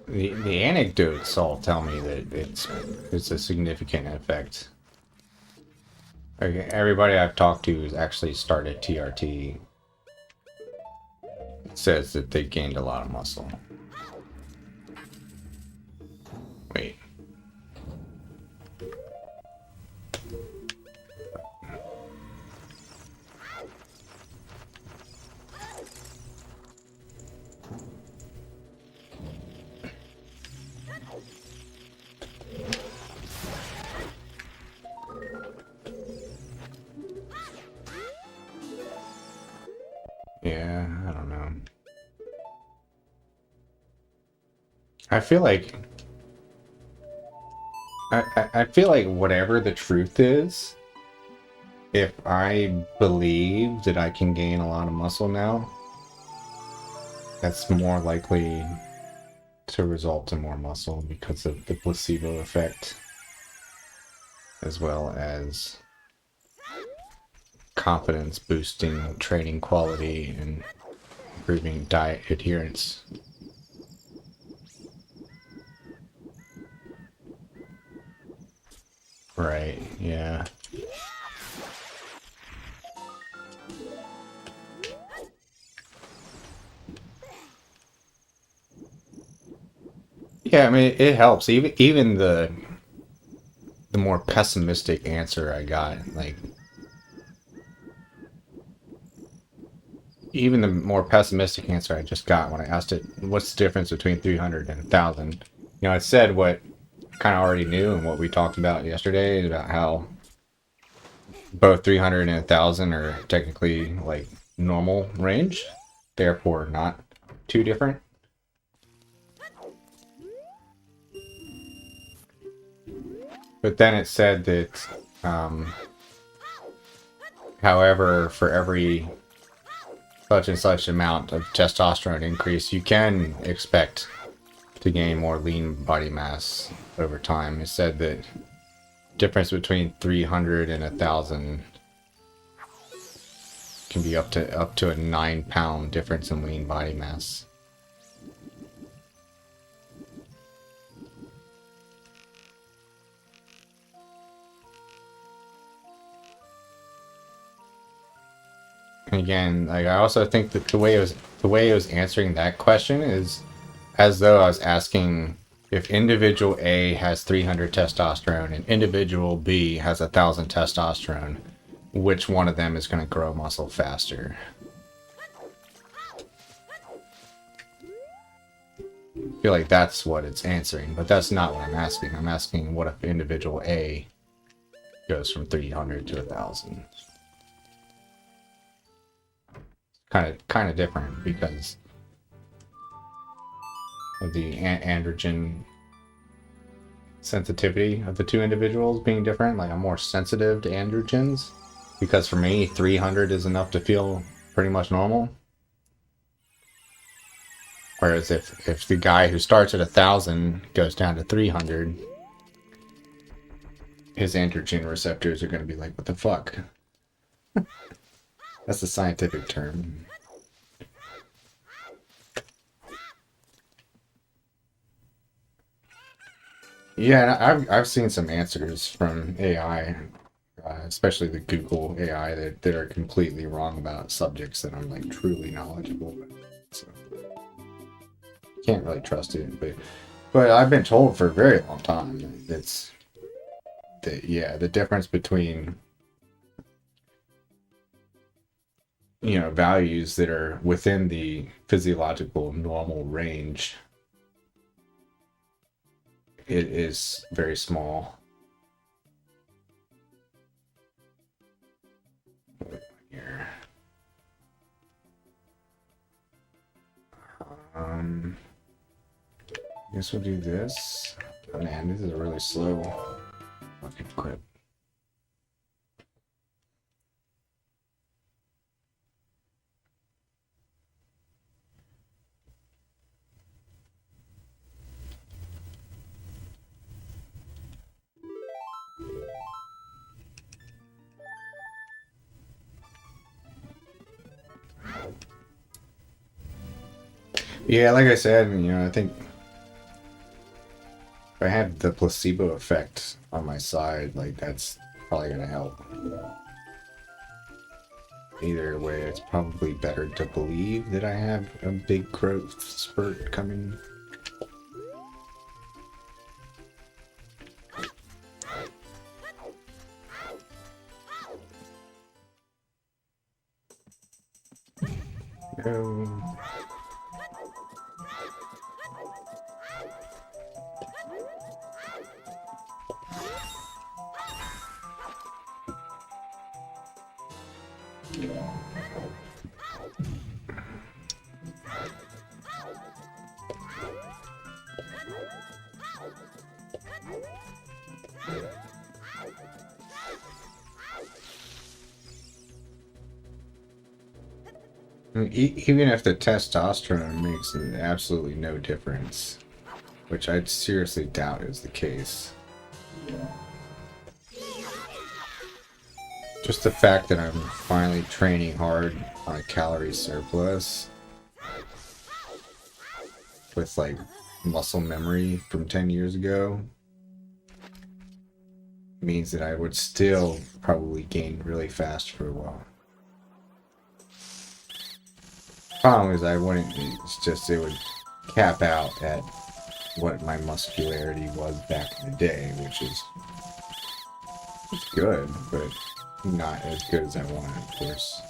The anecdotes all tell me that it's a significant effect. Okay, everybody I've talked to who's actually started TRT says that they gained a lot of muscle. Wait. Yeah, I don't know. I feel like I feel like whatever the truth is, if I believe that I can gain a lot of muscle now, that's more likely to result in more muscle because of the placebo effect, as well as confidence boosting training quality and improving diet adherence. Right, yeah. Yeah, I mean it helps. Even the more pessimistic answer I got, like even the more pessimistic answer I just got when I asked it, what's the difference between 300 and 1,000? You know, I said what I kind of already knew and what we talked about yesterday about how both 300 and 1,000 are technically like normal range, therefore not too different. But then it said that, however, for every such and such amount of testosterone increase, you can expect to gain more lean body mass over time. It said that difference between 300 and 1,000 can be up to a 9-pound difference in lean body mass. And again, like I also think that the way it was answering that question is as though I was asking if individual A has 300 testosterone and individual B has 1,000 testosterone, which one of them is going to grow muscle faster? I feel like that's what it's answering, but that's not what I'm asking. I'm asking what if individual A goes from 300 to 1,000? Kind of different because of the androgen sensitivity of the two individuals being different. Like I'm more sensitive to androgens because for me 300 is enough to feel pretty much normal. Whereas if the guy who starts at 1,000 goes down to 300, his androgen receptors are going to be like, what the fuck? That's the scientific term. Yeah, I've seen some answers from AI, especially the Google AI, that are completely wrong about subjects that I'm like truly knowledgeable about. So can't really trust it, but I've been told for a very long time that's that yeah, the difference between values that are within the physiological normal range, it is very small. Here. I guess we'll do this. Oh, man, this is really slow. Fucking clip. Yeah, like I said, I think if I have the placebo effect on my side, like that's probably gonna help. Either way, it's probably better to believe that I have a big growth spurt coming. No. Even if the testosterone makes absolutely no difference, which I'd seriously doubt is the case. Just the fact that I'm finally training hard on a calorie surplus with like muscle memory from 10 years ago means that I would still probably gain really fast for a while. Problem is I wouldn't, it's just it would cap out at what my muscularity was back in the day, which is good, but not as good as I wanted, of course.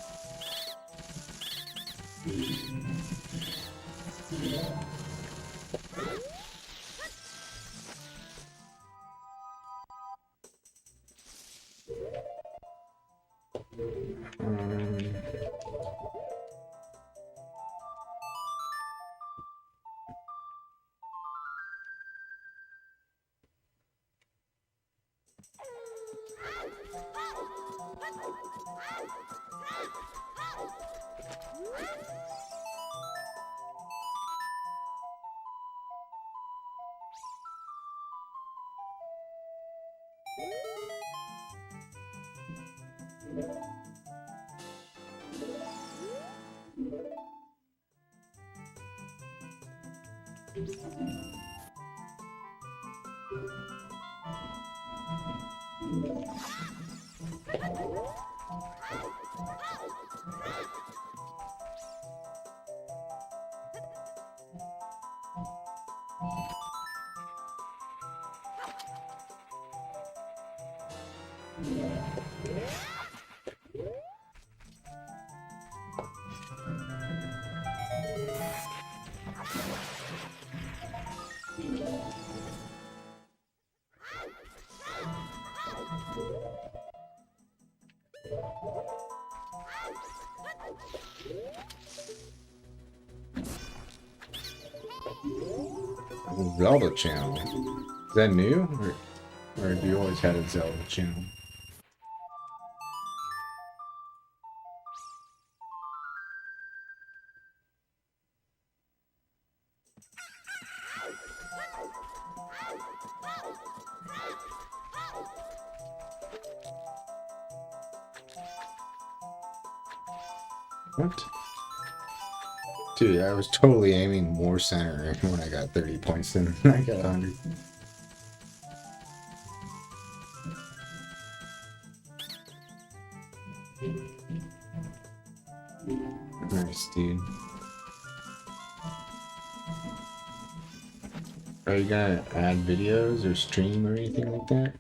Um, Zelda channel. Is that new? Or have you always had a Zelda channel? What? Dude, I was totally aiming more center when I got 30 points than I got 100. Nice, dude. Are you gonna add videos or stream or anything like that?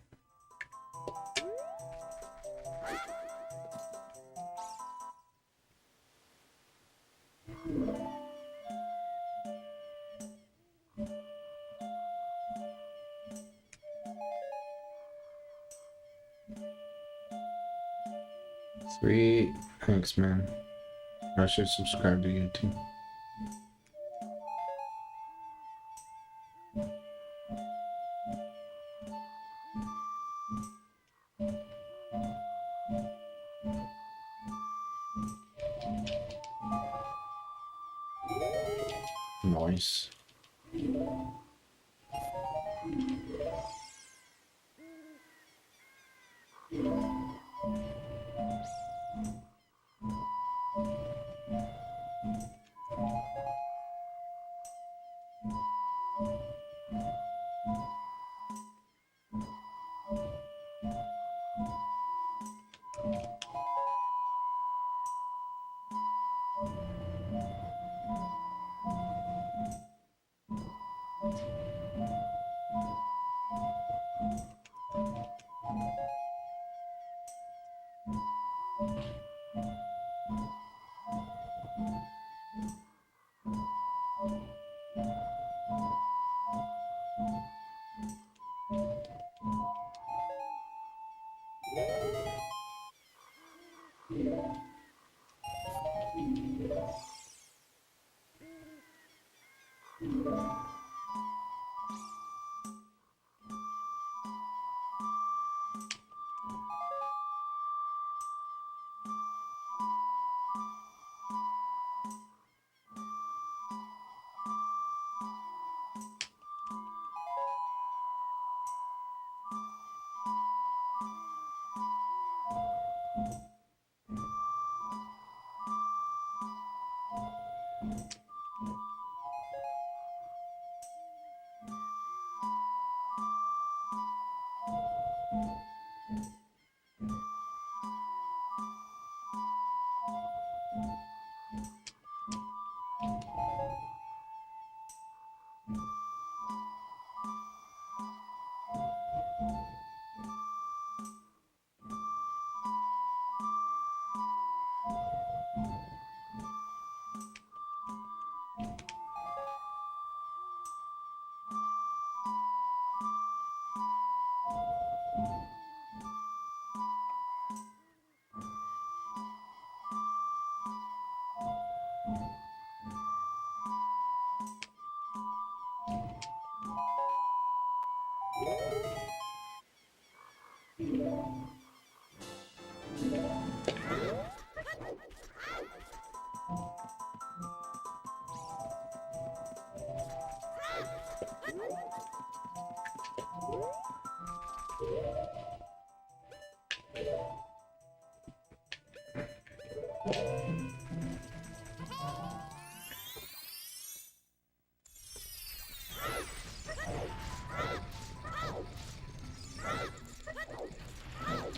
Sweet. Thanks, man. I should subscribe to you too. Nice.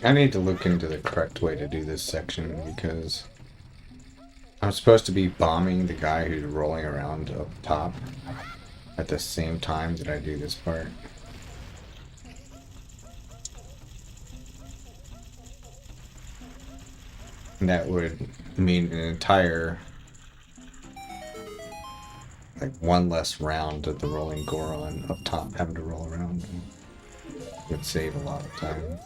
I need to look into the correct way to do this section because I'm supposed to be bombing the guy who's rolling around up top at the same time that I do this part. And that would mean an entire, like, one less round of the rolling Goron up top having to roll around. It would save a lot of time.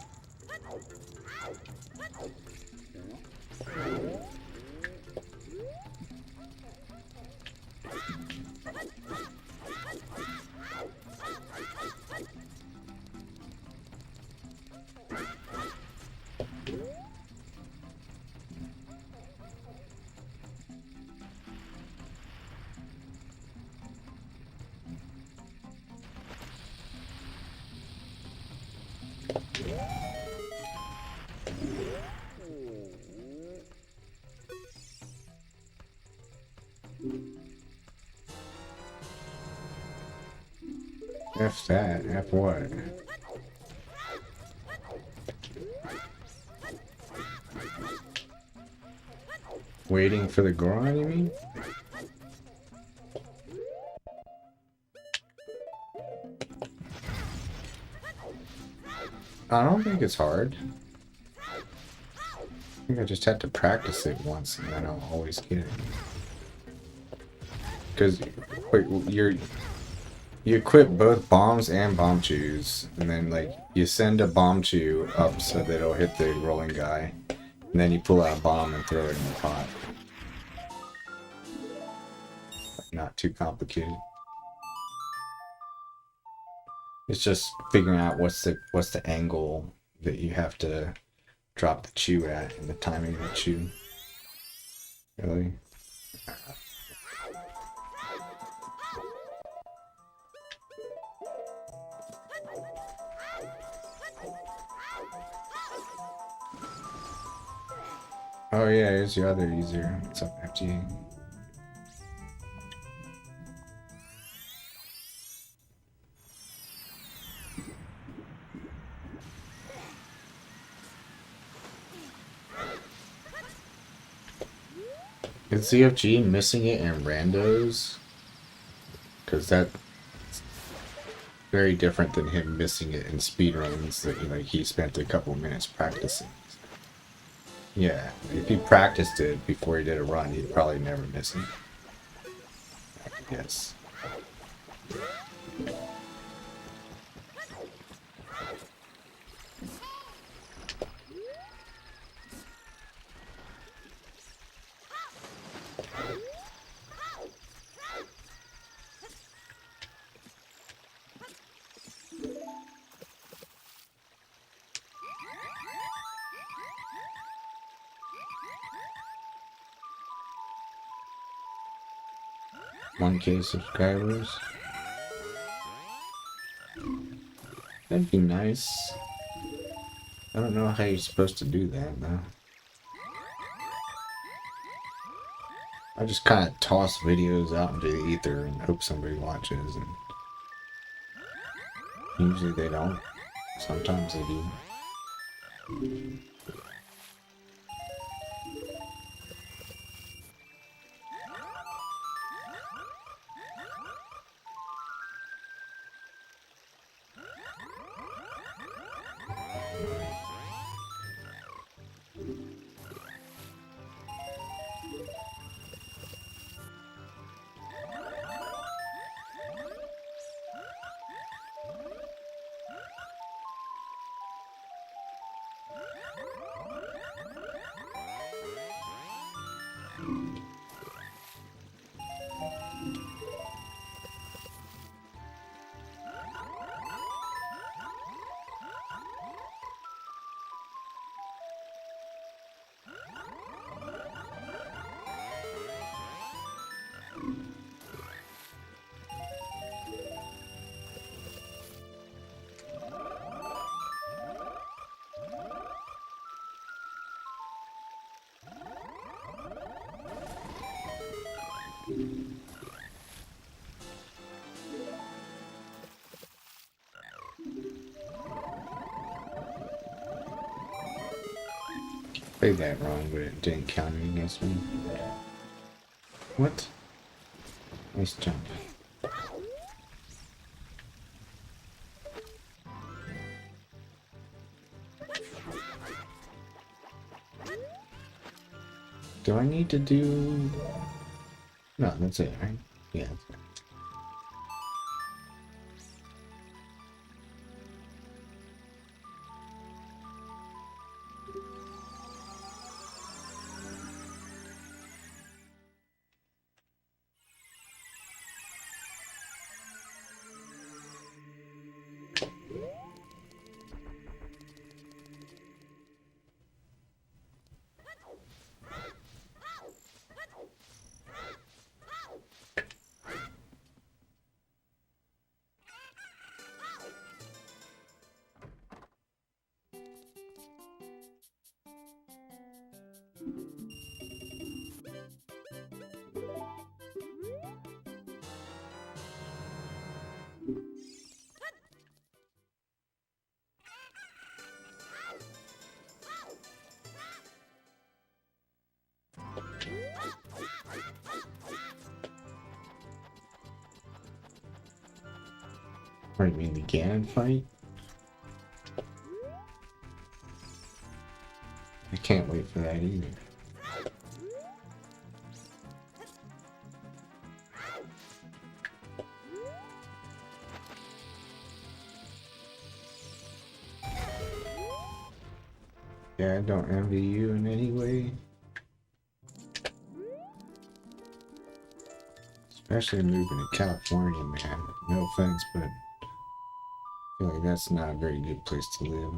F that. F what? Waiting for the Goron, you mean? I don't think it's hard. I think I just have to practice it once and then I'll always get it. Because you equip both bombs and bomb chews, and then like you send a bomb chew up so that it'll hit the rolling guy, and then you pull out a bomb and throw it in the pot. Not too complicated. It's just figuring out what's the angle that you have to drop the chew at and the timing of the chew. Really? Oh yeah, here's your other user. What's up, FG? Is ZFG missing it in randos? Because that's very different than him missing it in speedruns that like he spent a couple minutes practicing. Yeah, if he practiced it before he did a run, he'd probably never miss it. Yes. 1K subscribers. That'd be nice. I don't know how you're supposed to do that, though. I just kind of toss videos out into the ether and hope somebody watches, and usually they don't. Sometimes they do. Played that wrong, but it didn't count against me. What? Nice jump. Do I need to do... No, that's it, right? Yeah. What do you mean, the Ganon fight? I can't wait for that either. Yeah, I don't envy you in any way. Especially moving to California, man. No offense, but I feel like that's not a very good place to live.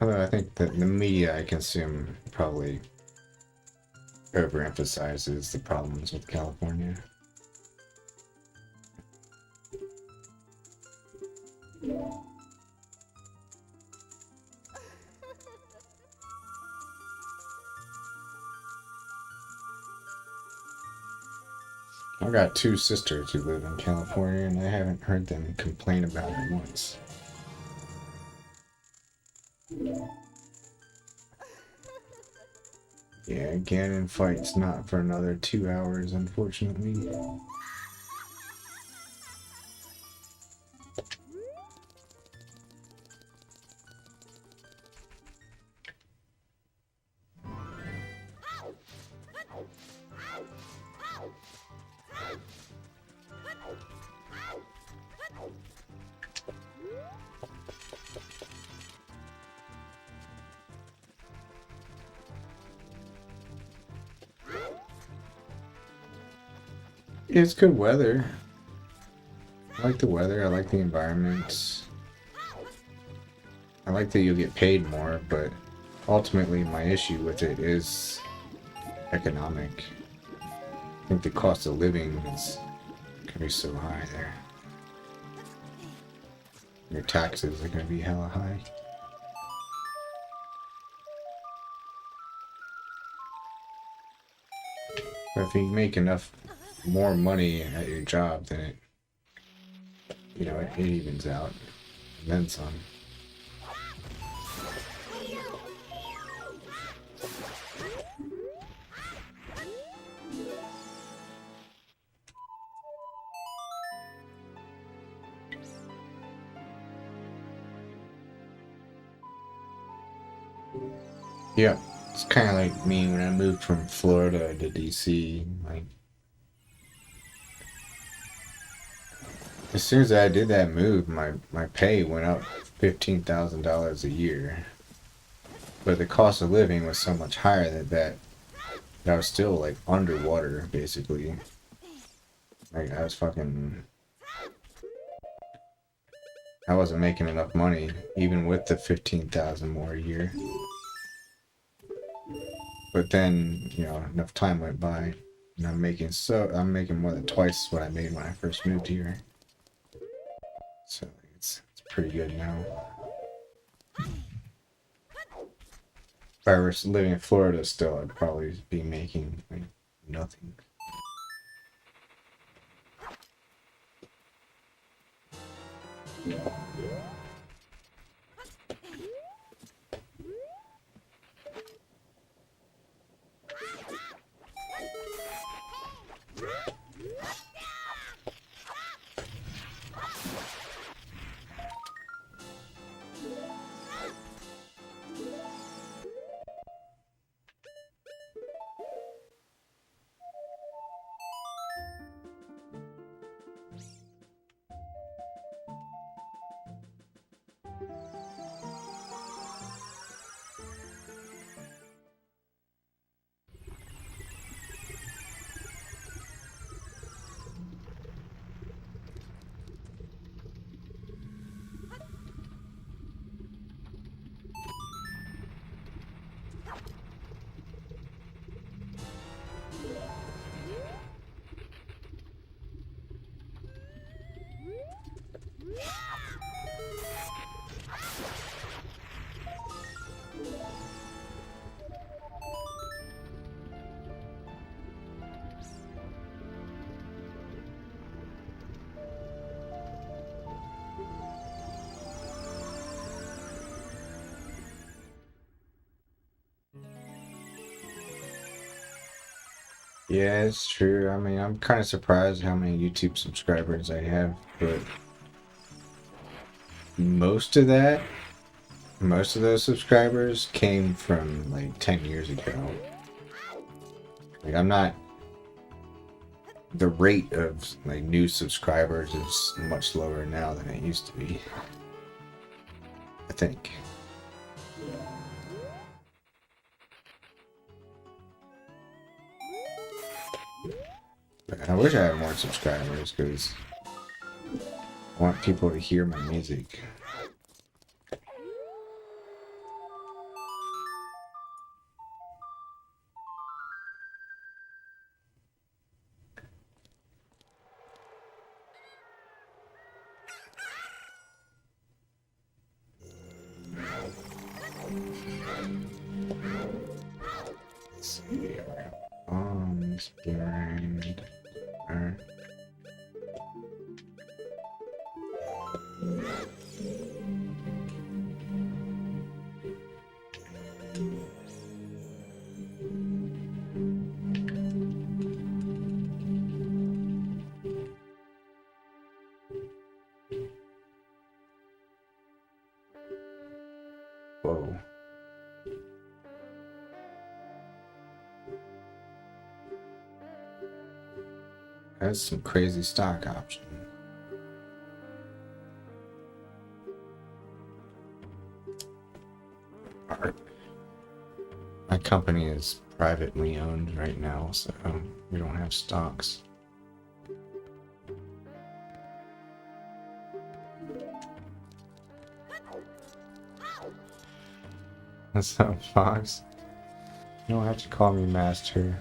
Although I think that the media I consume probably overemphasizes the problems with California. I've got two sisters who live in California, and I haven't heard them complain about it once. Yeah, Ganon fight's not for another 2 hours, unfortunately. It's good weather. I like the weather, I like the environment. I like that you'll get paid more, but ultimately my issue with it is economic. I think the cost of living is gonna be so high there. Your taxes are gonna be hella high. But if you make enough more money at your job, then it, you know, it evens out. And then some. Yeah, it's kind of like me when I moved from Florida to DC. Like, as soon as I did that move, my pay went up $15,000 a year. But the cost of living was so much higher that I was still like underwater, basically. Like I was fucking, I wasn't making enough money, even with the 15,000 more a year. But then, you know, enough time went by, and I'm making more than twice what I made when I first moved here. So it's pretty good now. If I were living in Florida still, I'd probably be making like nothing. Yeah, it's true. I mean, I'm kind of surprised how many YouTube subscribers I have, but most of that, most of those subscribers came from like 10 years ago. Like, I'm not, the rate of like new subscribers is much lower now than it used to be, I think. But I wish I had more subscribers because I want people to hear my music. Let's see. Bombs, blind. Alright. Whoa. That's some crazy stock option. My company is privately owned right now, so we don't have stocks. What's up, Fox? You don't have to call me Master.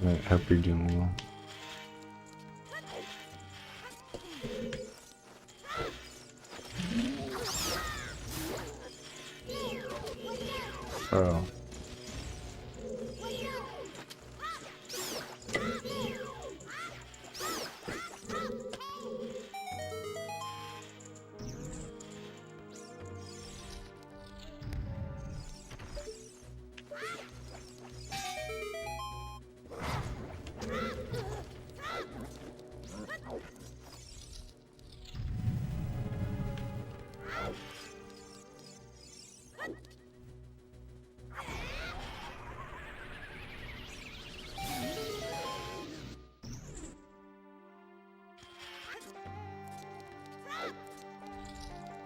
I hope you're doing well. Oh.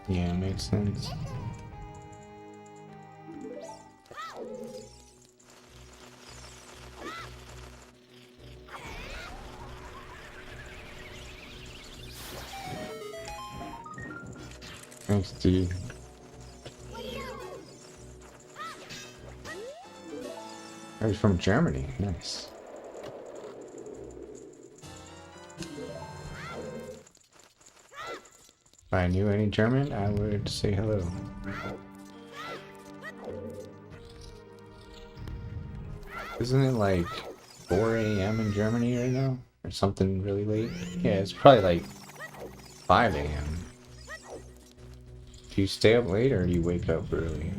Yeah, makes sense. Thanks, dude. Oh, he's from Germany. Nice. If I knew any German, I would say hello. Isn't it like 4 a.m. in Germany right now? Or something really late? Yeah, it's probably like 5 a.m. Do you stay up late or do you wake up early?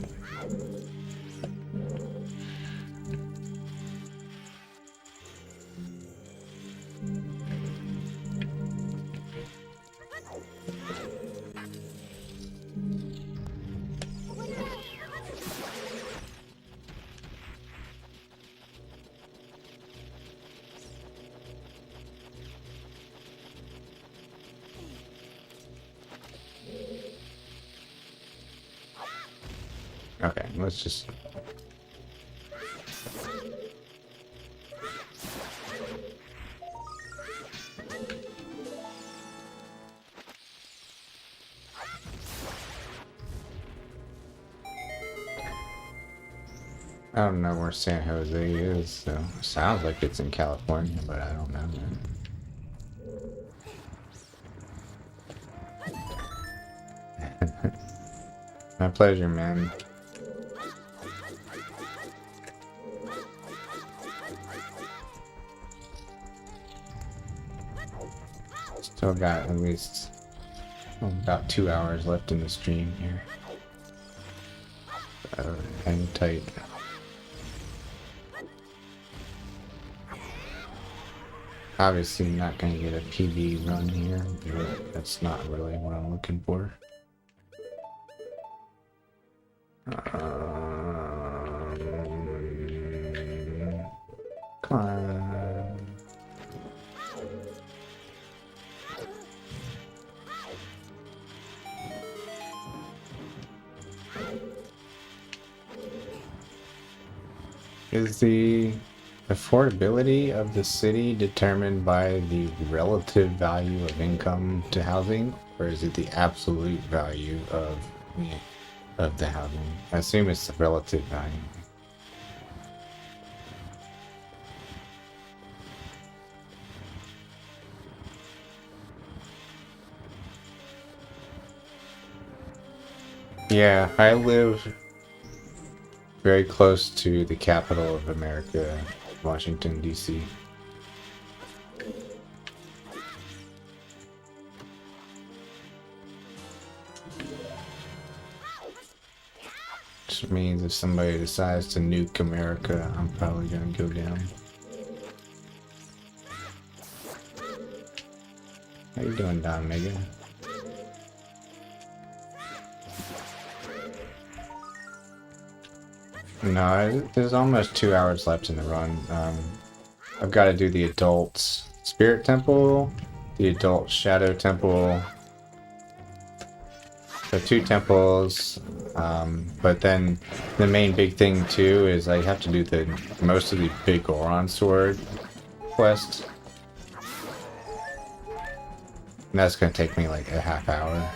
Okay, let's just... I don't know where San Jose is, so sounds like it's in California, but I don't know, man. My pleasure, man. Still got at least about 2 hours left in the stream here. Hang tight. Obviously not going to get a PB run here, but that's not really what I'm looking for. Come on. Is the affordability of the city determined by the relative value of income to housing, or is it the absolute value of the housing? I assume it's the relative value. Yeah, I live very close to the capital of America, Washington, D.C. Which means if somebody decides to nuke America, I'm probably gonna go down. How you doing, Don Mega? No, there's almost 2 hours left in the run. I've got to do the adult spirit temple, the adult shadow temple, the 2 temples, but then the main big thing too is I have to do most of the big Goron sword quest. And that's gonna take me like a half hour.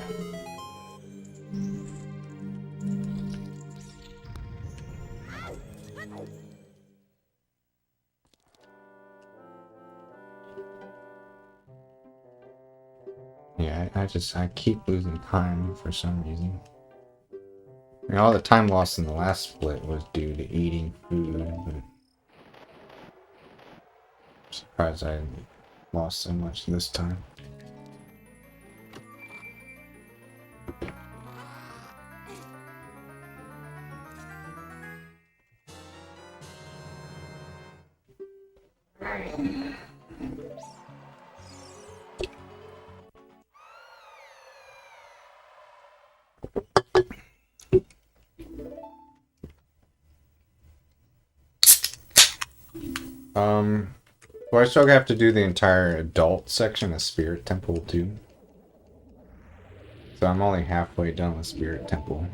I keep losing time for some reason. I mean, all the time lost in the last split was due to eating food, but I'm surprised I lost so much this time. Well, I still have to do the entire adult section of Spirit Temple too. So I'm only halfway done with Spirit Temple.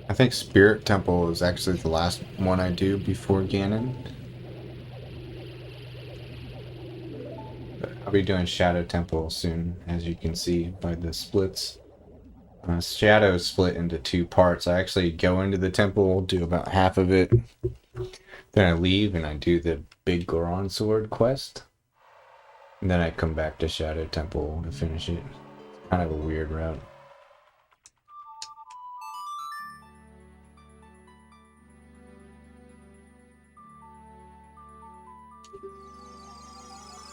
I think Spirit Temple is actually the last one I do before Ganon. But I'll be doing Shadow Temple soon, as you can see by the splits. Shadow is split into two parts. I actually go into the temple, do about half of it, then I leave and I do the big Goron Sword quest. And then I come back to Shadow Temple to finish it. It's kind of a weird route.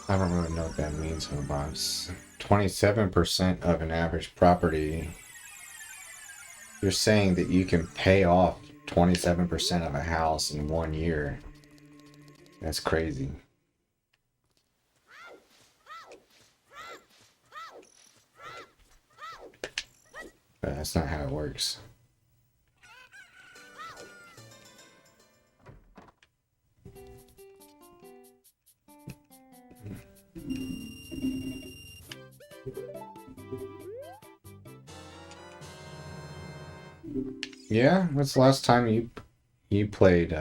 I don't really know what that means, Hobos. 27% of an average property. You're saying that you can pay off 27% of a house in 1 year. That's crazy. But that's not how it works. Yeah, what's the last time you played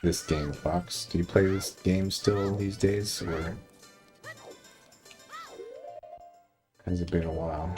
this game, Fox? Do you play this game still these days, or has it been a while?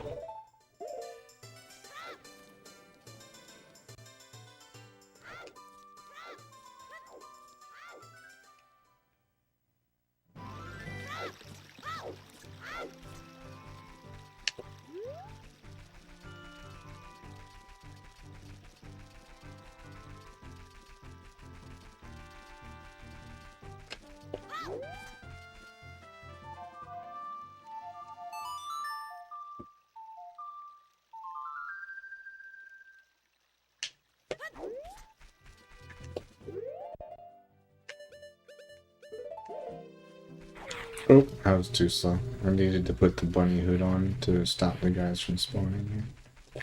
Oh, I was too slow. I needed to put the bunny hood on to stop the guys from spawning here.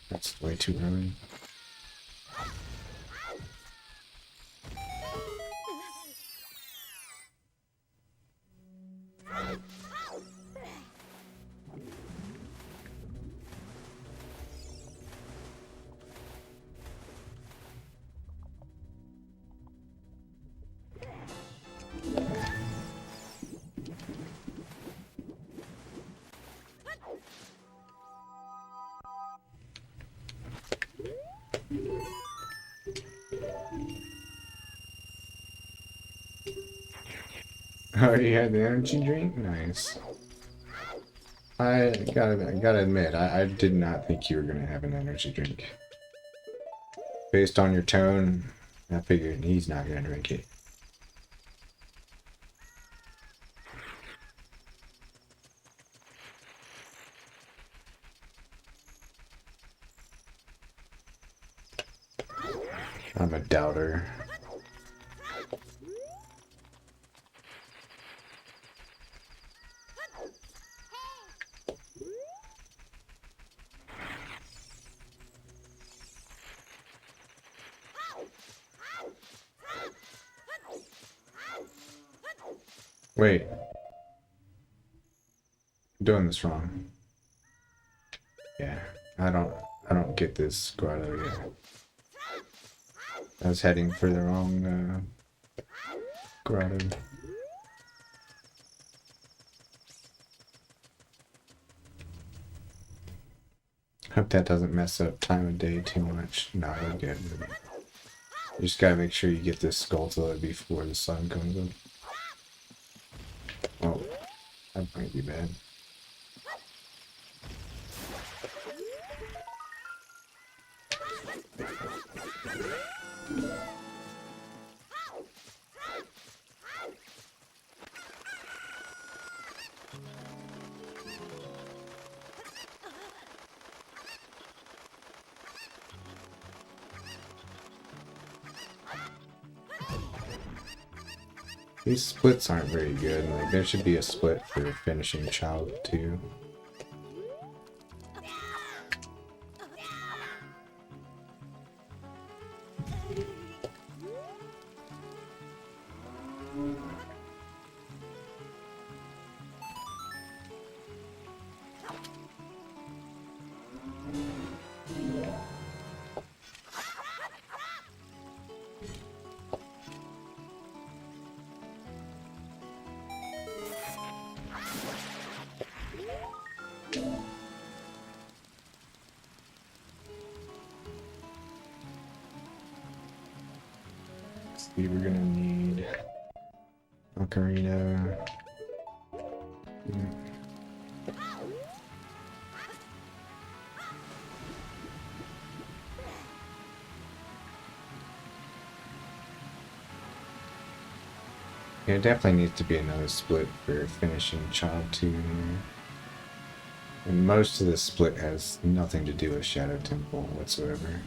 That's way too early. Oh, you had the energy drink? Nice. I gotta admit, I did not think you were gonna have an energy drink. Based on your tone, I figured he's not gonna drink it. I'm a doubter. Wait. I'm doing this wrong. Yeah, I don't get this grotto yet. I was heading for the wrong grotto. Hope that doesn't mess up time of day too much. No, we're good. You just gotta make sure you get this Skulltula before the sun comes up. Oh, that might be bad. These splits aren't very good. Like, there should be a split for finishing Child too. We're gonna need Ocarina. Yeah, it definitely needs to be another split for finishing Child 2 here. And most of this split has nothing to do with Shadow Temple whatsoever.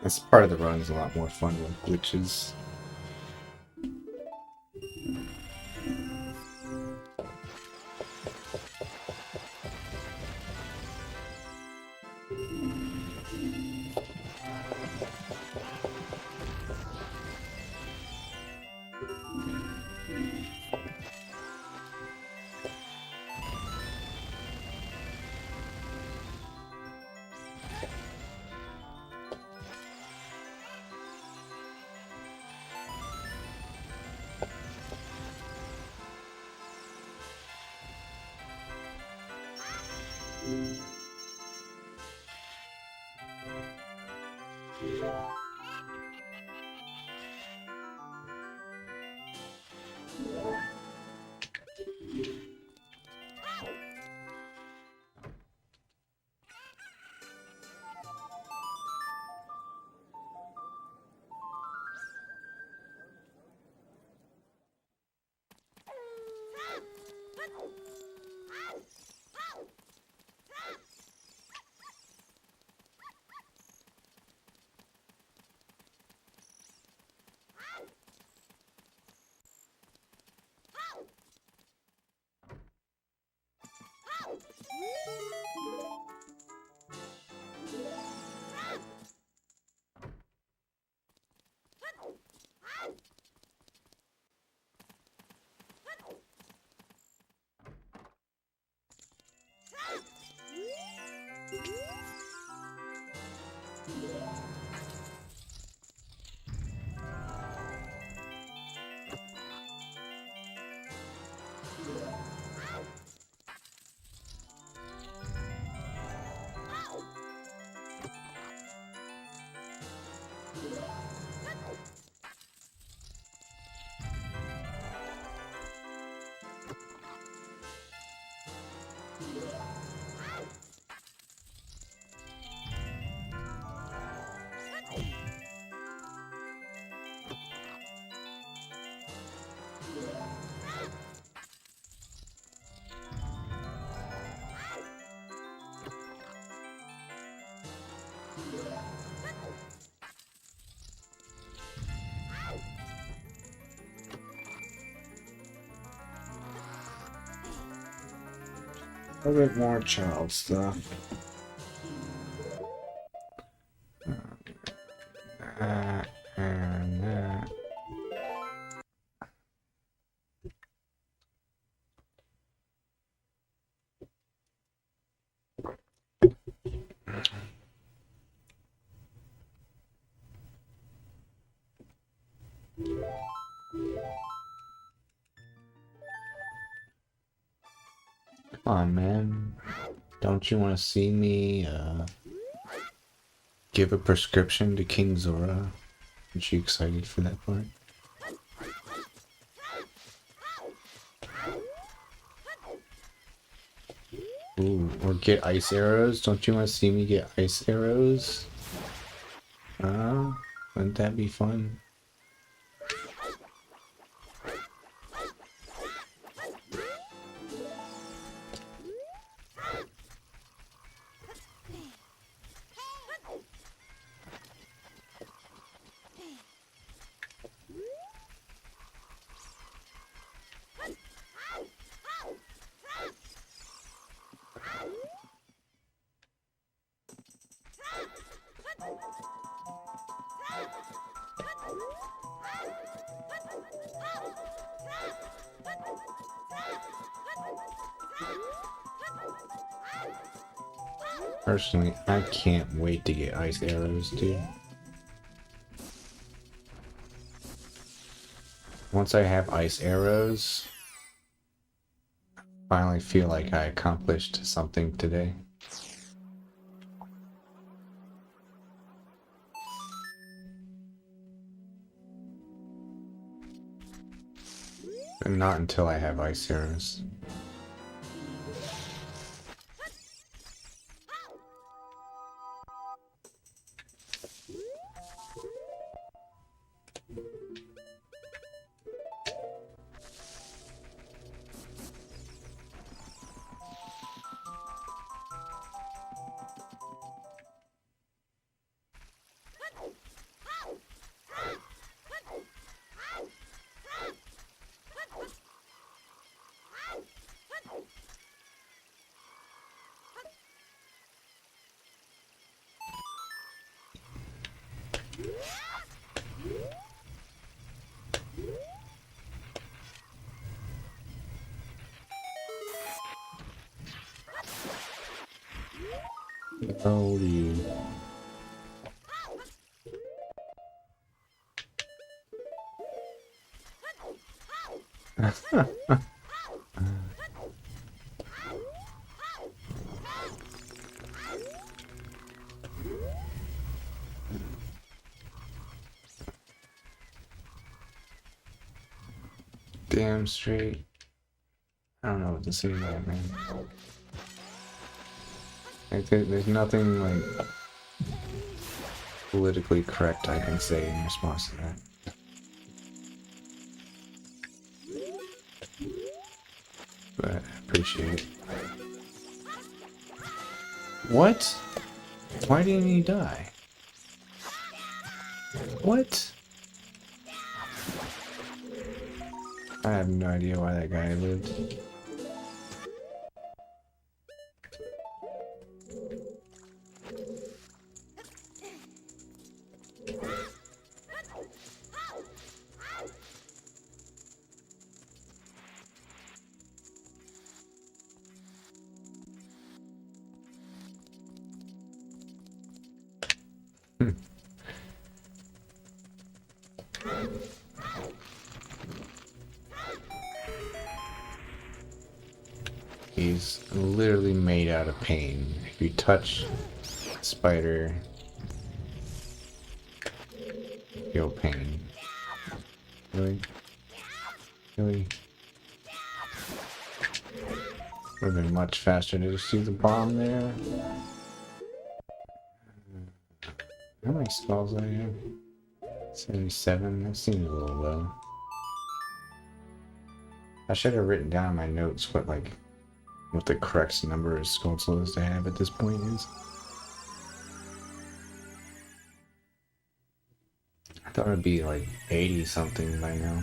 This part of the run is a lot more fun with glitches. A little bit more child stuff. And that. Come on, man. Don't you want to see me give a prescription to King Zora? Aren't you excited for that part? Ooh, or get ice arrows? Don't you want to see me get ice arrows? Wouldn't that be fun? Personally, I can't wait to get ice arrows, dude. Once I have ice arrows, I finally feel like I accomplished something today. But not until I have ice arrows. Oh, you. Damn straight. I don't know what to say to that, man. Like, there's nothing, like, politically correct I can say in response to that. But I appreciate it. What? Why didn't he die? What? I have no idea why that guy lived. He's literally made out of pain. If you touch spider, feel pain. Really? Really? Would have been much faster to just see the bomb there. How many skulls do I have? 77? That seems a little low. I should have written down in my notes what the correct number of skulls to have at this point is. I thought it'd be like 80 something by now.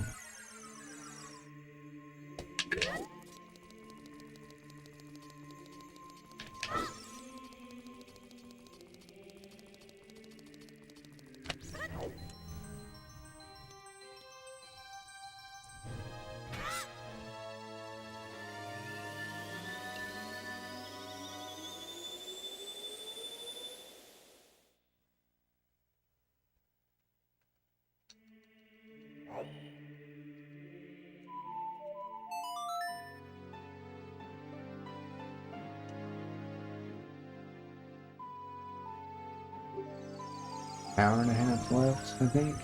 Hour and a half left, I think.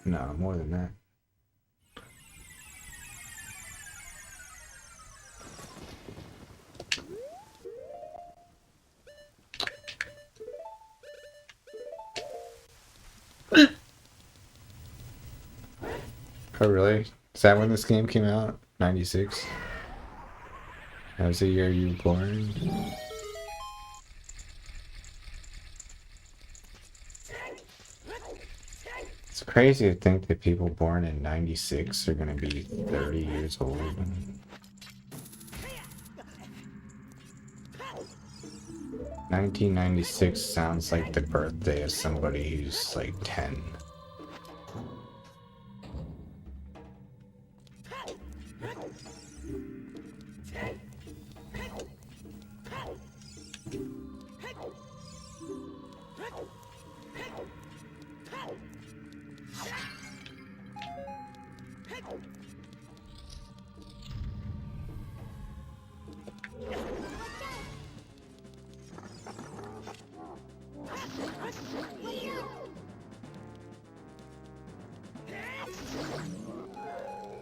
No, more than that. Oh, really? Is that when this game came out? 96? That was the year you were born? It's crazy to think that people born in 96 are gonna be 30 years old. 1996 sounds like the birthday of somebody who's like 10.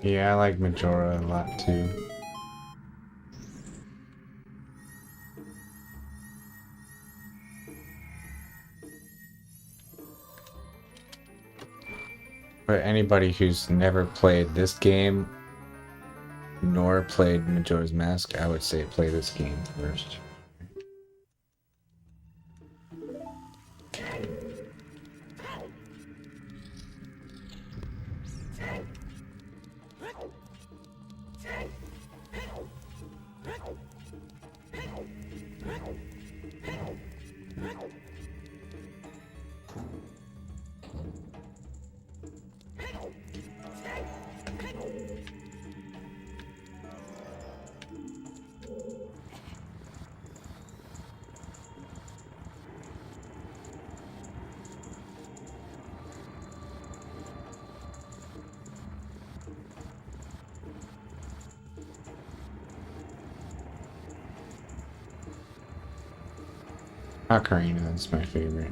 Yeah, I like Majora a lot too. But anybody who's never played this game nor played Majora's Mask, I would say play this game first. Ocarina is my favorite.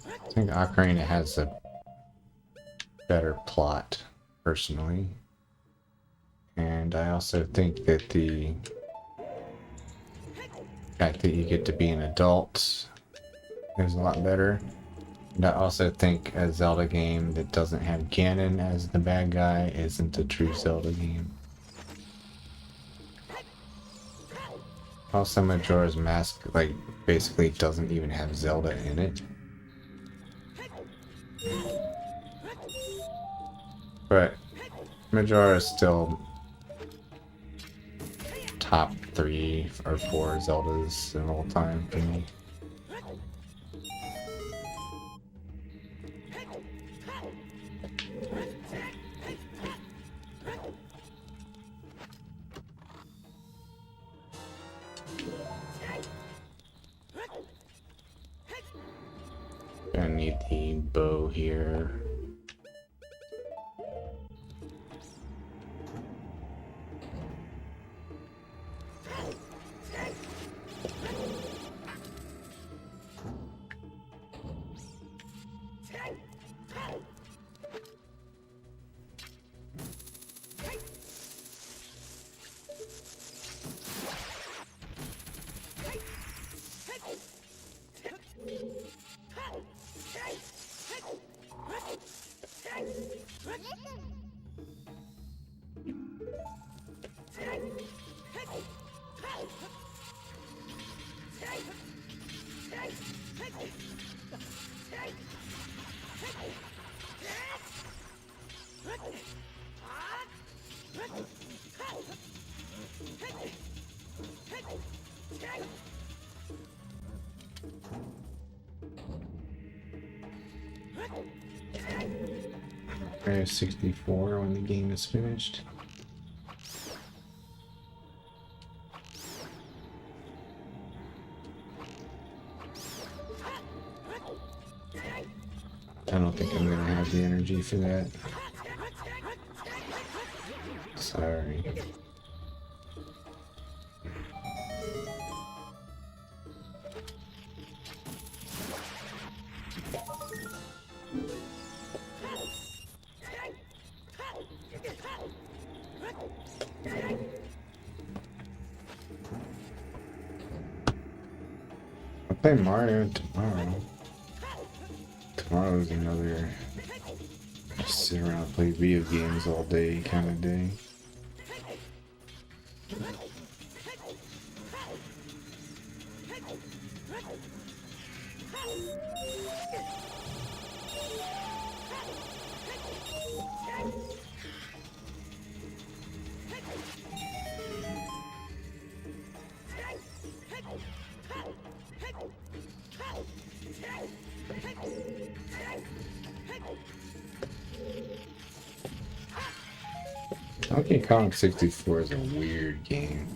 I think Ocarina has a better plot, personally. And I also think that the fact that you get to be an adult is a lot better. And I also think a Zelda game that doesn't have Ganon as the bad guy isn't a true Zelda game. Also, Majora's Mask, like, basically doesn't even have Zelda in it. But Majora is still top 3 or 4 Zeldas of all time for me. I need the bow here. Okay, 64 when the game is finished. I don't think I'm gonna have the energy for that. Sorry. I'll play Mario tomorrow. Tomorrow's another just sit around and play video games all day kind of day. Donkey Kong 64 is a weird game.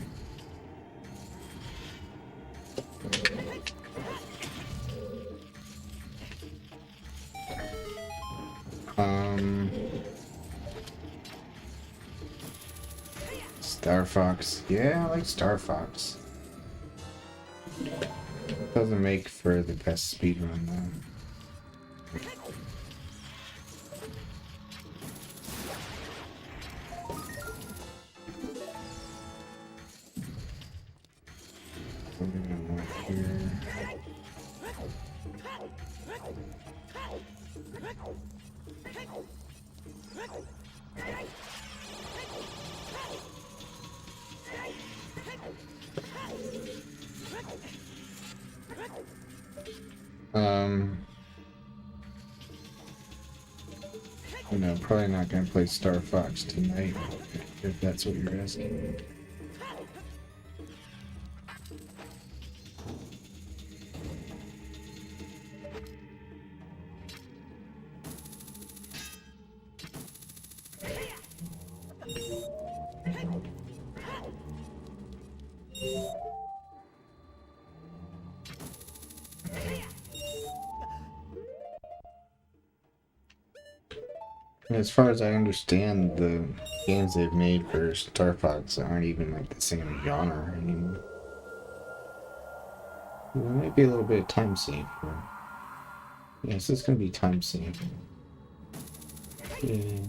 Star Fox. Yeah, I like Star Fox. Doesn't make for the best speedrun though. No, probably not gonna play Star Fox tonight, if that's what you're asking. As far as I understand, the games they've made for Star Fox aren't even like the same genre anymore. It might be a little bit of time save. Yes, it's gonna be time save. Yeah.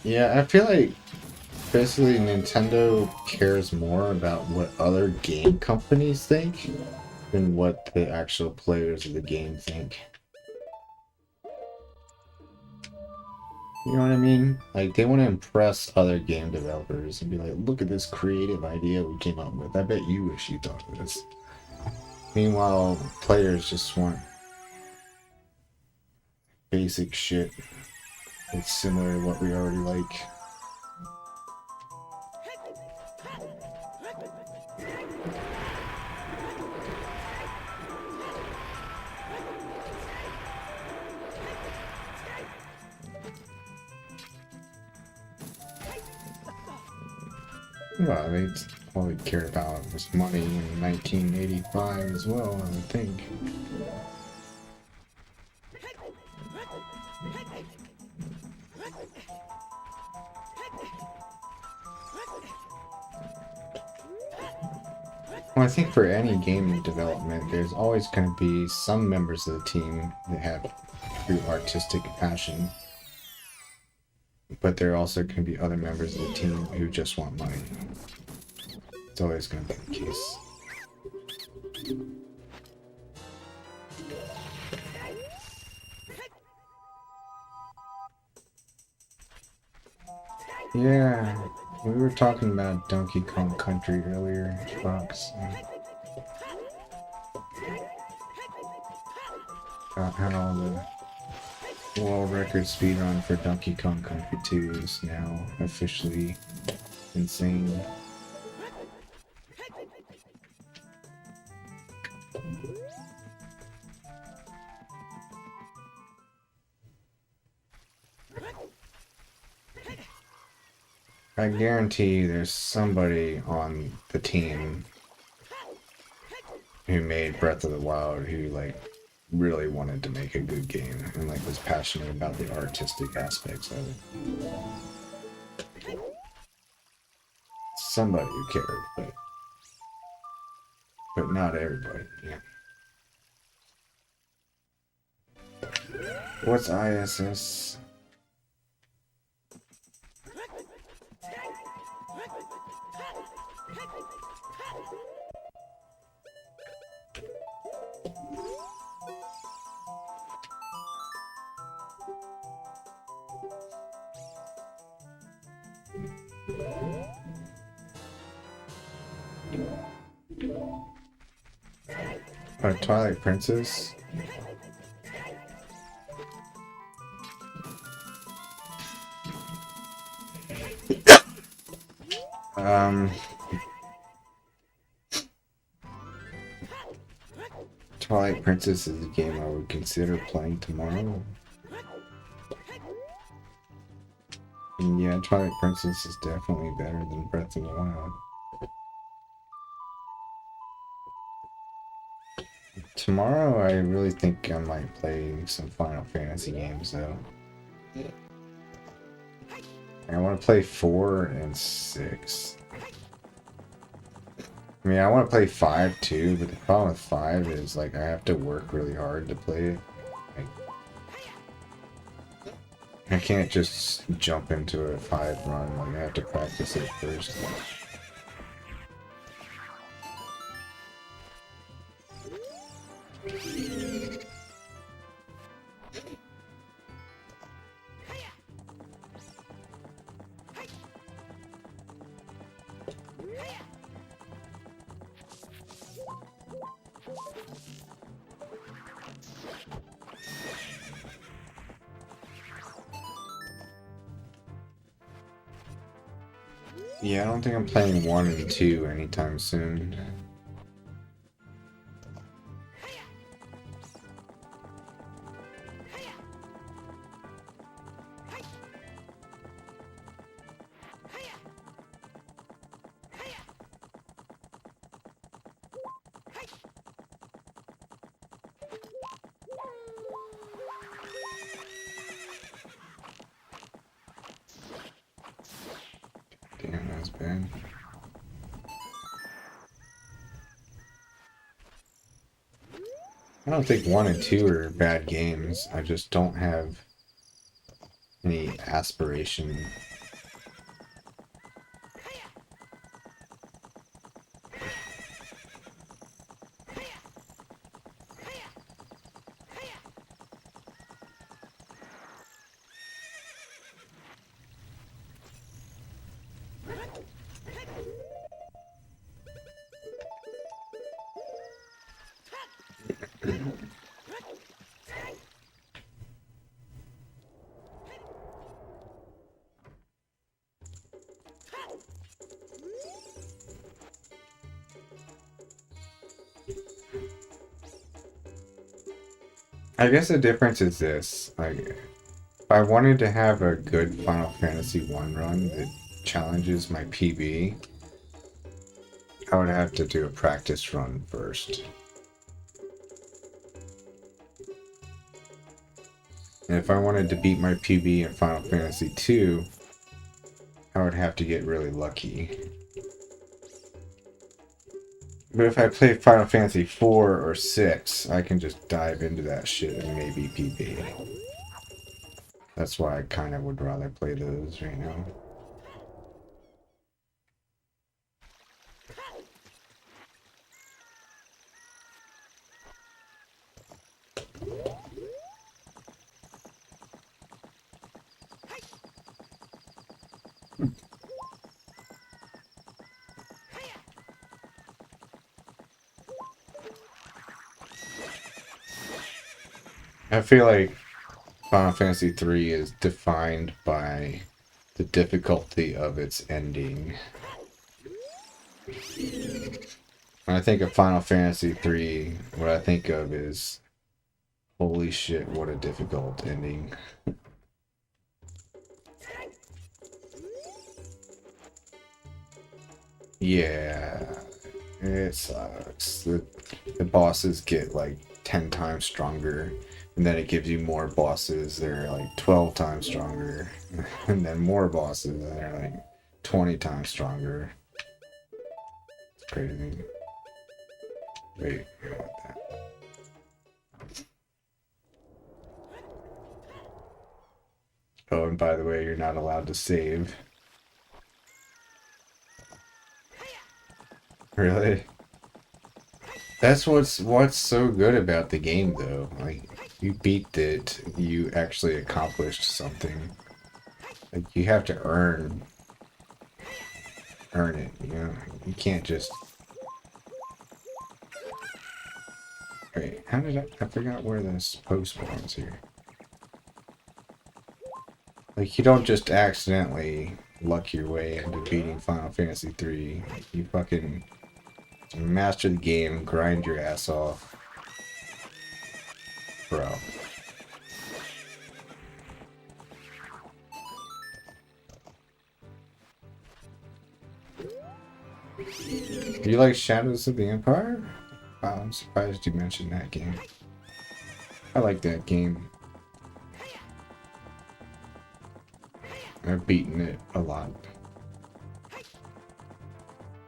Yeah, I feel like basically Nintendo cares more about what other game companies think than what the actual players of the game think. You know what I mean? Like, they want to impress other game developers and be like, look at this creative idea we came up with. I bet you wish you thought of this. Meanwhile, players just want basic shit that's similar to what we already like. Well, they all they cared about was money in 1985 as well, I would think. Well, I think for any game development, there's always going to be some members of the team that have true artistic passion, but there are also going to be other members of the team who just want money. It's always going to be the case. Yeah, we were talking about Donkey Kong Country earlier, Fox. About how the world record speedrun for Donkey Kong Country 2 is now officially insane. I guarantee there's somebody on the team who made Breath of the Wild who like really wanted to make a good game and like was passionate about the artistic aspects of it. Somebody who cared, but not everybody. Yeah. What's ISS? Twilight Princess? Twilight Princess is a game I would consider playing tomorrow. And yeah, Twilight Princess is definitely better than Breath of the Wild. Tomorrow, I really think I might play some Final Fantasy games, though. I want to play 4 and 6. I mean, I want to play 5 too, but the problem with 5 is, like, I have to work really hard to play it. Like, I can't just jump into a 5 run, like, I have to practice it first. Yeah, I don't think I'm playing 1 and 2 anytime soon. Damn, that's bad. I don't think 1 and 2 are bad games. I just don't have any aspiration. I guess the difference is this, like, if I wanted to have a good Final Fantasy 1 run that challenges my PB, I would have to do a practice run first. And if I wanted to beat my PB in Final Fantasy II, I would have to get really lucky. But if I play Final Fantasy 4 or 6, I can just dive into that shit and maybe PB. That's why I kind of would rather play those right now. I feel like Final Fantasy 3 is defined by the difficulty of its ending. When I think of Final Fantasy 3, what I think of is, holy shit, what a difficult ending. Yeah, it sucks. The bosses get like 10 times stronger, and then it gives you more bosses that are like 12 times stronger, and then more bosses that are like 20 times stronger. It's crazy. Wait, I want that. Oh, and by the way, you're not allowed to save. Really? That's what's so good about the game, though. Like, you beat it, you actually accomplished something. Like, you have to earn it, you know? You can't just... Wait, how did I forgot where this post spawns here. Like, you don't just accidentally luck your way into beating Final Fantasy 3. Like, you fucking master the game, grind your ass off. Bro. Do you like Shadows of the Empire? Wow, I'm surprised you mentioned that game. I like that game. I've beaten it a lot.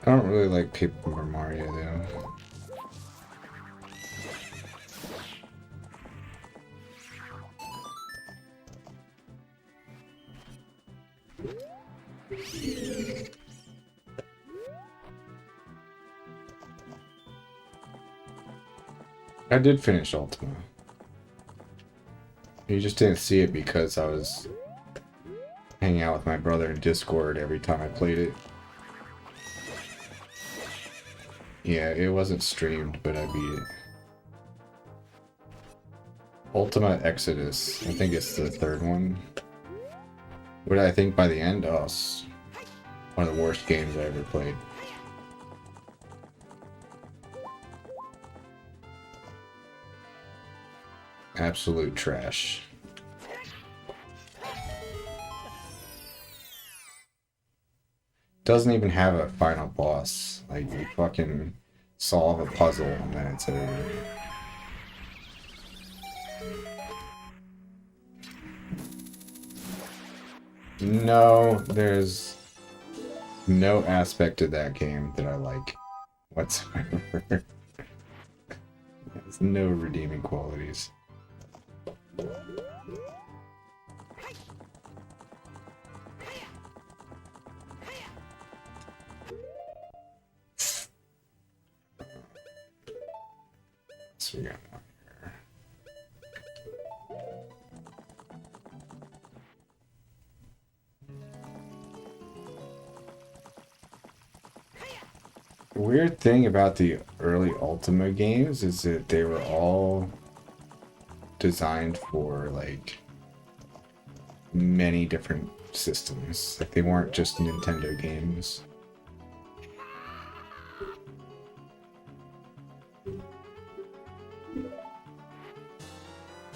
I don't really like Paper Mario though. I did finish Ultima. You just didn't see it because I was hanging out with my brother in Discord every time I played it. Yeah, it wasn't streamed, but I beat it. Ultima Exodus. I think it's the third one. What did I think by the end? Oh, it's one of the worst games I ever played. Absolute trash. Doesn't even have a final boss. Like, you fucking solve a puzzle and then it's over. No, there's no aspect of that game that I like whatsoever. There's no redeeming qualities. So we got one here. The weird thing about the early Ultima games is that they were all designed for like many different systems. Like they weren't just Nintendo games.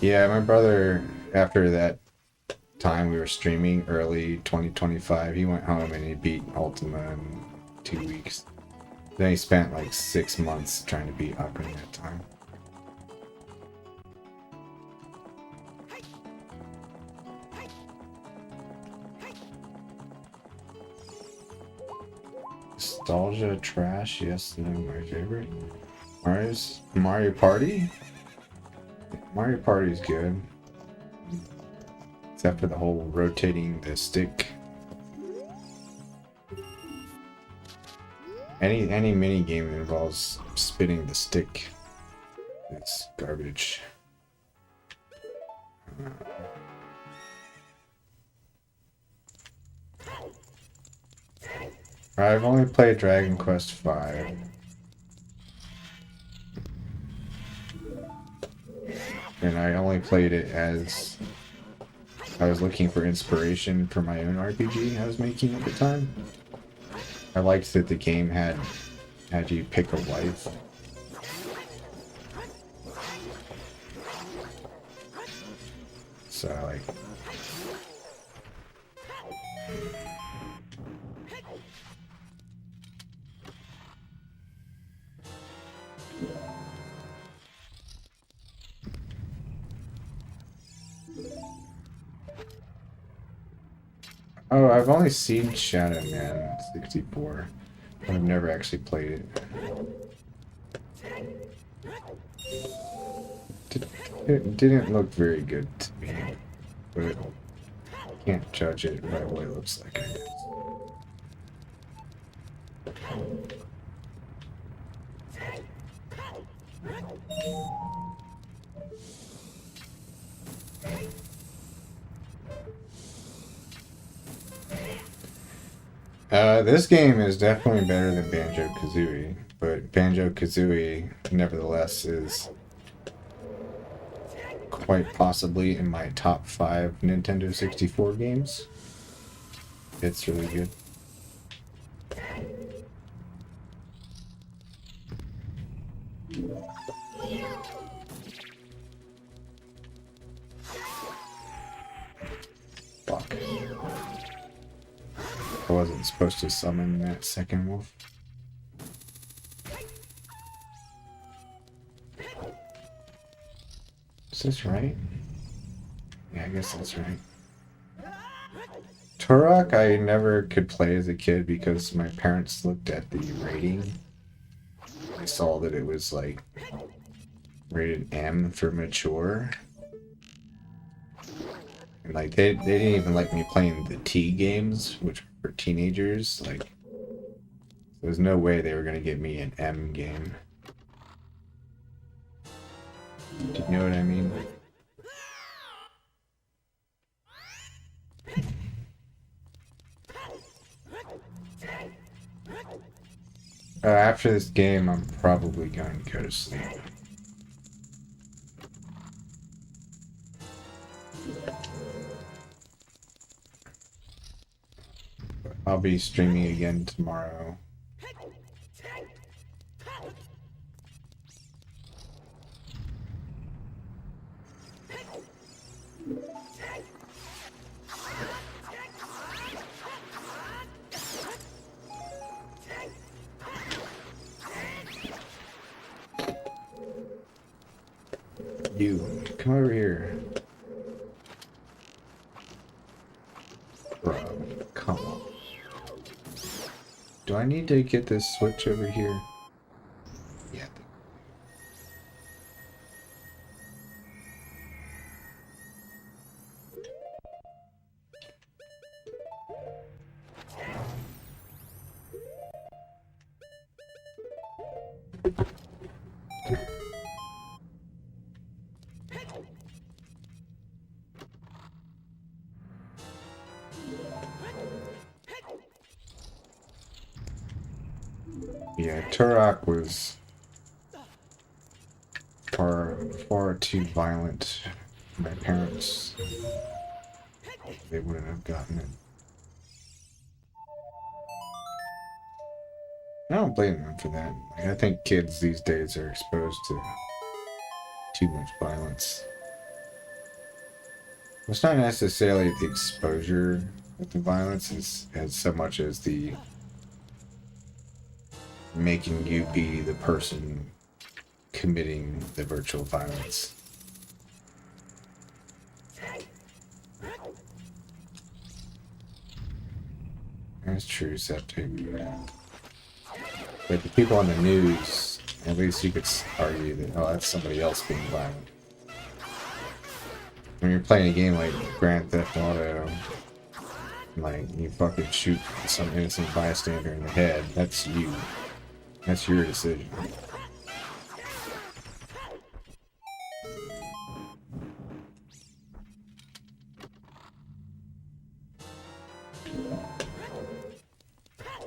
Yeah, my brother, after that time we were streaming early 2025, he went home and he beat Ultima in 2 weeks. Then he spent like 6 months trying to beat Ocarina of Time. Nostalgia trash, yes, no, my favorite. Mario Party? Mario Party is good. Except for the whole rotating the stick. Any mini game that involves spinning the stick is garbage. I've only played Dragon Quest V. And I only played it as I was looking for inspiration for my own RPG I was making at the time. I liked that the game had you pick a wife. So I like. Oh, I've only seen Shadow Man 64. I've never actually played it. It didn't look very good to me, but can't judge it by what it looks like, I guess. This game is definitely better than Banjo-Kazooie, but Banjo-Kazooie, nevertheless, is quite possibly in my top 5 Nintendo 64 games. It's really good. Fuck. I wasn't supposed to summon that second wolf. Is this right? Yeah, I guess that's right. Turok I never could play as a kid because my parents looked at the rating. They saw that it was like rated M for mature. And like they didn't even like me playing the T games, which were for teenagers. Like there's no way they were gonna give me an M game. Do you know what I mean? After this game, I'm probably going to go to sleep. I'll be streaming again tomorrow. You, come over here. Bro, come on. Do I need to get this switch over here? Yeah. Yeah, Turok was far too violent. My parents, they wouldn't have gotten it. I don't blame them for that. I think kids these days are exposed to too much violence. It's not necessarily the exposure of the violence as so much as the making you be the person committing the virtual violence. That's true, Septic. But the people on the news, at least you could argue that, oh, that's somebody else being violent. When you're playing a game like Grand Theft Auto, like, you fucking shoot some innocent bystander in the head, that's you. That's your decision.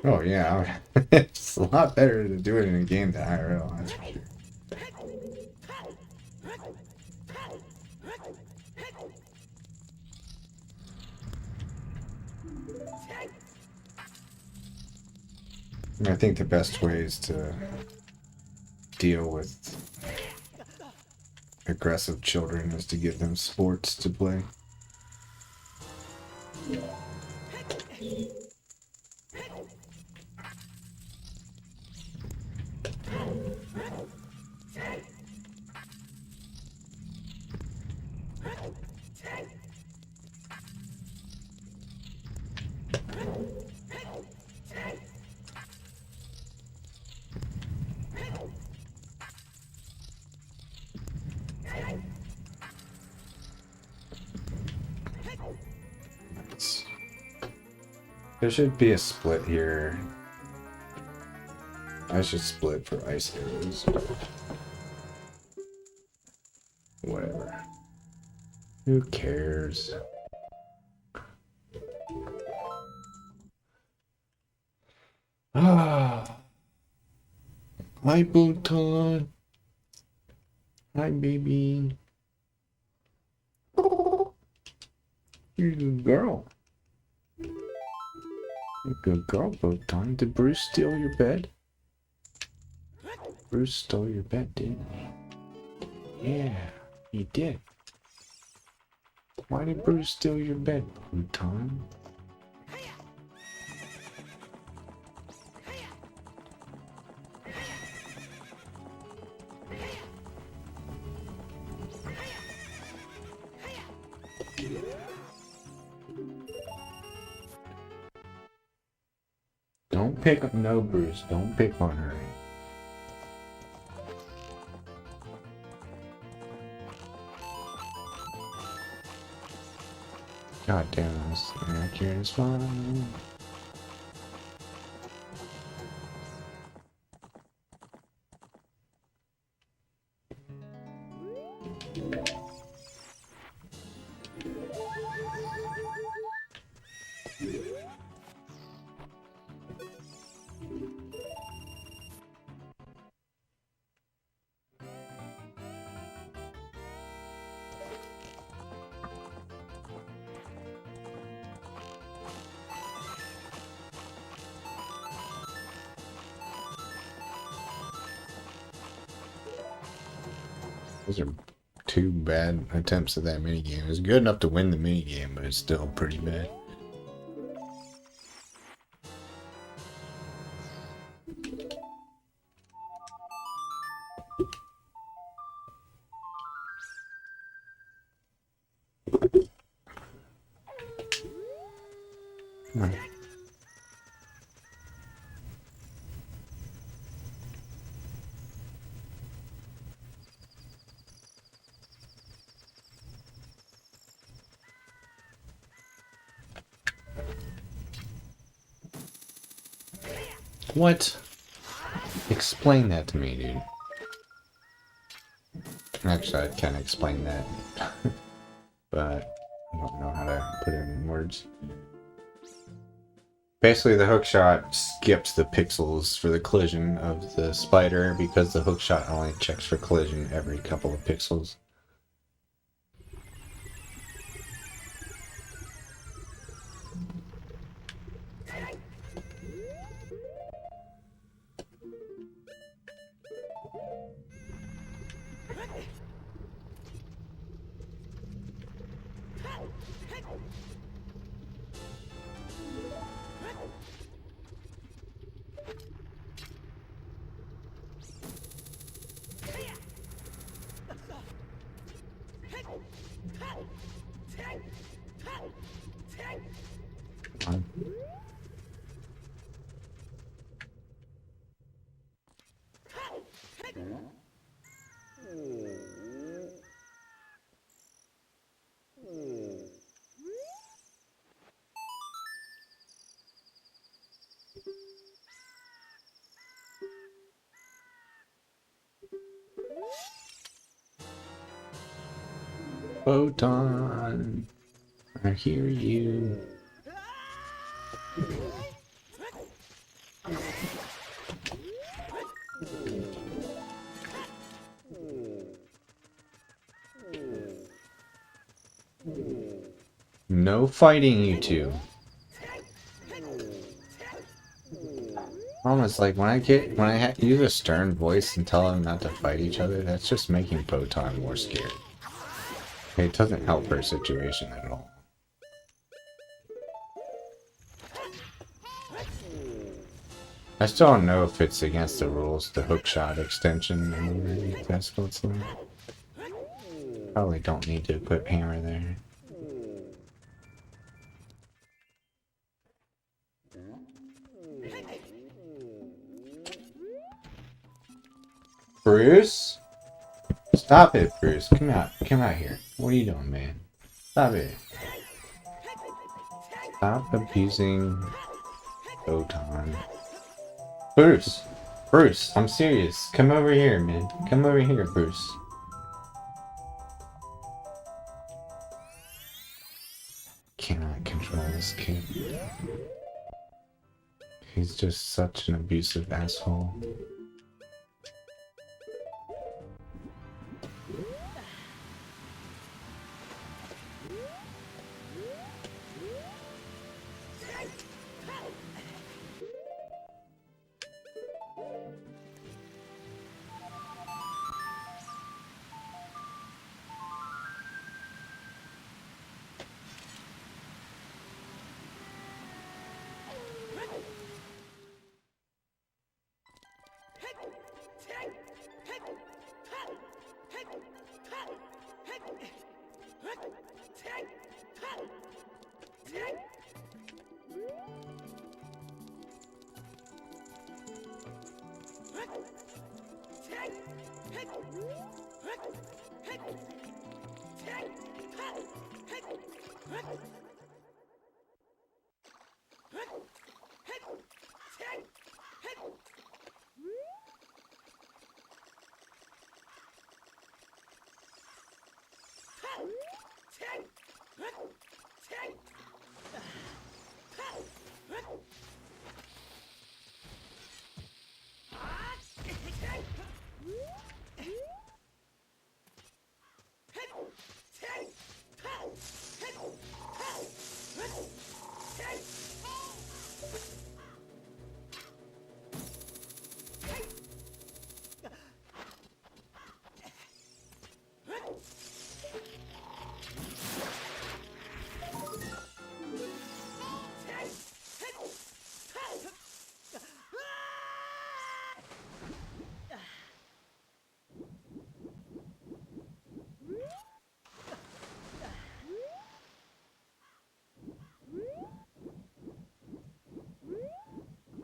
Oh yeah, it's a lot better to do it in a game than IRL, that's for sure. I think the best ways to deal with aggressive children is to give them sports to play. There should be a split here. I should split for ice arrows. Whatever. Who cares? Ah. Hi, Bhutan. Hi, baby. You're a good girl. You're a good girl, Bhutan. Did Bruce steal your bed? Bruce stole your bed, didn't he? Yeah, he did. Why did Bruce steal your bed, Bhutan? Don't pick up, no, Bruce. Don't pick on her. God damn, this accurate as fuck. Those are two bad attempts at that minigame. It was good enough to win the minigame, but it's still pretty bad. What? Explain that to me, dude. Actually, I can't explain that. But I don't know how to put it in words. Basically, the hookshot skips the pixels for the collision of the spider because the hookshot only checks for collision every couple of pixels. Photon, I hear you. No fighting, you two. Almost like when I use a stern voice and tell them not to fight each other, that's just making Photon more scared. It doesn't help her situation at all. I still don't know if it's against the rules, the hookshot extension. That's what's in. Probably don't need to equip hammer there. Bruce? Stop it, Bruce. Come out. Come out here. What are you doing, man? Stop it. Stop abusing Photon. Bruce! Bruce, I'm serious. Come over here, man. Come over here, Bruce. Cannot control this kid. He's just such an abusive asshole.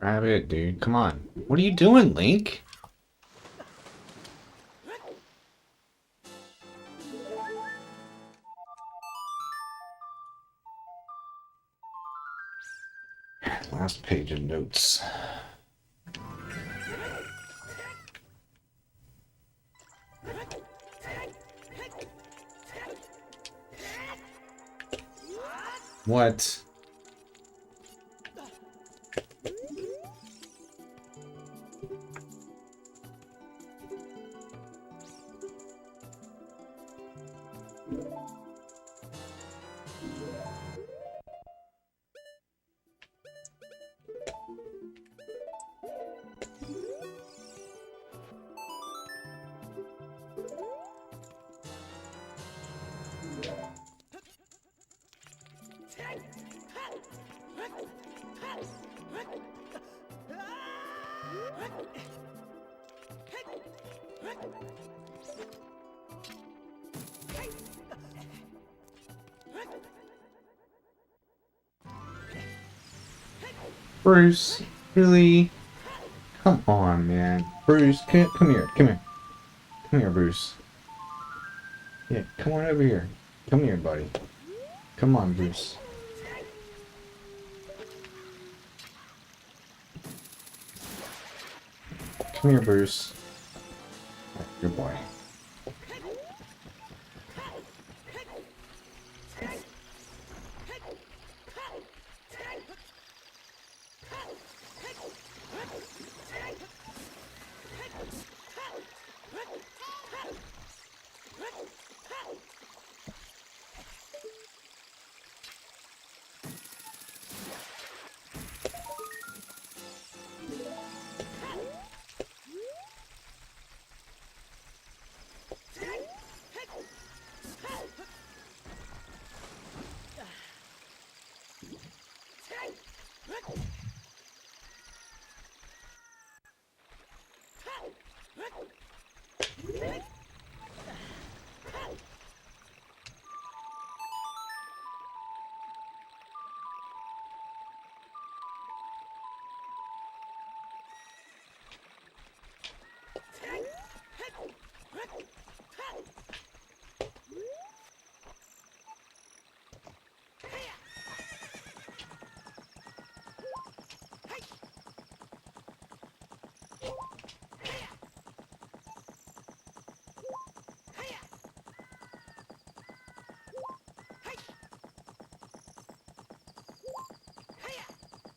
Grab it, dude. Come on. What are you doing, Link? Last page of notes. What? Bruce, really? Come on, man. Bruce, come here, come here. Come here, Bruce. Yeah, come on over here. Come here, buddy. Come on, Bruce. Come here, Bruce. Good boy.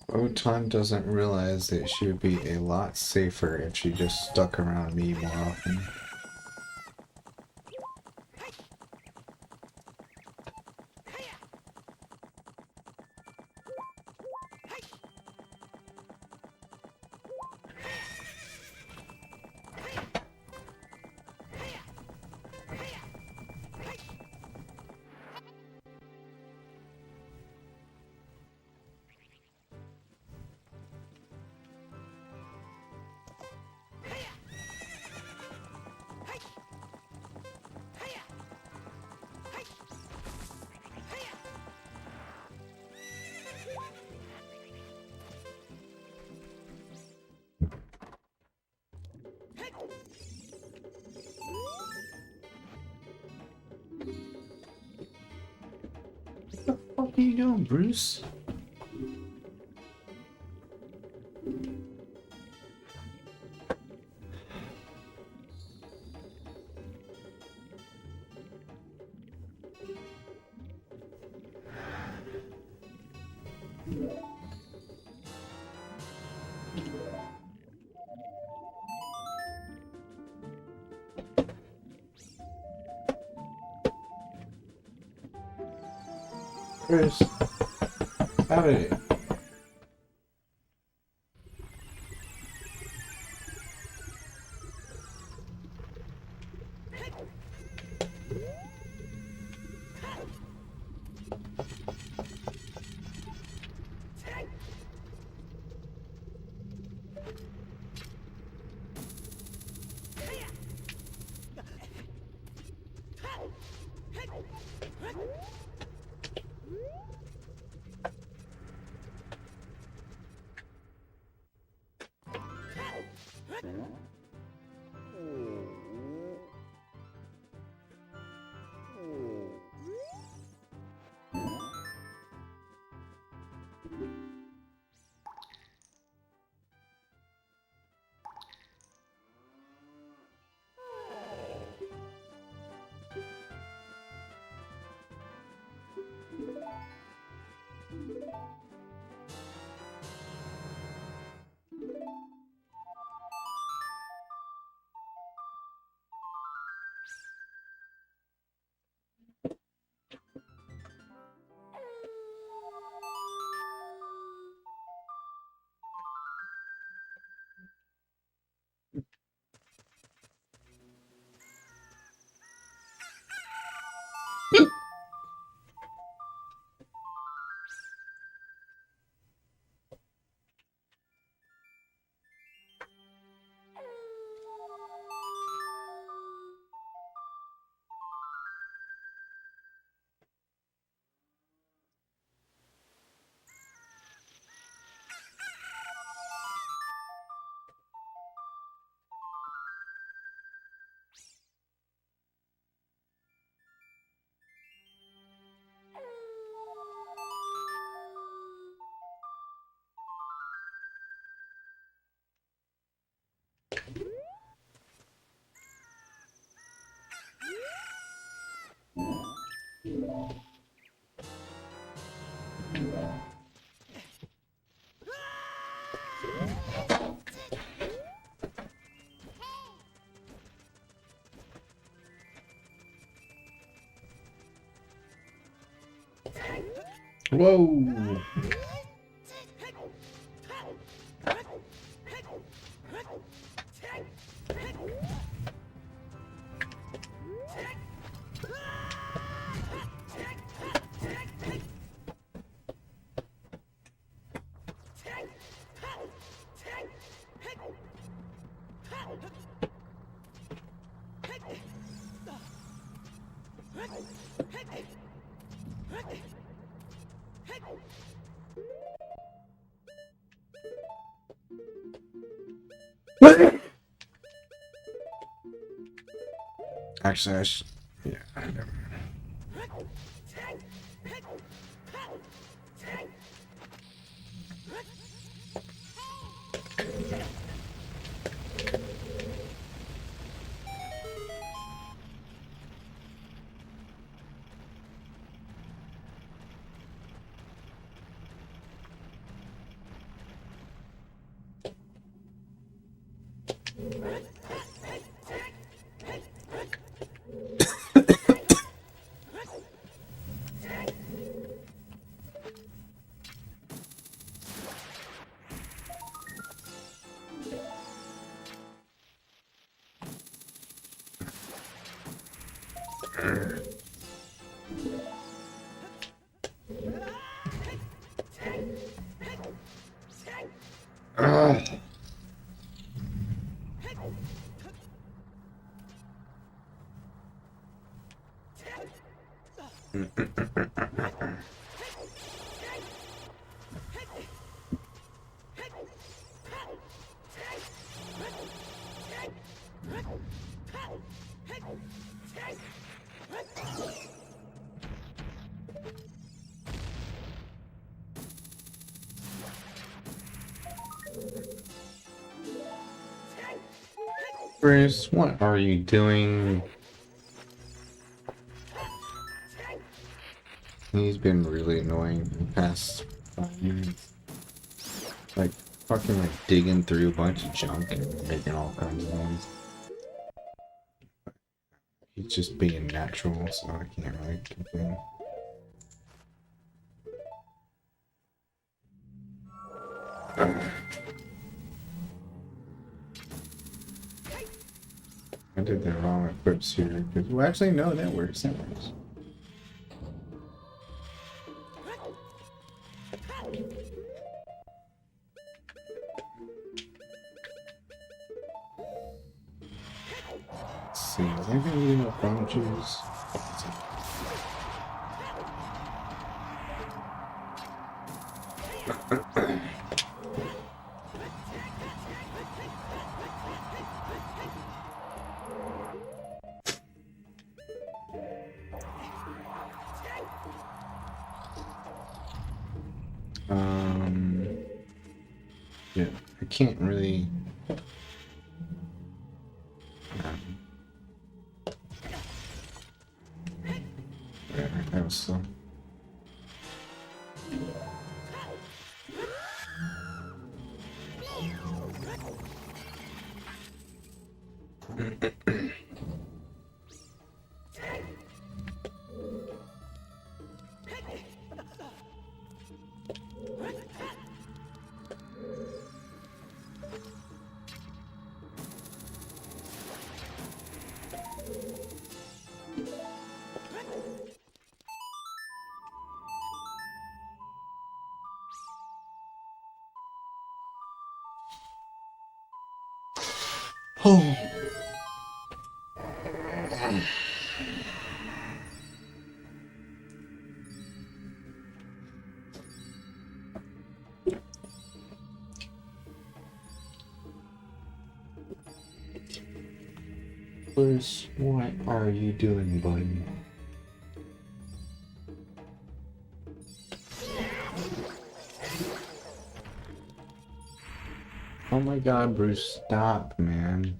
Otan doesn't realize that she would be a lot safer if she just stuck around me more often. What are you doing, Bruce? Bruce, have it. Whoa! Actually, I should. Yeah, I never. Ugh. Bruce, what are you doing? He's been really annoying for the past 5 minutes. Like, fucking like digging through a bunch of junk and making all kinds of noise. He's just being natural, so I can't really complain. I did the wrong equips here. Well, actually, no, that works. That works. Let's see. Is anything really no phone juice? Yeah, I can't really. Whatever, that was slow. Oh. Bruce, what are you doing, buddy? Oh my god, Bruce, stop, man.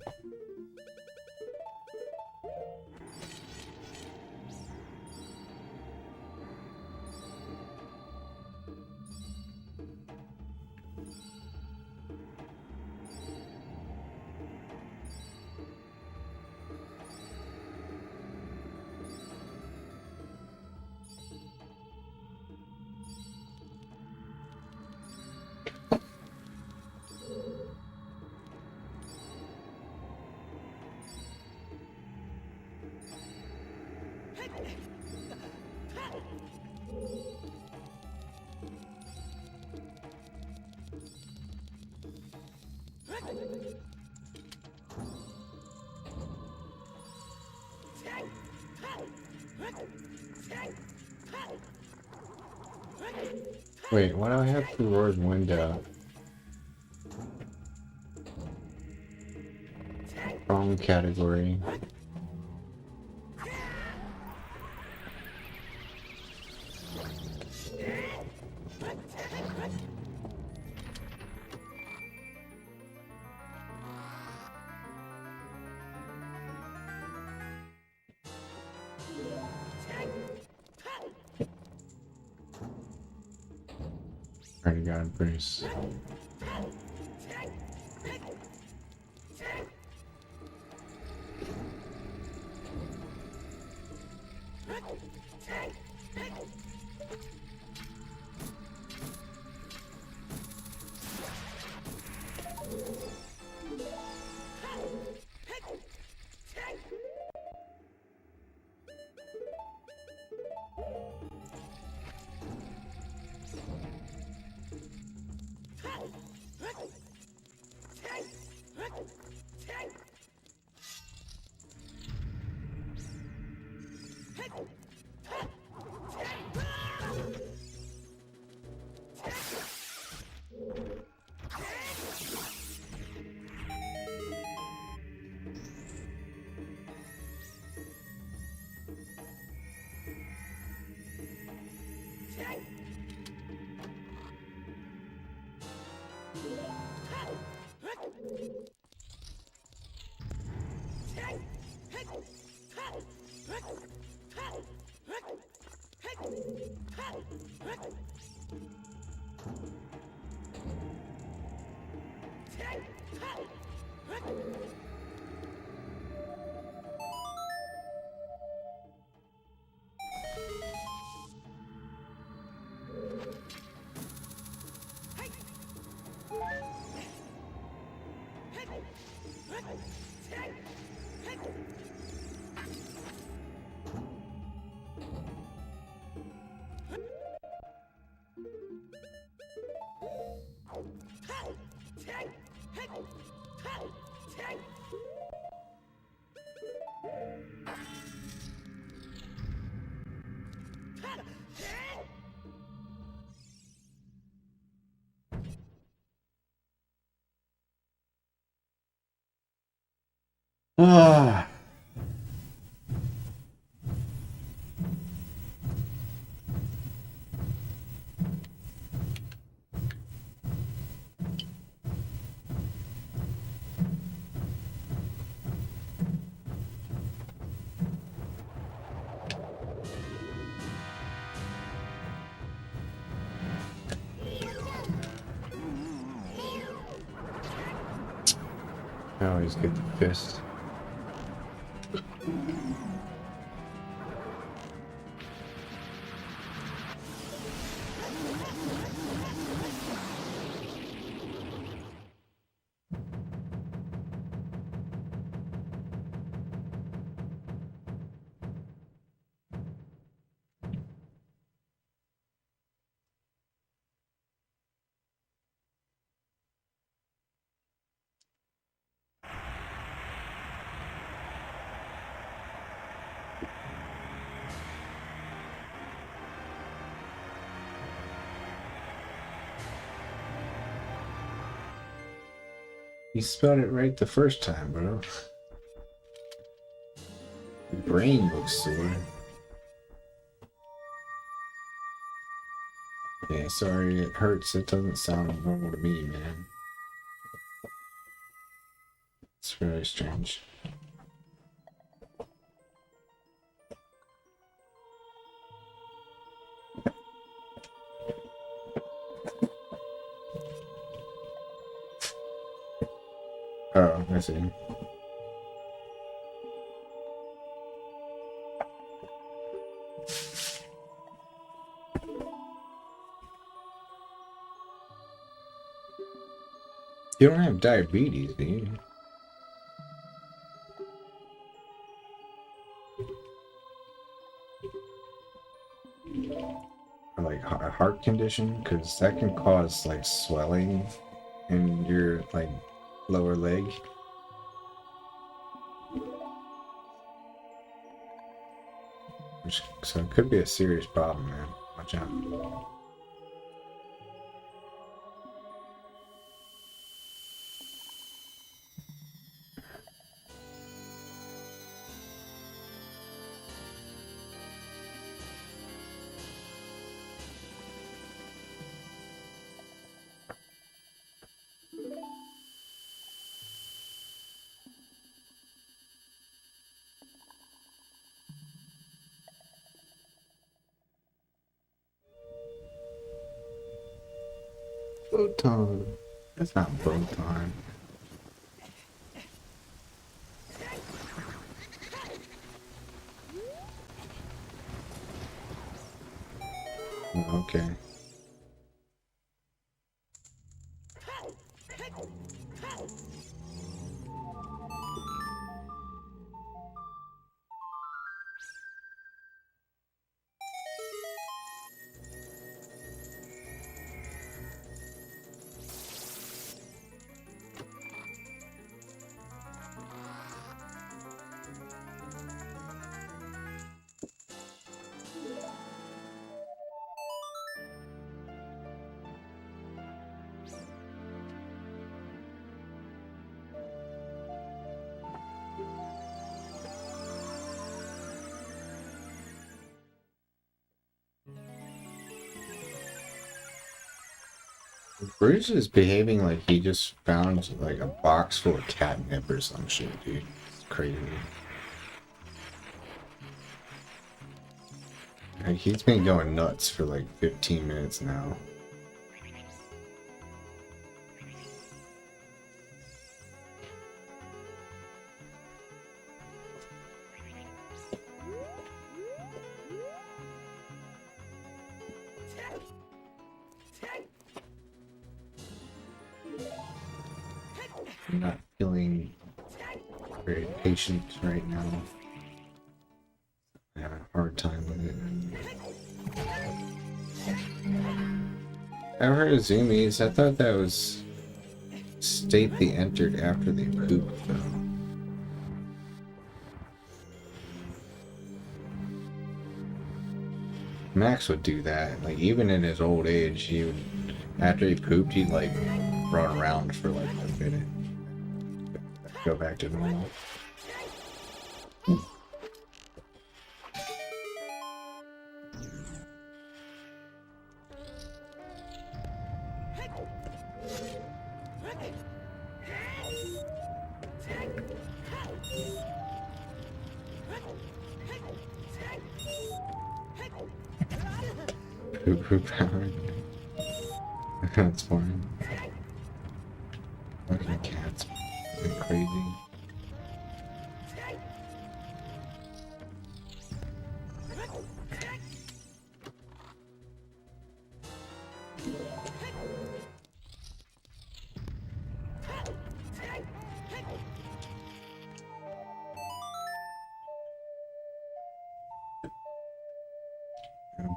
Wait, why do I have Roar's window? Wrong category. Already got a Bruce. Ah. I always get the fist. You spelled it right the first time, bro. Your brain looks sore. Yeah, sorry, it hurts. It doesn't sound normal to me, man. It's very strange. Oh, I see. You don't have diabetes, do you? Or like a heart condition? Because that can cause like swelling in your like lower leg. So it could be a serious problem, man. Watch out. Photon. That's not Photon. Okay. Bruce is behaving like he just found like a box full of catnip or some shit, dude. It's crazy. Like, he's been going nuts for like 15 minutes now. I'm not feeling very patient right now. I have a hard time with it. I've heard of zoomies. I thought that was state they entered after they pooped, though. Max would do that. Like, even in his old age, he would, after he pooped, he'd like run around for like a minute. Go back to normal. Poop power. That's fine. Fucking cats. They're crazy.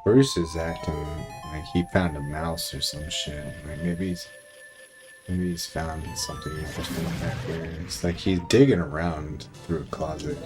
Bruce is acting like he found a mouse or some shit. Like maybe he's found something interesting back here. It's like he's digging around through a closet.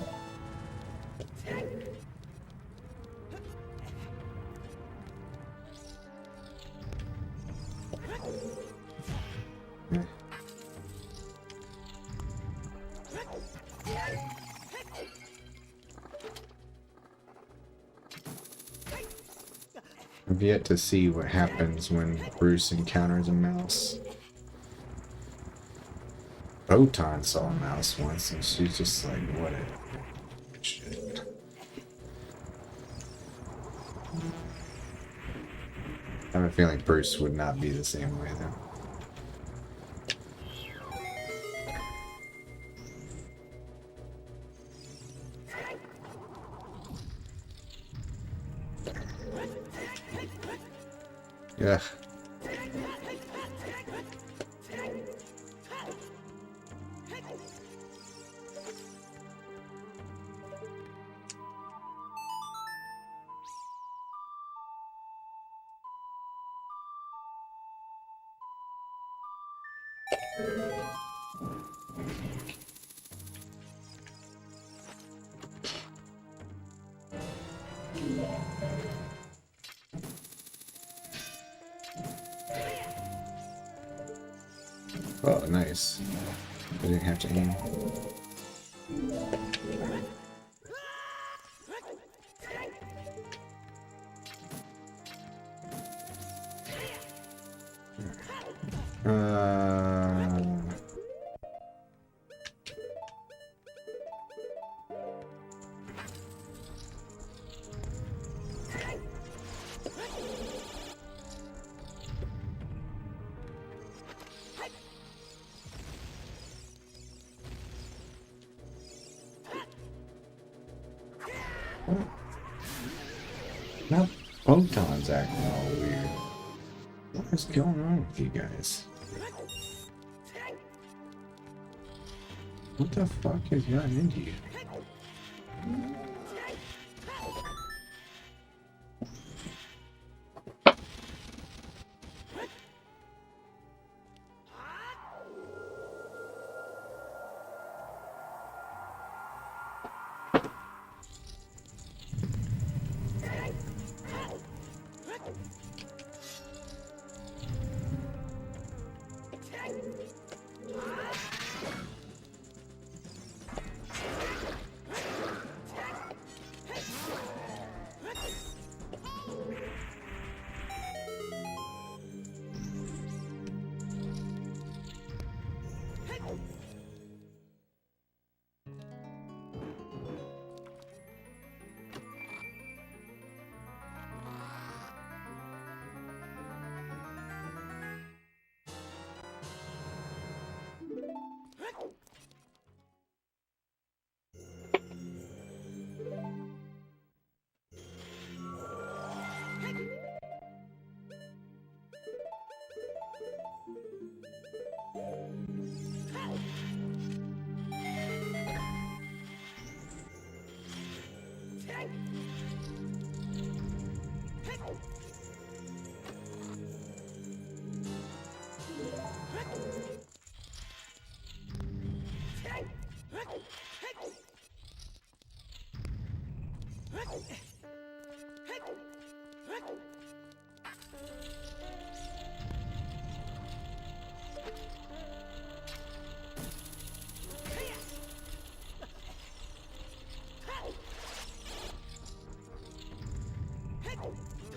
I've yet to see what happens when Bruce encounters a mouse. Photon saw a mouse once and she's just like, what a shit. I have a feeling Bruce would not be the same way though. Yeah. Oh, nice. I didn't have to aim. What? Now Photon's acting all weird. What is going on with you guys? What the fuck has gotten into you?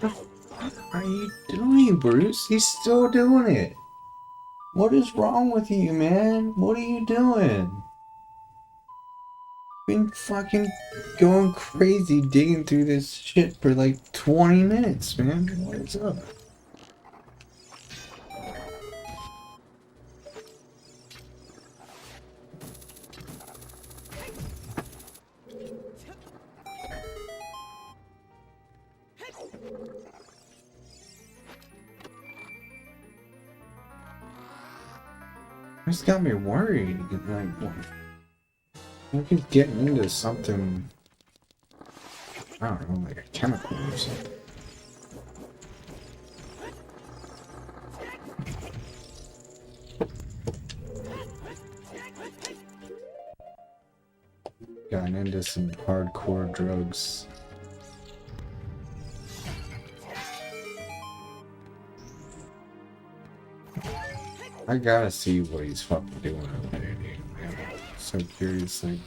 What are you doing, Bruce? He's still doing it. What is wrong with you, man? What are you doing? Been fucking going crazy digging through this shit for like 20 minutes, man. What is up? This got me worried. Like, what? I think he's getting into something. I don't know, like a chemical or something. Gotten into some hardcore drugs. I gotta see what he's fucking doing over there, dude. I'm so curious, like,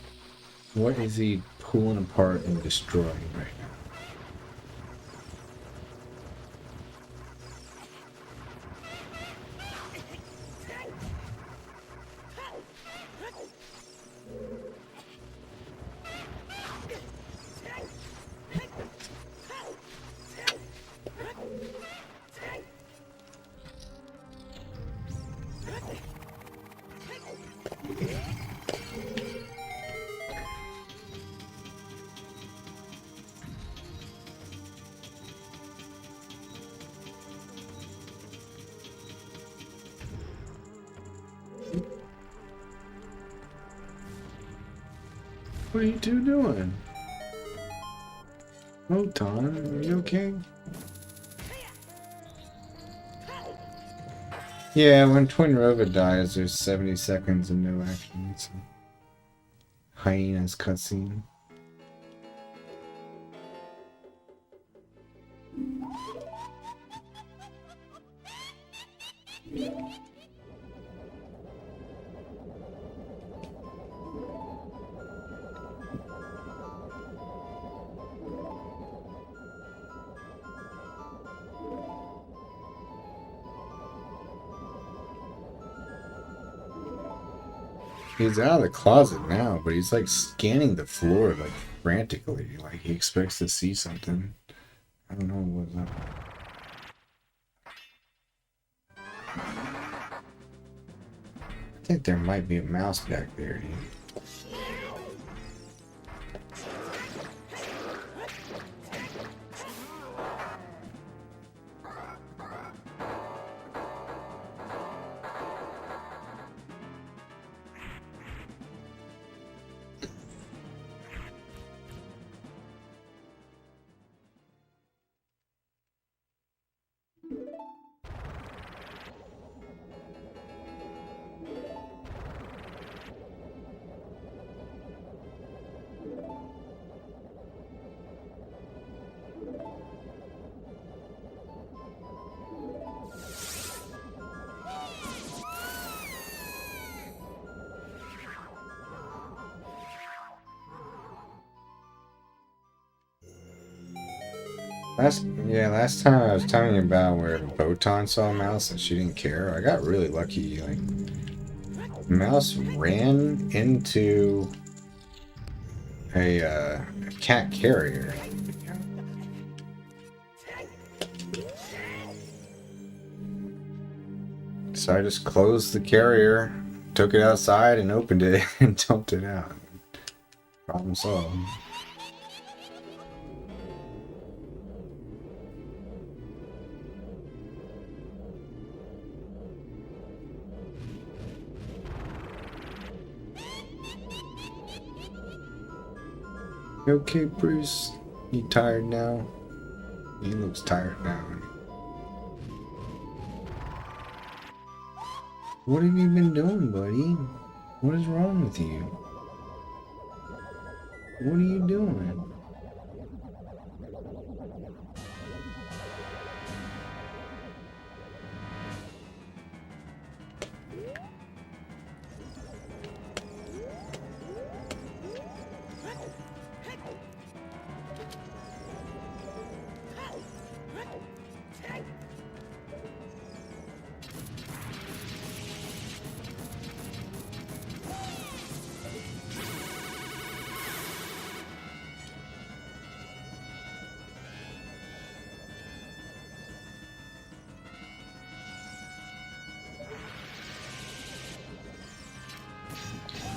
what is he pulling apart and destroying right now? What are you two doing? Moton, are you okay? Yeah, when Twin Rova dies, there's 70 seconds and no action. It's a hyena's cutscene. He's out of the closet now, but he's like scanning the floor like frantically, like he expects to see something. I don't know what's up. I think there might be a mouse back there, dude. Last time I was telling you about where Botan saw a mouse and she didn't care. I got really lucky. Like, the mouse ran into a cat carrier. So I just closed the carrier, took it outside, and opened it and dumped it out. Problem solved. You okay, Bruce? You tired now? He looks tired now. What have you been doing, buddy? What is wrong with you? What are you doing?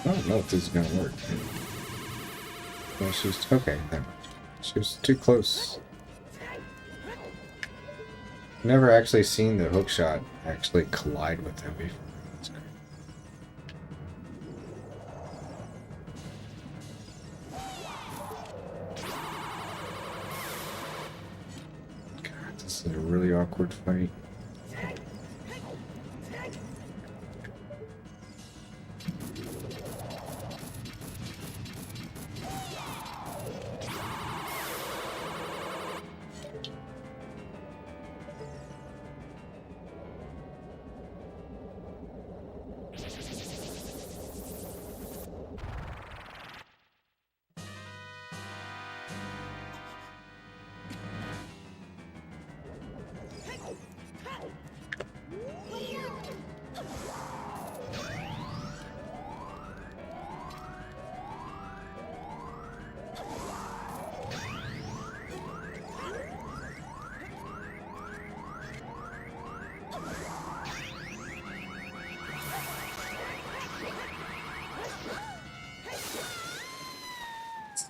I don't know if this is gonna work. Well, she's okay. Never mind. She was too close. Never actually seen the hook shot actually collide with them before. God, this is a really awkward fight.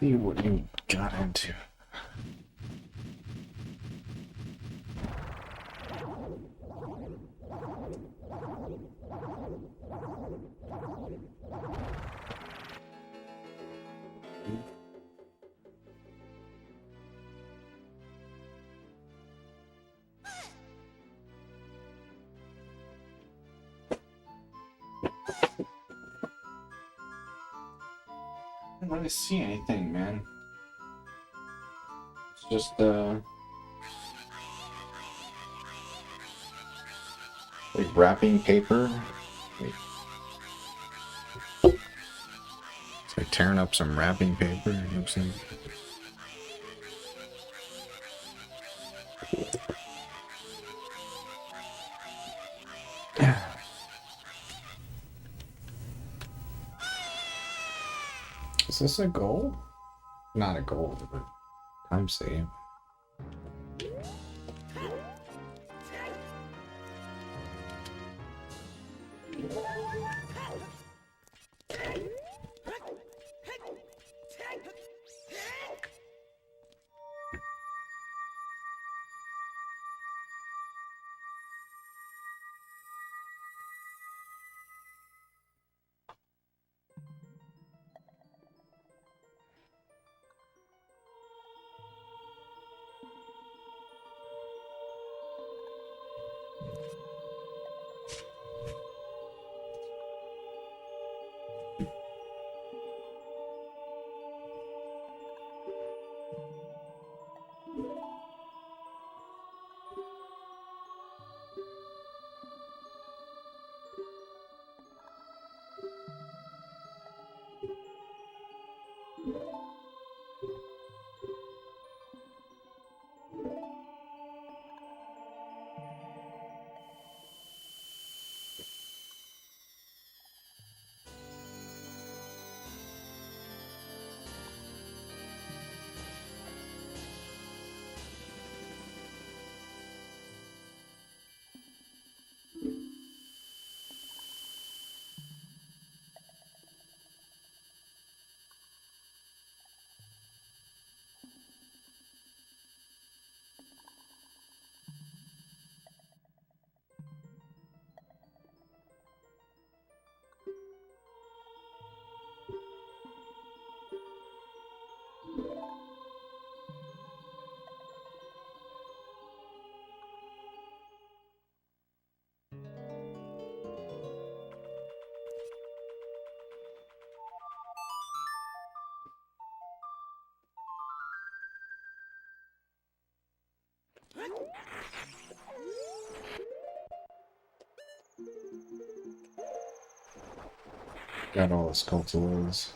See what you got into. I don't really see anything, man. It's just like wrapping paper. It's like tearing up some wrapping paper. You know what I'm saying? Is this a goal? Not a goal, but time save. Got all the Skulltulas.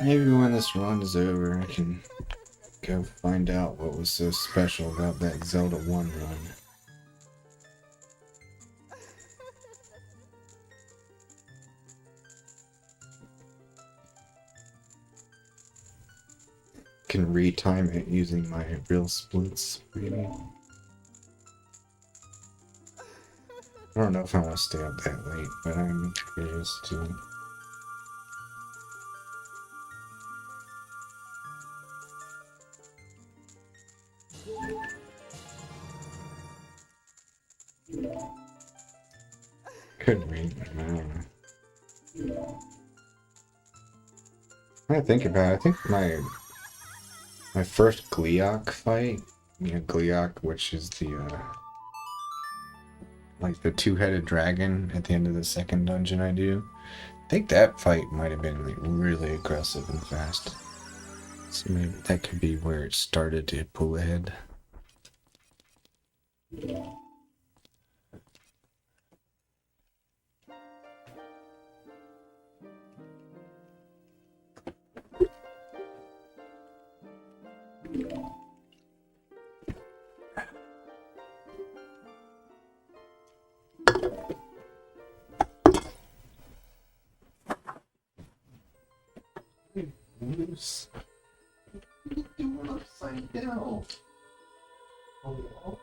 Maybe when this run is over, I can go find out what was so special about that Zelda 1 run. Can retime it using my real splits, maybe. I don't know if I want to stay up that late, but I'm curious to. Could wait. I don't know. I think about it. I think my first Gleeok fight, Gleeok, which is the like the two-headed dragon at the end of the second dungeon I do. I think that fight might have been like really aggressive and fast. So maybe that could be where it started to pull ahead. Loose. What are you doing upside down? Oh.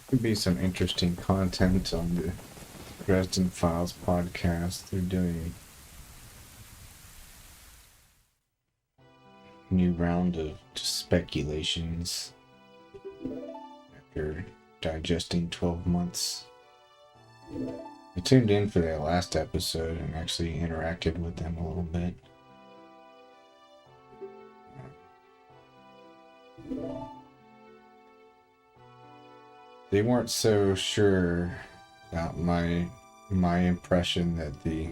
Could be some interesting content on the Dresden Files podcast. They're doing a new round of speculations after digesting 12 months. I tuned in for their last episode and actually interacted with them a little bit. They weren't so sure about my impression that the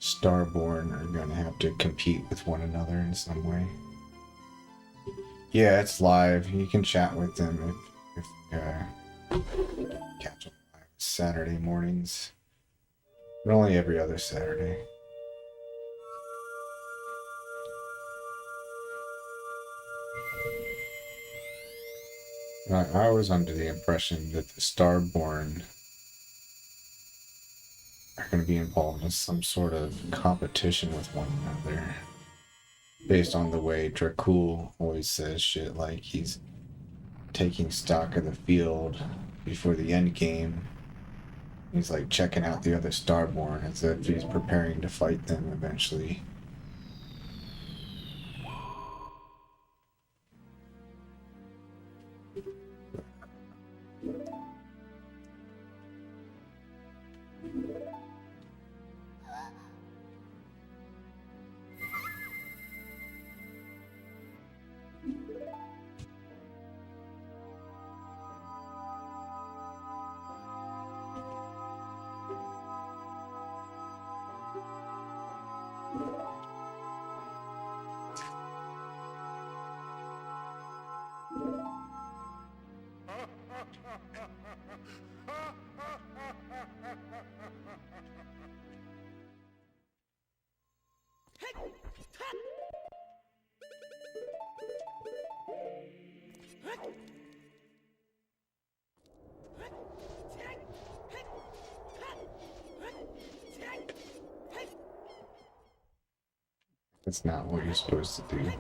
Starborn are gonna have to compete with one another in some way. Yeah, it's live. You can chat with them if catch them live Saturday mornings, but only every other Saturday. I was under the impression that the Starborn are going to be involved in some sort of competition with one another, based on the way Dracul always says shit like he's taking stock of the field before the end game. He's like checking out the other Starborn as if he's preparing to fight them eventually. That's not what you're supposed to do.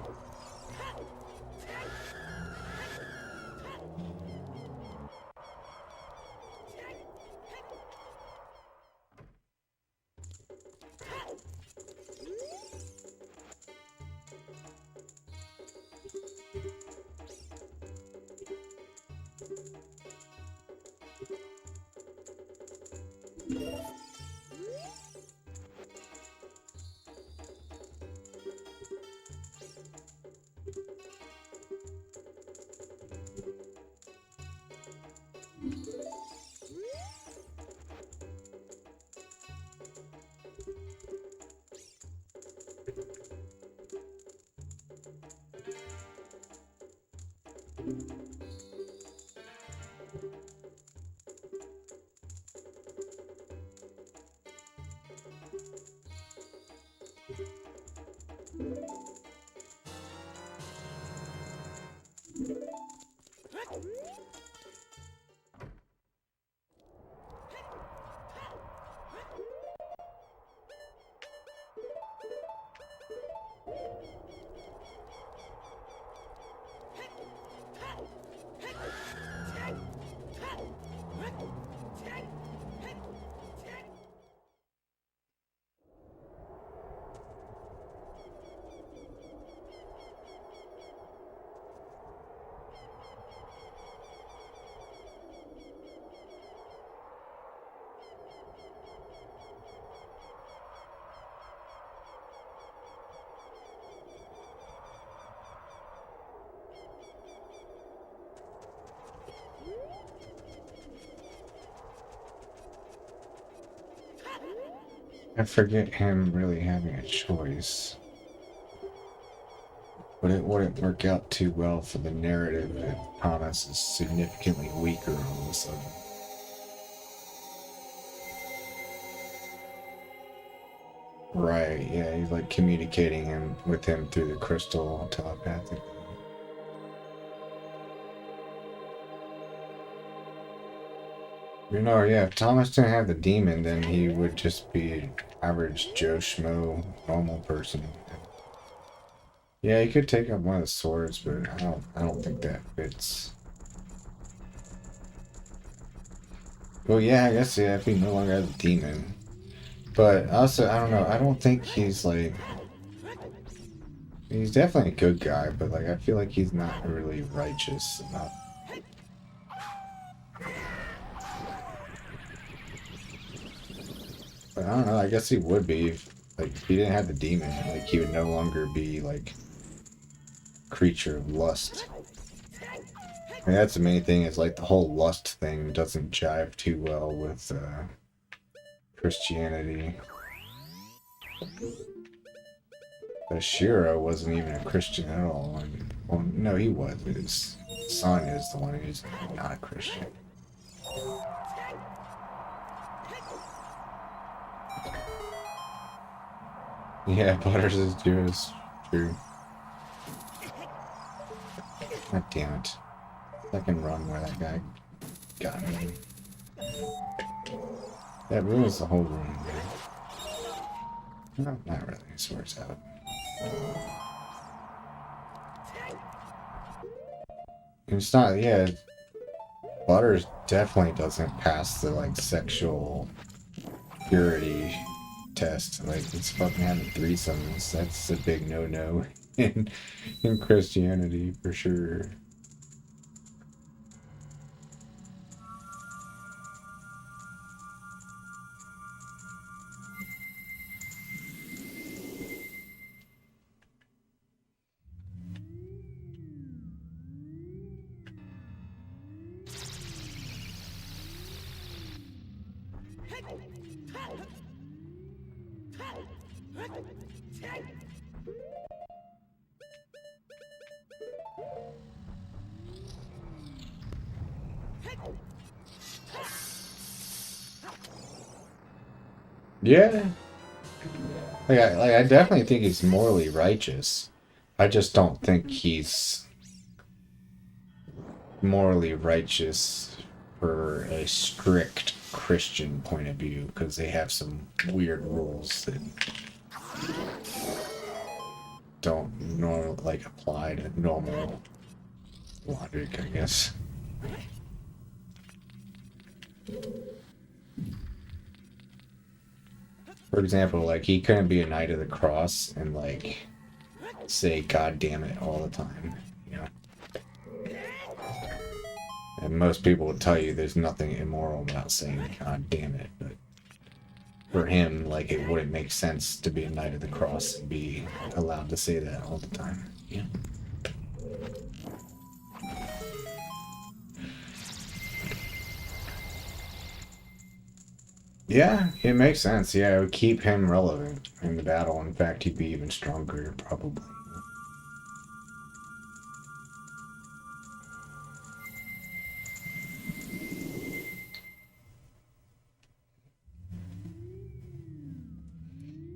I forget him really having a choice. But it wouldn't work out too well for the narrative if Thomas is significantly weaker all of a sudden. Right, yeah, he's like communicating with him through the crystal telepathic. You know, yeah, if Thomas didn't have the demon, then he would just be average Joe Schmo, normal person. Yeah, he could take up one of the swords, but I don't think that fits. Well, yeah, I guess yeah, if he no longer has a demon. But also, I don't know. I don't think he's like. He's definitely a good guy, but like I feel like he's not really righteous enough. But I don't know. I guess he would be if he didn't have the demon. Like he would no longer be like creature of lust. mean, that's the main thing is like the whole lust thing doesn't jive too well with Christianity. But Shiro wasn't even a Christian at all. And, well, no, he was. His son is the one who's not a Christian. Yeah, Butters is Jewish. True. God damn it. I can run where that guy got me. That ruins the whole room, dude. No, not really. It works out. It's not, yeah. Butters definitely doesn't pass the, like, sexual purity test. Like, it's fucking having threesomes. That's a big no-no in Christianity, for sure. Yeah. I definitely think he's morally righteous. I just don't think he's morally righteous for a strict Christian point of view, because they have some weird rules that don't like apply to normal logic, I guess. For example, like he couldn't be a Knight of the Cross and like say "God damn it" all the time, you know. And most people would tell you there's nothing immoral about saying "God damn it," but for him, like it wouldn't make sense to be a Knight of the Cross and be allowed to say that all the time. Yeah. Yeah, it makes sense. Yeah, it would keep him relevant in the battle. In fact, he'd be even stronger, probably.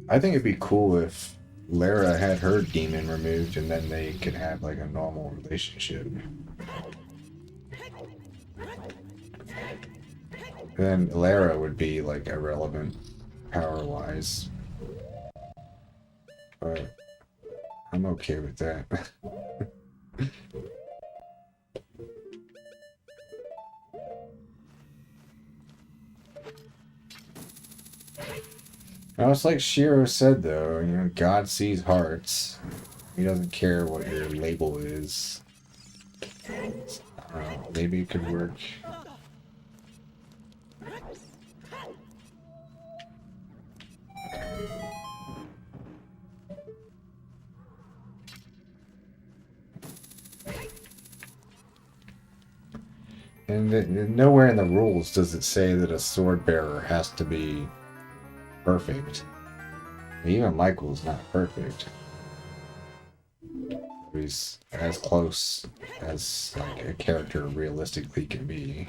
I think it'd be cool if Lara had her demon removed and then they could have like a normal relationship. Then Lara would be like irrelevant power-wise. But I'm okay with that. Now, it's like Shiro said, though, you know, God sees hearts. He doesn't care what your label is. I don't know, maybe it could work. And nowhere in the rules does it say that a sword bearer has to be perfect. Even Michael's not perfect. He's as close as like a character realistically can be.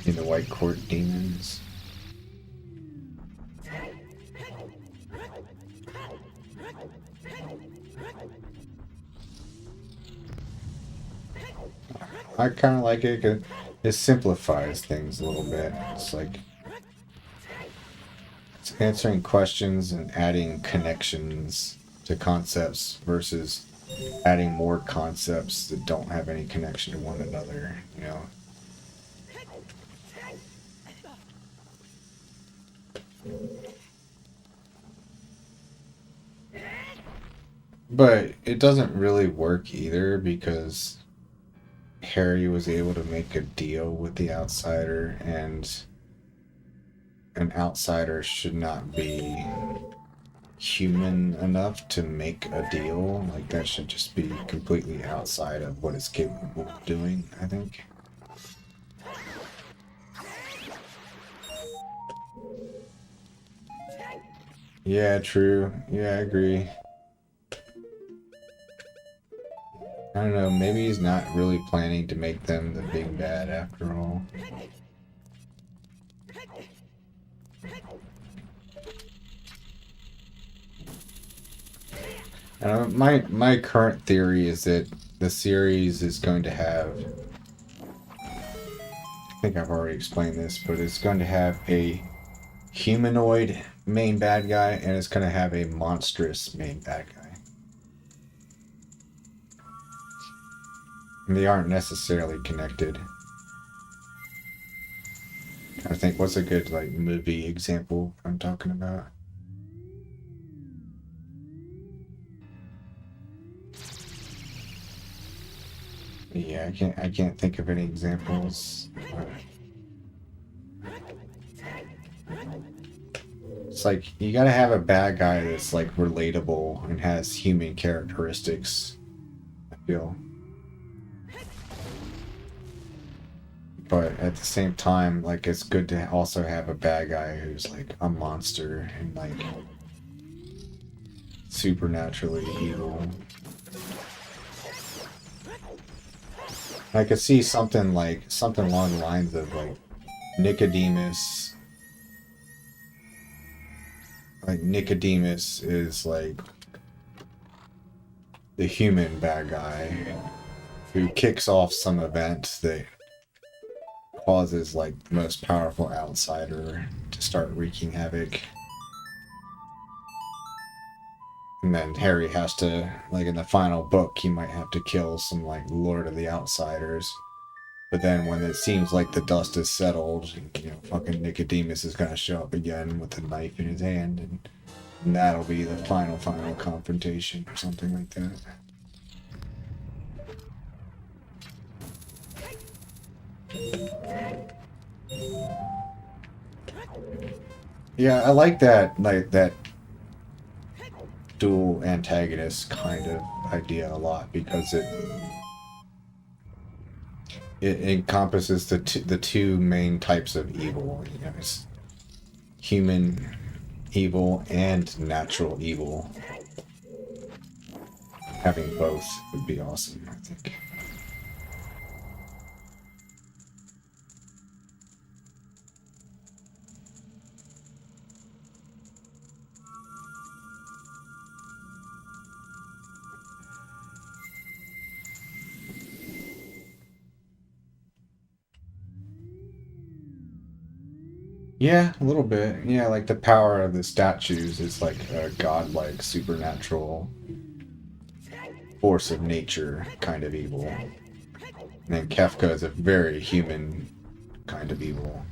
In the White Court demons. I kind of like it because it simplifies things a little bit. It's like It's answering questions and adding connections to concepts versus adding more concepts that don't have any connection to one another, you know. But it doesn't really work either because Harry was able to make a deal with the outsider, and an outsider should not be human enough to make a deal. Like, that should just be completely outside of what it's capable of doing, I think. Yeah, true. Yeah, I agree. I don't know, maybe he's not really planning to make them the big bad after all. My current theory is that the series is going to have, I think I've already explained this, but it's going to have a humanoid main bad guy, and it's going to have a monstrous main bad guy. And they aren't necessarily connected. I think, what's a good like movie example I'm talking about? Yeah, I can't think of any examples. It's like you gotta have a bad guy that's like relatable and has human characteristics, I feel. But at the same time, like, it's good to also have a bad guy who's like a monster and like supernaturally evil. I could see something along the lines of like Nicodemus. Like Nicodemus is like the human bad guy who kicks off some event that causes like the most powerful outsider to start wreaking havoc. And then Harry has to, like in the final book, he might have to kill some like Lord of the Outsiders. But then when it seems like the dust is settled, you know, fucking Nicodemus is gonna show up again with a knife in his hand, and that'll be the final confrontation or something like that. Yeah, I like that dual antagonist kind of idea a lot because it encompasses the two main types of evil. You know, it's human evil and natural evil. Having both would be awesome, I think. Yeah, a little bit. Yeah, like the power of the statues is like a godlike, supernatural force of nature kind of evil. And then Kefka is a very human kind of evil.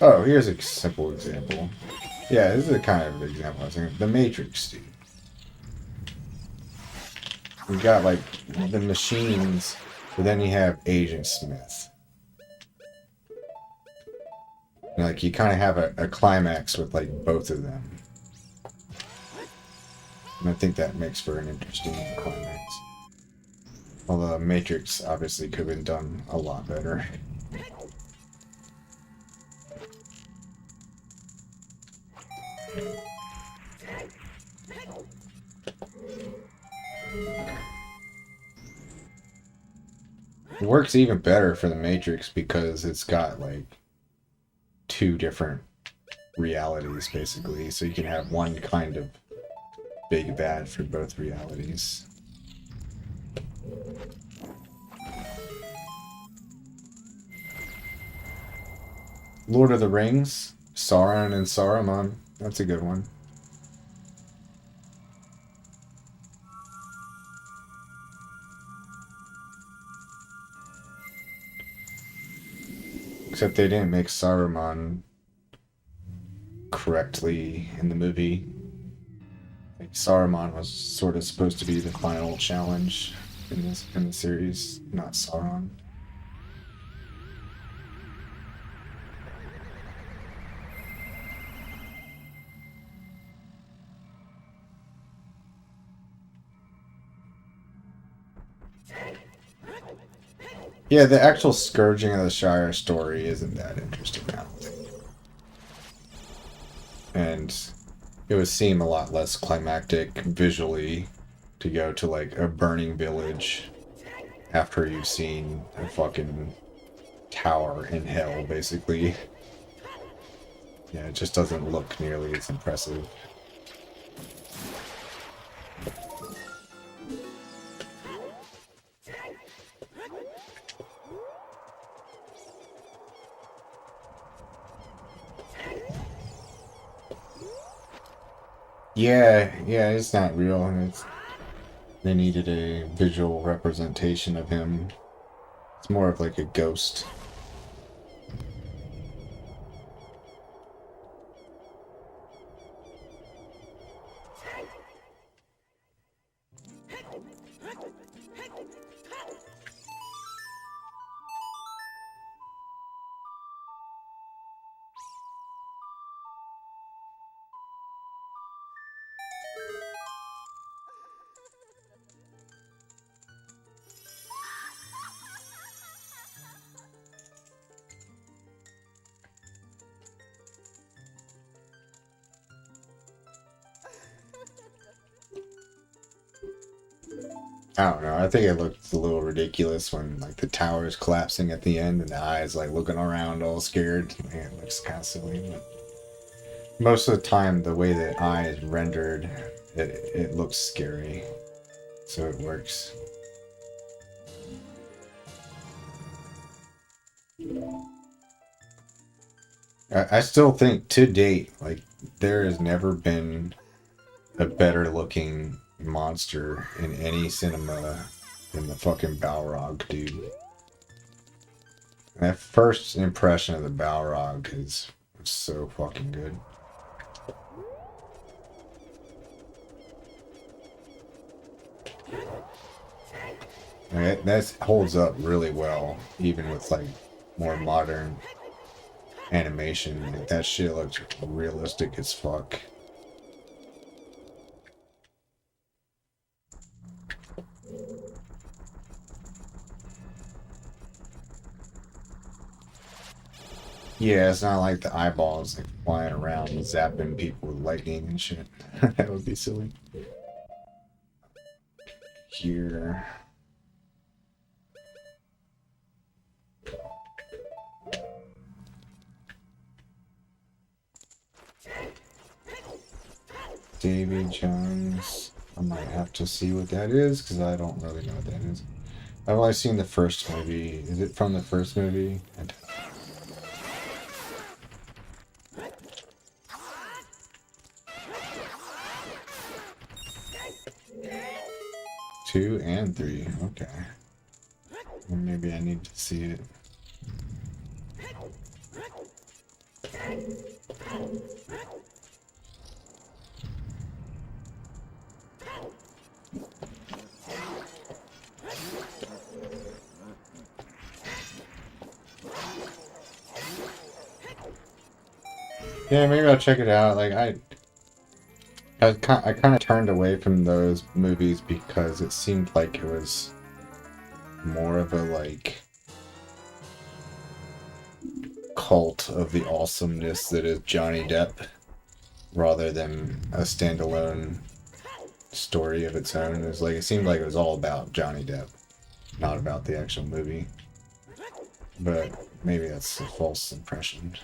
Oh, here's a simple example. Yeah, this is a kind of example I was thinking. The Matrix, dude. You got like the machines, but then you have Agent Smith. You know, like you kind of have a climax with like both of them. And I think that makes for an interesting climax. Although Matrix obviously could have been done a lot better. It works even better for the Matrix because it's got like two different realities basically. So you can have one kind of big bad for both realities. Lord of the Rings, Sauron and Saruman. That's a good one. Except they didn't make Saruman correctly in the movie. Like, Saruman was sort of supposed to be the final challenge in the series, not Sauron. Yeah, the actual Scourging of the Shire story isn't that interesting now. And it would seem a lot less climactic visually to go to like a burning village after you've seen a fucking tower in hell, basically. Yeah, it just doesn't look nearly as impressive. Yeah, it's not real, and they needed a visual representation of him. It's more of like a ghost. I don't know. I think it looked a little ridiculous when like the tower is collapsing at the end and the eyes like looking around all scared. Man, it looks kind of silly. But most of the time, the way the eye is rendered, it looks scary, so it works. I still think to date, like there has never been a better looking monster in any cinema than the fucking Balrog, dude. That first impression of the Balrog is so fucking good. That holds up really well, even with like more modern animation. Like, that shit looks realistic as fuck. Yeah, it's not like the eyeballs like flying around and zapping people with lightning and shit. That would be silly. Here. Davy Jones. I might have to see what that is because I don't really know what that is. I've only seen the first movie. Is it from the first movie? 2 and 3. Okay. Well, maybe I need to see it. Yeah, maybe I'll check it out. Like I kind of turned away from those movies because it seemed like it was more of a like cult of the awesomeness that is Johnny Depp rather than a standalone story of its own. It seemed like it was all about Johnny Depp, not about the actual movie. But maybe that's a false impression.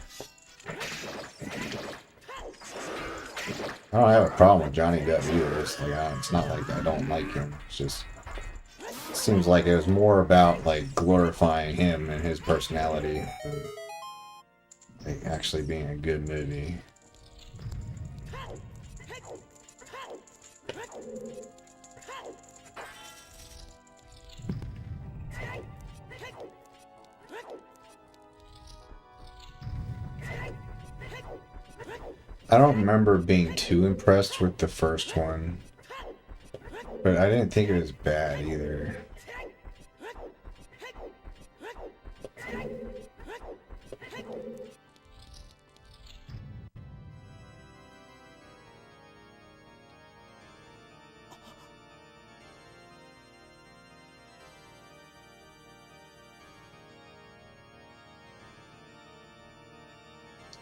I don't have a problem with Johnny Depp either. It's like it's not like I don't like him. It's just it seems like it was more about like glorifying him and his personality than like actually being a good movie. I don't remember being too impressed with the first one, but I didn't think it was bad either.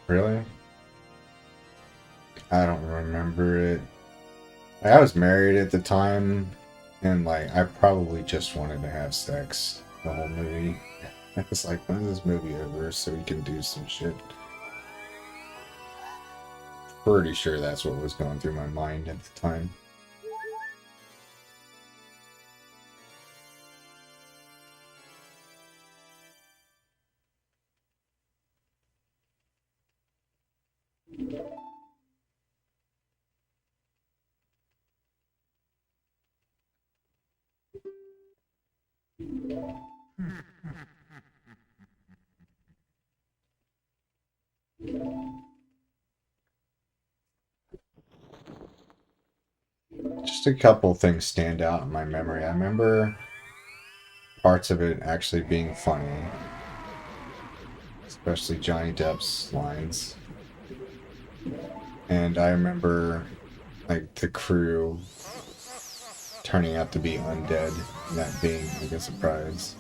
Really? I don't remember it. I was married at the time, and like I probably just wanted to have sex the whole movie. I was like, when is this movie over so we can do some shit? Pretty sure that's what was going through my mind at the time. Just a couple things stand out in my memory. I remember parts of it actually being funny, especially Johnny Depp's lines. And I remember like the crew turning out to be undead and that being like a surprise.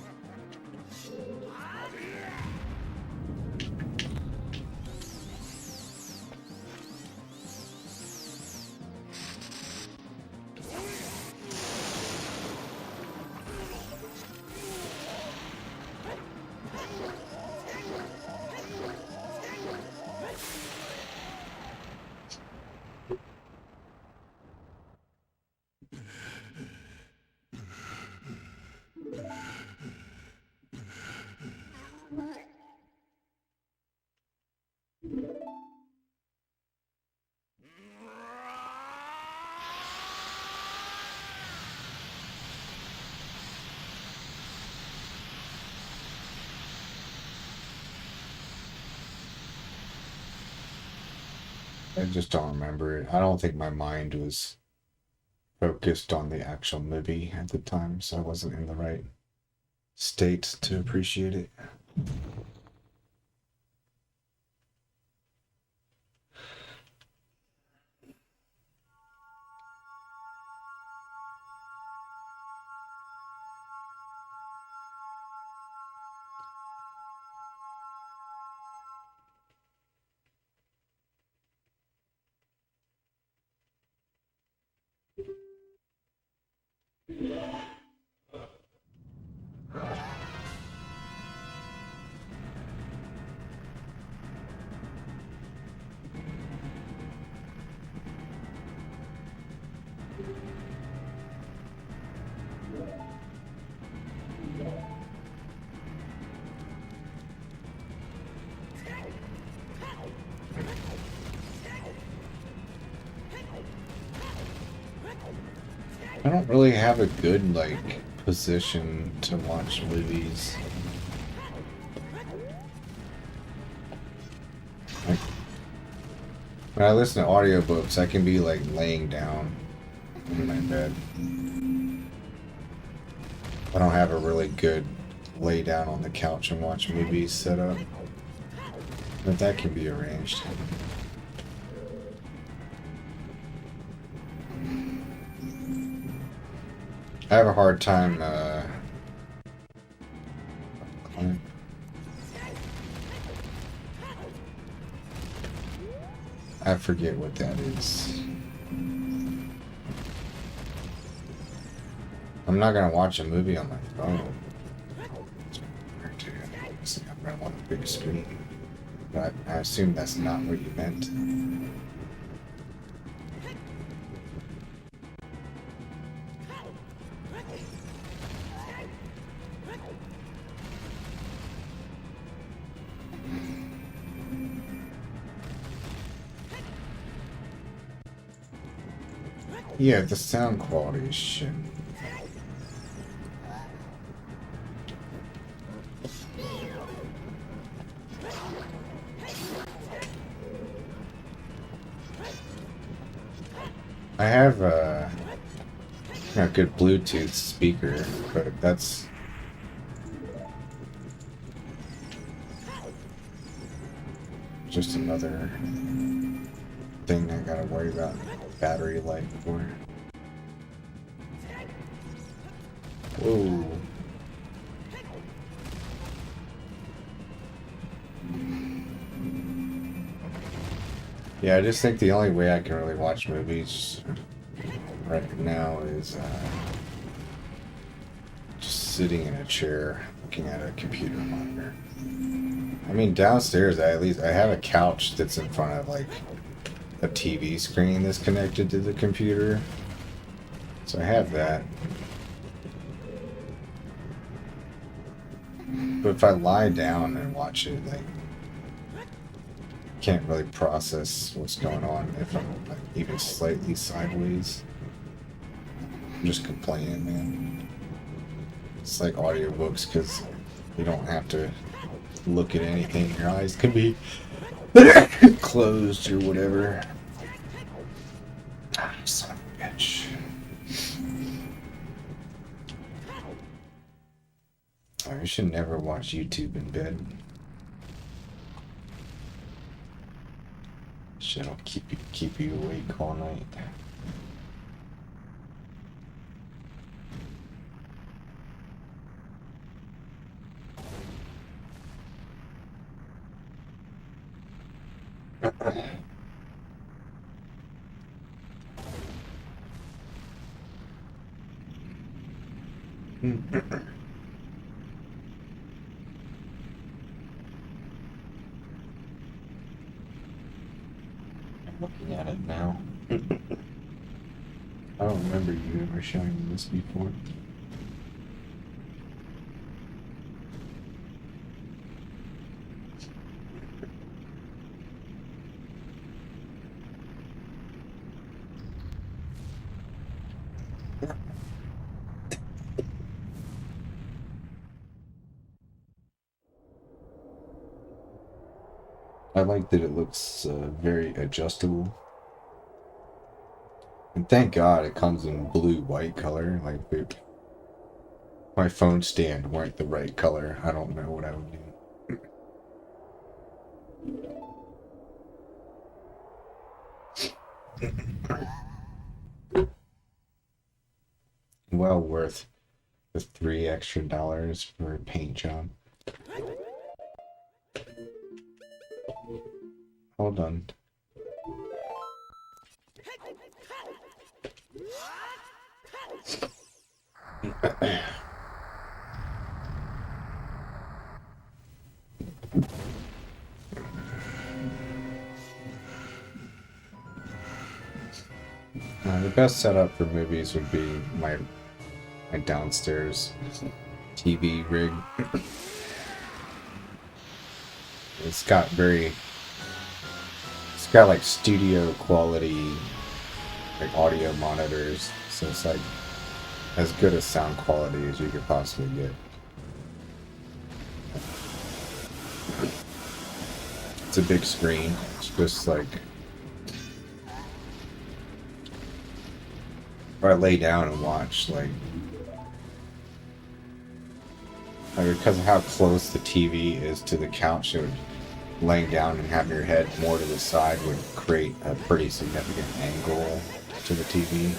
I just don't remember it. I don't think my mind was focused on the actual movie at the time, so I wasn't in the right state to appreciate it. I don't really have a good like position to watch movies. Like, when I listen to audiobooks, I can be like laying down in my bed. I don't have a really good lay down on the couch and watch movies set up, but that can be arranged. I have a hard time I forget what that is. I'm not gonna watch a movie on my phone. I'm gonna want a big screen. But I assume that's not what you meant. Yeah, the sound quality is shit. I have a good Bluetooth speaker, but that's just another thing I gotta worry about battery life for. Whoa. Yeah, I just think the only way I can really watch movies right now is just sitting in a chair looking at a computer monitor. I mean, downstairs, at least I have a couch that's in front of like a TV screen that's connected to the computer. So I have that. But if I lie down and watch it, like, can't really process what's going on if I'm like even slightly sideways. I'm just complaining, man. It's like audiobooks because you don't have to look at anything. Your eyes can be closed or whatever. Ah, son of a bitch. I should never watch YouTube in bed. Shit'll keep you awake all night. Looking at it now. I don't remember you ever showing me this before. I like that it looks very adjustable. And thank God it comes in blue-white color. Like, if my phone stand weren't the right color, I don't know what I would do. Well worth the $3 extra for a paint job. Hold on. The best setup for movies would be my downstairs TV rig. It's got like studio quality like audio monitors, so it's like as good a sound quality as you could possibly get. It's a big screen. It's just like if I lay down and watch, like because of how close the TV is to the couch, it would, laying down and having your head more to the side would create a pretty significant angle to the TV.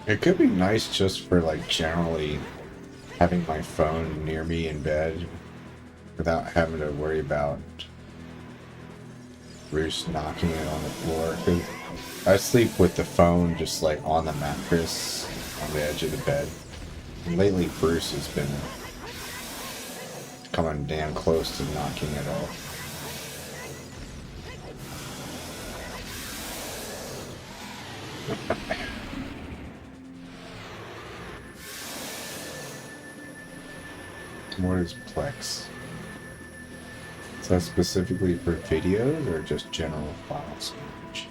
It could be nice just for like generally having my phone near me in bed without having to worry about Bruce knocking it on the floor. 'Cause I sleep with the phone just like on the mattress on the edge of the bed. And lately Bruce has been coming damn close to knocking it off. What is Plex? Is that specifically for videos or just general file storage?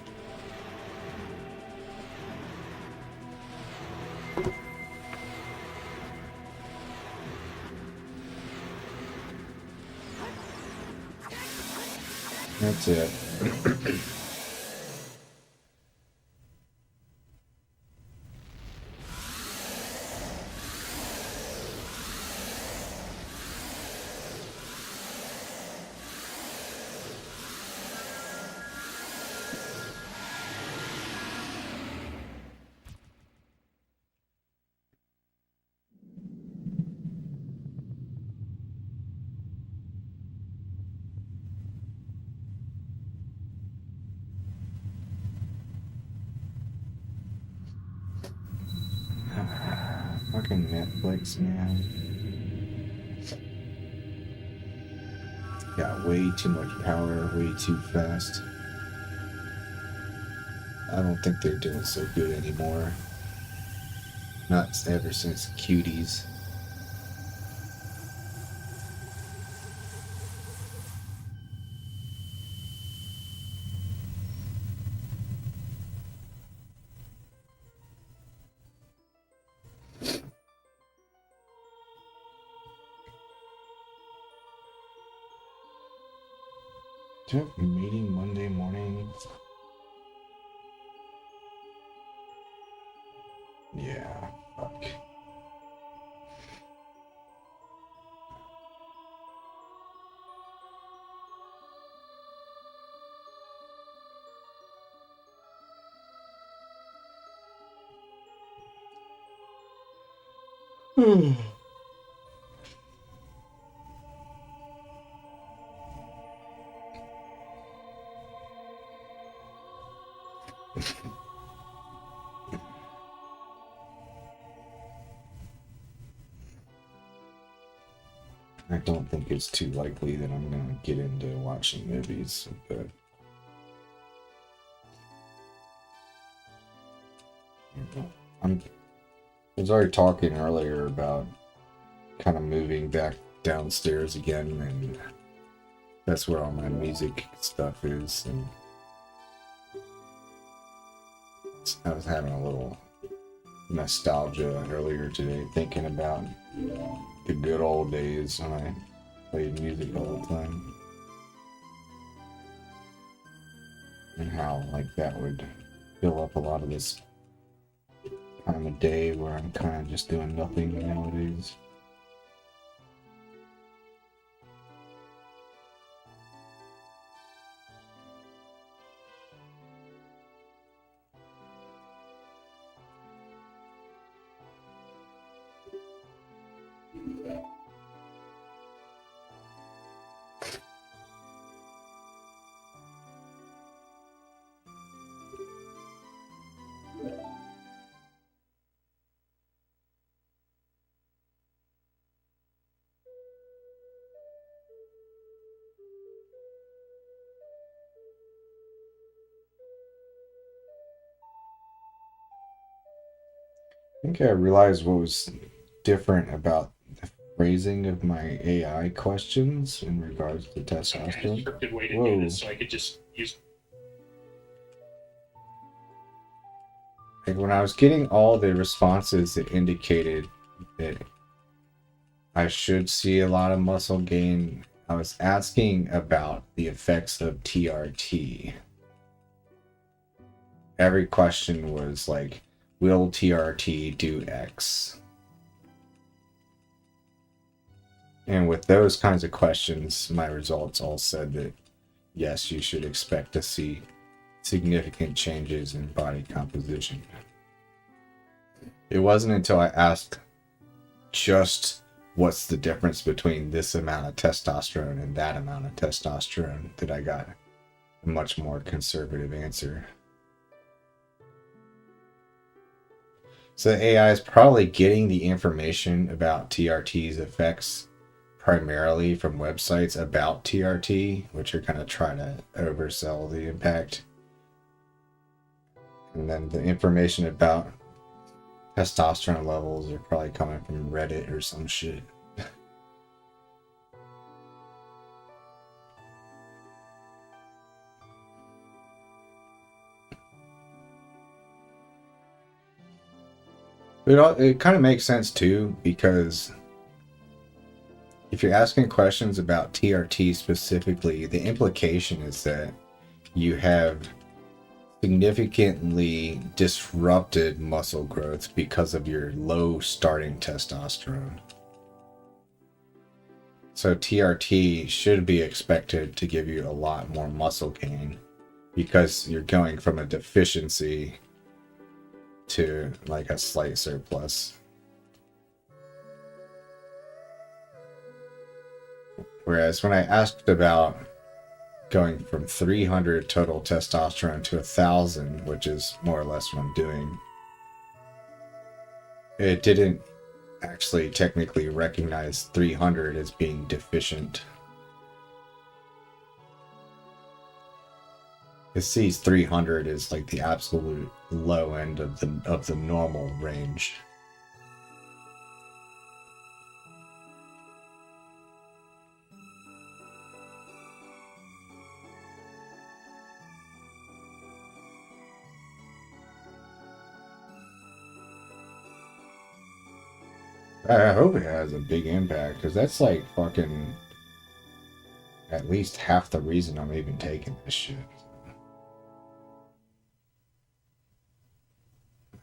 That's it. Fucking Netflix, man. Got way too much power, way too fast. I don't think they're doing so good anymore. Not ever since Cuties. Do you have a meeting Monday morning? Yeah, fuck. I don't think it's too likely that I'm gonna get into watching movies, but I was already talking earlier about kind of moving back downstairs again, and that's where all my music stuff is. And I was having a little nostalgia earlier today, thinking about the good old days when I played music all the time, and how like that would fill up a lot of this time of day where I'm kind of just doing nothing nowadays. I think I realized what was different about the phrasing of my AI questions in regards to testosterone. Scripted way to do this, so I could just use. Like when I was getting all the responses that indicated that I should see a lot of muscle gain, I was asking about the effects of TRT. Every question was like, will TRT do X? And with those kinds of questions, my results all said that yes, you should expect to see significant changes in body composition. It wasn't until I asked just what's the difference between this amount of testosterone and that amount of testosterone that I got a much more conservative answer. So the AI is probably getting the information about TRT's effects primarily from websites about TRT, which are kind of trying to oversell the impact. And then the information about testosterone levels are probably coming from Reddit or some shit. It kind of makes sense too, because if you're asking questions about TRT specifically, the implication is that you have significantly disrupted muscle growth because of your low starting testosterone. So TRT should be expected to give you a lot more muscle gain because you're going from a deficiency to like a slight surplus. Whereas when I asked about going from 300 total testosterone to 1,000, which is more or less what I'm doing, it didn't actually technically recognize 300 as being deficient. It sees 300 as like the absolute low end of the normal range. I hope it has a big impact, because that's like fucking at least half the reason I'm even taking this shit.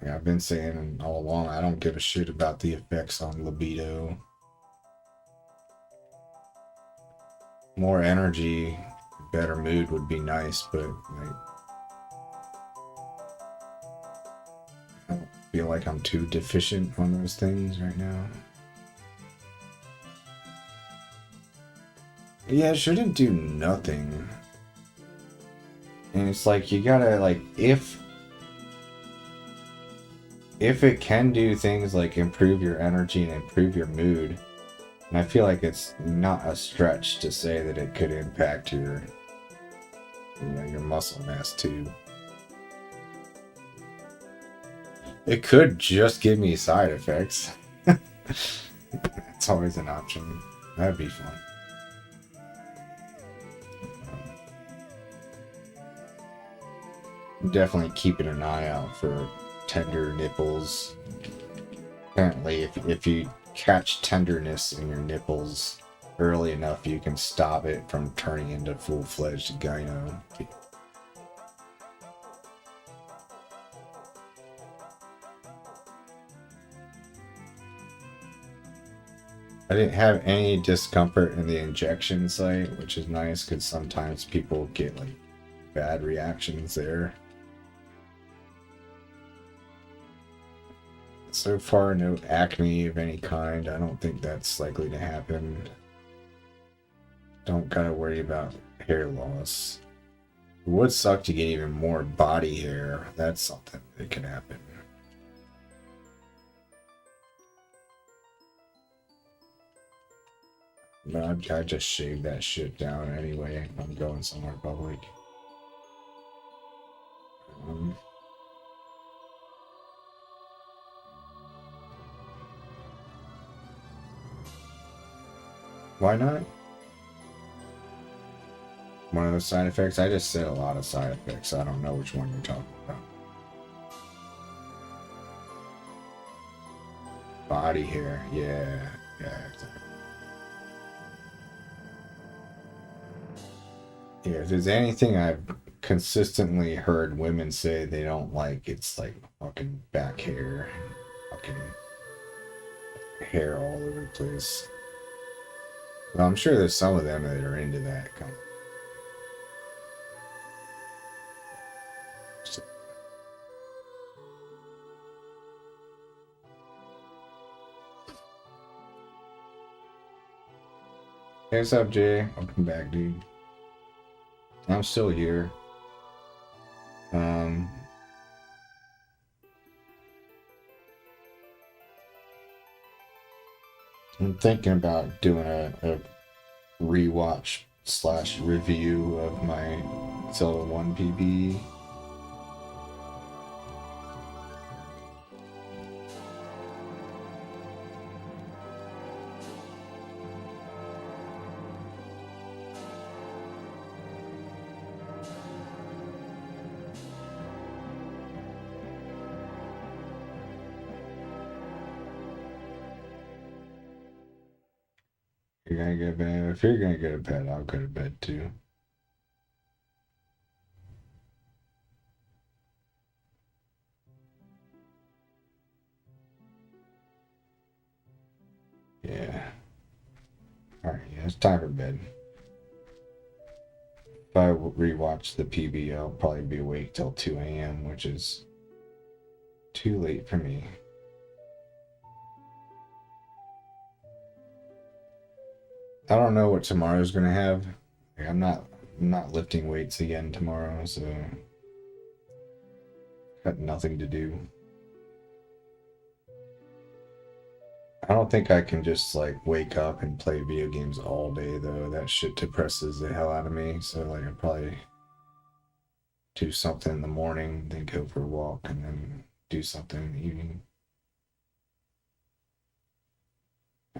Like I've been saying all along, I don't give a shit about the effects on libido. More energy, better mood would be nice, but like, I don't feel like I'm too deficient on those things right now. Yeah, it shouldn't do nothing. And it's like you gotta like if it can do things like improve your energy and improve your mood, and I feel like it's not a stretch to say that it could impact your your muscle mass too. It could just give me side effects. It's always an option. That'd be fun. I'm definitely keeping an eye out for tender nipples. Apparently, if you catch tenderness in your nipples early enough, you can stop it from turning into full-fledged gyno. I didn't have any discomfort in the injection site, which is nice because sometimes people get like bad reactions there. So far, no acne of any kind. I don't think that's likely to happen. Don't gotta worry about hair loss. It would suck to get even more body hair. That's something that can happen. But I just shave that shit down anyway. I'm going somewhere public. Why not? One of those side effects? I just said a lot of side effects. So I don't know which one you're talking about. Body hair. Yeah. Exactly. Yeah, if there's anything I've consistently heard women say they don't like, it's like fucking back hair. Fucking hair all over the place. Well, I'm sure there's some of them that are into that kind of. Hey, what's up, Jay? Welcome back, dude. I'm still here. I'm thinking about doing a rewatch / review of my Zelda 1 PB. you're gonna go to bed, if you're gonna go to bed, I'll go to bed too. Yeah. Alright, yeah, it's time for bed. If I rewatch the PB, I'll probably be awake till 2 a.m., which is too late for me. I don't know what tomorrow's gonna have. Like, I'm not lifting weights again tomorrow, so got nothing to do. I don't think I can just like wake up and play video games all day though. That shit depresses the hell out of me. So like I probably do something in the morning, then go for a walk, and then do something in the evening.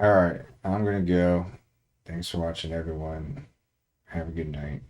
All right, I'm gonna go. Thanks for watching, everyone. Have a good night.